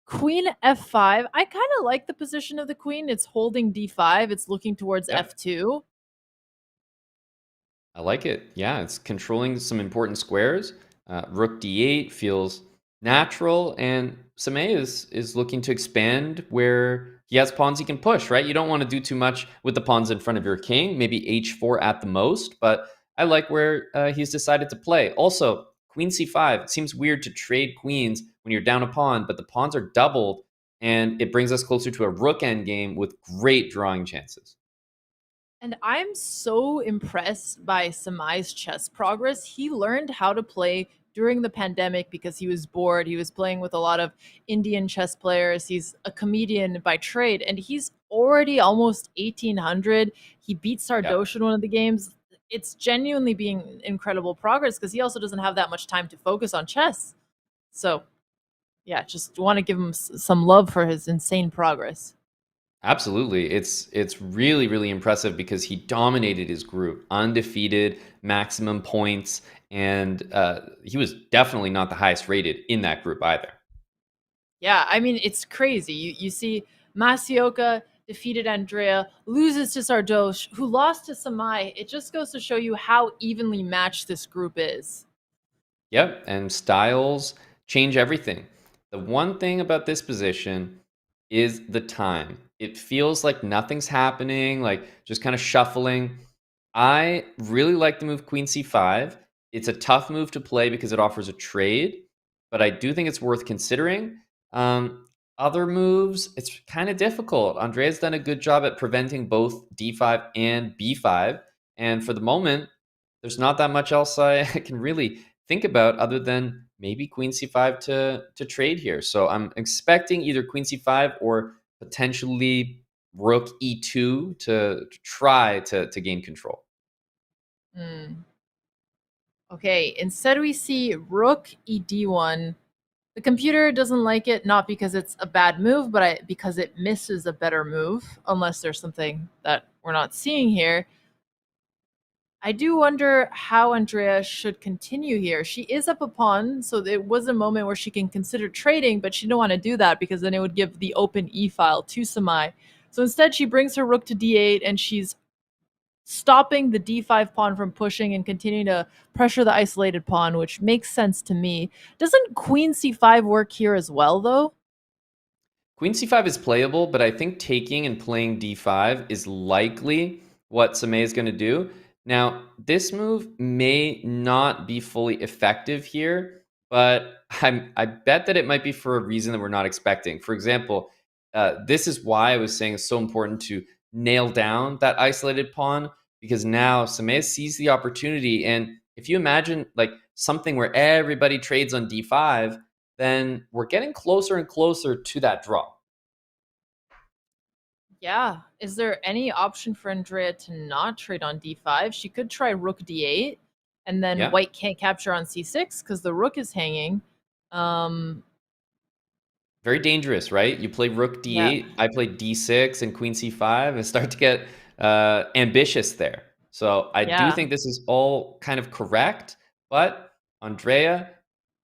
Queen f5, I kind of like the position of the queen. It's holding d5. It's looking towards f2. I like it. Yeah, it's controlling some important squares. Rook d8 feels natural, and Samay is looking to expand where he has pawns he can push, right? You don't want to do too much with the pawns in front of your king, maybe h4 at the most, but I like where he's decided to play. Also, queen c5, it seems weird to trade queens when you're down a pawn, but the pawns are doubled, and it brings us closer to a rook endgame with great drawing chances. And I'm so impressed by Samay's chess progress. He learned how to play during the pandemic because he was bored. He was playing with a lot of Indian chess players. He's a comedian by trade, and he's already almost 1800. He beat Sardoche in one of the games. It's genuinely being incredible progress because he also doesn't have that much time to focus on chess. So, yeah, just want to give him some love for his insane progress. Absolutely. It's really, really impressive because he dominated his group, undefeated, maximum points, and he was definitely not the highest rated in that group either. Yeah, I mean, it's crazy. You see Masi defeated Andrea, loses to Sardoche, who lost to Samay. It just goes to show you how evenly matched this group is. Yep, and styles change everything. The one thing about this position is the time. It feels like nothing's happening, like just kind of shuffling. I really like the move queen c5. It's a tough move to play because it offers a trade, but I do think it's worth considering. Other moves, it's kind of difficult. Andrea's done a good job at preventing both d5 and b5, and for the moment, there's not that much else I can really think about other than maybe queen c5 to trade here. So I'm expecting either queen c5 or potentially rook e2 to try to gain control. Okay, instead we see rook ed1. The computer doesn't like it, not because it's a bad move, but because it misses a better move, unless there's something that we're not seeing here. I do wonder how Andrea should continue here. She is up a pawn, so it was a moment where she can consider trading, but she didn't want to do that because then it would give the open e-file to Samay. So instead, she brings her rook to d8, and she's stopping the d5 pawn from pushing and continuing to pressure the isolated pawn, which makes sense to me. Doesn't queen c5 work here as well, though? Queen c5 is playable, but I think taking and playing d5 is likely what Samay is going to do. Now, this move may not be fully effective here, but I bet that it might be for a reason that we're not expecting. For example, this is why I was saying it's so important to nail down that isolated pawn, because now Samay sees the opportunity. And if you imagine like something where everybody trades on d5, then we're getting closer and closer to that draw. Yeah. Is there any option for Andrea to not trade on d5? She could try rook d8, and then Yeah. white can't capture on c6 because the rook is hanging. Very dangerous, right? You play rook d8, I play d6 and queen c5 and start to get ambitious there. So I do Yeah. think this is all kind of correct, but Andrea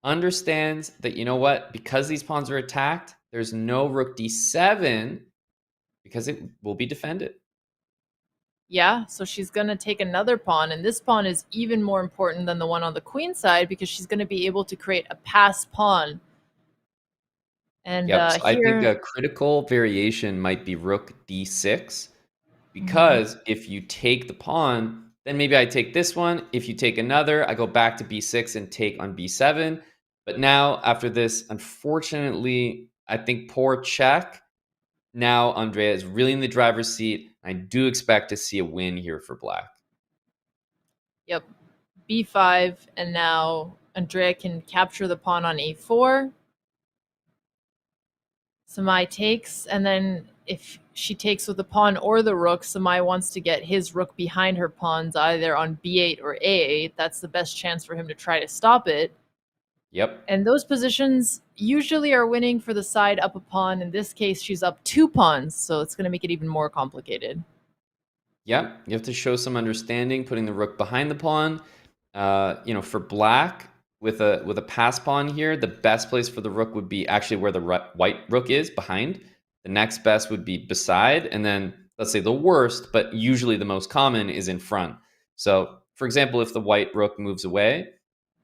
understands that, you know what, because these pawns are attacked, there's no rook d7 because it will be defended. Yeah, so she's going to take another pawn, and this pawn is even more important than the one on the queen side because she's going to be able to create a pass pawn. And Yep, so I think here, a critical variation might be rook d6, because if you take the pawn, then maybe I take this one. If you take another, I go back to b6 and take on b7. But now, after this, unfortunately, I think poor check. Now Andrea is really in the driver's seat. I do expect to see a win here for black. yep, b5, and now Andrea can capture the pawn on a4. Samay takes, and then if she takes with the pawn or the rook, Samay wants to get his rook behind her pawns, either on b8 or a8. That's the best chance for him to try to stop it. Yep. And those positions usually are winning for the side up a pawn. In this case, she's up 2 pawns, so it's going to make it even more complicated. Yep. You have to show some understanding, putting the rook behind the pawn. For black, with a pass pawn here, the best place for the rook would be actually where the white rook is, behind. The next best would be beside, and then let's say the worst, but usually the most common, is in front. So, for example, if the white rook moves away,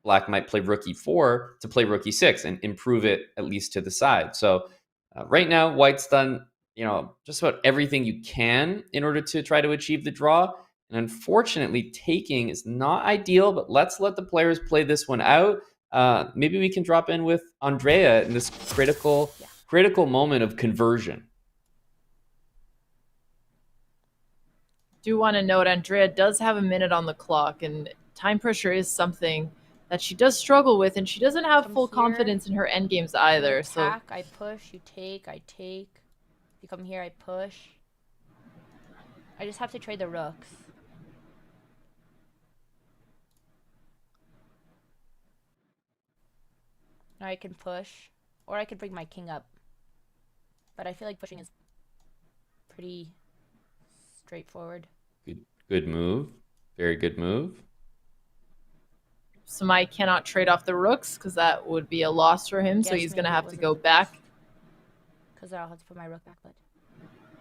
black might play rook e4 to play rook e6 and improve it at least to the side. So right now, white's done just about everything you can in order to try to achieve the draw. And unfortunately, taking is not ideal, but let's let the players play this one out. Maybe we can drop in with Andrea in this critical moment of conversion. Do want to note Andrea does have a minute on the clock, and time pressure is something that she does struggle with, and she doesn't have full confidence in her endgames either. You So attack, I push, you take, I take. You come here, I push. I just have to trade the rooks. Now I can push, or I could bring my king up. But I feel like pushing is pretty straightforward. Good move. Very good move. Samay cannot trade off the rooks because that would be a loss for him, so he's going to have to go back. Because I'll have to put my rook back, but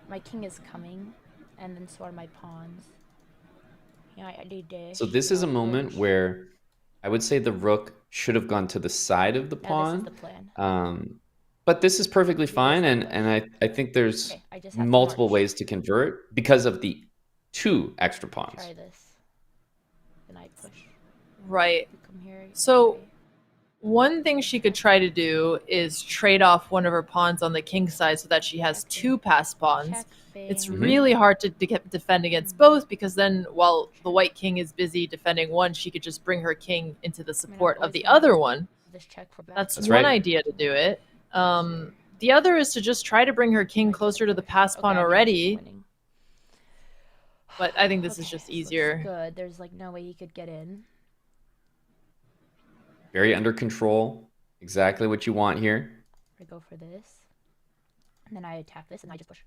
my king is coming, and then so are my pawns. Yeah, I do dash. So this is a moment where I would say the rook should have gone to the side of the pawn. This is the plan. But this is perfectly fine, and I think there's multiple ways to convert because of the 2 extra pawns. Try this. Then I push. Right. Come here. So one thing she could try to do is trade off one of her pawns on the king side so that she has 2 pass pawns. It's really hard to defend against both, because then while the white king is busy defending one, she could just bring her king into the support of the other one. That's one idea to do it. The other is to just try to bring her king closer to the pass pawn already. But I think this is just easier. Good. There's like no way he could get in. Very under control. Exactly what you want here. I go for this. And then I attack this and I just push.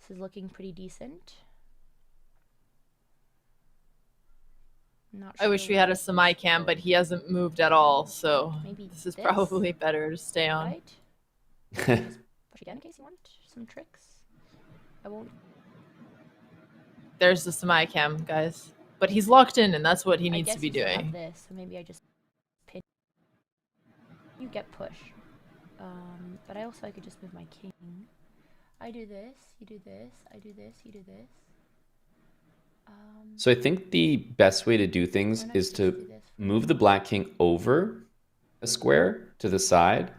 This is looking pretty decent. Not I wish we had a Samay cam, but he hasn't moved at all, so this is probably better to stay on. Right? Just push again in case you want some tricks. I won't. There's the Samay cam, guys. But he's locked in, and that's what he needs I guess to be you still have doing. this, so maybe I just pin. You get push. But I could just move my king. I do this, you do this, I do this, you do this. So I think the best way to do things is to move the black king over a square to the side,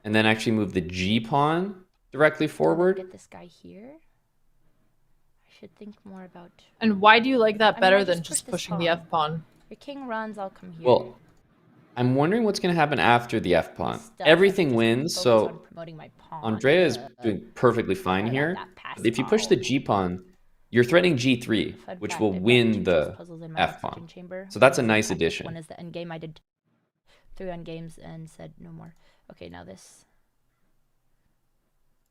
and then actually move the G pawn directly forward. Get this guy here. I should think more about. And why do you like that I mean, better I than just just push this pushing the F pawn? Your king runs, I'll come here. Well, I'm wondering what's going to happen after the F pawn. Stuff. Everything Just wins, focus so on promoting my pawn. Andrea is doing perfectly fine here. But if you push the G pawn, you're threatening G3, which will win the F pawn. So that's a nice addition. One is the end game. I did 3 end games and said no more. Okay, now this.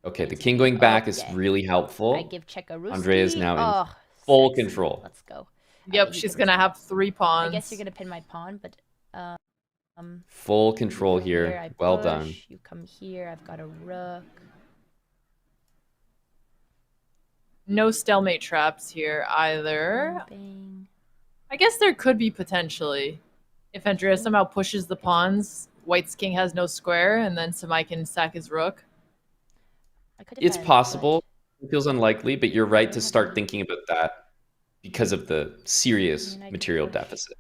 Okay, the king going back is really helpful. I give check a Andrea is now in Oh, full sexy. control. Let's go. Yep, she's gonna have 3 pawns. I guess you're gonna pin my pawn, but Full control I here. Well push, done. You come here. I've got a rook. No stalemate traps here either. Bang. I guess there could be potentially. If Andrea somehow pushes the pawns, White's king has no square, and then Samay can sack his rook. It's possible. It feels unlikely, but you're right to start thinking about that because of the serious material deficit.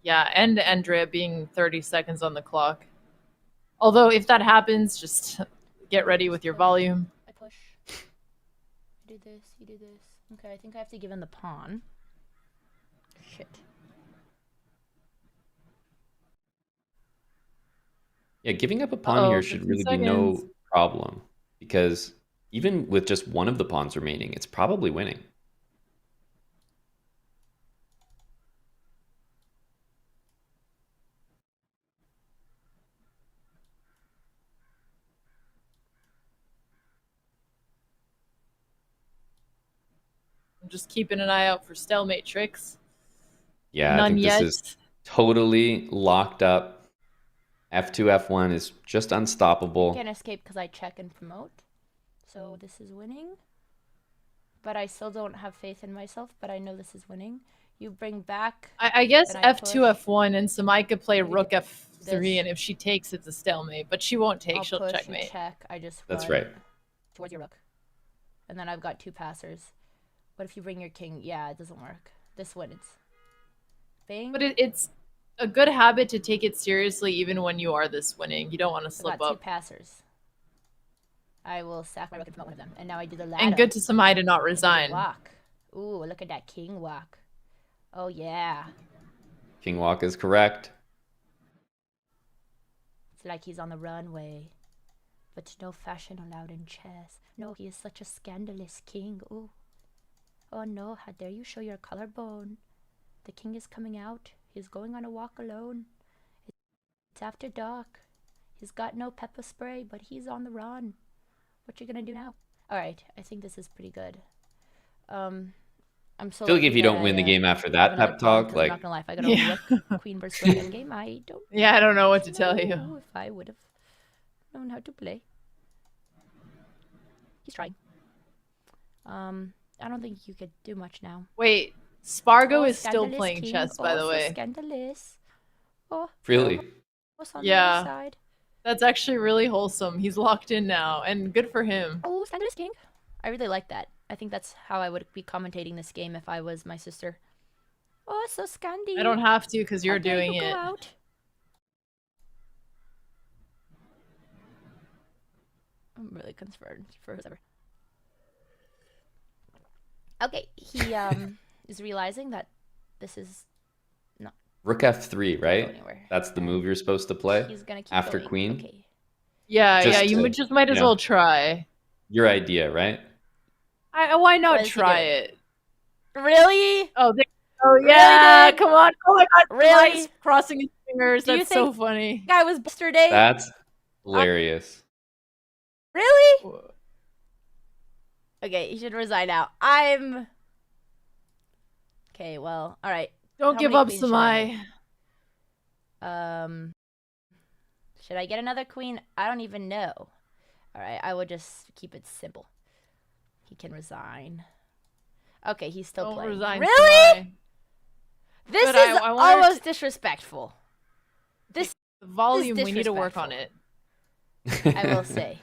Yeah, and Andrea being 30 seconds on the clock. Although, if that happens, just get ready with your volume. I push. You do this. You do this. Okay, I think I have to give him the pawn. Shit. Yeah, giving up a pawn here should really be no problem, because even with just one of the pawns remaining, it's probably winning. I'm just keeping an eye out for stalemate tricks. Yeah, None I think yet. this is totally locked up. F2, F1 is just unstoppable. Can't escape because I check and promote. So this is winning. But I still don't have faith in myself, but I know this is winning. You bring back. I guess then I F2, push. F1, and Samay could play Maybe Rook F3, this. and if she takes, it's a stalemate. But she won't take, I'll she'll push, you checkmate. check. I just That's run right. towards your rook. And then I've got 2 passers. But if you bring your king, yeah, it doesn't work. This wins. Bang. But it's a good habit to take it seriously even when you are this winning. You don't want to I've slip got 2 up. passers. I will sack my rook and promote one of them. And now I do the ladder. And good to Samay to not resign. Walk. Ooh, look at that king walk. Oh, yeah. King walk is correct. It's like he's on the runway. But no fashion allowed in chess. No, he is such a scandalous king. Ooh. Oh no, how dare you show your collarbone. The king is coming out. He's going on a walk alone. It's after dark. He's got no pepper spray, but he's on the run. What you gonna do now? Alright, I think this is pretty good. I'm so I feel like if lucky you that don't win I, the game after that have another pep pawn, talk, 'cause like I'm not gonna lie, if I got a rook, queen versus rook endgame, I don't Yeah, I don't know what to tell you. know if I would have known how to play. He's trying. I don't think you could do much now. Wait, Spargo Oh, is still scandalous playing king. chess, by Oh, the so way. scandalous. Oh, really? what's on the Yeah. other side? That's actually really wholesome. He's locked in now, and good for him. Oh, scandalous king. I really like that. I think that's how I would be commentating this game if I was my sister. Oh, so Scandi. I don't have to because you're How dare doing you go it. out? I'm really concerned for whoever. Okay, he is realizing that this is not. Rook F3, right? anywhere. That's the move you're supposed to play He's gonna keep after going. queen. Okay. Yeah, Just you to, just might as you know, well try. Your idea, right? Why not What is he try doing? it? Really? Oh, yeah, dude? come on. Oh my god, Really? Samay's crossing his fingers. Do you That's so think funny. Guy was yesterday. That's hilarious. Really? Okay, you should resign now. Okay, well, all right. Don't How give many up, queens should I Samay. Should I get another queen? I don't even know. All right, I would just keep it simple. He can resign. Okay, he's still Don't playing. resign, Really? Samay. This But is I wonder almost disrespectful. This the volume. is We need to work on it. I will say.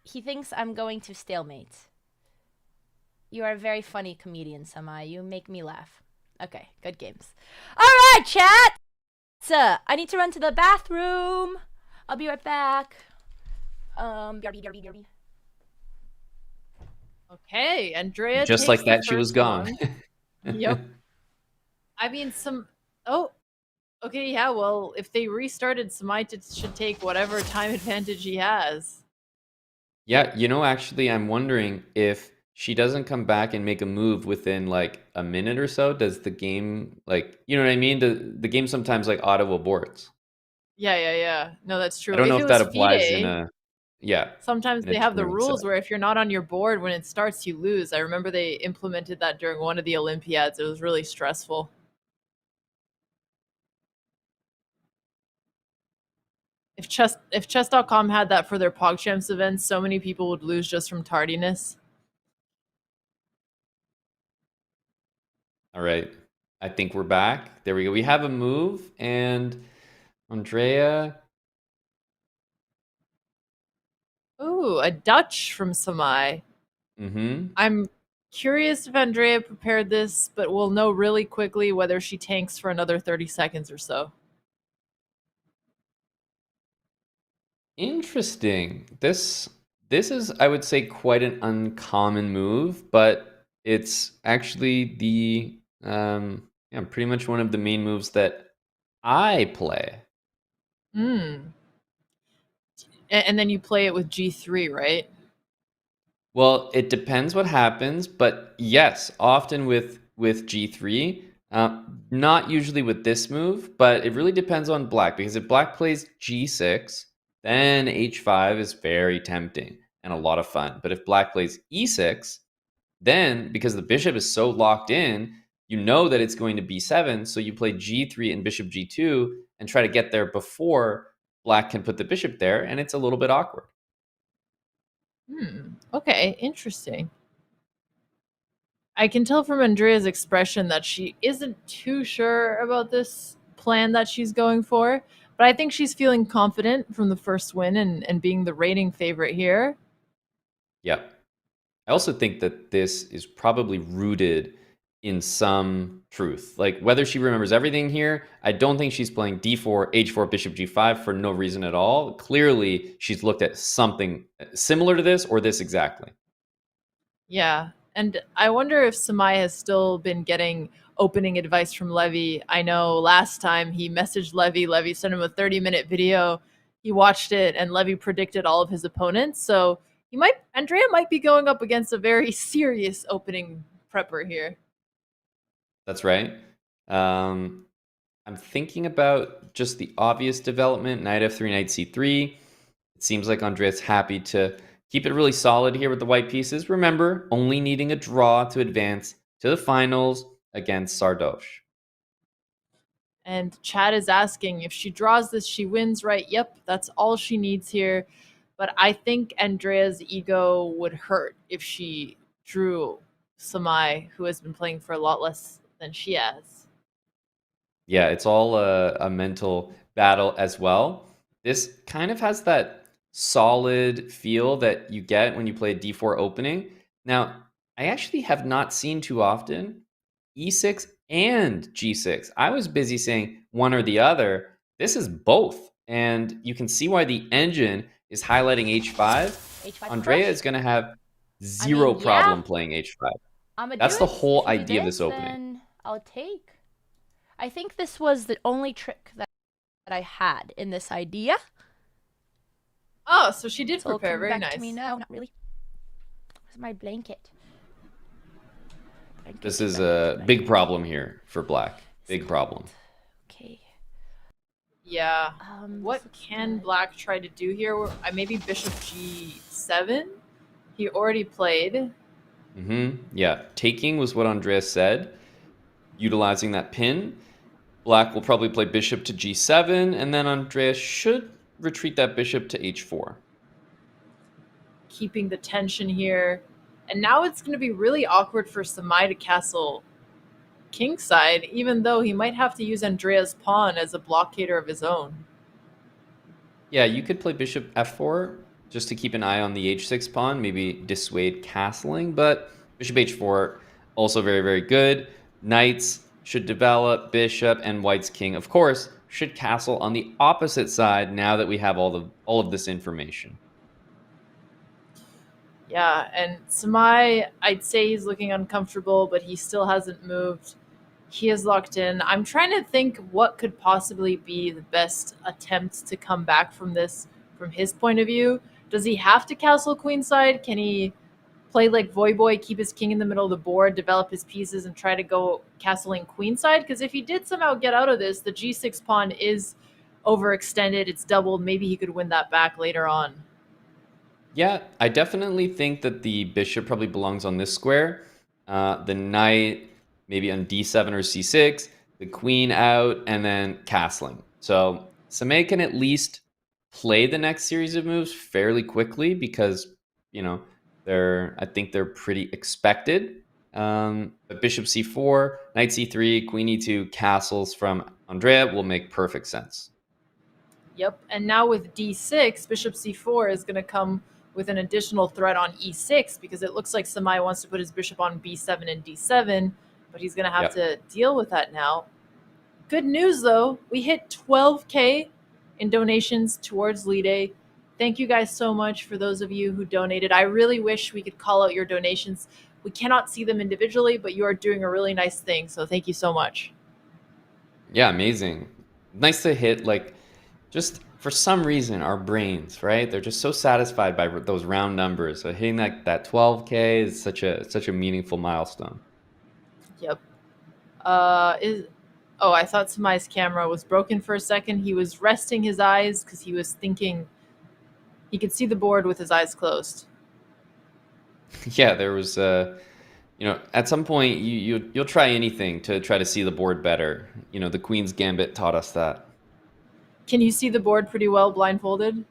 He thinks I'm going to stalemate. You are a very funny comedian, Samay. You make me laugh. Okay, good games. All right, chat. I need to run to the bathroom. I'll be right back. BRB. Okay, Andrea. Just takes like that, the she was first gone. one. Yep. I mean, Oh, okay. Yeah. Well, if they restarted, Samay should take whatever time advantage he has. Yeah, actually, I'm wondering if she doesn't come back and make a move within like a minute or so, does the game you know what I mean? The game sometimes like auto aborts. Yeah. No, that's true. I don't know If it if was that applies in FIDE, sometimes in a they have the touring rules set. where if you're not on your board when it starts, you lose. I remember they implemented that during one of the Olympiads. It was really stressful. If Chess.com had that for their PogChamps events, so many people would lose just from tardiness. All right. I think we're back. There we go. We have a move, and Andrea. Ooh, a Dutch from Samay. Mm-hmm. I'm curious if Andrea prepared this, but we'll know really quickly whether she tanks for another 30 seconds or so. Interesting. This is, I would say, quite an uncommon move, but it's actually the pretty much one of the main moves that I play. And then you play it with G3, right? Well, it depends what happens, but yes, often with G3. Not usually with this move, but it really depends on black, because if black plays G6, then H5 is very tempting and a lot of fun. But if black plays E6, then because the bishop is so locked in, you know that it's going to B7, so you play G3 and bishop G2 and try to get there before black can put the bishop there, and it's a little bit awkward. Okay, interesting. I can tell from Andrea's expression that she isn't too sure about this plan that she's going for, but I think she's feeling confident from the first win and being the rating favorite here. Yeah. I also think that this is probably rooted in some truth. Like, whether she remembers everything here, I don't think she's playing d4, h4, bishop g5 for no reason at all. Clearly, she's looked at something similar to this or this exactly. Yeah. And I wonder if Samay has still been getting opening advice from Levy. I know last time he messaged Levy. Levy sent him a 30-minute video. He watched it, and Levy predicted all of his opponents. So Andrea might be going up against a very serious opening prepper here. That's right. I'm thinking about just the obvious development, knight f3, knight c3. It seems like Andrea's happy to keep it really solid here with the white pieces. Remember, only needing a draw to advance to the finals against Sardoche. And Chad is asking if she draws this, she wins, right? Yep, that's all she needs here. But I think Andrea's ego would hurt if she drew Samay, who has been playing for a lot less than she has. Yeah, it's all a mental battle as well. This kind of has that solid feel that you get when you play a d4 opening. Now, I actually have not seen too often e6 and g6. I was busy saying one or the other. This is both. And you can see why the engine is highlighting h5. Andrea is going to have zero problem playing h5. That's the whole idea of this opening. Then I'll take. I think this was the only trick that I had in this idea. Oh, so she did So prepare. come Very back nice. to me now. Not really. Where's my blanket? This is a big problem here for black. Big problem. Okay. Yeah. What can black try to do here? Maybe bishop g7? He already played. Yeah, taking was what Andrea said. utilizing that pin. Black will probably play bishop to g7, and then Andrea should retreat that bishop to h4. Keeping the tension here. And now it's going to be really awkward for Samay to castle kingside, even though he might have to use Andrea's pawn as a blockader of his own. Yeah, you could play bishop f4 just to keep an eye on the h6 pawn, maybe dissuade castling, but bishop h4 also very, very good. Knights should develop, bishop, and white's king, of course, should castle on the opposite side now that we have all of this information. Yeah, and Samay, I'd say he's looking uncomfortable, but he still hasn't moved. He is locked in. I'm trying to think what could possibly be the best attempt to come back from this from his point of view. Does he have to castle queenside? Can he play like Voyboy, keep his king in the middle of the board, develop his pieces, and try to go castling queenside? Because if he did somehow get out of this, the g6 pawn is overextended. It's doubled. Maybe he could win that back later on. Yeah, I definitely think that the bishop probably belongs on this square. The knight maybe on d7 or c6, the queen out, and then castling. So Samay can at least play the next series of moves fairly quickly because, you know, I think they're pretty expected. But bishop c4, knight c3, queen e2, castles from Andrea will make perfect sense. Yep, and now with d6, bishop c4 is going to come with an additional threat on e6 because it looks like Samay wants to put his bishop on b7 and d7, but he's going to have to deal with that now. Good news, though. We hit 12K in donations towards Lide. Thank you guys so much for those of you who donated. I really wish we could call out your donations. We cannot see them individually, but you are doing a really nice thing, so thank you so much. Yeah, amazing. Nice to hit, like, just for some reason, our brains, right? They're just so satisfied by those round numbers. So hitting that 12K is such a meaningful milestone. Yep. I thought Samay's camera was broken for a second. He was resting his eyes because he was thinking he could see the board with his eyes closed. Yeah, there was, at some point you'll try anything to try to see the board better. You know, the Queen's Gambit taught us that. Can you see the board pretty well blindfolded?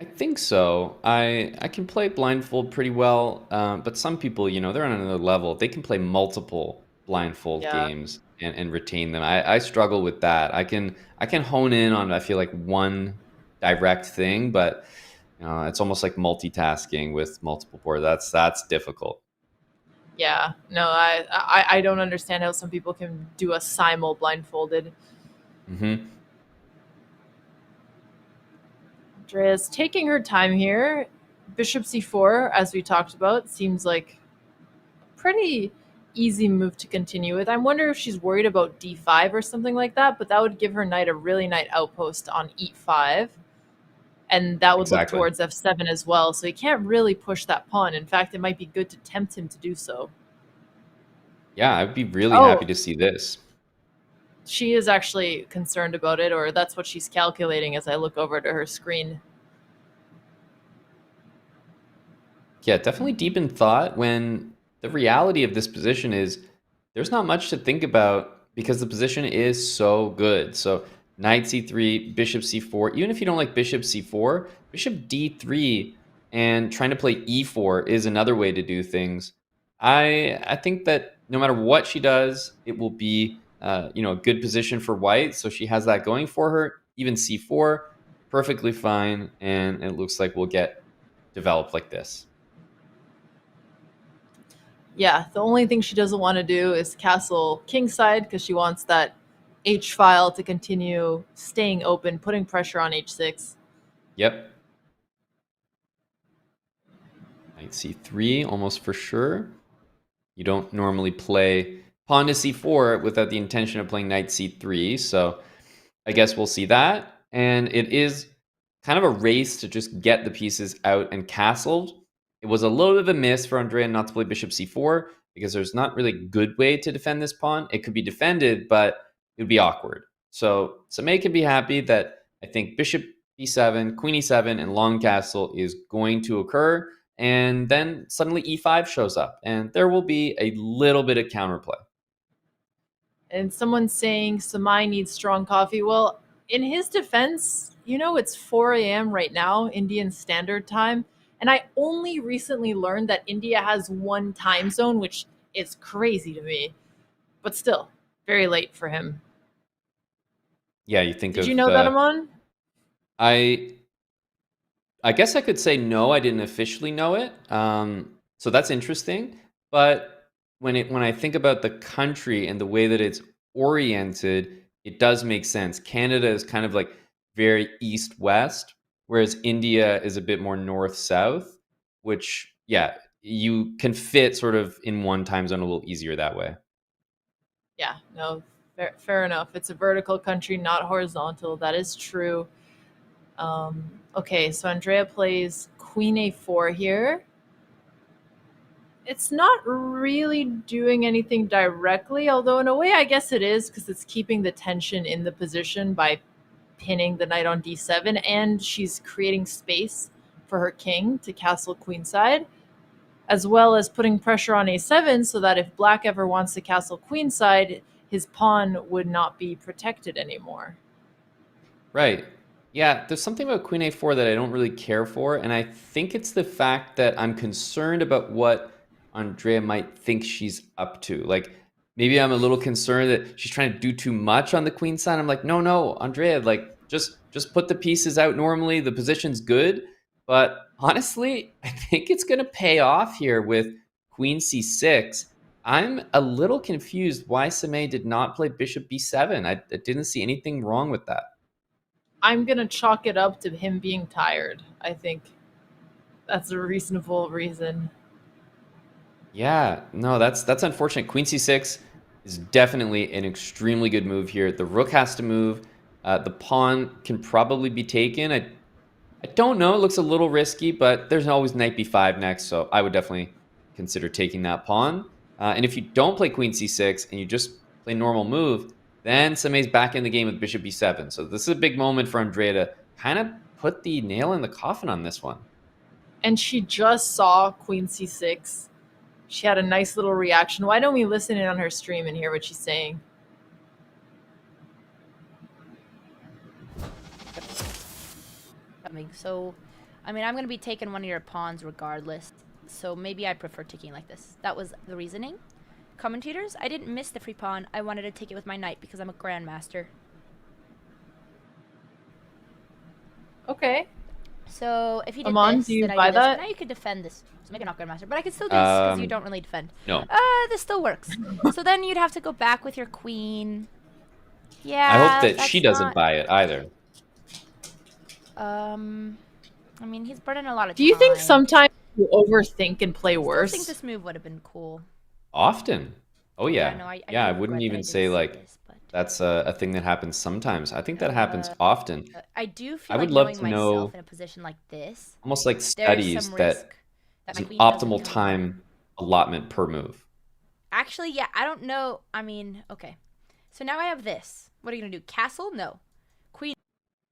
I think so. I can play blindfold pretty well, but some people, they're on another level. They can play multiple blindfold games and retain them. I struggle with that. I can hone in on, I feel like, one direct thing, but it's almost like multitasking with multiple boards. That's difficult. Yeah, no, I don't understand how some people can do a simul blindfolded. Mm-hmm. Andrea's taking her time here. Bishop c4, as we talked about, seems like a pretty easy move to continue with. I wonder if she's worried about d5 or something like that, but that would give her knight a really nice outpost on e5. And that would look towards f7 as well. So he can't really push that pawn. In fact, it might be good to tempt him to do so. Yeah, I'd be really happy to see this. She is actually concerned about it, or that's what she's calculating as I look over to her screen. Yeah, definitely deep in thought when the reality of this position is there's not much to think about because the position is so good. So knight c3, bishop c4, even if you don't like bishop c4, bishop d3 and trying to play e4 is another way to do things. I think that no matter what she does, it will be a good position for white. So she has that going for her. Even c4, perfectly fine. And it looks like we'll get developed like this. Yeah, the only thing she doesn't want to do is castle kingside because she wants that h file to continue staying open, putting pressure on h6. Yep. Knight c3, almost for sure. You don't normally play pawn to c4 without the intention of playing knight c3, so I guess we'll see that. And it is kind of a race to just get the pieces out and castled. It was a little bit of a miss for Andrea not to play bishop c4 because there's not really a good way to defend this pawn. It could be defended, but it would be awkward. So Samay can be happy that I think bishop b7, queen e7, and long castle is going to occur. And then suddenly e5 shows up, and there will be a little bit of counterplay. And someone's saying Samay needs strong coffee. Well, in his defense, it's 4 a.m. right now, Indian Standard Time. And I only recently learned that India has one time zone, which is crazy to me. But still, very late for him. Yeah, you think Did of. you know that, Amon? I guess I could say no. I didn't officially know it. So that's interesting. But when I think about the country and the way that it's oriented, it does make sense. Canada is kind of like very east-west, whereas India is a bit more north-south, which, yeah, you can fit sort of in one time zone a little easier that way. Yeah, no, fair enough. It's a vertical country, not horizontal. That is true. Okay, so Andrea plays Queen A4 here. It's not really doing anything directly, although in a way I guess it is, because it's keeping the tension in the position by pinning the knight on D7, and she's creating space for her king to castle queenside, as well as putting pressure on A7 so that if black ever wants to castle queenside, his pawn would not be protected anymore. Right. Yeah, there's something about Queen A4 that I don't really care for, and I think it's the fact that I'm concerned about what Andrea might think she's up to. Like, maybe I'm a little concerned that she's trying to do too much on the queen side. I'm like, no, Andrea, like, just put the pieces out normally. The position's good. But honestly, I think it's going to pay off here with Queen C6. I'm a little confused why Samay did not play Bishop B7. I didn't see anything wrong with that. I'm going to chalk it up to him being tired. I think that's a reasonable reason. Yeah, no, that's unfortunate. Queen C6 is definitely an extremely good move here. The rook has to move. The pawn can probably be taken. I don't know. It looks a little risky, but there's always knight B5 next, so I would definitely consider taking that pawn. And if you don't play Queen C6 and you just play normal move, then Samay's back in the game with Bishop B7. So this is a big moment for Andrea to kind of put the nail in the coffin on this one. And she just saw Queen C6. She had a nice little reaction. Why don't we listen in on her stream and hear what she's saying? So, I mean, I'm going to be taking one of your pawns regardless. So maybe I prefer taking like this. That was the reasoning. Commentators, I didn't miss the free pawn. I wanted to take it with my knight because I'm a grandmaster. Okay. So if you did Amon, this, do you then buy I do this. that? Now you could defend this. So maybe not grandmaster, but I could still do this because you don't really defend. No. This still works. So then you'd have to go back with your queen. Yeah. I hope that she doesn't buy it either. I mean, he's burning a lot of time. Do you think sometimes you overthink and play worse? I think this move would have been cool. Often. Oh, yeah. Yeah, no, I I do wouldn't regret even that I say, didn't see like, this, but that's a thing that happens sometimes. I think that happens often. I do feel I would like love knowing to myself know, in a position like this, almost like there's studies some that risk that is my an queen doesn't optimal come. time allotment per move. Actually, yeah, I don't know. I mean, okay. So now I have this. What are you going to do? Castle? No. Queen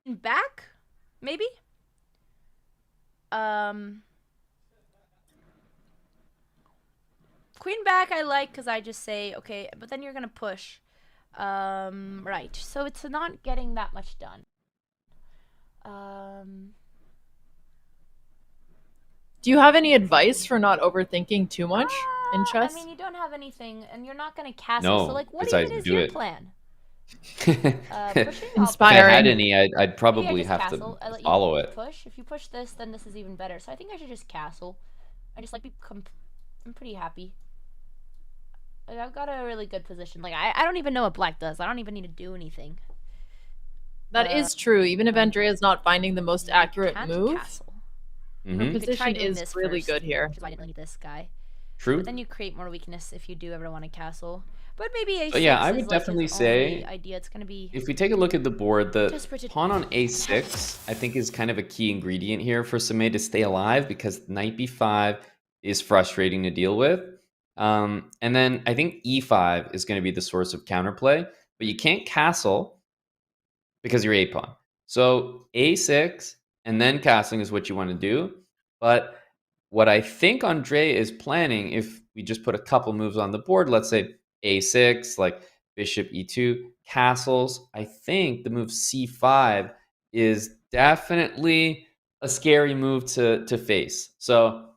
back? Maybe? Queen back I like because I just say, okay, but then you're going to push. Right. So it's not getting that much done. Do you have any advice for not overthinking too much in chess? I mean, you don't have anything, and you're not going to castle. No, so, like, what besides even is do your it. plan? If Inspiring. I had any, I'd Maybe I probably just have castle. I to let you follow it. Push. If you push this, then this is even better. So I think I should just castle. I just like I'm pretty happy. Like, I've got a really good position. Like I don't even know what black does. I don't even need to do anything. That is true. Even if Andrea's not finding the most accurate move, her Mhm. You could try position doing is this really first, good here. which is why I didn't need this guy. True. But then you create more weakness if you do ever want to castle. But maybe A6 But yeah, I is would like definitely his say, only idea. It's gonna be if we take a look at the board, the Just for pawn on A6, I think, is kind of a key ingredient here for Samay to stay alive, because knight B5 is frustrating to deal with. And then I think E5 is going to be the source of counterplay, but you can't castle because you're A pawn. So A6 and then castling is what you want to do. But what I think Andrea is planning, if we just put a couple moves on the board, let's say A6, like bishop e2, castles. I think the move c5 is definitely a scary move to face. So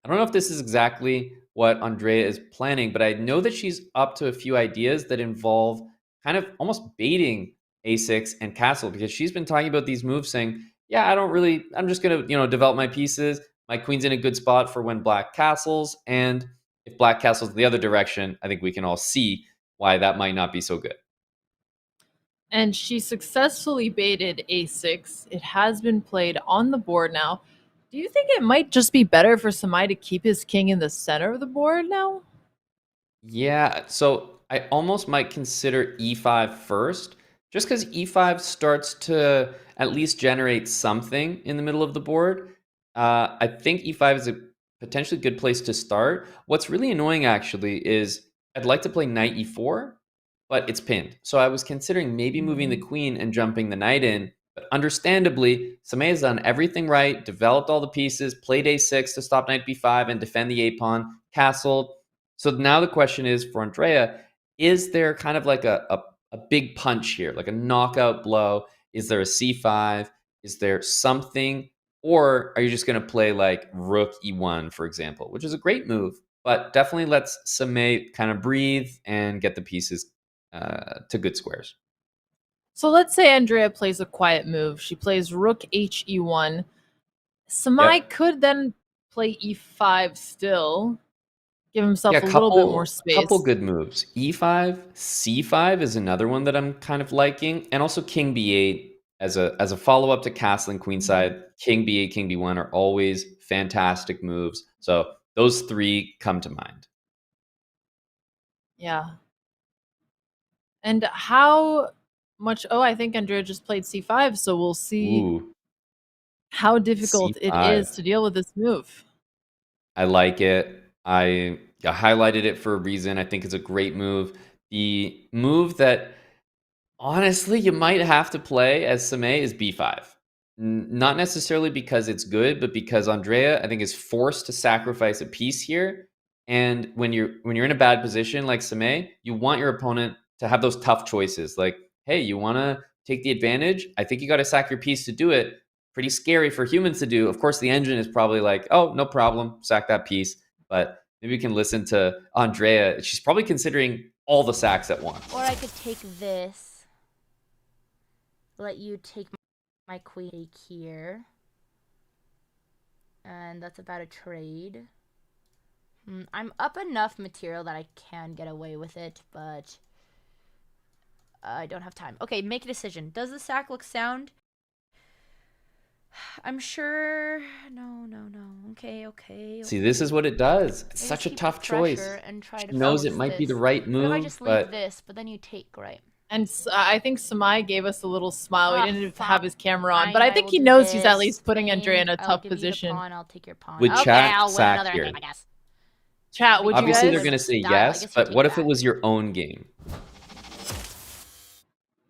I don't know if this is exactly what Andrea is planning, but I know that she's up to a few ideas that involve kind of almost baiting a6 and castle, because she's been talking about these moves saying, yeah, I'm just going to, develop my pieces. My queen's in a good spot for when black castles. And if black castles the other direction, I think we can all see why that might not be so good. And she successfully baited a6. It has been played on the board now. Do you think it might just be better for Samay to keep his king in the center of the board now? Yeah, so I almost might consider e5 first, just because e5 starts to at least generate something in the middle of the board. I think e5 is a potentially good place to start. What's really annoying, actually, is I'd like to play knight e4, but it's pinned. So I was considering maybe moving the queen and jumping the knight in. But understandably, Samay has done everything right, developed all the pieces, played a6 to stop knight b5 and defend the a-pawn, castled. So now the question is for Andrea, is there kind of like a big punch here, like a knockout blow? Is there a c5? Is there something? Or are you just going to play like rook e1, for example, which is a great move, but definitely lets Samay kind of breathe and get the pieces to good squares. So let's say Andrea plays a quiet move. She plays rook he1. Samay could then play e5 still, give himself a little bit more space. Couple good moves. e5, c5 is another one that I'm kind of liking, and also king b8 as a follow-up to castling queenside. King b8, king b1 are always fantastic moves. So those three come to mind. Yeah. And how much... Oh, I think Andrea just played c5, so we'll see how difficult it is to deal with this move. I like it. I highlighted it for a reason. I think it's a great move. The move that honestly you might have to play as Samay is b5. Not necessarily because it's good, but because Andrea, I think, is forced to sacrifice a piece here. And when you're in a bad position like Samay, you want your opponent to have those tough choices. Like, hey, you want to take the advantage? I think you got to sack your piece to do it. Pretty scary for humans to do. Of course, the engine is probably like, oh, no problem, sack that piece. But maybe we can listen to Andrea. She's probably considering all the sacks at once. Or I could take this, let you take my queen here, and that's about a trade. I'm up enough material that I can get away with it, but I don't have time. Okay, make a decision. Does the sack look sound? I'm sure. No. Okay. See, this is what it does. It's such a tough choice. She knows it might be the right move, what if I just leave this, but then you take, right? And I think Samay gave us a little smile. He didn't have his camera on, but I think he knows he's at least putting Andrea in a tough position. I'll take your pawn. Would chat I'll sack another here? game, I guess. Chat, would Obviously, you guys? they're going to say Style, yes, I guess but you what take if it was your own game?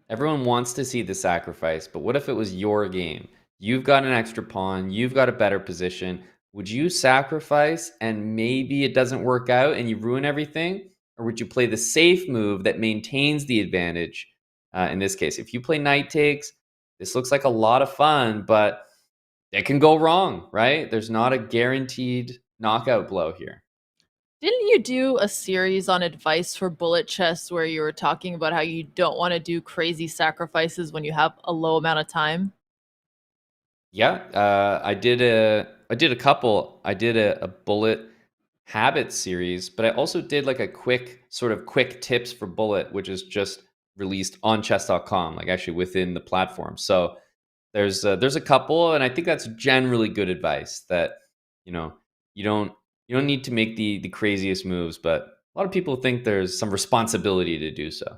Everyone wants to see the sacrifice, but what if it was your game? You've got an extra pawn. You've got a better position. Would you sacrifice and maybe it doesn't work out and you ruin everything? Or would you play the safe move that maintains the advantage? In this case, if you play knight takes, this looks like a lot of fun, but it can go wrong, right? There's not a guaranteed knockout blow here. Didn't you do a series on advice for bullet chess where you were talking about how you don't want to do crazy sacrifices when you have a low amount of time? Yeah, I did a couple. I did a bullet habit series, but I also did like a quick tips for bullet, which is just released on Chess.com, like actually within the platform. So there's a couple, and I think that's generally good advice that you don't need to make the craziest moves, but a lot of people think there's some responsibility to do so.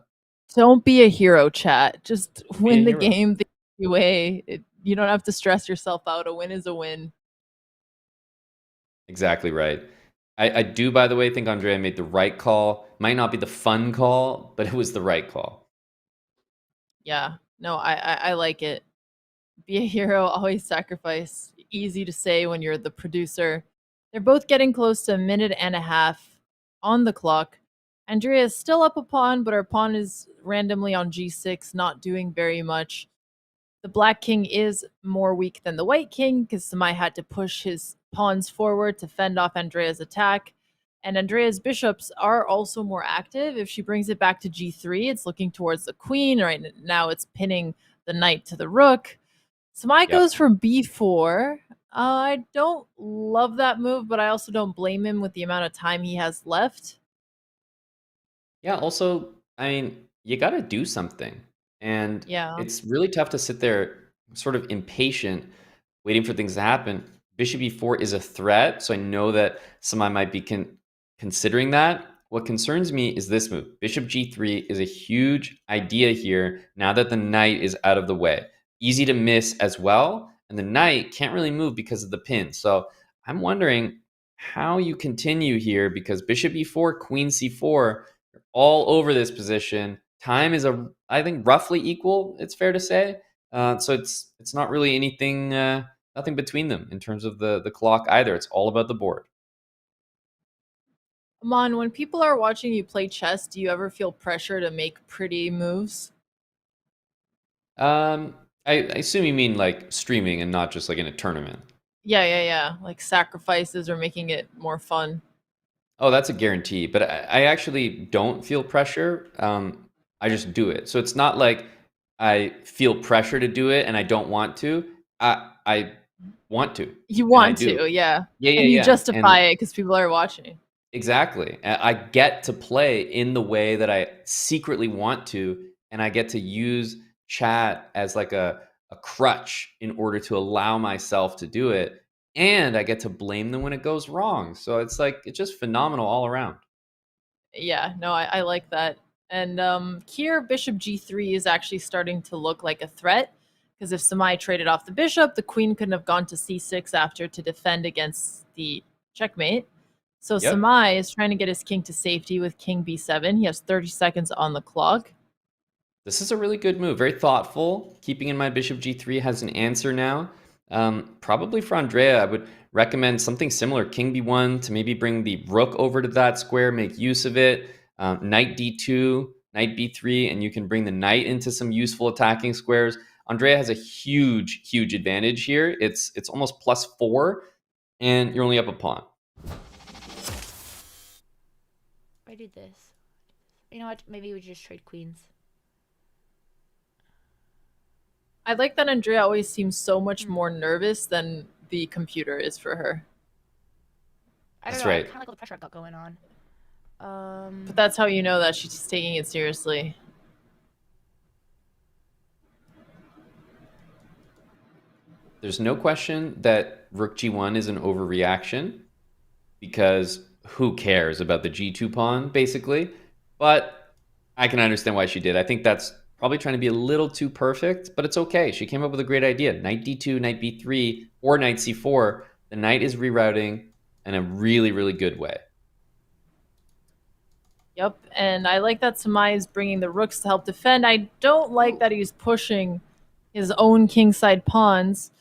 Don't be a hero, chat. Just win the hero. game the easy way. You don't have to stress yourself out. A win is a win. Exactly right. I do, by the way, think Andrea made the right call. Might not be the fun call, but it was the right call. Yeah. No, I like it. Be a hero, always sacrifice. Easy to say when you're the producer. They're both getting close to a minute and a half on the clock. Andrea is still up a pawn, but her pawn is randomly on g6, not doing very much. The black king is more weak than the white king because Samay had to push his pawns forward to fend off Andrea's attack. And Andrea's bishops are also more active. If she brings it back to g3, it's looking towards the queen. Right now it's pinning the knight to the rook. Samay goes for b4. I don't love that move, but I also don't blame him with the amount of time he has left. Yeah, also, I mean, you got to do something. And it's really tough to sit there sort of impatient, waiting for things to happen. Bishop e4 is a threat, so I know that somebody might be considering that. What concerns me is this move. Bishop g3 is a huge idea here now that the knight is out of the way. Easy to miss as well, and the knight can't really move because of the pin. So I'm wondering how you continue here because bishop e4, queen c4, you're all over this position. Time is I think roughly equal. It's fair to say. So it's not really anything, nothing between them in terms of the clock either. It's all about the board. Amon, when people are watching you play chess, do you ever feel pressure to make pretty moves? I assume you mean like streaming and not just like in a tournament. Yeah. Like sacrifices or making it more fun. Oh, that's a guarantee. But I actually don't feel pressure. I just do it. So it's not like I feel pressure to do it and I don't want to. I want to. You want to, yeah. Yeah. And you justify it because people are watching. Exactly. I get to play in the way that I secretly want to, and I get to use chat as like a crutch in order to allow myself to do it. And I get to blame them when it goes wrong. So it's just phenomenal all around. Yeah, no, I like that. And here, bishop g3 is actually starting to look like a threat because if Samay traded off the bishop, the queen couldn't have gone to c6 after to defend against the checkmate. So Samay is trying to get his king to safety with king b7. He has 30 seconds on the clock. This is a really good move. Very thoughtful. Keeping in mind bishop g3 has an answer now. Probably for Andrea, I would recommend something similar. King b1 to maybe bring the rook over to that square, make use of it. Knight d2, knight b3, and you can bring the knight into some useful attacking squares. Andrea has a huge advantage here. It's almost +4, and you're only up a pawn. I do this. You know what? Maybe we just trade queens. I like that Andrea always seems so much more nervous than the computer is for her. I don't know. I kind of like all the pressure I've got going on. But that's how you know that she's taking it seriously. There's no question that rook g1 is an overreaction because who cares about the g2 pawn, basically? But I can understand why she did. I think that's probably trying to be a little too perfect, but it's okay. She came up with a great idea. Knight d2, knight b3, or knight c4. The knight is rerouting in a really good way. Yep, and I like that Samay is bringing the rooks to help defend. I don't like that he's pushing his own kingside pawns.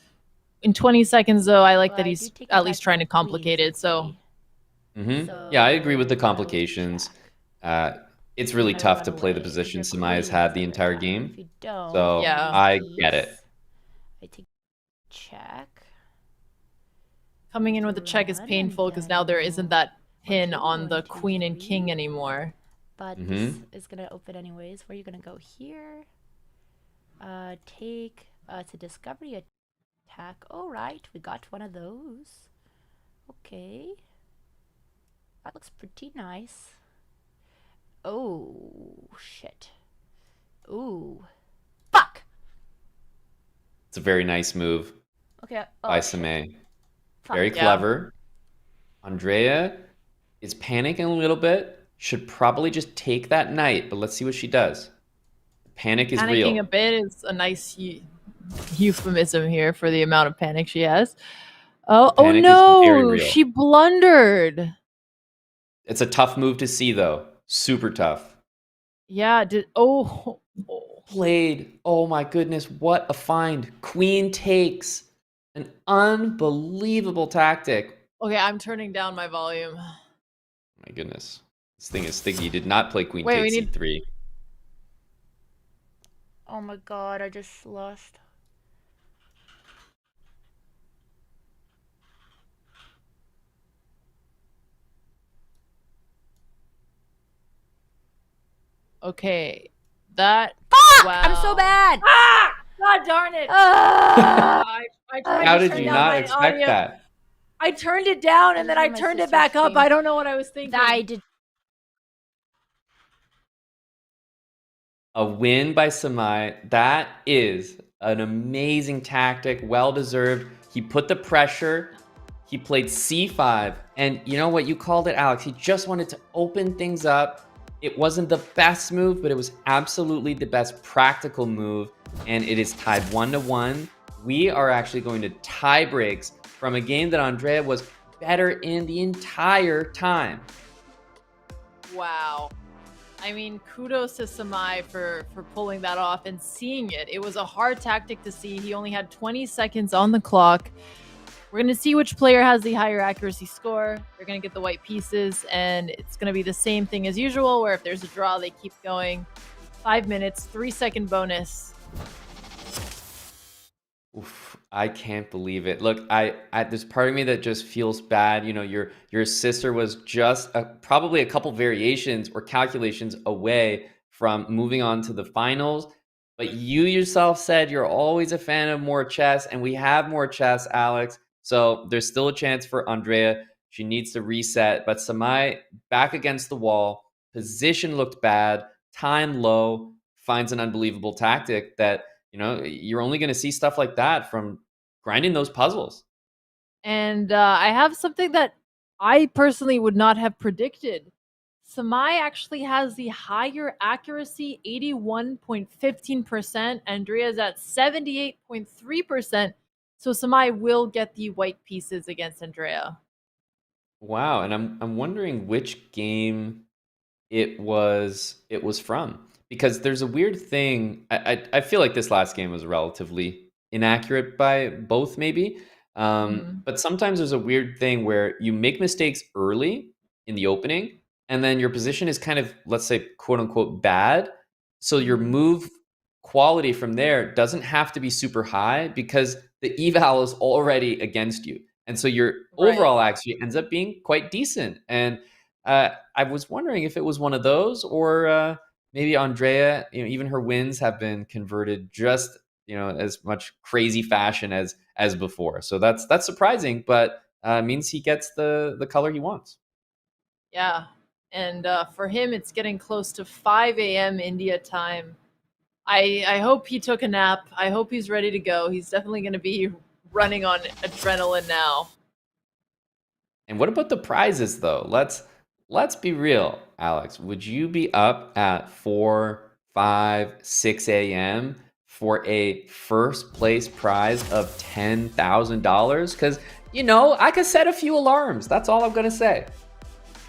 In 20 seconds, though, I like that he's at least trying to complicate it. So, yeah, I agree with the complications. It's really tough to play the position Samay has had the entire game. So I get it. I take check. Coming in with a check is painful because now there isn't that pin on the queen and king anymore. But this is going to open anyways. Where are you going to go here? Take to discovery attack. All right, we got one of those. Okay. That looks pretty nice. Oh, shit. Ooh. Fuck! It's a very nice move by Samay. Very clever. Andrea is panicking a little bit. Should probably just take that knight, but let's see what she does. Panic is real. Panicking a bit is a nice euphemism here for the amount of panic she has. Oh no! She blundered. It's a tough move to see, though. Super tough. Yeah. Played. Oh my goodness! What a find! Queen takes. An unbelievable tactic. Okay, I'm turning down my volume. My goodness. This thing is sticky. He did not play queen Wait, we takes need- c3. Oh my god, I just lost. Okay, that. Fuck! Wow. I'm so bad. Ah! God darn it! Ah! I tried How to did turn you down not my expect audio. that? I turned it down and then I My turned it sister's back up. stream. I don't know what I was thinking. I did. A win by Samay. That is an amazing tactic, well deserved. He put the pressure. He played c5, and you know what? You called it, Alex. He just wanted to open things up. It wasn't the best move, but it was absolutely the best practical move, and it is tied 1-1. We are actually going to tie breaks from a game that Andrea was better in the entire time. Wow. I mean, kudos to Samay for pulling that off and seeing it. It was a hard tactic to see. He only had 20 seconds on the clock. We're going to see which player has the higher accuracy score. They're going to get the white pieces, and it's going to be the same thing as usual, where if there's a draw, they keep going. 5 minutes, 3-second bonus. Oof, I can't believe it. Look, there's part of me that just feels bad. You know, your sister was just probably a couple variations or calculations away from moving on to the finals. But you yourself said you're always a fan of more chess, and we have more chess, Alex. So there's still a chance for Andrea. She needs to reset. But Samay back against the wall. Position looked bad. Time low. Finds an unbelievable tactic that, you know, you're only going to see stuff like that from grinding those puzzles. And I have something that I personally would not have predicted. Samay actually has the higher accuracy, 81.15%. Andrea's at 78.3%. So Samay will get the white pieces against Andrea. Wow, and I'm wondering which game it was from, because there's a weird thing. I feel like this last game was relatively inaccurate by both, maybe. But sometimes there's a weird thing where you make mistakes early in the opening, and then your position is kind of, let's say, quote unquote, bad. So your move quality from there doesn't have to be super high because the eval is already against you. And so your overall actually ends up being quite decent. And I was wondering if it was one of those, or maybe Andrea, you know, even her wins have been converted just, you know, as much crazy fashion as before. So that's surprising, but means he gets the color he wants. Yeah. And for him, it's getting close to 5 a.m. India time. I hope he took a nap. I hope he's ready to go. He's definitely going to be running on adrenaline now. And what about the prizes, though? Let's be real, Alex. Would you be up at 4, 5, 6 a.m. for a first place prize of $10,000? Because, you know, I could set a few alarms. That's all I'm going to say.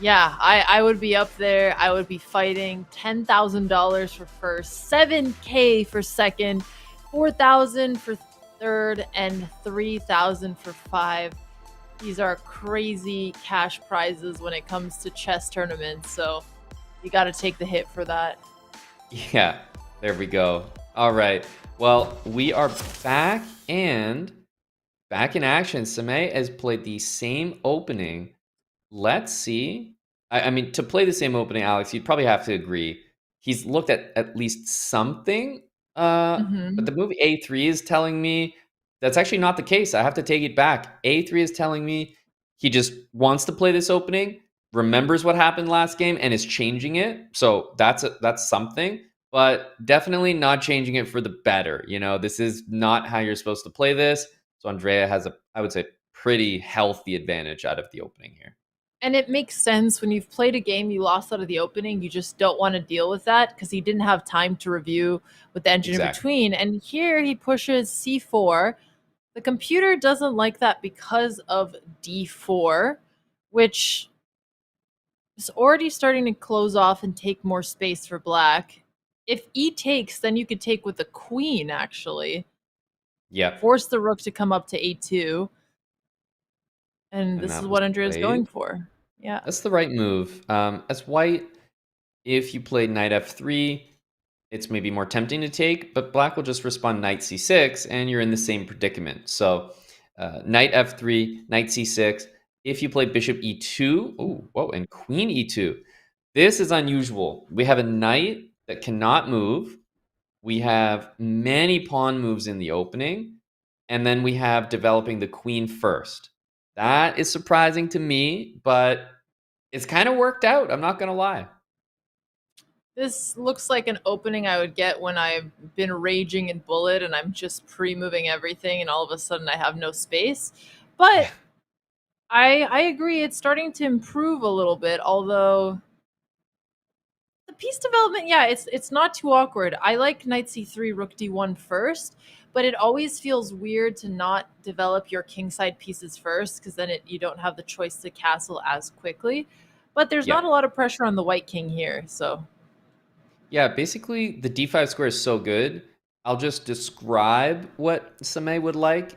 Yeah, I would be up there. I would be fighting. $10,000 for first, $7,000 for second, $4,000 for third, and $3,000 for 5. These are crazy cash prizes when it comes to chess tournaments, so you got to take the hit for that. Yeah, there we go. All right. Well, we are back in action. Samay has played the same opening. Let's see. I mean, to play the same opening, Alex, you'd probably have to agree. He's looked at least something. But the move A3 is telling me that's actually not the case. I have to take it back. A3 is telling me he just wants to play this opening, remembers what happened last game, and is changing it. So that's something, but definitely not changing it for the better. You know, this is not how you're supposed to play this. So Andrea has I would say, pretty healthy advantage out of the opening here. And it makes sense when you've played a game you lost out of the opening, you just don't want to deal with that because he didn't have time to review with the engine in between. And here he pushes C4. The computer doesn't like that because of D4, which is already starting to close off and take more space for black. If E takes, then you could take with the queen, actually. Yeah. Force the rook to come up to A2. And this is what Andrea's going for. Yeah. That's the right move. As white, if you play knight f3, it's maybe more tempting to take, but black will just respond knight c6, and you're in the same predicament. So knight f3, knight c6. If you play bishop e2, oh, whoa, and queen e2. This is unusual. We have a knight that cannot move. We have many pawn moves in the opening, and then we have developing the queen first. That is surprising to me, but it's kind of worked out. I'm not going to lie. This looks like an opening I would get when I've been raging in Bullet and I'm just pre-moving everything and all of a sudden I have no space. But I agree, it's starting to improve a little bit, although the piece development, yeah, it's not too awkward. I like knight c3, rook d1 first, but it always feels weird to not develop your kingside pieces first because then you don't have the choice to castle as quickly. But there's not a lot of pressure on the white king here, so... Yeah, basically the d5 square is so good. I'll just describe what Samay would like,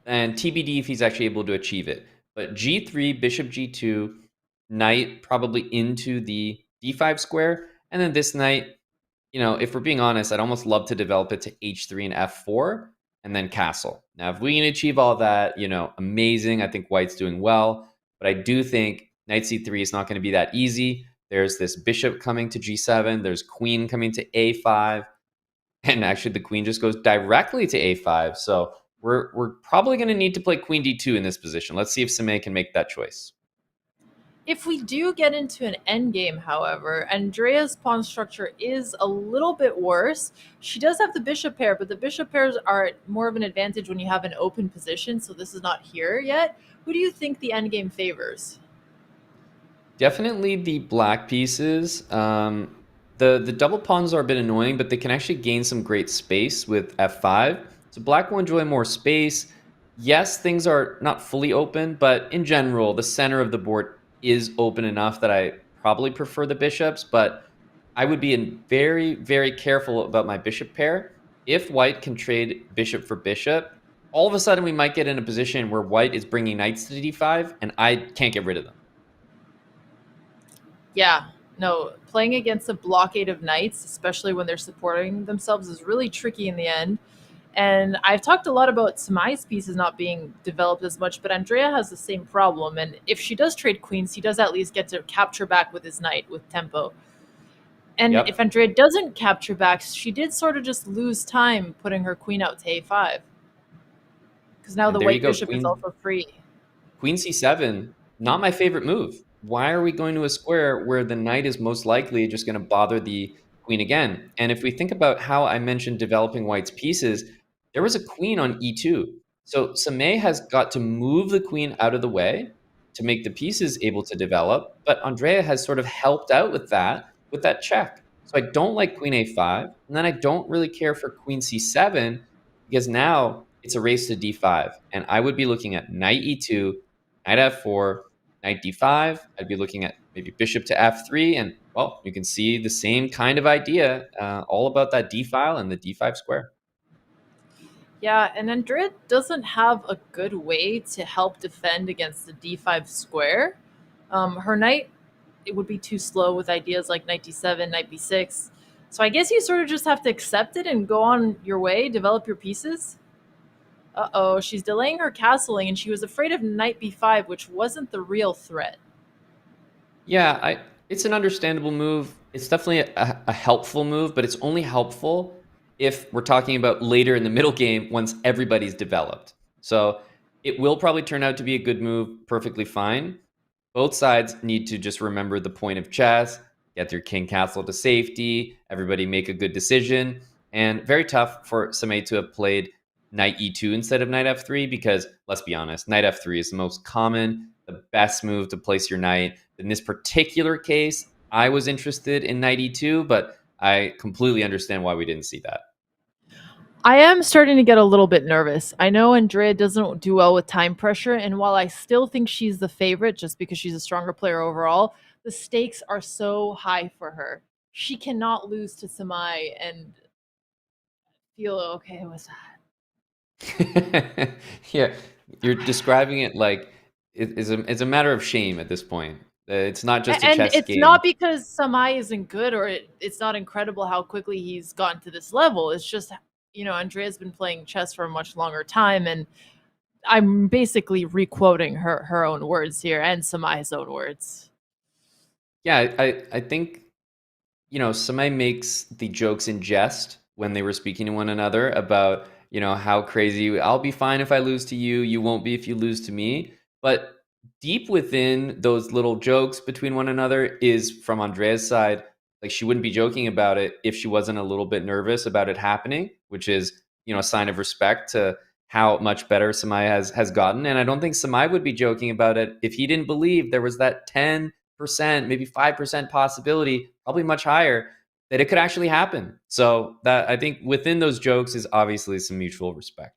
and TBD if he's actually able to achieve it. But g3, bishop g2, knight probably into the d5 square, and then this knight, you know, if we're being honest, I'd almost love to develop it to h3 and f4, and then castle. Now, if we can achieve all that, you know, amazing. I think white's doing well, but I do think knight c3 is not going to be that easy. There's this bishop coming to g7. There's queen coming to a5. And actually, the queen just goes directly to a5. So we're probably going to need to play queen d2 in this position. Let's see if Samay can make that choice. If we do get into an endgame, however, Andrea's pawn structure is a little bit worse. She does have the bishop pair, but the bishop pairs are more of an advantage when you have an open position, so this is not here yet. Who do you think the endgame favors? Definitely the black pieces. The double pawns are a bit annoying, but they can actually gain some great space with f5. So black will enjoy more space. Yes, things are not fully open, but in general, the center of the board is open enough that I probably prefer the bishops, but I would be very, very careful about my bishop pair. If white can trade bishop for bishop, all of a sudden we might get in a position where white is bringing knights to d5, and I can't get rid of them. Yeah, no, playing against a blockade of knights, especially when they're supporting themselves, is really tricky in the end. And I've talked a lot about Samay's pieces not being developed as much, but Andrea has the same problem. And if she does trade queens, he does at least get to capture back with his knight with tempo. And if Andrea doesn't capture back, she did sort of just lose time putting her queen out to a5. Because now the white bishop is also free. Queen c7, not my favorite move. Why are we going to a square where the knight is most likely just going to bother the queen again? And if we think about how I mentioned developing white's pieces, there was a queen on e2. So Samay has got to move the queen out of the way to make the pieces able to develop, but Andrea has sort of helped out with that check. So I don't like queen a5, and then I don't really care for queen c7 because now it's a race to d5, and I would be looking at knight e2, knight f4, knight d5. I'd be looking at maybe bishop to f3, and well, you can see the same kind of idea, all about that d file and the d5 square. Yeah, and Andrea doesn't have a good way to help defend against the d5 square. Her knight, it would be too slow with ideas like knight d7, knight b6. So I guess you sort of just have to accept it and go on your way, develop your pieces. Uh-oh, she's delaying her castling, and she was afraid of knight b5, which wasn't the real threat. Yeah, it's an understandable move. It's definitely a helpful move, but it's only helpful if we're talking about later in the middle game once everybody's developed. So it will probably turn out to be a good move, perfectly fine. Both sides need to just remember the point of chess, get their king castle to safety, everybody make a good decision, and very tough for Samay to have played knight e2 instead of knight f3 because, let's be honest, knight f3 is the most common, the best move to place your knight. In this particular case, I was interested in knight e2, but I completely understand why we didn't see that. I am starting to get a little bit nervous. I know Andrea doesn't do well with time pressure, and while I still think she's the favorite just because she's a stronger player overall, the stakes are so high for her. She cannot lose to Samay and feel okay with that. Yeah, you're describing it like it's a matter of shame at this point. It's not just a And chess it's game. not because Samay isn't good or it's not incredible how quickly he's gotten to this level. It's just, Andrea's been playing chess for a much longer time, and I'm basically requoting her own words here and Samay's own words. Yeah, I think, Samay makes the jokes in jest when they were speaking to one another about, how crazy, I'll be fine if I lose to you, you won't be if you lose to me. But deep within those little jokes between one another is from Andrea's side. Like, she wouldn't be joking about it if she wasn't a little bit nervous about it happening, which is, a sign of respect to how much better Samay has gotten. And I don't think Samay would be joking about it if he didn't believe there was that 10%, maybe 5% possibility, probably much higher, that it could actually happen. So that, I think, within those jokes is obviously some mutual respect.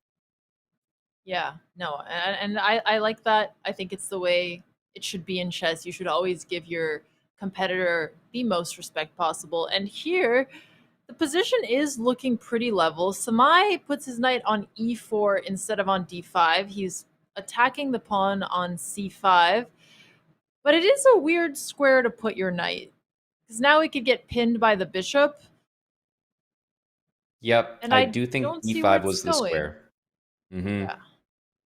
Yeah, no, and I like that. I think it's the way it should be in chess. You should always give your competitor the most respect possible. And here, the position is looking pretty level. Samay puts his knight on e4 instead of on d5. He's attacking the pawn on c5. But it is a weird square to put your knight, because now he could get pinned by the bishop. Yep, And I I do think don't see where e5 it's was the going. square. Yeah.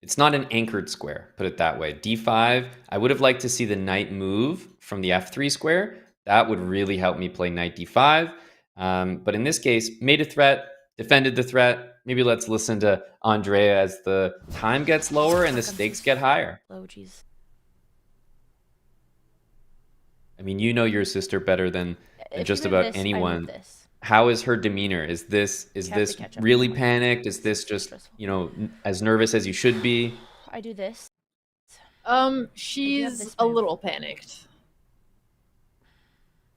It's not an anchored square, put it that way. d5, I would have liked to see the knight move from the f3 square. That would really help me play knight d5. But in this case, made a threat, defended the threat. Maybe let's listen to Andrea as the time gets lower and the stakes get higher. Oh, jeez. I mean, you know your sister better than If just you move about this, I move anyone. this. How is her demeanor? Is this have to catch up really panicked? Is this just, as nervous as you should be? I do this. She's a little panicked.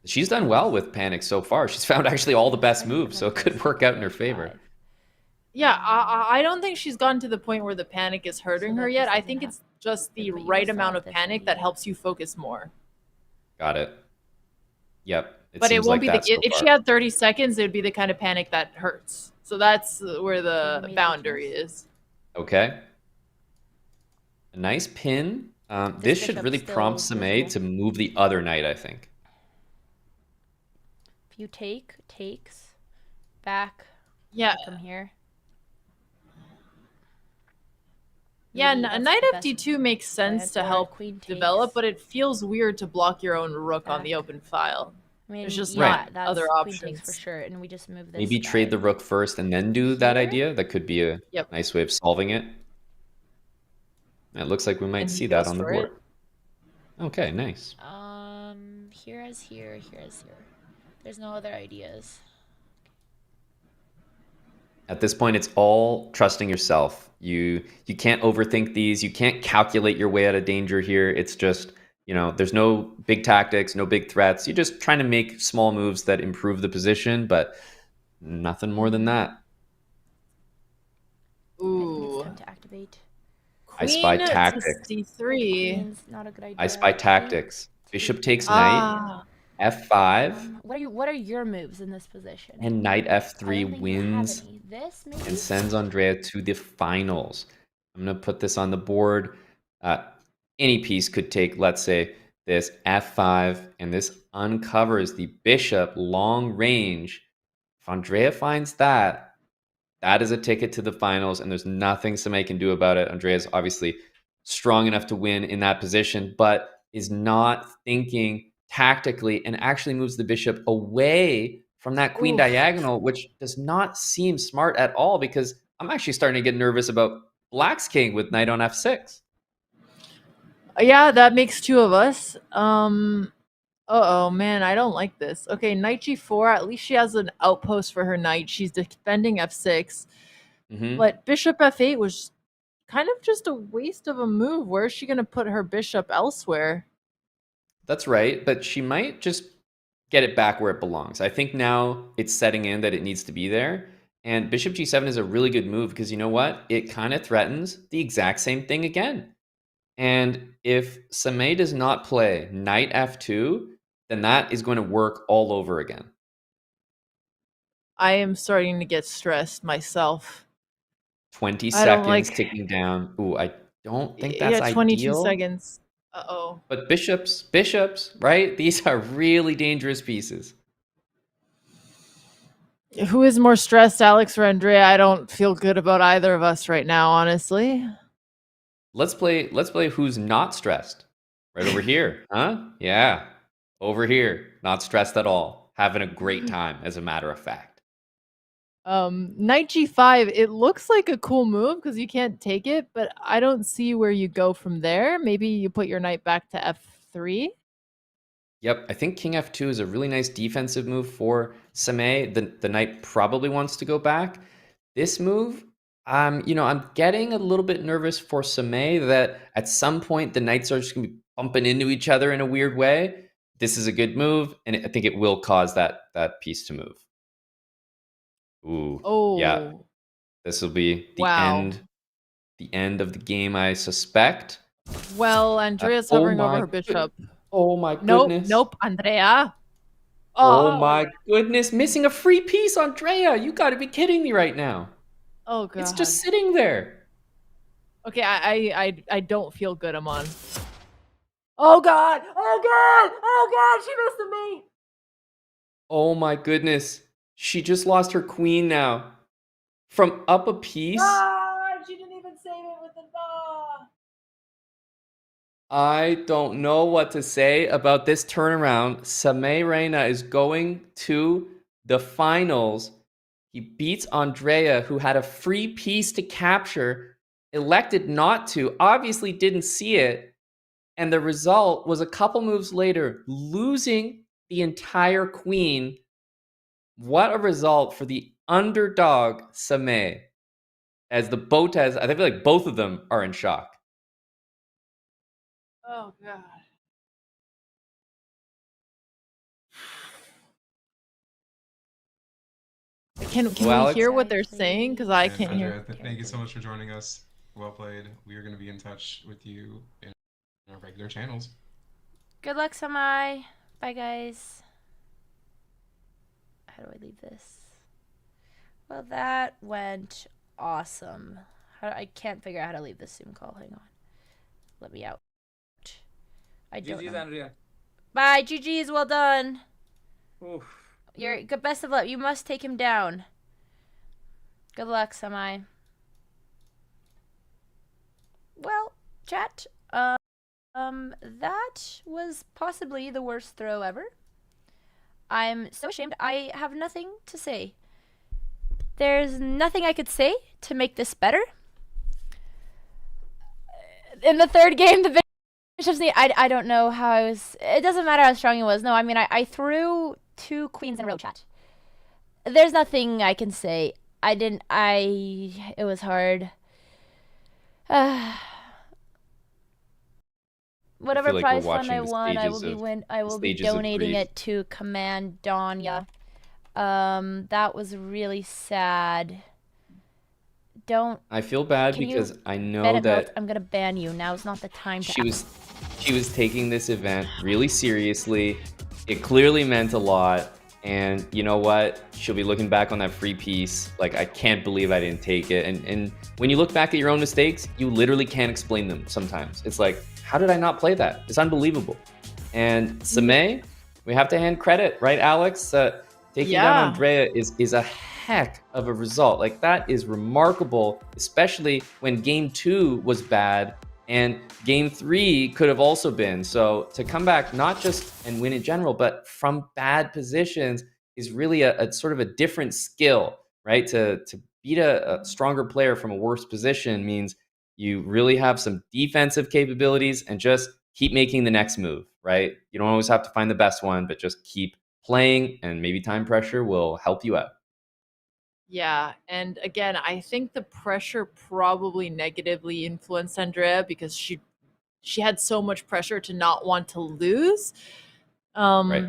She's done well with panic so far. She's found actually all the best moves, so it could work out in her favor. Yeah, I don't think she's gotten to the point where the panic is hurting her yet. I think it's just the right amount of panic that helps you focus more. Got it. Yep. But it won't be that so if she far. had 30 seconds, it would be the kind of panic that hurts. So that's where the boundary is. Okay. A nice pin. This should bishop really still prompt Samay to move the other knight, I think. If you takes, back. Yeah. From here. Yeah, Maybe a that's knight the best f d2 makes sense to or help queen develop, takes. but it feels weird to block your own rook on the open file. I mean, There's just yeah, not that's other queen options. takes for sure, and we just move this. Maybe guy. trade the rook first and then do that idea. That could be a Yep. nice way of solving it. It looks like we might And he see that goes on the for board. it. Okay, nice. Here as here, here as here. There's no other ideas. At this point, it's all trusting yourself. You can't overthink these. You can't calculate your way out of danger here. It's just, there's no big tactics, no big threats. You're just trying to make small moves that improve the position, but nothing more than that. Ooh. Time to activate. I spy Queen to tactics. c3. Queen's not a good idea. I spy tactics. Bishop takes knight, f5, What are your moves in this position? and knight f3 wins This maybe. and sends Andrea to the finals. I'm going to put this on the board. Any piece could take, let's say, this f5, and this uncovers the bishop long range. If Andrea finds that, that is a ticket to the finals, and there's nothing Samay can do about it. Andrea's obviously strong enough to win in that position, but is not thinking tactically and actually moves the bishop away from that queen diagonal, which does not seem smart at all, because I'm actually starting to get nervous about Black's king with knight on f6. Yeah, that makes two of us. Uh-oh, man, I don't like this. Okay, knight g4. At least she has an outpost for her knight. She's defending f6. But bishop f8 was kind of just a waste of a move. Where is she going to put her bishop elsewhere? That's right, but she might just get it back where it belongs. I think now it's setting in that it needs to be there. And bishop g7 is a really good move because you know what? It kind of threatens the exact same thing again. And if Samay does not play knight f2, then that is going to work all over again. I am starting to get stressed myself. 20 I don't seconds like- ticking down. Ooh, I don't think that's yeah, 22 ideal. seconds. Uh-oh. But bishops, right? These are really dangerous pieces. Who is more stressed, Alex or Andrea? I don't feel good about either of us right now, honestly. Let's play who's not stressed. Right over here, huh? Yeah. Over here, not stressed at all. Having a great time, as a matter of fact. Knight g5, it looks like a cool move because you can't take it, but I don't see where you go from there. Maybe you put your knight back to f3. Yep, I think king f2 is a really nice defensive move for Samay. The knight probably wants to go back. This move, I'm getting a little bit nervous for Samay that at some point the knights are just going to be bumping into each other in a weird way. This is a good move, and I think it will cause that piece to move. Ooh, Oh. yeah. This will be the Wow. end of the game, I suspect. Well, Andrea's hovering over her bishop. Oh my goodness. Nope, Andrea. Oh my goodness, missing a free piece, Andrea. You got to be kidding me right now. Oh god. It's just sitting there. Okay, I don't feel good, Amon. Oh god! Oh god! Oh god! She missed the mate! Oh my goodness. She just lost her queen now. From up a piece. Ah! She didn't even save it with the I don't know what to say about this turnaround. Samay Reina is going to the finals. He beats Andrea, who had a free piece to capture, elected not to, obviously didn't see it. And the result was a couple moves later, losing the entire queen. What a result for the underdog Samay. As the Botez, I feel like both of them are in shock. Oh god. Can we hear what they're saying? Because I can't hear. Thank you so much for joining us. Well played. We are going to be in touch with you in our regular channels. Good luck, Samay. Bye, guys. How do I leave this? Well, that went awesome. I can't figure out how to leave this Zoom call. Hang on. Let me out. I don't GG's, know. Andrea. Bye, GG's. Well done. Oof. You're good. Best of luck. You must take him down. Good luck, Samay. Well, chat. That was possibly the worst throw ever. I'm so ashamed. I have nothing to say. There's nothing I could say to make this better. In the third game, the bishop's knee. I don't know how I was. It doesn't matter how strong he was. No, I mean I threw 2 queens in a row, chat. There's nothing I can say. It was hard. Whatever like prize we're fund I watching the won, stages I will be stages of donating grief. it to Command Danya. That was really sad. Don't. I feel bad Can you because I know ban it, that Melt? I'm gonna ban you. Now's not the time to. she was taking this event really seriously. It clearly meant a lot. And you know what? She'll be looking back on that free piece. Like, I can't believe I didn't take it. And when you look back at your own mistakes, you literally can't explain them sometimes. It's like, how did I not play that? It's unbelievable. And Samay, we have to hand credit, right, Alex? Taking down Andrea is a heck of a result. Like, that is remarkable, especially when game 2 was bad and game 3 could have also been. So to come back, not just and win in general, but from bad positions is really a sort of a different skill, right? To beat a stronger player from a worse position means you really have some defensive capabilities and just keep making the next move, right? You don't always have to find the best one, but just keep playing, and maybe time pressure will help you out. Yeah, and again, I think the pressure probably negatively influenced Andrea because she had so much pressure to not want to lose. Right.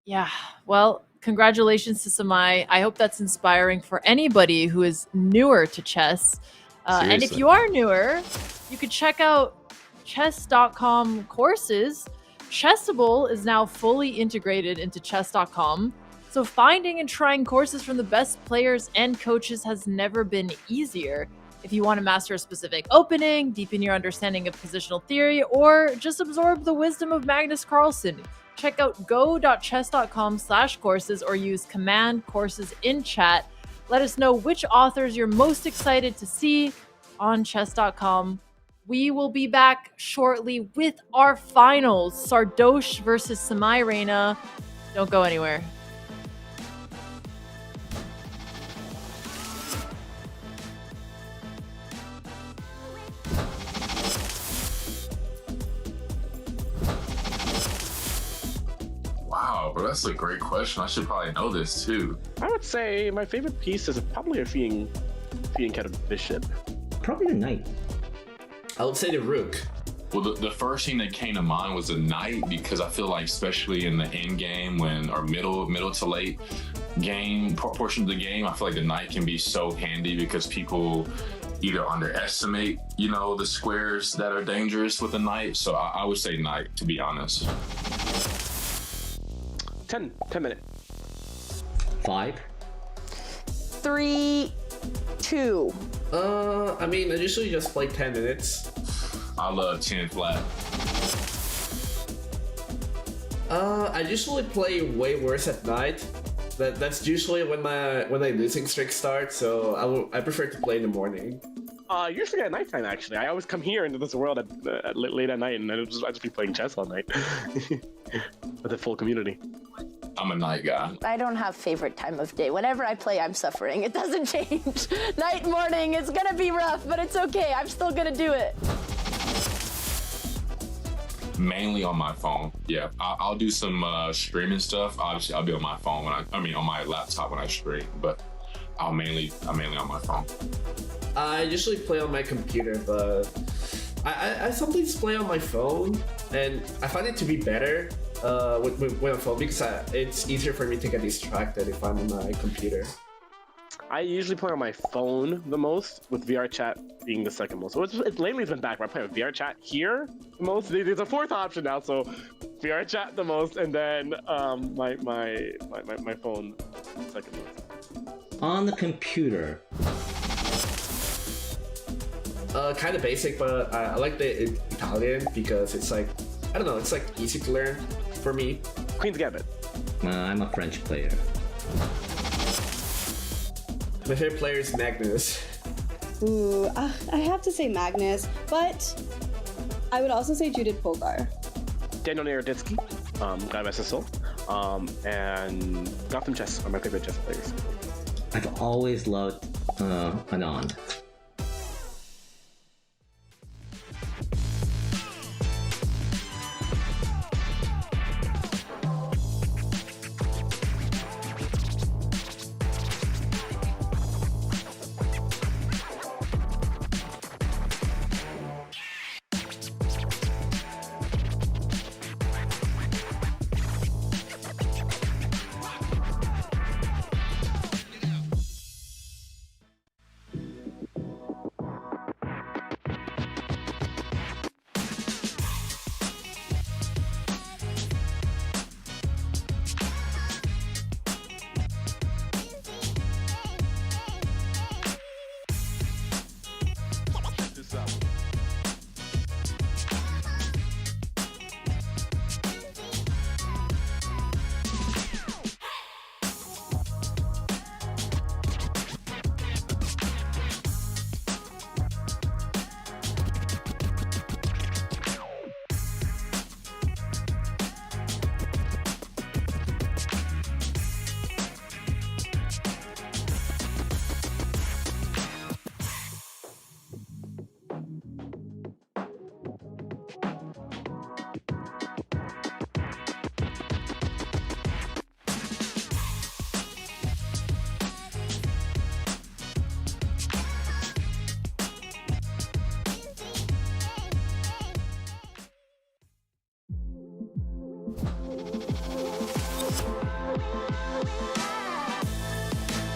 Yeah, well, congratulations to Samay. I hope that's inspiring for anybody who is newer to chess. And if Seriously. you are newer, you could check out Chess.com courses. Chessable is now fully integrated into Chess.com. So finding and trying courses from the best players and coaches has never been easier. If you want to master a specific opening, deepen your understanding of positional theory, or just absorb the wisdom of Magnus Carlsen, check out go.chess.com/courses or use command courses in chat. Let us know which authors you're most excited to see on chess.com. We will be back shortly with our finals, Sardoche versus Samay Reina. Don't go anywhere. Wow, bro, that's a great question. I should probably know this too. I would say my favorite piece is probably a fianchetted bishop. Probably the knight. I would say the rook. Well, the first thing that came to mind was the knight, because I feel like especially in the end game or middle to late game portion of the game, I feel like the knight can be so handy because people either underestimate, the squares that are dangerous with the knight. So I would say knight, to be honest. 10 minutes. 5. 3, 2. I usually just play 10 minutes. I love 10 flat. I usually play way worse at night. That's usually when my losing streak starts, so I prefer to play in the morning. Usually at nighttime, actually. I always come here into this world at late at night, and I just be playing chess all night with a full community. I'm a night guy. I don't have favorite time of day. Whenever I play, I'm suffering. It doesn't change. Night, morning, it's gonna be rough, but it's okay. I'm still gonna do it. Mainly on my phone. Yeah, I'll do some streaming stuff. Obviously, I'll be on my phone on my laptop when I stream, but I'm mainly on my phone. I usually play on my computer, but I sometimes play on my phone, and I find it to be better with a phone because it's easier for me to get distracted if I'm on my computer. I usually play on my phone the most, with VR chat being the second most. So it's lately it's been back where I play with VR chat here the most. There's a fourth option now, so VR chat the most, and then my phone second most. On the computer. Kind of basic, but I like the Italian because it's like, I don't know, it's like easy to learn for me. Queen's Gambit. I'm a French player. My favorite player is Magnus. Ooh, I have to say Magnus, but I would also say Judith Polgar. Daniel Naroditsky, God rest his soul, and Gotham Chess are my favorite chess players. I've always loved Anand.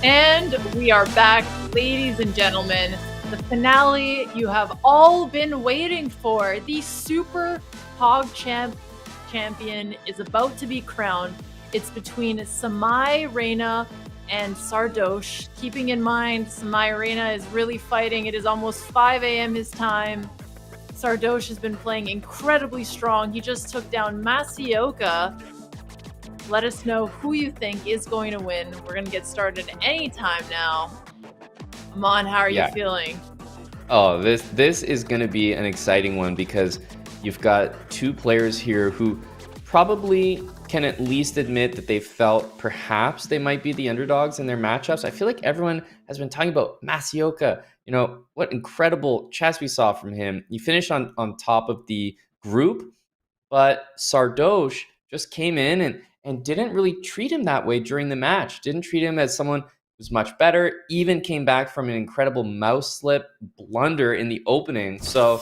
And we are back, ladies and gentlemen. The finale you have all been waiting for. The SuperPog champion is about to be crowned. It's between Samay Reina and Sardoche. Keeping in mind, Samay Arena is really fighting. It is almost 5 a.m. his time. Sardoche has been playing incredibly strong. He just took down Masi. Let us know who you think is going to win. We're going to get started any time now. Amon, how are you feeling? Oh, this is going to be an exciting one because you've got two players here who probably can at least admit that they felt perhaps they might be the underdogs in their matchups. I feel like everyone has been talking about Masi. You know, what incredible chess we saw from him. He finished on top of the group, but Sardoche just came in and didn't really treat him that way during the match. Didn't treat him as someone who's much better, even came back from an incredible mouse slip blunder in the opening. So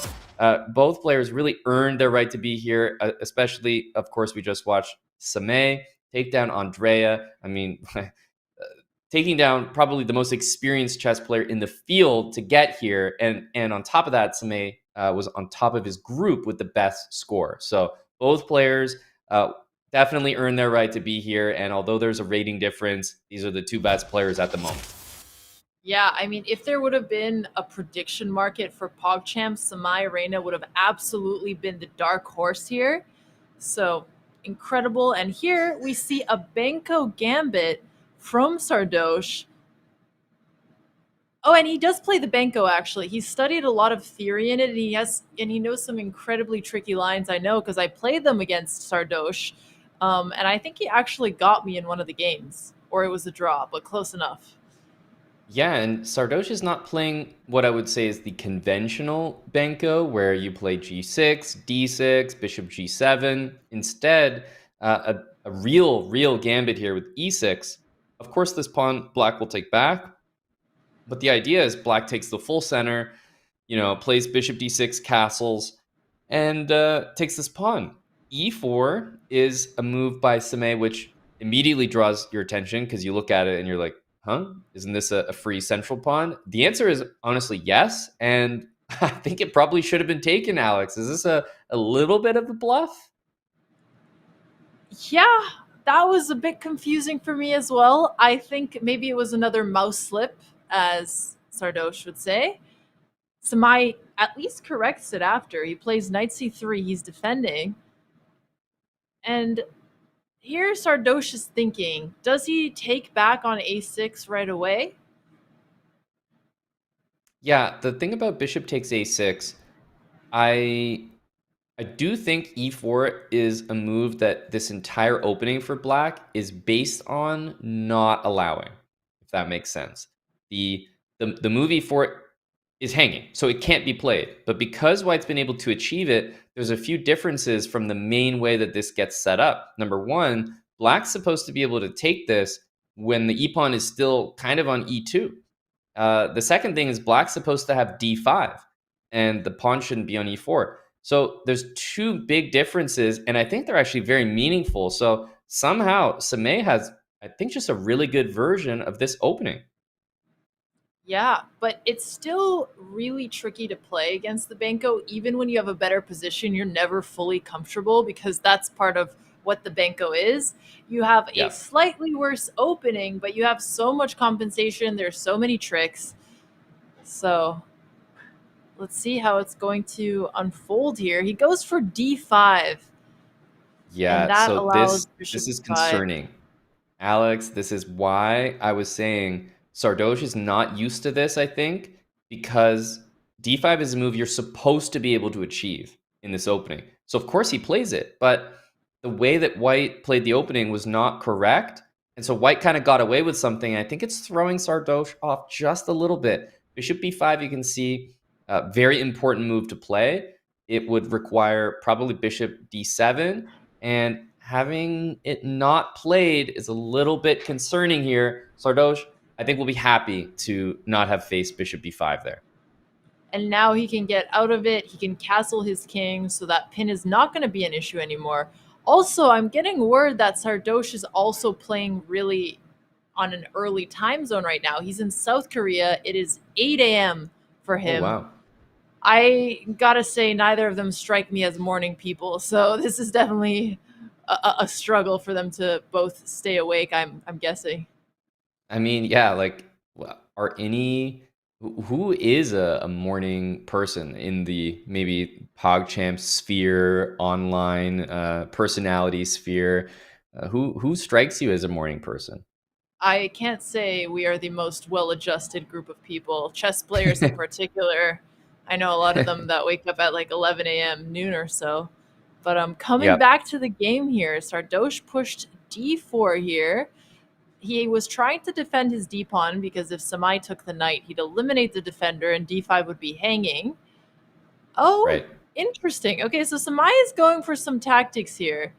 both players really earned their right to be here, especially, of course, we just watched Samay take down Andrea. I mean, taking down probably the most experienced chess player in the field to get here. And on top of that, Samay was on top of his group with the best score. So both players definitely earned their right to be here. And although there's a rating difference, these are the two best players at the moment. Yeah, I mean, if there would have been a prediction market for PogChamps, Samay Arena would have absolutely been the dark horse here. So incredible. And here we see a Benko Gambit from Sardoche. Oh, and he does play the Benko, actually. He studied a lot of theory in it, and he knows some incredibly tricky lines, I know, because I played them against Sardoche. And I think he actually got me in one of the games, or it was a draw, but close enough. Yeah, and Sardoche is not playing what I would say is the conventional Benko, where you play g6, d6, bishop g7. Instead, a real gambit here with e6. Of course, this pawn black will take back, but the idea is black takes the full center, you know, plays bishop d6, castles, and takes this pawn. e4 is a move by Samay, which immediately draws your attention because you look at it and you're like, huh? Isn't this a free central pawn? The answer is honestly yes, and I think it probably should have been taken, Alex. Is this a little bit of a bluff? Yeah, that was a bit confusing for me as well. I think maybe it was another mouse slip, as Sardoche would say. Samay at least corrects it after. He plays knight c3, he's defending. And here Sardoche is thinking, does he take back on a6 right away? Yeah, the thing about bishop takes a6, I do think e4 is a move that this entire opening for black is based on not allowing, if that makes sense. The move e4 is hanging, so it can't be played. But because white's been able to achieve it, there's a few differences from the main way that this gets set up. Number one, black's supposed to be able to take this when the e-pawn is still kind of on e2. The second thing is black's supposed to have d5, and the pawn shouldn't be on e4. So there's two big differences, and I think they're actually very meaningful. So somehow Samay has, I think, just a really good version of this opening. Yeah, but it's still really tricky to play against the Benko. Even when you have a better position, you're never fully comfortable because that's part of what the Benko is. You have a slightly worse opening, but you have so much compensation. There's so many tricks. So let's see how it's going to unfold here. He goes for d5. Yeah, so this is concerning. Alex, this is why I was saying Sardoche is not used to this, I think, because d5 is a move you're supposed to be able to achieve in this opening. So of course he plays it, but the way that white played the opening was not correct. And so white kind of got away with something. I think it's throwing Sardoche off just a little bit. Bishop b5, you can see, a very important move to play. It would require probably bishop d7, and having it not played is a little bit concerning here. Sardoche, I think, will be happy to not have faced bishop b5 there. And now he can get out of it. He can castle his king, so that pin is not going to be an issue anymore. Also, I'm getting word that Sardoche is also playing really on an early time zone right now. He's in South Korea. It is 8 a.m. for him. Oh, wow. I gotta say, neither of them strike me as morning people, so this is definitely a struggle for them to both stay awake, I'm guessing. I mean, yeah, like, are any who is a morning person in the maybe PogChamps sphere, online personality sphere? Who strikes you as a morning person? I can't say we are the most well-adjusted group of people. Chess players in particular. I know a lot of them that wake up at like 11 a.m., noon or so. But coming Yep. back to the game here, Sardoche pushed d4 here. He was trying to defend his d pawn because if Samay took the knight, he'd eliminate the defender and d5 would be hanging. Oh, Right. interesting. Okay, so Samay is going for some tactics here.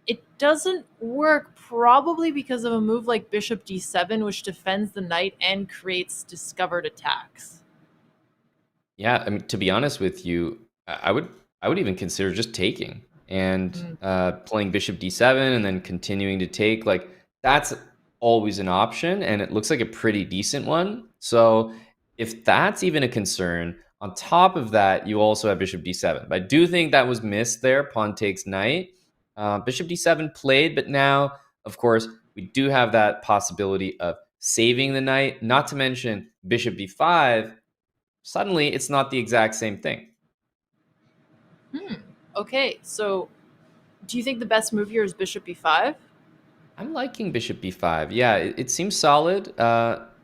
It doesn't work probably because of a move like bishop d7, which defends the knight and creates discovered attacks. Yeah, I mean, to be honest with you, I would even consider just taking and playing bishop d7 and then continuing to take. Like, that's always an option, and it looks like a pretty decent one. So if that's even a concern, on top of that, you also have bishop d7. But I do think that was missed there. Pawn takes knight. Bishop d7 played, but now, of course, we do have that possibility of saving the knight. Not to mention bishop b5. Suddenly, it's not the exact same thing. Okay, so do you think the best move here is bishop b5? I'm liking bishop b5. Yeah, it seems solid.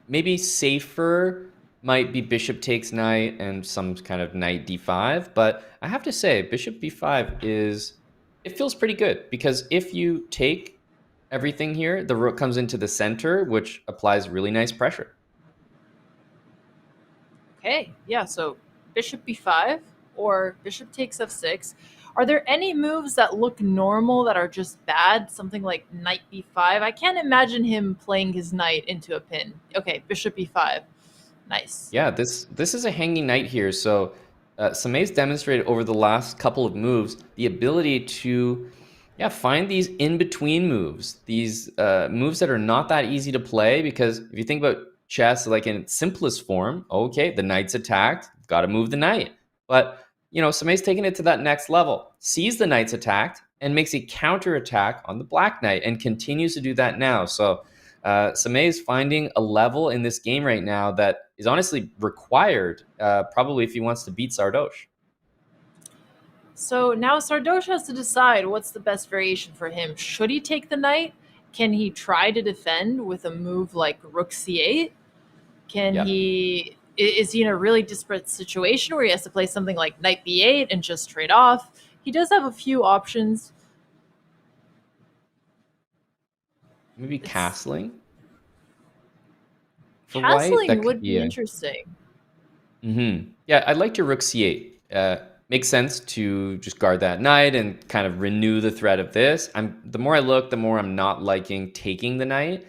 Maybe safer might be bishop takes knight and some kind of knight d5. But I have to say, bishop b5 it feels pretty good because if you take everything here, the rook comes into the center, which applies really nice pressure. Okay, yeah, so bishop b5 or bishop takes f6. Are there any moves that look normal that are just bad? Something like knight b5? I can't imagine him playing his knight into a pin. Okay, bishop b5. Nice. Yeah, this is a hanging knight here. So Samay's demonstrated over the last couple of moves the ability to find these in-between moves, these moves that are not that easy to play, because if you think about chess like in its simplest form, okay, the knight's attacked, got to move the knight. But, Samay's taking it to that next level, sees the knight's attacked, and makes a counterattack on the black knight, and continues to do that now. So Samay is finding a level in this game right now that is honestly required, probably if he wants to beat Sardoche. So now Sardoche has to decide what's the best variation for him. Should he take the knight? Can he try to defend with a move like rook c8? Is he in a really disparate situation where he has to play something like knight b8 and just trade off? He does have a few options. Maybe castling? For Castling white, would be interesting. Yeah, I'd like to rook c8. Makes sense to just guard that knight and kind of renew the threat of this. The more I look, the more I'm not liking taking the knight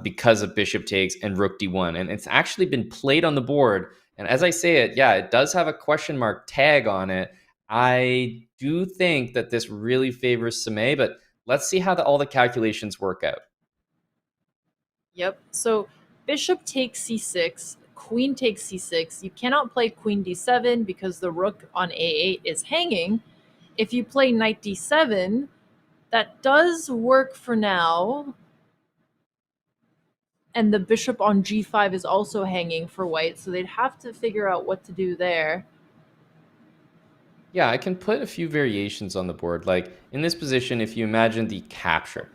because of bishop takes and rook d1. And it's actually been played on the board. And as I say it, yeah, it does have a question mark tag on it. I do think that this really favors Samay, but let's see how all the calculations work out. Yep. So bishop takes c6, queen takes c6. You cannot play queen d7 because the rook on a8 is hanging. If you play knight d7, that does work for now. And the bishop on g5 is also hanging for white, so they'd have to figure out what to do there. Yeah, I can put a few variations on the board. Like in this position, if you imagine the capture,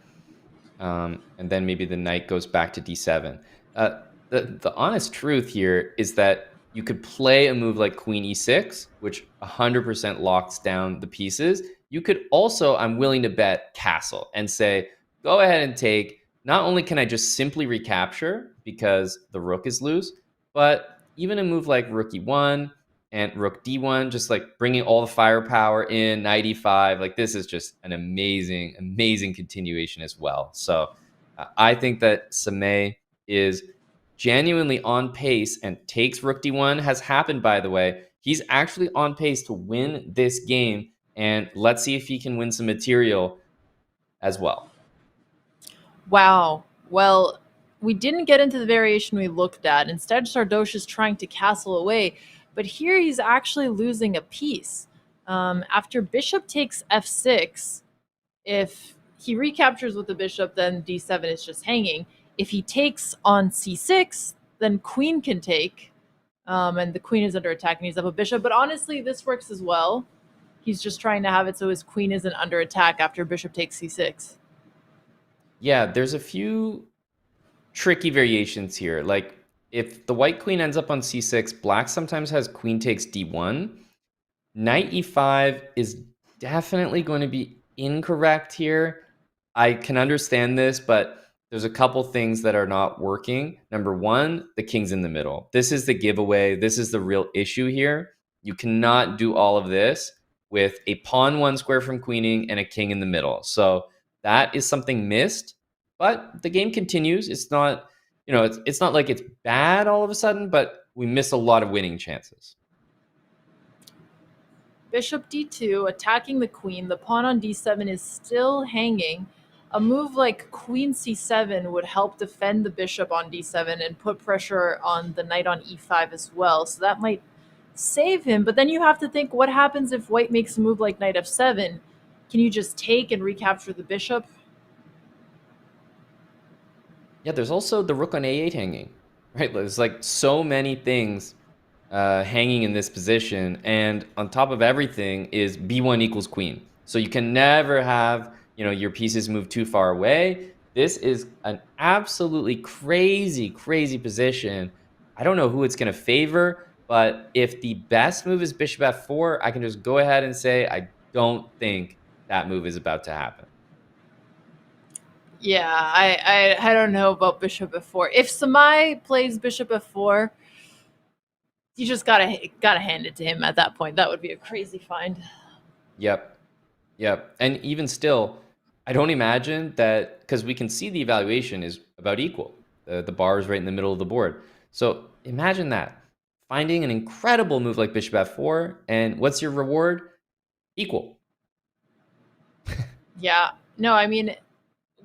and then maybe the knight goes back to d7. The honest truth here is that you could play a move like queen e6, which 100% locks down the pieces. You could also, I'm willing to bet, castle and say, go ahead and take. Not only can I just simply recapture because the rook is loose, but even a move like rook e1 and rook d1, just like bringing all the firepower in, knight e5, like this is just an amazing, amazing continuation as well. So I think that Samay is genuinely on pace and takes rook d1. Has happened, by the way. He's actually on pace to win this game, and let's see if he can win some material as well. Wow. Well, we didn't get into the variation we looked at. Instead, Sardoche is trying to castle away. But here he's actually losing a piece. After bishop takes f6, if he recaptures with the bishop, then d7 is just hanging. If he takes on c6, then queen can take, and the queen is under attack and he's up a bishop. But honestly, this works as well. He's just trying to have it so his queen isn't under attack after bishop takes c6. Yeah, there's a few tricky variations here. Like if the white queen ends up on c6, black sometimes has queen takes d1. Knight e5 is definitely going to be incorrect here. I can understand this, but there's a couple things that are not working. Number one, the king's in the middle. This is the giveaway. This is the real issue here. You cannot do all of this with a pawn 1 square from queening and a king in the middle. So that is something missed, but the game continues. It's not, it's not like it's bad all of a sudden, but we miss a lot of winning chances. Bishop d2, attacking the queen. The pawn on d7 is still hanging. A move like queen c7 would help defend the bishop on d7 and put pressure on the knight on e5 as well. So that might save him. But then you have to think, what happens if white makes a move like knight f7? Can you just take and recapture the bishop? Yeah, there's also the rook on a8 hanging, right? There's like so many things hanging in this position, and on top of everything is b1 equals queen. So you can never have, your pieces move too far away. This is an absolutely crazy position. I don't know who it's going to favor, but if the best move is bishop f4, I can just go ahead and say I don't think that move is about to happen. Yeah, I don't know about bishop f4. If Samay plays bishop f4, you just gotta hand it to him at that point. That would be a crazy find. Yep. And even still, I don't imagine that, because we can see the evaluation is about equal. The bar is right in the middle of the board. So imagine that. Finding an incredible move like bishop f4, and what's your reward? Equal. Yeah. No, I mean,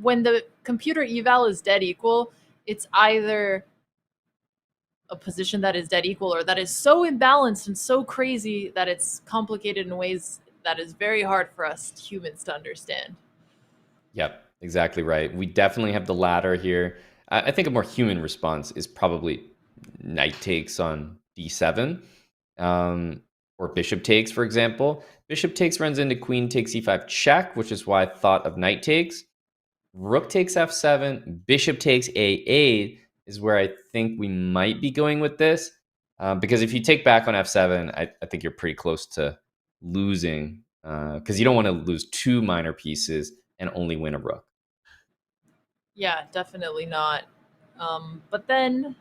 when the computer eval is dead equal, it's either a position that is dead equal or that is so imbalanced and so crazy that it's complicated in ways that is very hard for us humans to understand. Yep, exactly right. We definitely have the latter here. I think a more human response is probably knight takes on d7, or bishop takes, for example. Bishop takes runs into queen takes e5 check, which is why I thought of knight takes. Rook takes f7, bishop takes a8 is where I think we might be going with this. Because if you take back on f7, I think you're pretty close to losing, because you don't want to lose two minor pieces and only win a rook. Yeah, definitely not. But then,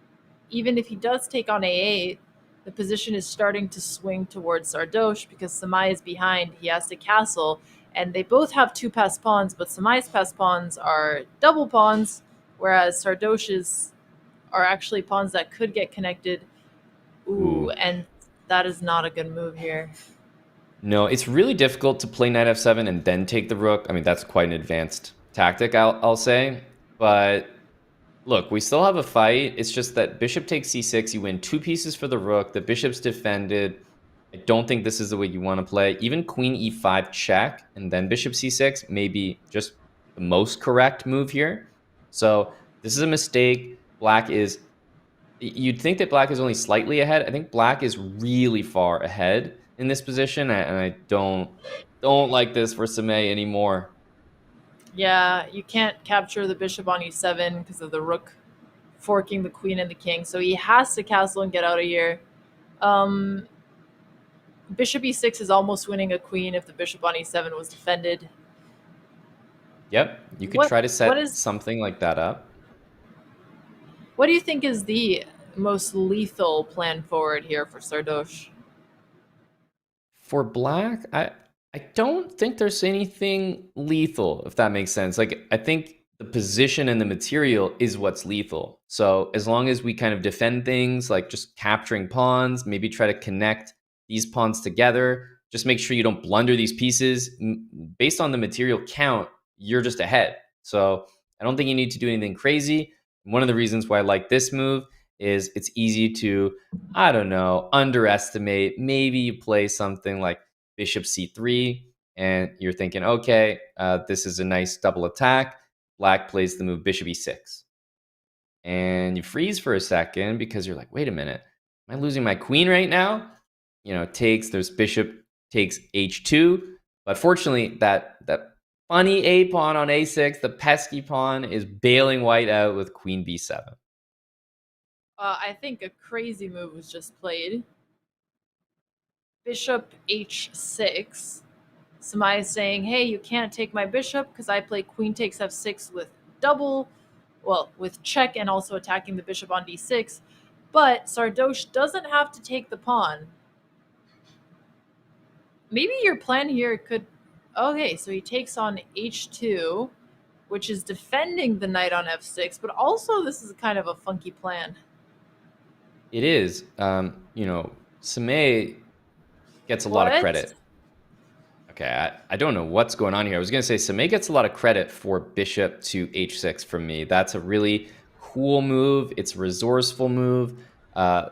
even if he does take on a8, the position is starting to swing towards Sardoche because Samay is behind. He has to castle, and they both have two passed pawns, but Samay's passed pawns are double pawns, whereas Sardoche's are actually pawns that could get connected. Ooh, and that is not a good move here. No, it's really difficult to play knight f7 and then take the rook. I mean, that's quite an advanced tactic, I'll say. But look, we still have a fight. It's just that bishop takes c6, you win two pieces for the rook. The bishop's defended. I don't think this is the way you want to play. Even queen e5 check and then bishop c6 may be just the most correct move here. So this is a mistake. Black is... You'd think that black is only slightly ahead. I think black is really far ahead in this position, and I don't like this for Samay anymore. Yeah, you can't capture the bishop on e7 because of the rook forking the queen and the king, so he has to castle and get out of here. Bishop e6 is almost winning a queen if the bishop on e7 was defended. Yep, you could try to set something like that up. What do you think is the most lethal plan forward here for Sardoche? For black, I don't think there's anything lethal, if that makes sense. Like, I think the position and the material is what's lethal. So as long as we kind of defend things, like just capturing pawns, maybe try to connect these pawns together, just make sure you don't blunder these pieces. Based on the material count, you're just ahead. So I don't think you need to do anything crazy. One of the reasons why I like this move is it's easy to, I don't know, underestimate. Maybe you play something like bishop c3, and you're thinking, okay, this is a nice double attack. Black plays the move bishop e6. and you freeze for a second because you're like, wait a minute, am I losing my queen right now? There's bishop takes h2, but fortunately that funny a pawn on a6, the pesky pawn, is bailing white out with queen b7. I think a crazy move was just played. Bishop h6. Samay is saying, hey, you can't take my bishop because I play queen takes f6 with check and also attacking the bishop on d6. But Sardoche doesn't have to take the pawn. Maybe your plan here could... Okay, so he takes on h2, which is defending the knight on f6, but also this is kind of a funky plan. It is. Samay gets a lot of credit. Okay, I don't know what's going on here. I was going to say Samay gets a lot of credit for bishop to h6 from me. That's a really cool move. It's a resourceful move.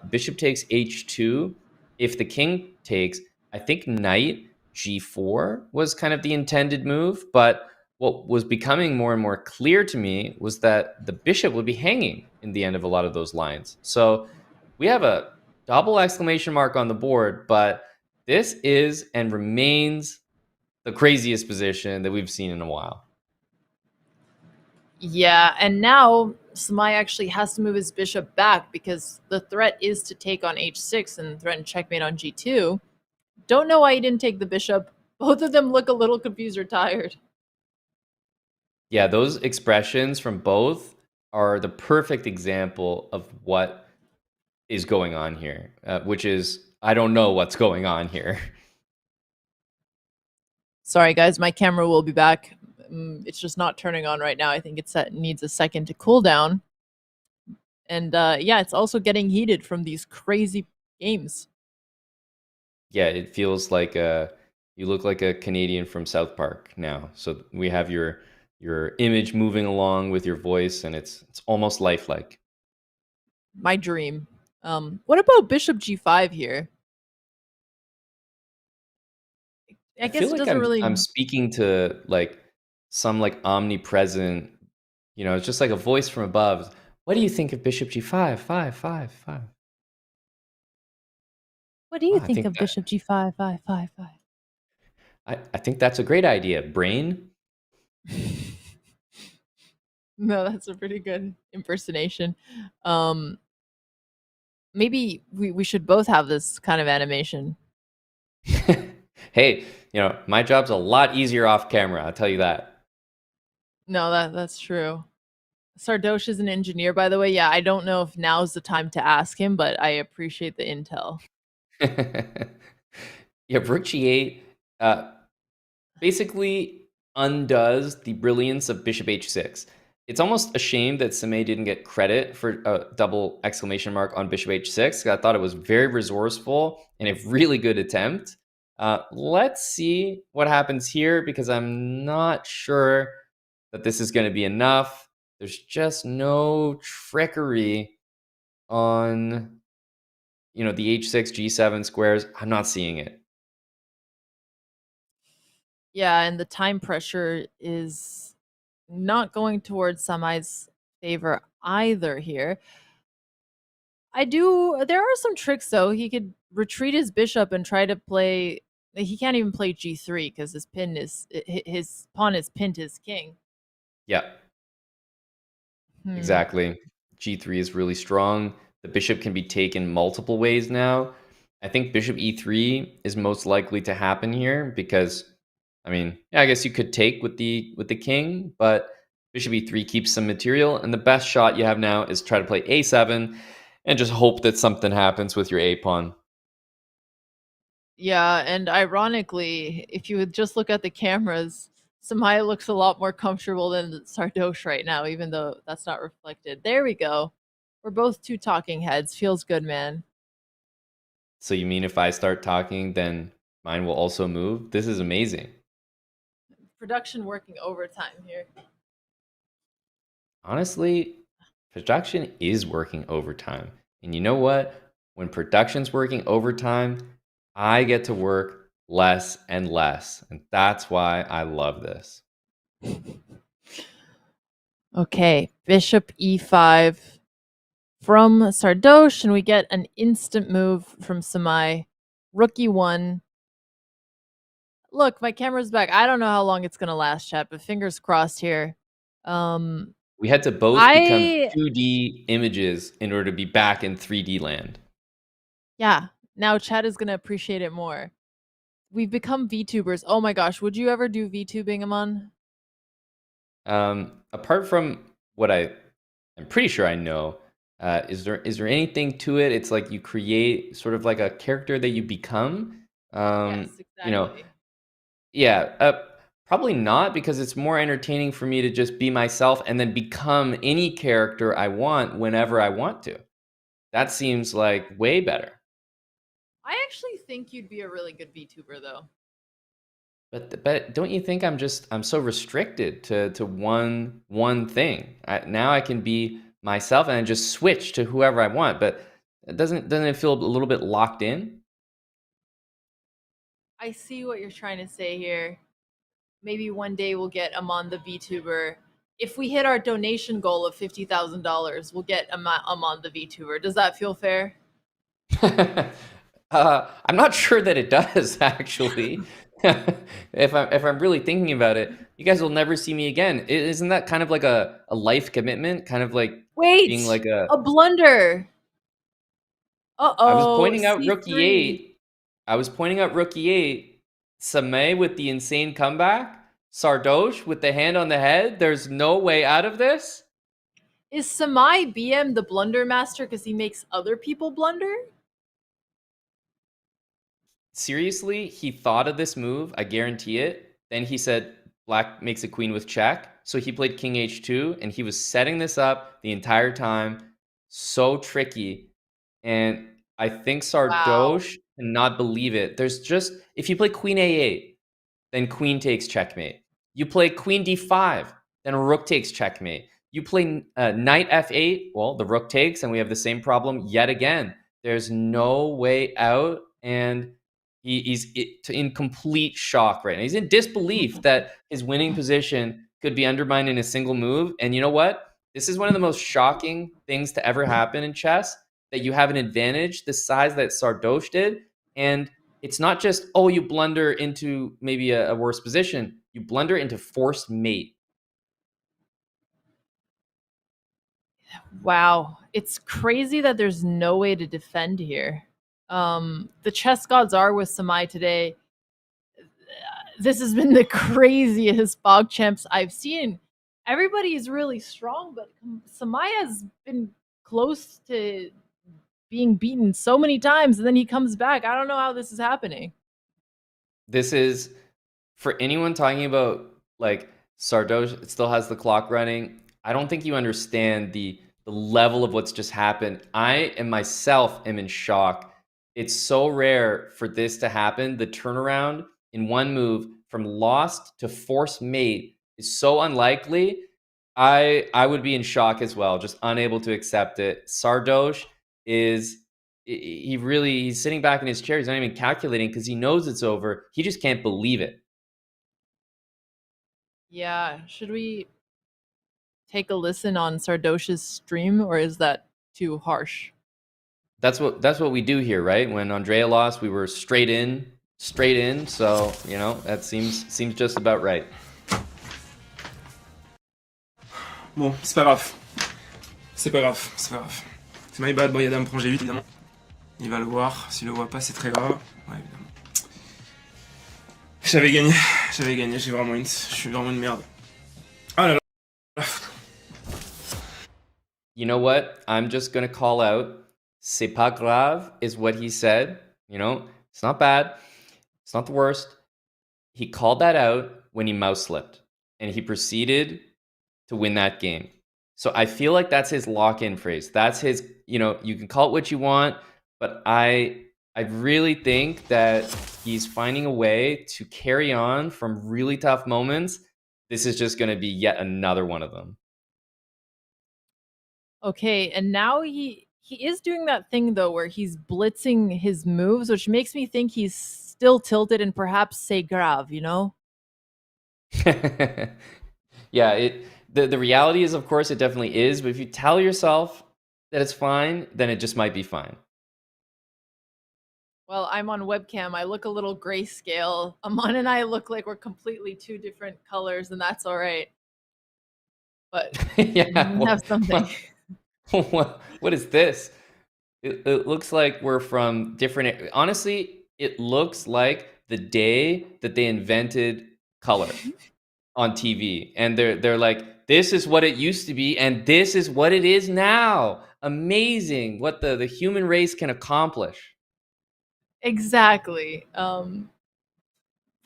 Bishop takes h2. If the king takes, I think knight g4 was kind of the intended move, but what was becoming more and more clear to me was that the bishop would be hanging in the end of a lot of those lines. So we have a double exclamation mark on the board, but this is and remains the craziest position that we've seen in a while. Yeah, and now Samay actually has to move his bishop back because the threat is to take on h6 and threaten checkmate on g2. Don't know why he didn't take the bishop. Both of them look a little confused or tired. Yeah, those expressions from both are the perfect example of what is going on here, which is, I don't know what's going on here. Sorry, guys, my camera will be back. It's just not turning on right now. I think it needs a second to cool down. And yeah, it's also getting heated from these crazy games. Yeah, it feels like you look like a Canadian from South Park now. So we have your image moving along with your voice, and it's almost lifelike. My dream. What about bishop g5 here? I guess feel it like doesn't really... I'm speaking to some omnipresent, it's just like a voice from above. What do you think of bishop g5? 5. What do you think of bishop g5? 5. I think that's a great idea. Brain? No, that's a pretty good impersonation. Maybe we should both have this kind of animation. Hey, my job's a lot easier off camera, I'll tell you that. No, that's true. Sardoche is an engineer, by the way. Yeah, I don't know if now's the time to ask him, but I appreciate the intel. Yeah, rook g8 basically undoes the brilliance of bishop h6. It's almost a shame that Samay didn't get credit for a double exclamation mark on bishop h6. I thought it was very resourceful and a really good attempt. Let's see what happens here, because I'm not sure that this is going to be enough. There's just no trickery on, the h6, g7 squares. I'm not seeing it. Yeah, and the time pressure is not going towards Samay's favor either here. There are some tricks, though. He could retreat his bishop and try to play... He can't even play g3 because his pawn is pinned to his king. Yeah. Exactly. G3 is really strong. The bishop can be taken multiple ways now. I think bishop e3 is most likely to happen here because, I guess you could take with the king, but bishop e3 keeps some material, and the best shot you have now is try to play a7 and just hope that something happens with your a pawn. Yeah, and ironically, if you would just look at the cameras, Samay looks a lot more comfortable than Sardoche right now, even though that's not reflected. There we go. We're both two talking heads. Feels good, man. So you mean if I start talking, then mine will also move? This is amazing. Production working overtime here. Honestly, production is working overtime. And you know what? When production's working overtime, I get to work less and less. And that's why I love this. Okay, bishop e5. from Sardoche, and we get an instant move from Samay. Rookie 1. Look, my camera's back. I don't know how long it's gonna last, chat, but fingers crossed here. We had to both become I 2D images in order to be back in 3D land. Yeah, now chat is gonna appreciate it more. We've become VTubers. Oh my gosh, would you ever do VTubing, Amon? Apart from what I'm pretty sure I know, is there anything to it? It's like you create sort of like a character that you become. Yes, You know, exactly. yeah, probably not, because it's more entertaining for me to just be myself and then become any character I want whenever I want to. That seems like way better. I actually think you'd be a really good VTuber, though. But don't you think I'm so restricted to one thing? Now I can be myself and I just switch to whoever I want, but doesn't it feel a little bit locked in? I see what you're trying to say here. Maybe one day we'll get Amon the VTuber. If we hit our donation goal of $50,000, we'll get Amon the VTuber. Does that feel fair? I'm not sure that it does, actually. If I'm really thinking about it, you guys will never see me again. Isn't that kind of like a life commitment? Kind of like Wait, being like a blunder. I was Uh-oh, pointing out Rookie C3. 8. I was pointing out Rookie 8. Samay with the insane comeback. Sardoche with the hand on the head. There's no way out of this. Is Samay BM the blunder master because he makes other people blunder? Seriously, he thought of this move. I guarantee it. Then he said black makes a queen with check. So he played king h2, and he was setting this up the entire time. So tricky. And I think Sardoche cannot believe it. There's just, if you play queen a8, then queen takes checkmate. You play queen d5, then rook takes checkmate. You play knight f8, well, the rook takes, and we have the same problem yet again. There's no way out, and he's in complete shock right now. He's in disbelief that his winning position could be undermined in a single move. And you know what? This is one of the most shocking things to ever happen in chess, that you have an advantage the size that Sardoche did. And it's not just, oh, you blunder into maybe a worse position. You blunder into forced mate. Wow, it's crazy that there's no way to defend here. The chess gods are with Samay today. This has been the craziest PogChamps I've seen. Everybody is really strong, but Samay has been close to being beaten so many times, and then he comes back. I don't know how this is happening. This is, for anyone talking about like Sardoche still has the clock running, I don't think you understand the level of what's just happened. I am myself am in shock. It's so rare for this to happen. The turnaround in one move from lost to forced mate is so unlikely. I would be in shock as well, just unable to accept it. Sardoche is, he's sitting back in his chair. He's not even calculating because he knows it's over. He just can't believe it. Yeah, should we take a listen on Sardoche's stream, or is that too harsh? That's what we do here, right? When Andrea lost, we were straight in. So, you know, that seems just about right. Bon, c'est pas grave. C'est pas grave, c'est pas grave. C'est my bad, bon, Yadam prend G8, évidemment. Il va le voir, s'il le voit pas, c'est très grave. Ouais, évidemment. J'avais gagné, je suis vraiment une merde. Oh là là. You know what? I'm just gonna call out, c'est pas grave is what he said. You know, it's not bad. It's not the worst. He called that out when he mouse slipped, and he proceeded to win that game. So I feel like that's his lock-in phrase. That's his, you know, you can call it what you want, but I really think that he's finding a way to carry on from really tough moments. This is just going to be yet another one of them. Okay, and now he is doing that thing though where he's blitzing his moves, which makes me think he's still tilted and perhaps c'est grave, you know? Yeah, the reality is, of course, it definitely is. But if you tell yourself that it's fine, then it just might be fine. Well, I'm on webcam. I look a little grayscale. Aman and I look like we're completely two different colors, and that's all right. But Yeah, we have something. what is this? It looks like we're from different. Honestly, it looks like the day that they invented color on TV, and they're like, this is what it used to be, and this is what it is now. Amazing what the human race can accomplish. Exactly. But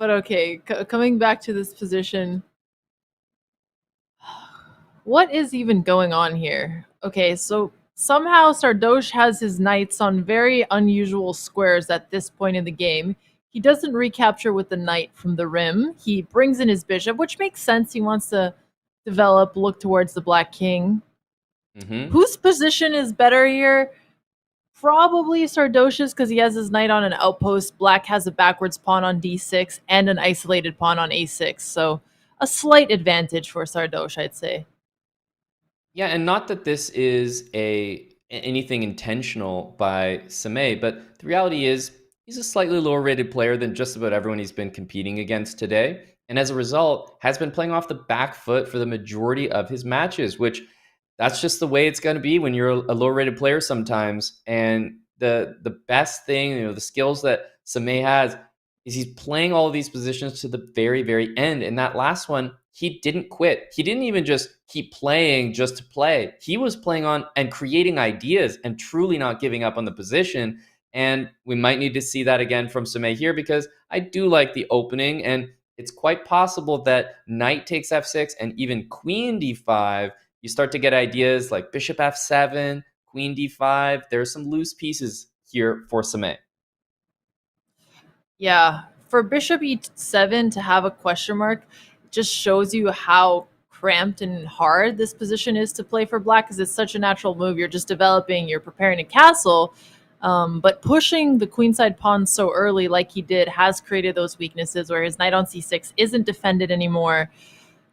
okay, coming back to this position, what is even going on here? Okay, so somehow Sardoche has his knights on very unusual squares at this point in the game. He doesn't recapture with the knight from the rim. He brings in his bishop, which makes sense. He wants to develop, look towards the black king. Whose position is better here? Probably Sardoche's, because he has his knight on an outpost. Black has a backwards pawn on d6 and an isolated pawn on a6. So a slight advantage for Sardoche, I'd say. Yeah, and not that this is anything intentional by Samay, but the reality is he's a slightly lower rated player than just about everyone he's been competing against today, and as a result has been playing off the back foot for the majority of his matches, which that's just the way it's going to be when you're a lower rated player sometimes. And the best thing, the skills that Samay has is he's playing all of these positions to the very, very end. And that last one, he didn't quit. He didn't even just keep playing just to play. He was playing on and creating ideas and truly not giving up on the position. And we might need to see that again from Samay here, because I do like the opening, and it's quite possible that knight takes f6 and even queen d5. You start to get ideas like bishop f7, queen d5. There's some loose pieces here for Samay. Yeah, for bishop e7 to have a question mark just shows you how cramped and hard this position is to play for black, because it's such a natural move. You're just developing, you're preparing a castle, but pushing the queenside pawn so early like he did has created those weaknesses where his knight on c6 isn't defended anymore,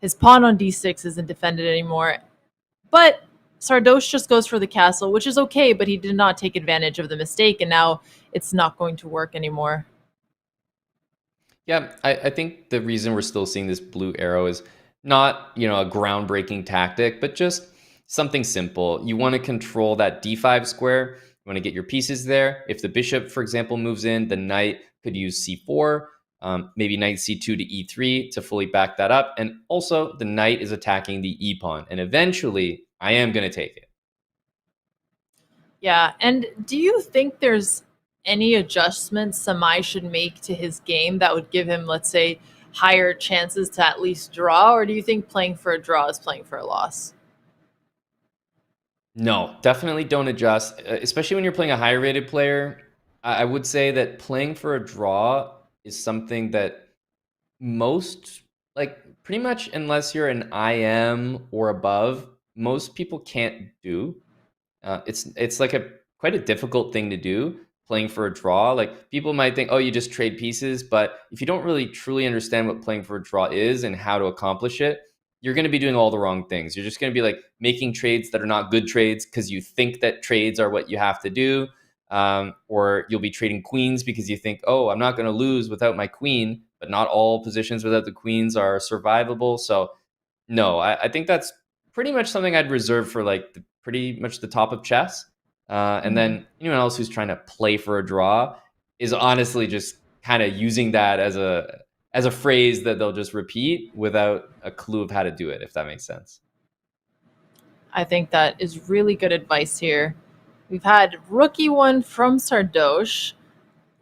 his pawn on d6 isn't defended anymore. But Sardoche just goes for the castle, which is okay, but he did not take advantage of the mistake, and now it's not going to work anymore. Yeah, I think the reason we're still seeing this blue arrow is not, a groundbreaking tactic, but just something simple. You want to control that d5 square. You want to get your pieces there. If the bishop, for example, moves in, the knight could use c4, maybe knight c2 to e3 to fully back that up. And also, the knight is attacking the e-pawn. And eventually, I am going to take it. Yeah, and do you think there's any adjustments Samay should make to his game that would give him, let's say, higher chances to at least draw? Or do you think playing for a draw is playing for a loss? No, definitely don't adjust, especially when you're playing a higher rated player. I would say that playing for a draw is something that most, pretty much unless you're an IM or above, most people can't do. It's like quite a difficult thing to do, playing for a draw. Like, people might think, oh, you just trade pieces, but if you don't really truly understand what playing for a draw is and how to accomplish it, you're going to be doing all the wrong things. You're just going to be making trades that are not good trades because you think that trades are what you have to do. Or you'll be trading queens because you think, oh, I'm not going to lose without my queen, but not all positions without the queens are survivable. So no, I think that's pretty much something I'd reserve for pretty much the top of chess. And then anyone else who's trying to play for a draw is honestly just kind of using that as a phrase that they'll just repeat without a clue of how to do it, if that makes sense. I think that is really good advice here. We've had rook e1 from Sardoche,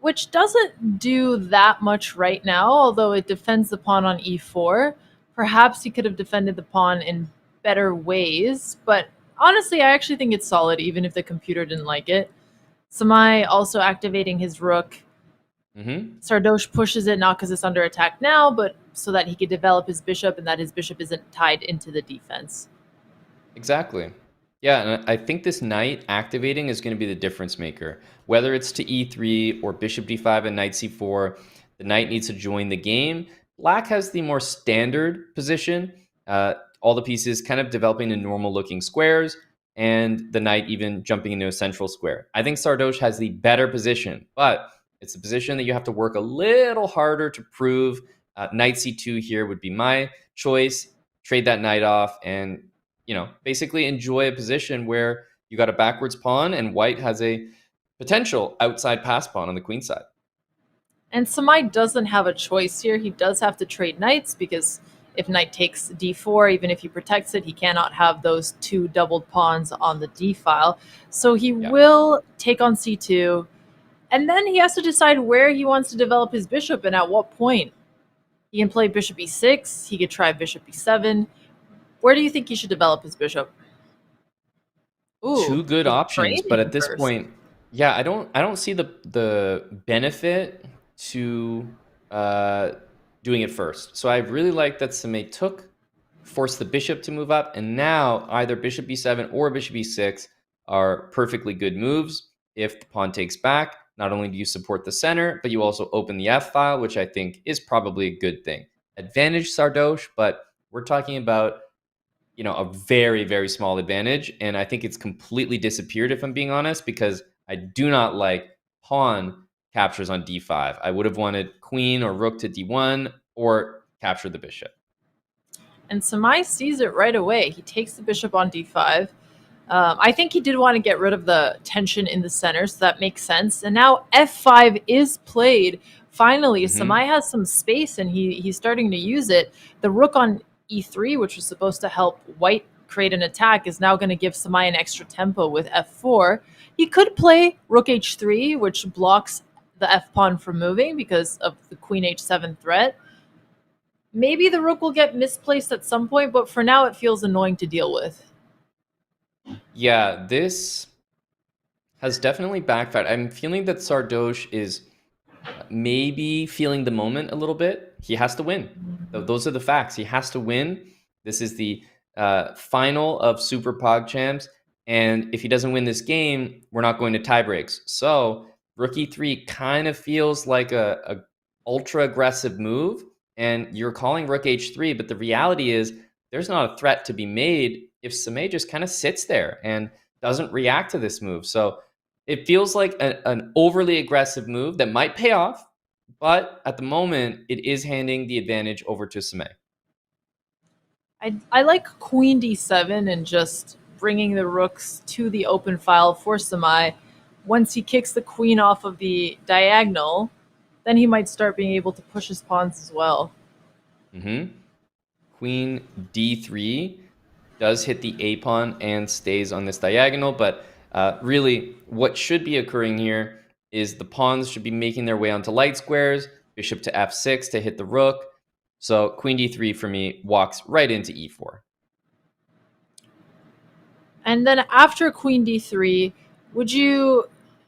which doesn't do that much right now, although it defends the pawn on e4. Perhaps he could have defended the pawn in better ways, but honestly, I actually think it's solid, even if the computer didn't like it. Samay also activating his rook. Sardoche pushes it, not because it's under attack now, but so that he could develop his bishop and that his bishop isn't tied into the defense. Exactly. Yeah, and I think this knight activating is going to be the difference maker. Whether it's to e3 or bishop d5 and knight c4, the knight needs to join the game. Black has the more standard position. All the pieces kind of developing in normal looking squares, and the knight even jumping into a central square. I think Sardoche has the better position, but it's a position that you have to work a little harder to prove. Knight c2 here would be my choice. Trade that knight off and, basically enjoy a position where you got a backwards pawn and white has a potential outside pass pawn on the queen side. And Samay doesn't have a choice here. He does have to trade knights because if knight takes d4, even if he protects it, he cannot have those two doubled pawns on the d file. So he will take on c2, and then he has to decide where he wants to develop his bishop and at what point. He can play bishop e6, he could try bishop e7. Where do you think he should develop his bishop? Ooh, two good options, but at this first. point, yeah, I don't see the benefit to doing it first. So I really like that Samay forced the bishop to move up, and now either bishop e7 or bishop e6 are perfectly good moves. If the pawn takes back, not only do you support the center, but you also open the f file, which I think is probably a good thing. Advantage Sardoche, but we're talking about a very, very small advantage, and I think it's completely disappeared, if I'm being honest, because I do not like pawn captures on d5. I would have wanted queen or rook to d1 or capture the bishop. And Samay sees it right away. He takes the bishop on d5. I think he did want to get rid of the tension in the center, so that makes sense. And now f5 is played. Finally, Samay has some space, and he's starting to use it. The rook on e3, which was supposed to help white create an attack, is now going to give Samay an extra tempo with f4. He could play rook h3, which blocks the f-pawn from moving because of the queen h7 threat. Maybe the rook will get misplaced at some point, but for now it feels annoying to deal with. Yeah, this has definitely backfired. I'm feeling that Sardoche is maybe feeling the moment a little bit. He has to win. Those are the facts. He has to win. This is the final of SuperPogChamps, and if he doesn't win this game, we're not going to tie breaks. So rook e3 kind of feels like a ultra aggressive move, and you're calling rook h3, but the reality is there's not a threat to be made if Samay just kind of sits there and doesn't react to this move. So it feels like an overly aggressive move that might pay off, but at the moment, it is handing the advantage over to Samay. I like queen d7 and just bringing the rooks to the open file for Samay. Once he kicks the queen off of the diagonal, then he might start being able to push his pawns as well. Queen d3 does hit the a pawn and stays on this diagonal, but really what should be occurring here is the pawns should be making their way onto light squares, bishop to f6 to hit the rook. So queen d3 for me walks right into e4. And then after queen d3, would you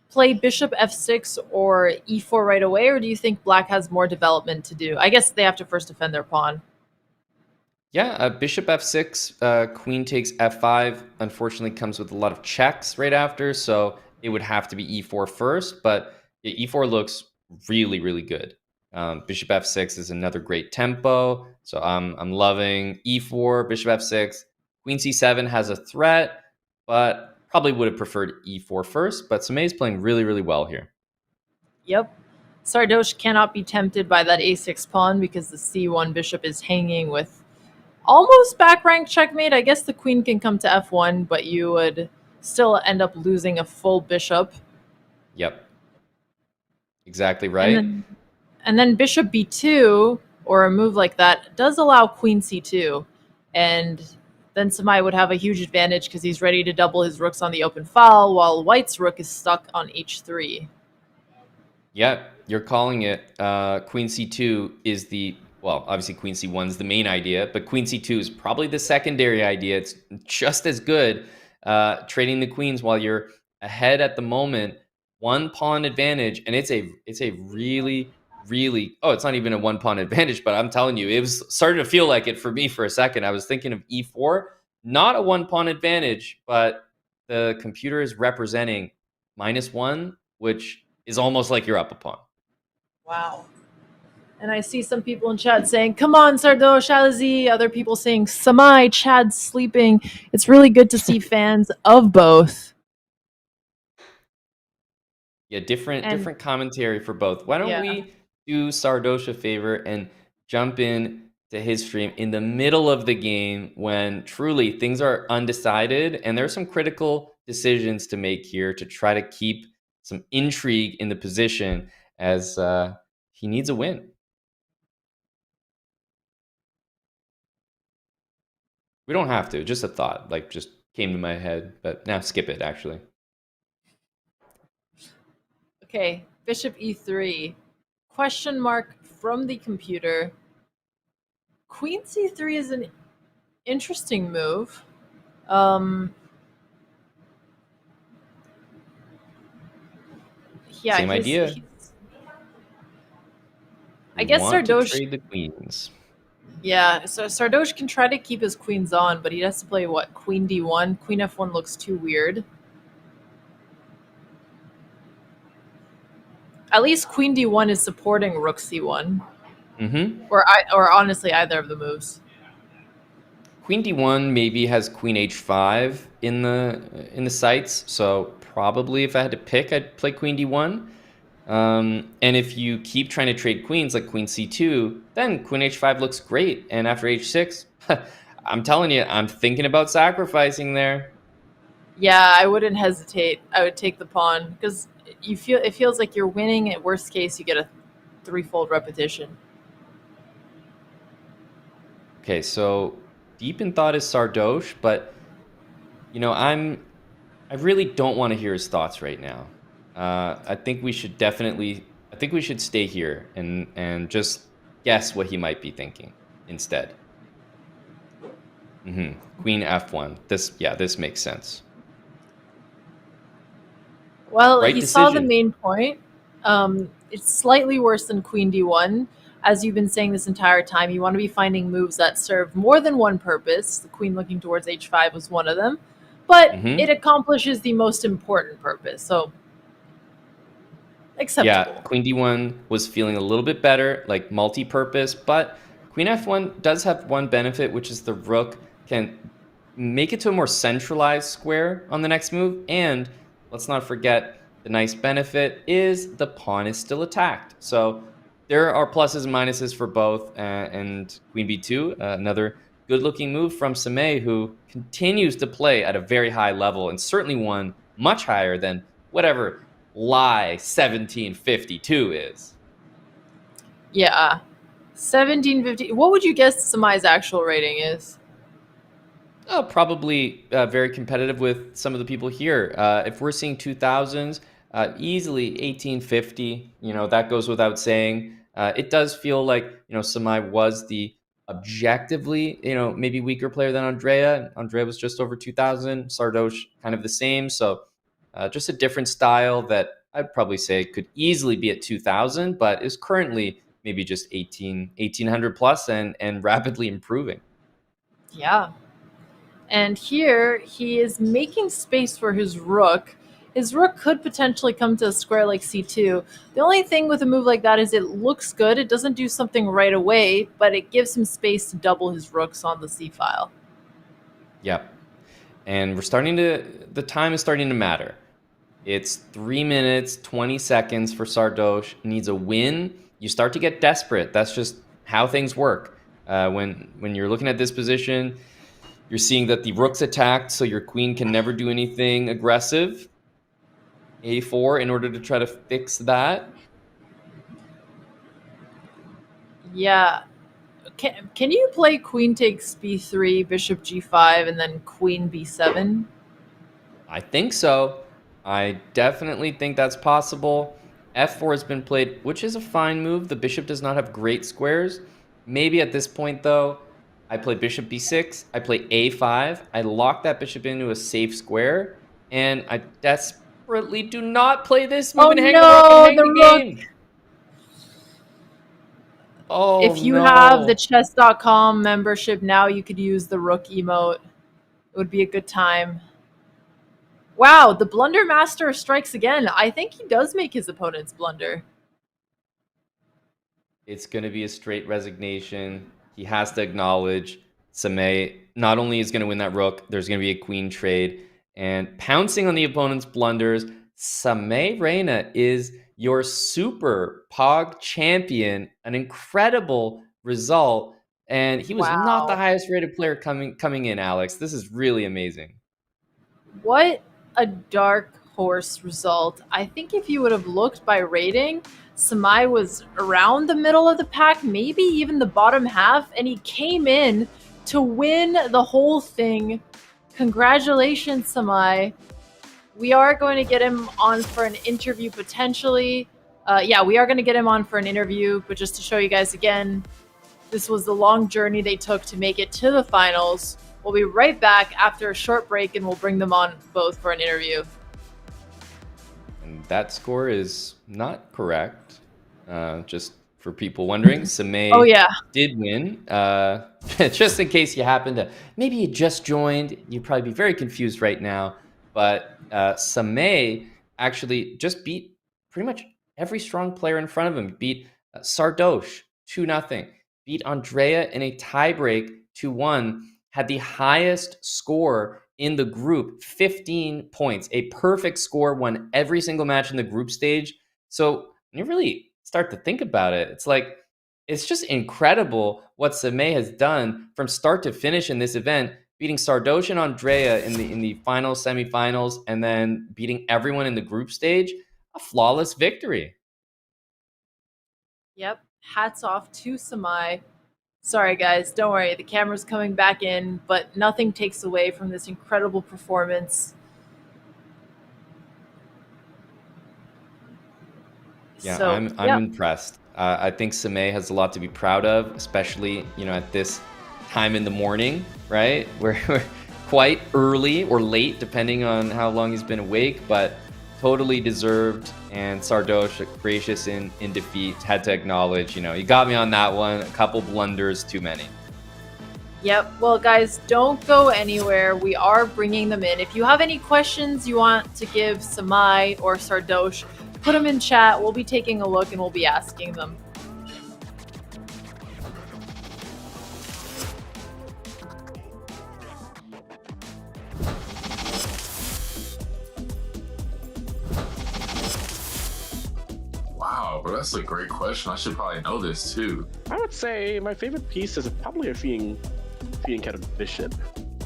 play bishop f6 or e4 right away, or do you think black has more development to do? I guess they have to first defend their pawn. Yeah, bishop f6, queen takes f5, unfortunately comes with a lot of checks right after, so it would have to be e4 first, but e4 looks really, really good. Bishop f6 is another great tempo, so I'm loving e4, bishop f6. Queen c7 has a threat, but probably would have preferred e4 first, but Samay is playing really, really well here. Yep. Sardoche cannot be tempted by that a6 pawn because the c1 bishop is hanging with almost back rank checkmate. I guess the queen can come to f1, but you would still end up losing a full bishop. Yep. Exactly right. And then bishop b2, or a move like that, does allow queen c2. And then Samay would have a huge advantage because he's ready to double his rooks on the open file, while white's rook is stuck on h3. Yeah, you're calling it. Queen c2 is well, obviously queen c1 is the main idea, but queen c2 is probably the secondary idea. It's just as good, trading the queens while you're ahead at the moment. One pawn advantage, and it's a really, really, it's not even a one pawn advantage, but I'm telling you, it was starting to feel like it for me for a second. I was thinking of e4, not a one pawn advantage, but the computer is representing -1, which is almost like you're up a pawn. Wow. And I see some people in chat saying, come on, Sardoche, Alizi. Other people saying, Samay, Chad's sleeping. It's really good to see fans of both. Yeah, different And- different commentary for both. Why don't Yeah. we do Sardoche a favor and jump in to his stream in the middle of the game when truly things are undecided and there are some critical decisions to make here to try to keep some intrigue in the position as he needs a win. We don't have to, just a thought, like just came to my head, but now skip it actually. Okay, bishop e3. Question mark from the computer. Queen c3 is an interesting move. Yeah, Same idea. I guess Want to Sardoche. trade the queens. Yeah, so Sardoche can try to keep his queens on, but he has to play what? Queen d1. Queen f1 looks too weird. At least Queen d1 is supporting Rook c1. Mm-hmm. Or honestly, either of the moves. Queen d1 maybe has Queen h5 in the sights, so probably if I had to pick, I'd play Queen d1. And if you keep trying to trade queens like Queen c2, then Queen h5 looks great, and after h6, I'm telling you, I'm thinking about sacrificing there. Yeah, I wouldn't hesitate. I would take the pawn because it feels like you're winning. At worst case, you get a threefold repetition. Okay, so deep in thought is Sardoche, but you know, I really don't want to hear his thoughts right now. I think we should stay here and just guess what he might be thinking instead. Queen f1. This makes sense. Well, Right he decision. saw the main point. It's slightly worse than Queen d1. As you've been saying this entire time, you want to be finding moves that serve more than one purpose. The queen looking towards h5 was one of them. But it accomplishes the most important purpose. So, acceptable. Yeah, Queen d1 was feeling a little bit better, like multi-purpose, but Queen f1 does have one benefit, which is the rook can make it to a more centralized square on the next move, and let's not forget the nice benefit is the pawn is still attacked. So there are pluses and minuses for both, and Queen b2, another good-looking move from Samay, who continues to play at a very high level, and certainly one much higher than whatever lie 1752 is. Yeah. 1750. What would you guess Samay's actual rating is? Oh, probably very competitive with some of the people here. If we're seeing 2000s, easily 1850. You know, that goes without saying. It does feel like, you know, Samay was the objectively, you know, maybe weaker player than Andrea. Andrea was just over 2000. Sardoche kind of the same. So just a different style that I'd probably say could easily be at 2000, but is currently maybe just 1800 plus and rapidly improving. Yeah. And here, he is making space for his rook. His rook could potentially come to a square like c2. The only thing with a move like that is it looks good. It doesn't do something right away, but it gives him space to double his rooks on the c-file. Yep. And the time is starting to matter. It's 3 minutes, 20 seconds for Sardoche. Needs a win. You start to get desperate. That's just how things work. When you're looking at this position, you're seeing that the rook's attacked, so your queen can never do anything aggressive. A4 in order to try to fix that. Yeah. Can you play queen takes b3, bishop g5, and then queen b7? I think so. I definitely think that's possible. F4 has been played, which is a fine move. The bishop does not have great squares. Maybe at this point, though, I play bishop b6, I play a5, I lock that bishop into a safe square, and I desperately do not play this move and hang the rook and hang the game. Oh, if you have the Chess.com membership now, you could use the rook emote. It would be a good time. Wow, the blunder master strikes again. I think he does make his opponents blunder. it's going to be a straight resignation. He has to acknowledge Samay not only is going to win that rook, there's going to be a queen trade. And pouncing on the opponent's blunders, Samay Reina is your super Pog champion. An incredible result. And he was not the highest rated player coming in, Alex. This is really amazing. What a dark horse result. I think if you would have looked by rating, Samay was around the middle of the pack, maybe even the bottom half, and he came in to win the whole thing. Congratulations, Samay. We are going to get him on for an interview potentially. Yeah, we are going to get him on for an interview, but just to show you guys again, this was the long journey they took to make it to the finals. We'll be right back after a short break, and we'll bring them on both for an interview. And that score is not correct. Just for people wondering, Samay did win. Just in case you happen to, maybe you just joined, you'd probably be very confused right now. But Samay actually just beat pretty much every strong player in front of him. Beat Sardoche 2-0. Beat Andrea in a tiebreak 2-1. Had the highest score in the group, 15 points. A perfect score, won every single match in the group stage. So when you really start to think about it, it's just incredible what Samay has done from start to finish in this event, beating Sardoche and Andrea in the finals, semifinals, and then beating everyone in the group stage. A flawless victory. Yep, hats off to Samay. Sorry guys, don't worry, the camera's coming back in, but nothing takes away from this incredible performance. Yeah, so, I'm impressed. I think Samay has a lot to be proud of, especially, at this time in the morning, right? We're quite early or late, depending on how long he's been awake, but totally deserved. And Sardoche, gracious in defeat, had to acknowledge, you got me on that one. A couple blunders too many. Yep. Well, guys, don't go anywhere. We are bringing them in. If you have any questions you want to give Samay or Sardoche, put them in chat. We'll be taking a look and we'll be asking them. Wow, but that's a great question. I should probably know this too. I would say my favorite piece is probably a Fiend kind of bishop.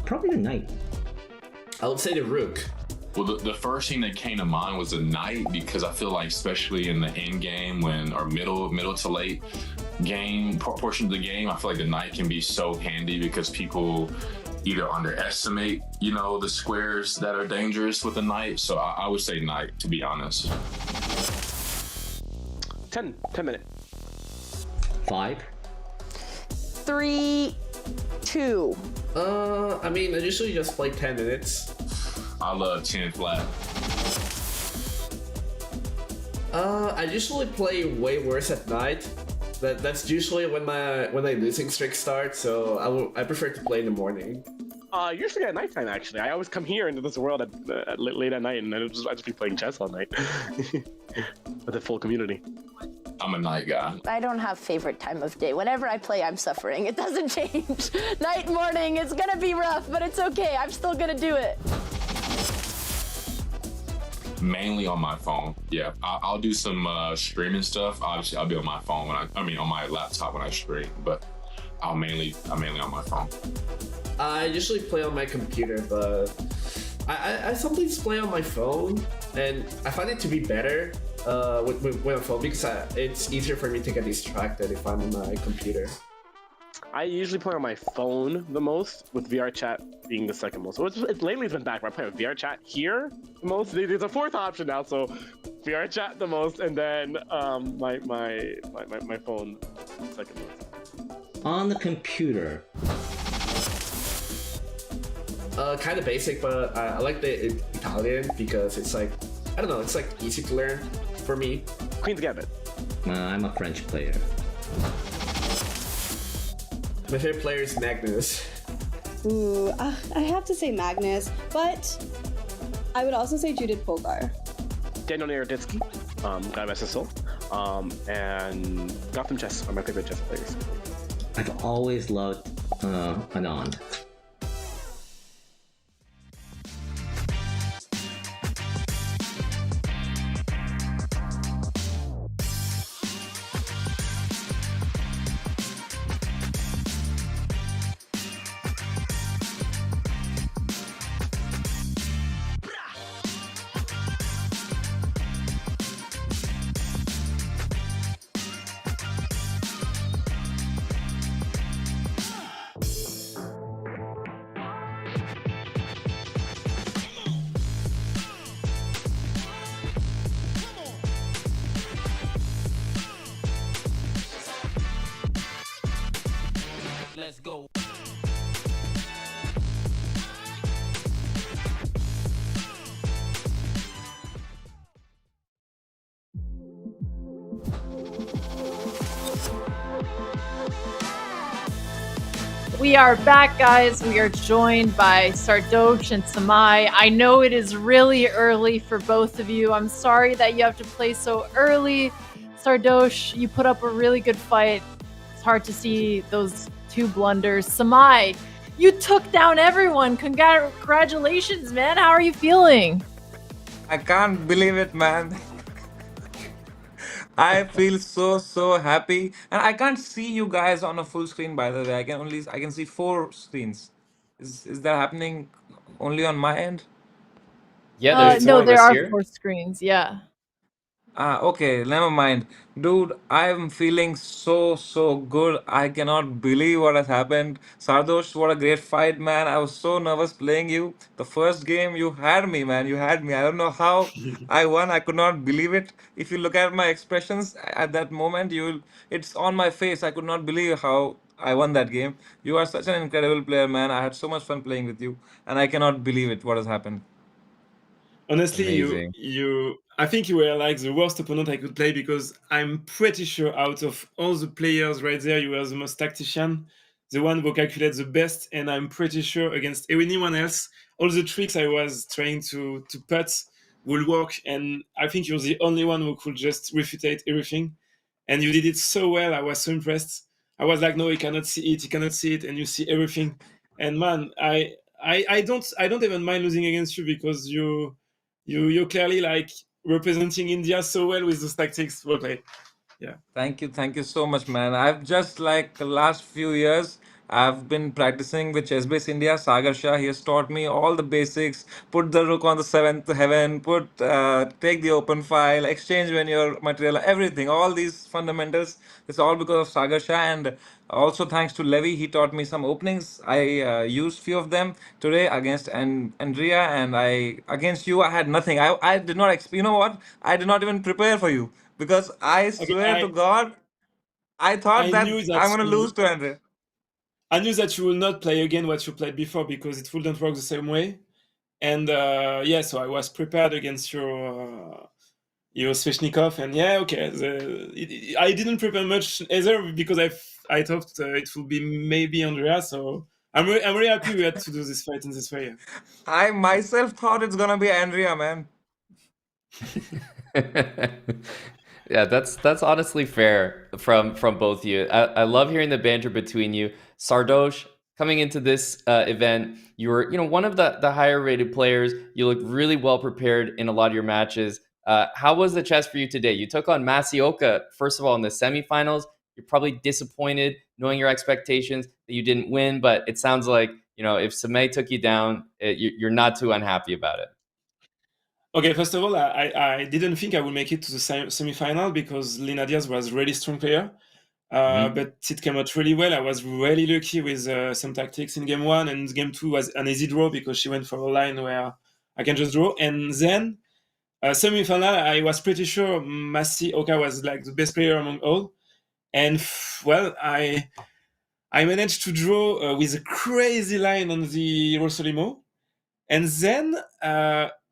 Probably the knight. I would say the rook. Well, the first thing that came to mind was the knight, because I feel like especially in the end game or middle to late game portion of the game, I feel like the knight can be so handy because people either underestimate, the squares that are dangerous with the knight. So I would say knight, to be honest. 10 minutes. 5. 3, 2. I usually just play 10 minutes. I love 10 flat. I usually play way worse at night. That's usually when my losing streak starts, so I prefer to play in the morning. Usually at nighttime, actually. I always come here into this world at late at night, and I just be playing chess all night with a full community. I'm a night guy. I don't have favorite time of day. Whenever I play, I'm suffering. It doesn't change. Night, morning, it's gonna be rough, but it's okay. I'm still gonna do it. Mainly on my phone. Yeah, I'll do some streaming stuff. Obviously, I'll be on my phone on my laptop when I stream, but I'm mainly on my phone. I usually play on my computer, but I sometimes play on my phone, and I find it to be better with a phone because it's easier for me to get distracted if I'm on my computer. I usually play on my phone the most, with VR chat being the second most. So lately it's been back where I play with VR chat here the most. There's a fourth option now, so VR chat the most, and then my phone second most. On the computer. Kind of basic, but I like the Italian because it's like, I don't know, it's like easy to learn for me. Queen's Gambit. I'm a French player. My favorite player is Magnus. Ooh, I have to say Magnus, but I would also say Judith Polgar. Daniel Naroditsky, God rest his soul. And Gotham Chess are my favorite chess players. I've always loved Anand. Let's go. We are back, guys. We are joined by Sardoche and Samay. I know it is really early for both of you. I'm sorry that you have to play so early. Sardoche, you put up a really good fight. It's hard to see those two blunders. Samay, you took down everyone. Congratulations, man. How are you feeling? I can't believe it, man. I feel so happy, and I can't see you guys on a full screen. By the way, I can see 4 screens. Is that happening only on my end? Yeah, there's No, four of there us are here. 4 screens. Yeah. Okay, never mind. Dude, I'm feeling so good. I cannot believe what has happened. Sardosh, what a great fight, man. I was so nervous playing you. The first game, you had me, man. You had me. I don't know how I won. I could not believe it. If you look at my expressions at that moment, it's on my face. I could not believe how I won that game. You are such an incredible player, man. I had so much fun playing with you, and I cannot believe it, what has happened. Honestly, Amazing. I think you were like the worst opponent I could play because I'm pretty sure out of all the players right there, you were the most tactician, the one who calculates the best, and I'm pretty sure against anyone else, all the tricks I was trying to put will work, and I think you're the only one who could just refutate everything, and you did it so well. I was so impressed. I was like, no, he cannot see it, and you see everything, and man, I don't even mind losing against you because you're clearly like representing India so well with those tactics. Well played. Yeah. Thank you so much, man. I've just like the last few years, I've been practicing with Chess Base India. Sagar Shah, he has taught me all the basics. Put the rook on the 7th heaven. Take the open file. Exchange when your material. Everything. All these fundamentals. It's all because of Sagar Shah, and also thanks to Levy. He taught me some openings. I used few of them today against Andrea, and I against you. I had nothing. I did not. You know what? I did not even prepare for you. Because I Okay, swear to God, I thought I that knew that I'm gonna lose to Andre. I knew that you will not play again what you played before because it wouldn't work the same way. And yeah, so I was prepared against your Sveshnikov, and yeah, okay. I didn't prepare much either because I thought it would be maybe Andrea. So I'm really happy we had to do this fight in this way. I myself thought it's gonna be Andrea, man. Yeah, that's honestly fair from both of you. I love hearing the banter between you. Sardoche, coming into this event, you were one of the higher rated players. You looked really well prepared in a lot of your matches. How was the chess for you today? You took on Masi first of all in the semifinals. You're probably disappointed knowing your expectations that you didn't win, but it sounds like if Samay took you down, you're not too unhappy about it. Okay, first of all, I didn't think I would make it to the semi-final because Lina Diaz was a really strong player. But it came out really well. I was really lucky with some tactics in game 1, and game 2 was an easy draw because she went for a line where I can just draw. And then semi-final, I was pretty sure Masi Oka was like the best player among all. And well, I managed to draw with a crazy line on the Rosolimo. And then,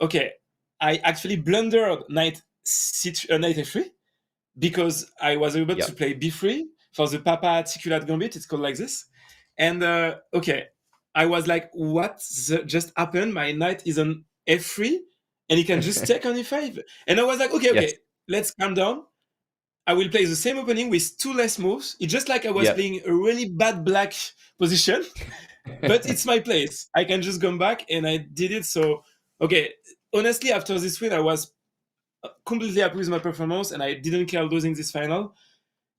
okay, I actually blundered knight f3 because I was able to play b3 for the Papa articulate gambit. It's called like this. And okay, I was like, what just happened? My knight is on f3 and he can just take on e5. And I was like, okay, let's calm down. I will play the same opening with 2 less moves. It's just like I was Yep. playing a really bad black position, but it's my place. I can just come back, and I did it. So, okay, honestly, after this win, I was completely happy with my performance, and I didn't care losing this final.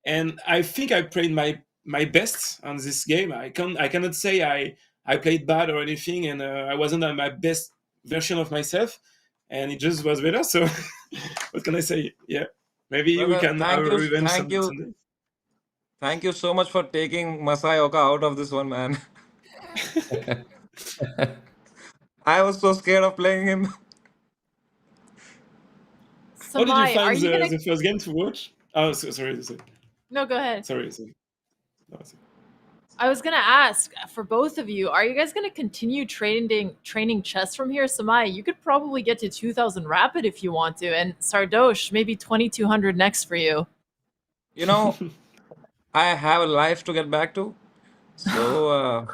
And I think I played my best on this game. I cannot say I played bad or anything, and I wasn't at my best version of myself, and it just was better. So, what can I say? Yeah. Maybe we can have a revenge someday. Thank you so much for taking Masai Oka out of this one, man. I was so scared of playing him. How did you Samay, are find you gonna? the first game to watch? Oh, sorry. No, go ahead. Sorry. I was gonna ask for both of you, are you guys gonna continue training chess from here? Samay, you could probably get to 2000 rapid if you want to, and Sardoche, maybe 2200 next for you. You know, I have a life to get back to, so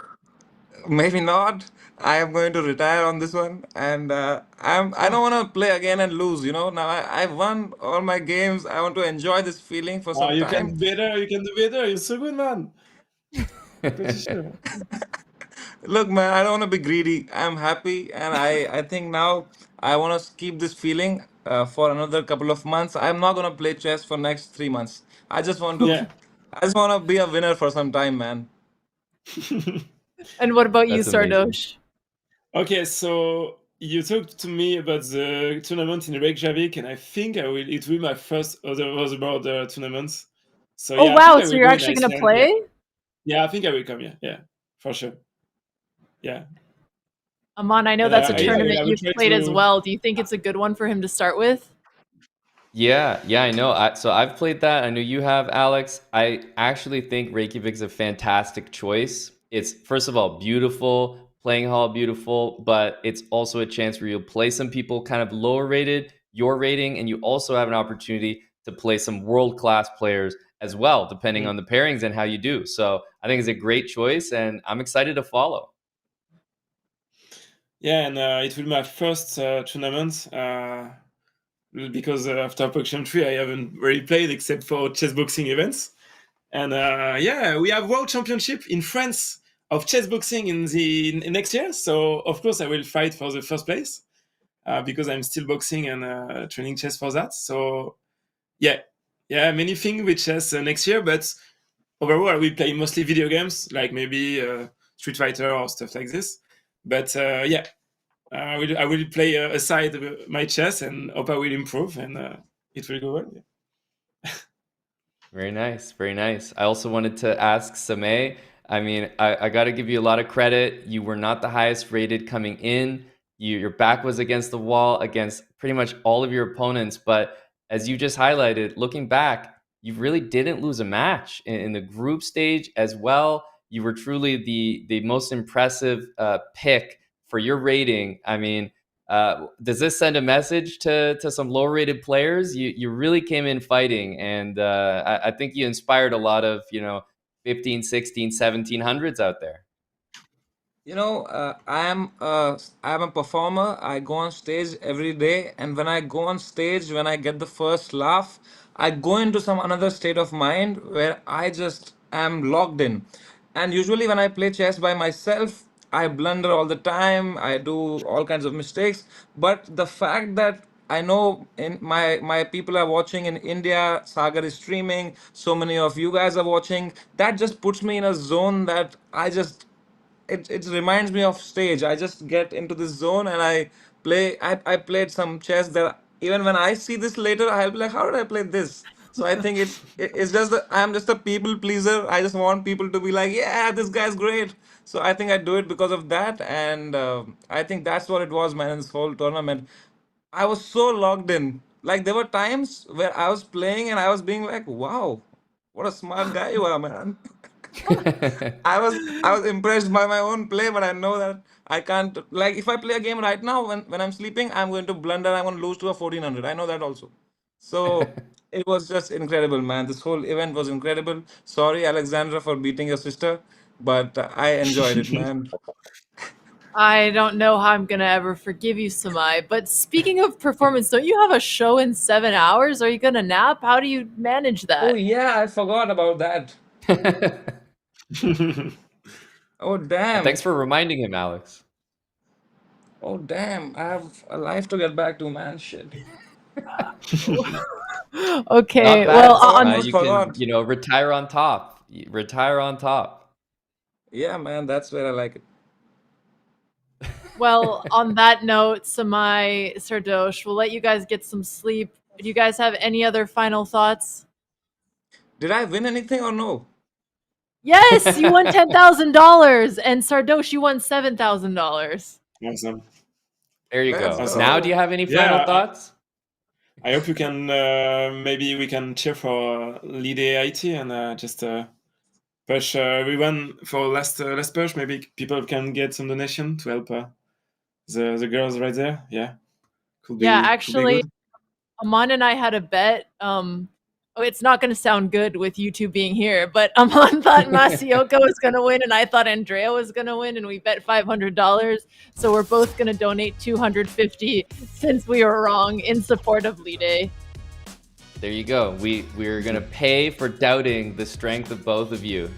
maybe not. I am going to retire on this one, and I don't want to play again and lose. You know, now I've won all my games. I want to enjoy this feeling for some you time. can better. You can do better. You're so good, man. Pretty sure. Look, man, I don't want to be greedy. I'm happy, and I think now I want to keep this feeling for another couple of months. I'm not gonna play chess for next 3 months. I just want to, Yeah. I just want to be a winner for some time, man. And what about you, That's amazing. Sardoche? Okay, so you talked to me about the tournament in Reykjavik, and I think it will be my first other border tournaments. So Oh yeah, I wow, think I so will you're go in actually gonna Iceland, play? Yeah, I think I will come. Yeah, for sure. Yeah. Aman, I know that's a Yeah, tournament I will you've try played as to- well. Do you think it's a good one for him to start with? Yeah, I know. So I've played that. I know you have, Alex. I actually think Reykjavik's a fantastic choice. It's, first of all, beautiful, playing hall beautiful, but it's also a chance where you'll play some people kind of lower rated, your rating, and you also have an opportunity to play some world-class players as well, depending on the pairings and how you do. So I think it's a great choice, and I'm excited to follow. Yeah, and it will be my first tournament because after PogChamps 3, I haven't really played except for chess boxing events. And yeah, we have World Championship in France of chess boxing in next year. So of course I will fight for the first place because I'm still boxing and training chess for that. So yeah, many things with chess next year. But overall, I will play mostly video games, like maybe Street Fighter or stuff like this. But yeah, I will play aside my chess and hope I will improve and it will go well. Yeah. Very nice, very nice. I also wanted to ask Samay. I mean, I got to give you a lot of credit. You were not the highest rated coming in. Your back was against the wall against pretty much all of your opponents. But as you just highlighted, looking back, you really didn't lose a match in the group stage as well. You were truly the most impressive pick for your rating. I mean, does this send a message to some low rated players? You really came in fighting, and I think you inspired a lot of 15, 16, 1700s out there. You know, I'm a performer. I go on stage every day, and when I go on stage, when I get the first laugh, I go into some another state of mind where I just am locked in. And usually, when I play chess by myself, I blunder all the time. I do all kinds of mistakes. But the fact that I know in my people are watching in India, Sagar is streaming, so many of you guys are watching. That just puts me in a zone that it reminds me of stage. I just get into this zone and I play. I played some chess that even when I see this later, I'll be like, how did I play this? So I think it's just I'm just a people pleaser. I just want people to be like, yeah, this guy's great. So I think I do it because of that, and I think that's what it was, man. In this whole tournament, I was so logged in. Like there were times where I was playing and I was being like, wow, what a smart guy you are, man. I was impressed by my own play, but I know that I can't, like if I play a game right now when I'm sleeping, I'm going to blunder, I'm going to lose to a 1400. I know that also. So it was just incredible, man. This whole event was incredible. Sorry, Alexandra, for beating your sister, but I enjoyed it, man. I don't know how I'm gonna ever forgive you, Samay. But speaking of performance, don't you have a show in 7 hours? Are you gonna nap? How do you manage Oh that? yeah, I forgot about that. Oh damn. Thanks for reminding him, Alex. Oh damn. I have a life to get back to, man. Shit. Okay, Not well, bad, on You can, retire on top. Retire on top. Yeah, man, that's where I like it. well, on that note, Samay, Sardoche, we'll let you guys get some sleep. Do you guys have any other final thoughts? Did I win anything or no? Yes, you won $10,000, and Sardoche, you won $7,000. Awesome. There you Let's go. go. Now, do you have any final Yeah, thoughts? I hope you can. Maybe we can cheer for Lead IT and just push everyone for last push. Maybe people can get some donation to help the girls right there. Yeah, could be Yeah, could be actually, good. Aman and I had a bet. It's not going to sound good with you two being here, but Aman thought Masioka was going to win, and I thought Andrea was going to win, and we bet $500. So we're both going to donate $250 since we were wrong in support of Lide. There you go. We're gonna pay for doubting the strength of both of you.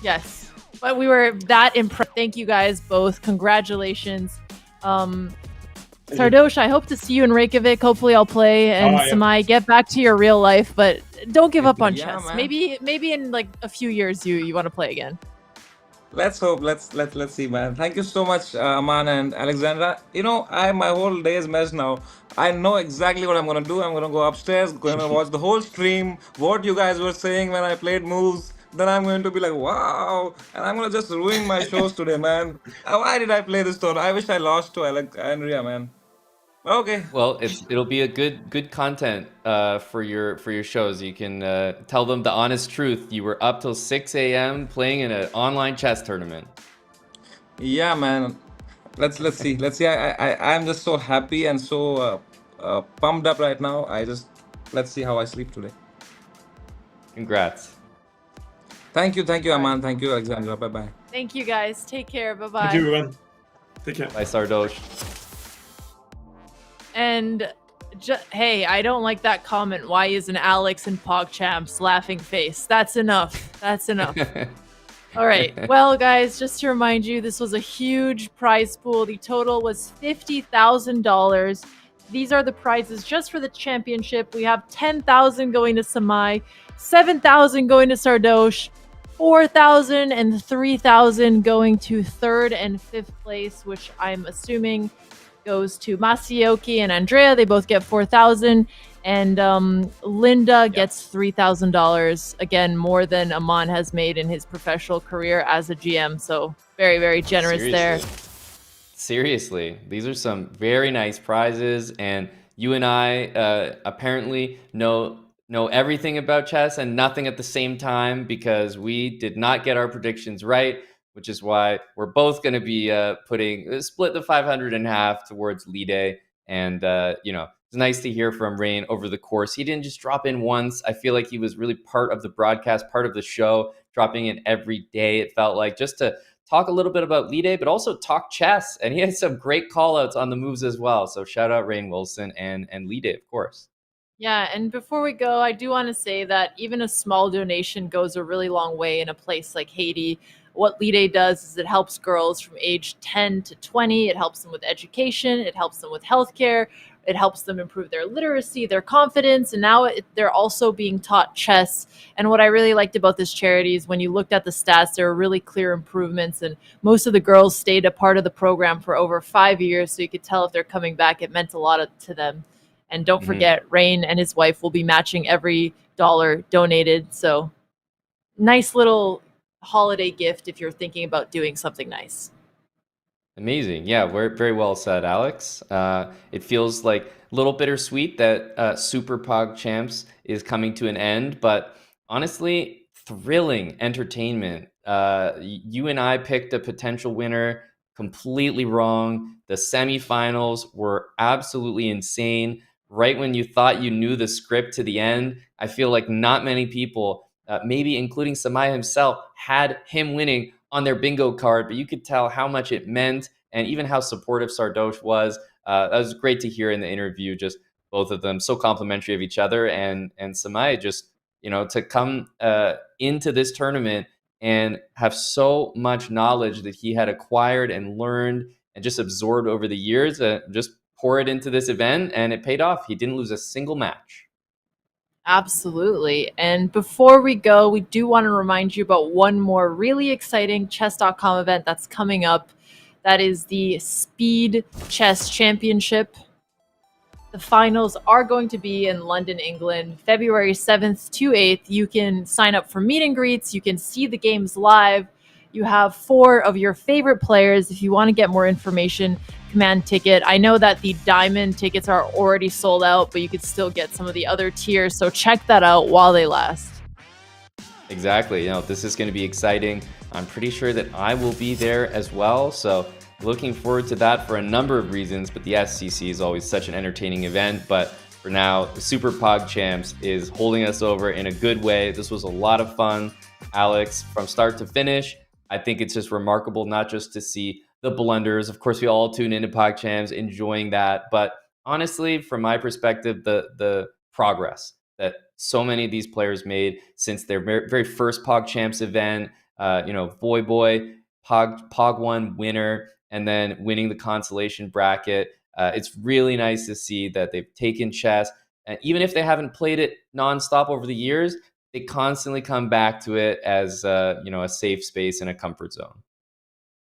Yes, but we were that impressed. Thank you guys both. Congratulations. Sardoche, I hope to see you in Reykjavik. Hopefully I'll play. And yeah. Samay, get back to your real life, but don't give up on Yeah, chess. man. Maybe in like a few years you want to play again. Let's hope. Let's see, man. Thank you so much, Aman and Alexandra. My whole day is messed now. I know exactly what I'm gonna do. I'm gonna go upstairs, gonna watch the whole stream, what you guys were saying when I played moves. Then I'm going to be like, wow, and I'm gonna just ruin my shows today, man. Why did I play this turn? I wish I lost to Andrea, man. Okay. Well, it'll be a good content for your shows. You can tell them the honest truth. You were up till 6 a.m. playing in an online chess tournament. Yeah, man. Let's see. I'm just so happy and so pumped up right now. Let's see how I sleep today. Congrats. Thank you, Aman. Thank you, Alexandra. Bye bye. Thank you guys. Take care. Bye bye. Thank you, everyone. Take care. Bye, Sardoche. And hey, I don't like that comment. Why isn't Alex in PogChamps? Laughing face. That's enough. That's enough. All right. Well, guys, just to remind you, this was a huge prize pool. The total was $50,000. These are the prizes just for the championship. We have $10,000 going to Samay, $7,000 going to Sardoche, $4,000 and $3,000 going to third and fifth place, which I'm assuming goes to Masioki and Andrea. They both get $4,000, and Linda gets $3,000. Again, more than Aman has made in his professional career as a GM. So very, very generous there. Seriously, these are some very nice prizes, and you and I apparently know everything about chess and nothing at the same time, because we did not get our predictions right, which is why we're both going to be split the 500 in half towards Lide. And it's nice to hear from Rain over the course. He didn't just drop in once. I feel like he was really part of the broadcast, part of the show, dropping in every day. It felt like, just to talk a little bit about Lide, but also talk chess. And he had some great call outs on the moves as well. So shout out Rain Wilson and Lide, of course. Yeah, and before we go, I do want to say that even a small donation goes a really long way in a place like Haiti. What Lide does is it helps girls from age 10 to 20. It helps them with education. It helps them with healthcare. It helps them improve their literacy, their confidence, and now they're also being taught chess. And what I really liked about this charity is when you looked at the stats, there were really clear improvements, and most of the girls stayed a part of the program for over 5 years, so you could tell if they're coming back, it meant a lot to them. And don't forget, Rain and his wife will be matching every dollar donated. So nice little holiday gift if you're thinking about doing something nice. Amazing. Yeah, very well said, Alex. It feels like a little bittersweet that SuperPog Champs is coming to an end, but honestly, thrilling entertainment. You and I picked a potential winner completely wrong. The semifinals were absolutely insane. Right when you thought you knew the script to the end, I feel like not many people, maybe including Samay himself, had him winning on their bingo card, but you could tell how much it meant and even how supportive Sardoche was. That was great to hear in the interview, just both of them so complimentary of each other, and Samay just, to come into this tournament and have so much knowledge that he had acquired and learned and just absorbed over the years, just pour it into this event, and it paid off. He didn't lose a single match. Absolutely. And before we go, we do want to remind you about one more really exciting Chess.com event that's coming up. That is the Speed Chess Championship. The finals are going to be in London, England, February 7th to 8th. You can sign up for meet and greets. You can see the games live. You have 4 of your favorite players. If you want to get more information, command ticket. I know that the diamond tickets are already sold out, but you could still get some of the other tiers. So check that out while they last. Exactly. This is going to be exciting. I'm pretty sure that I will be there as well. So looking forward to that for a number of reasons, but the SCC is always such an entertaining event. But for now, the SuperPog Champs is holding us over in a good way. This was a lot of fun, Alex, from start to finish. I think it's just remarkable, not just to see the blunders. Of course, we all tune into PogChamps, enjoying that. But honestly, from my perspective, the progress that so many of these players made since their very first PogChamps event, Voyboy, Pog 1 winner, and then winning the consolation bracket. It's really nice to see that they've taken chess, and even if they haven't played it nonstop over the years, they constantly come back to it as a safe space and a comfort zone.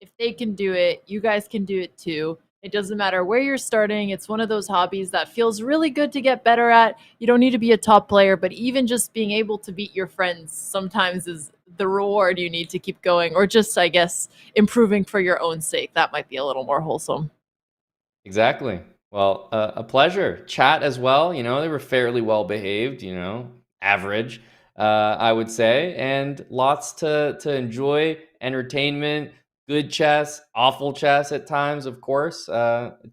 If they can do it, you guys can do it too. It doesn't matter where you're starting. It's one of those hobbies that feels really good to get better at. You don't need to be a top player, but even just being able to beat your friends sometimes is the reward you need to keep going, or just, I guess, improving for your own sake. That might be a little more wholesome. Exactly. Well, a pleasure. Chat as well. They were fairly well behaved, average, I would say, and lots to enjoy, entertainment, good chess, awful chess at times, of course.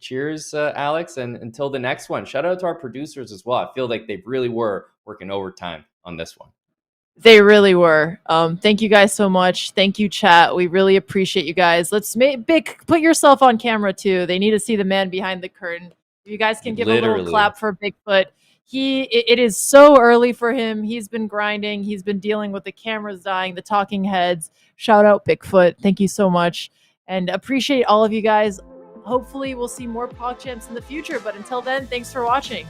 Cheers, Alex, and until the next one. Shout out to our producers as well. I feel like they really were working overtime on this one. They really were. Thank you guys so much. Thank you, chat. We really appreciate you guys. Let's put yourself on camera too. They need to see the man behind the curtain. If you guys can give a little clap for Bigfoot. It is so early for him. He's been grinding. He's been dealing with the cameras dying, the talking heads. Shout out Bigfoot. Thank you so much. And appreciate all of you guys. Hopefully we'll see more PogChamps in the future. But until then, thanks for watching.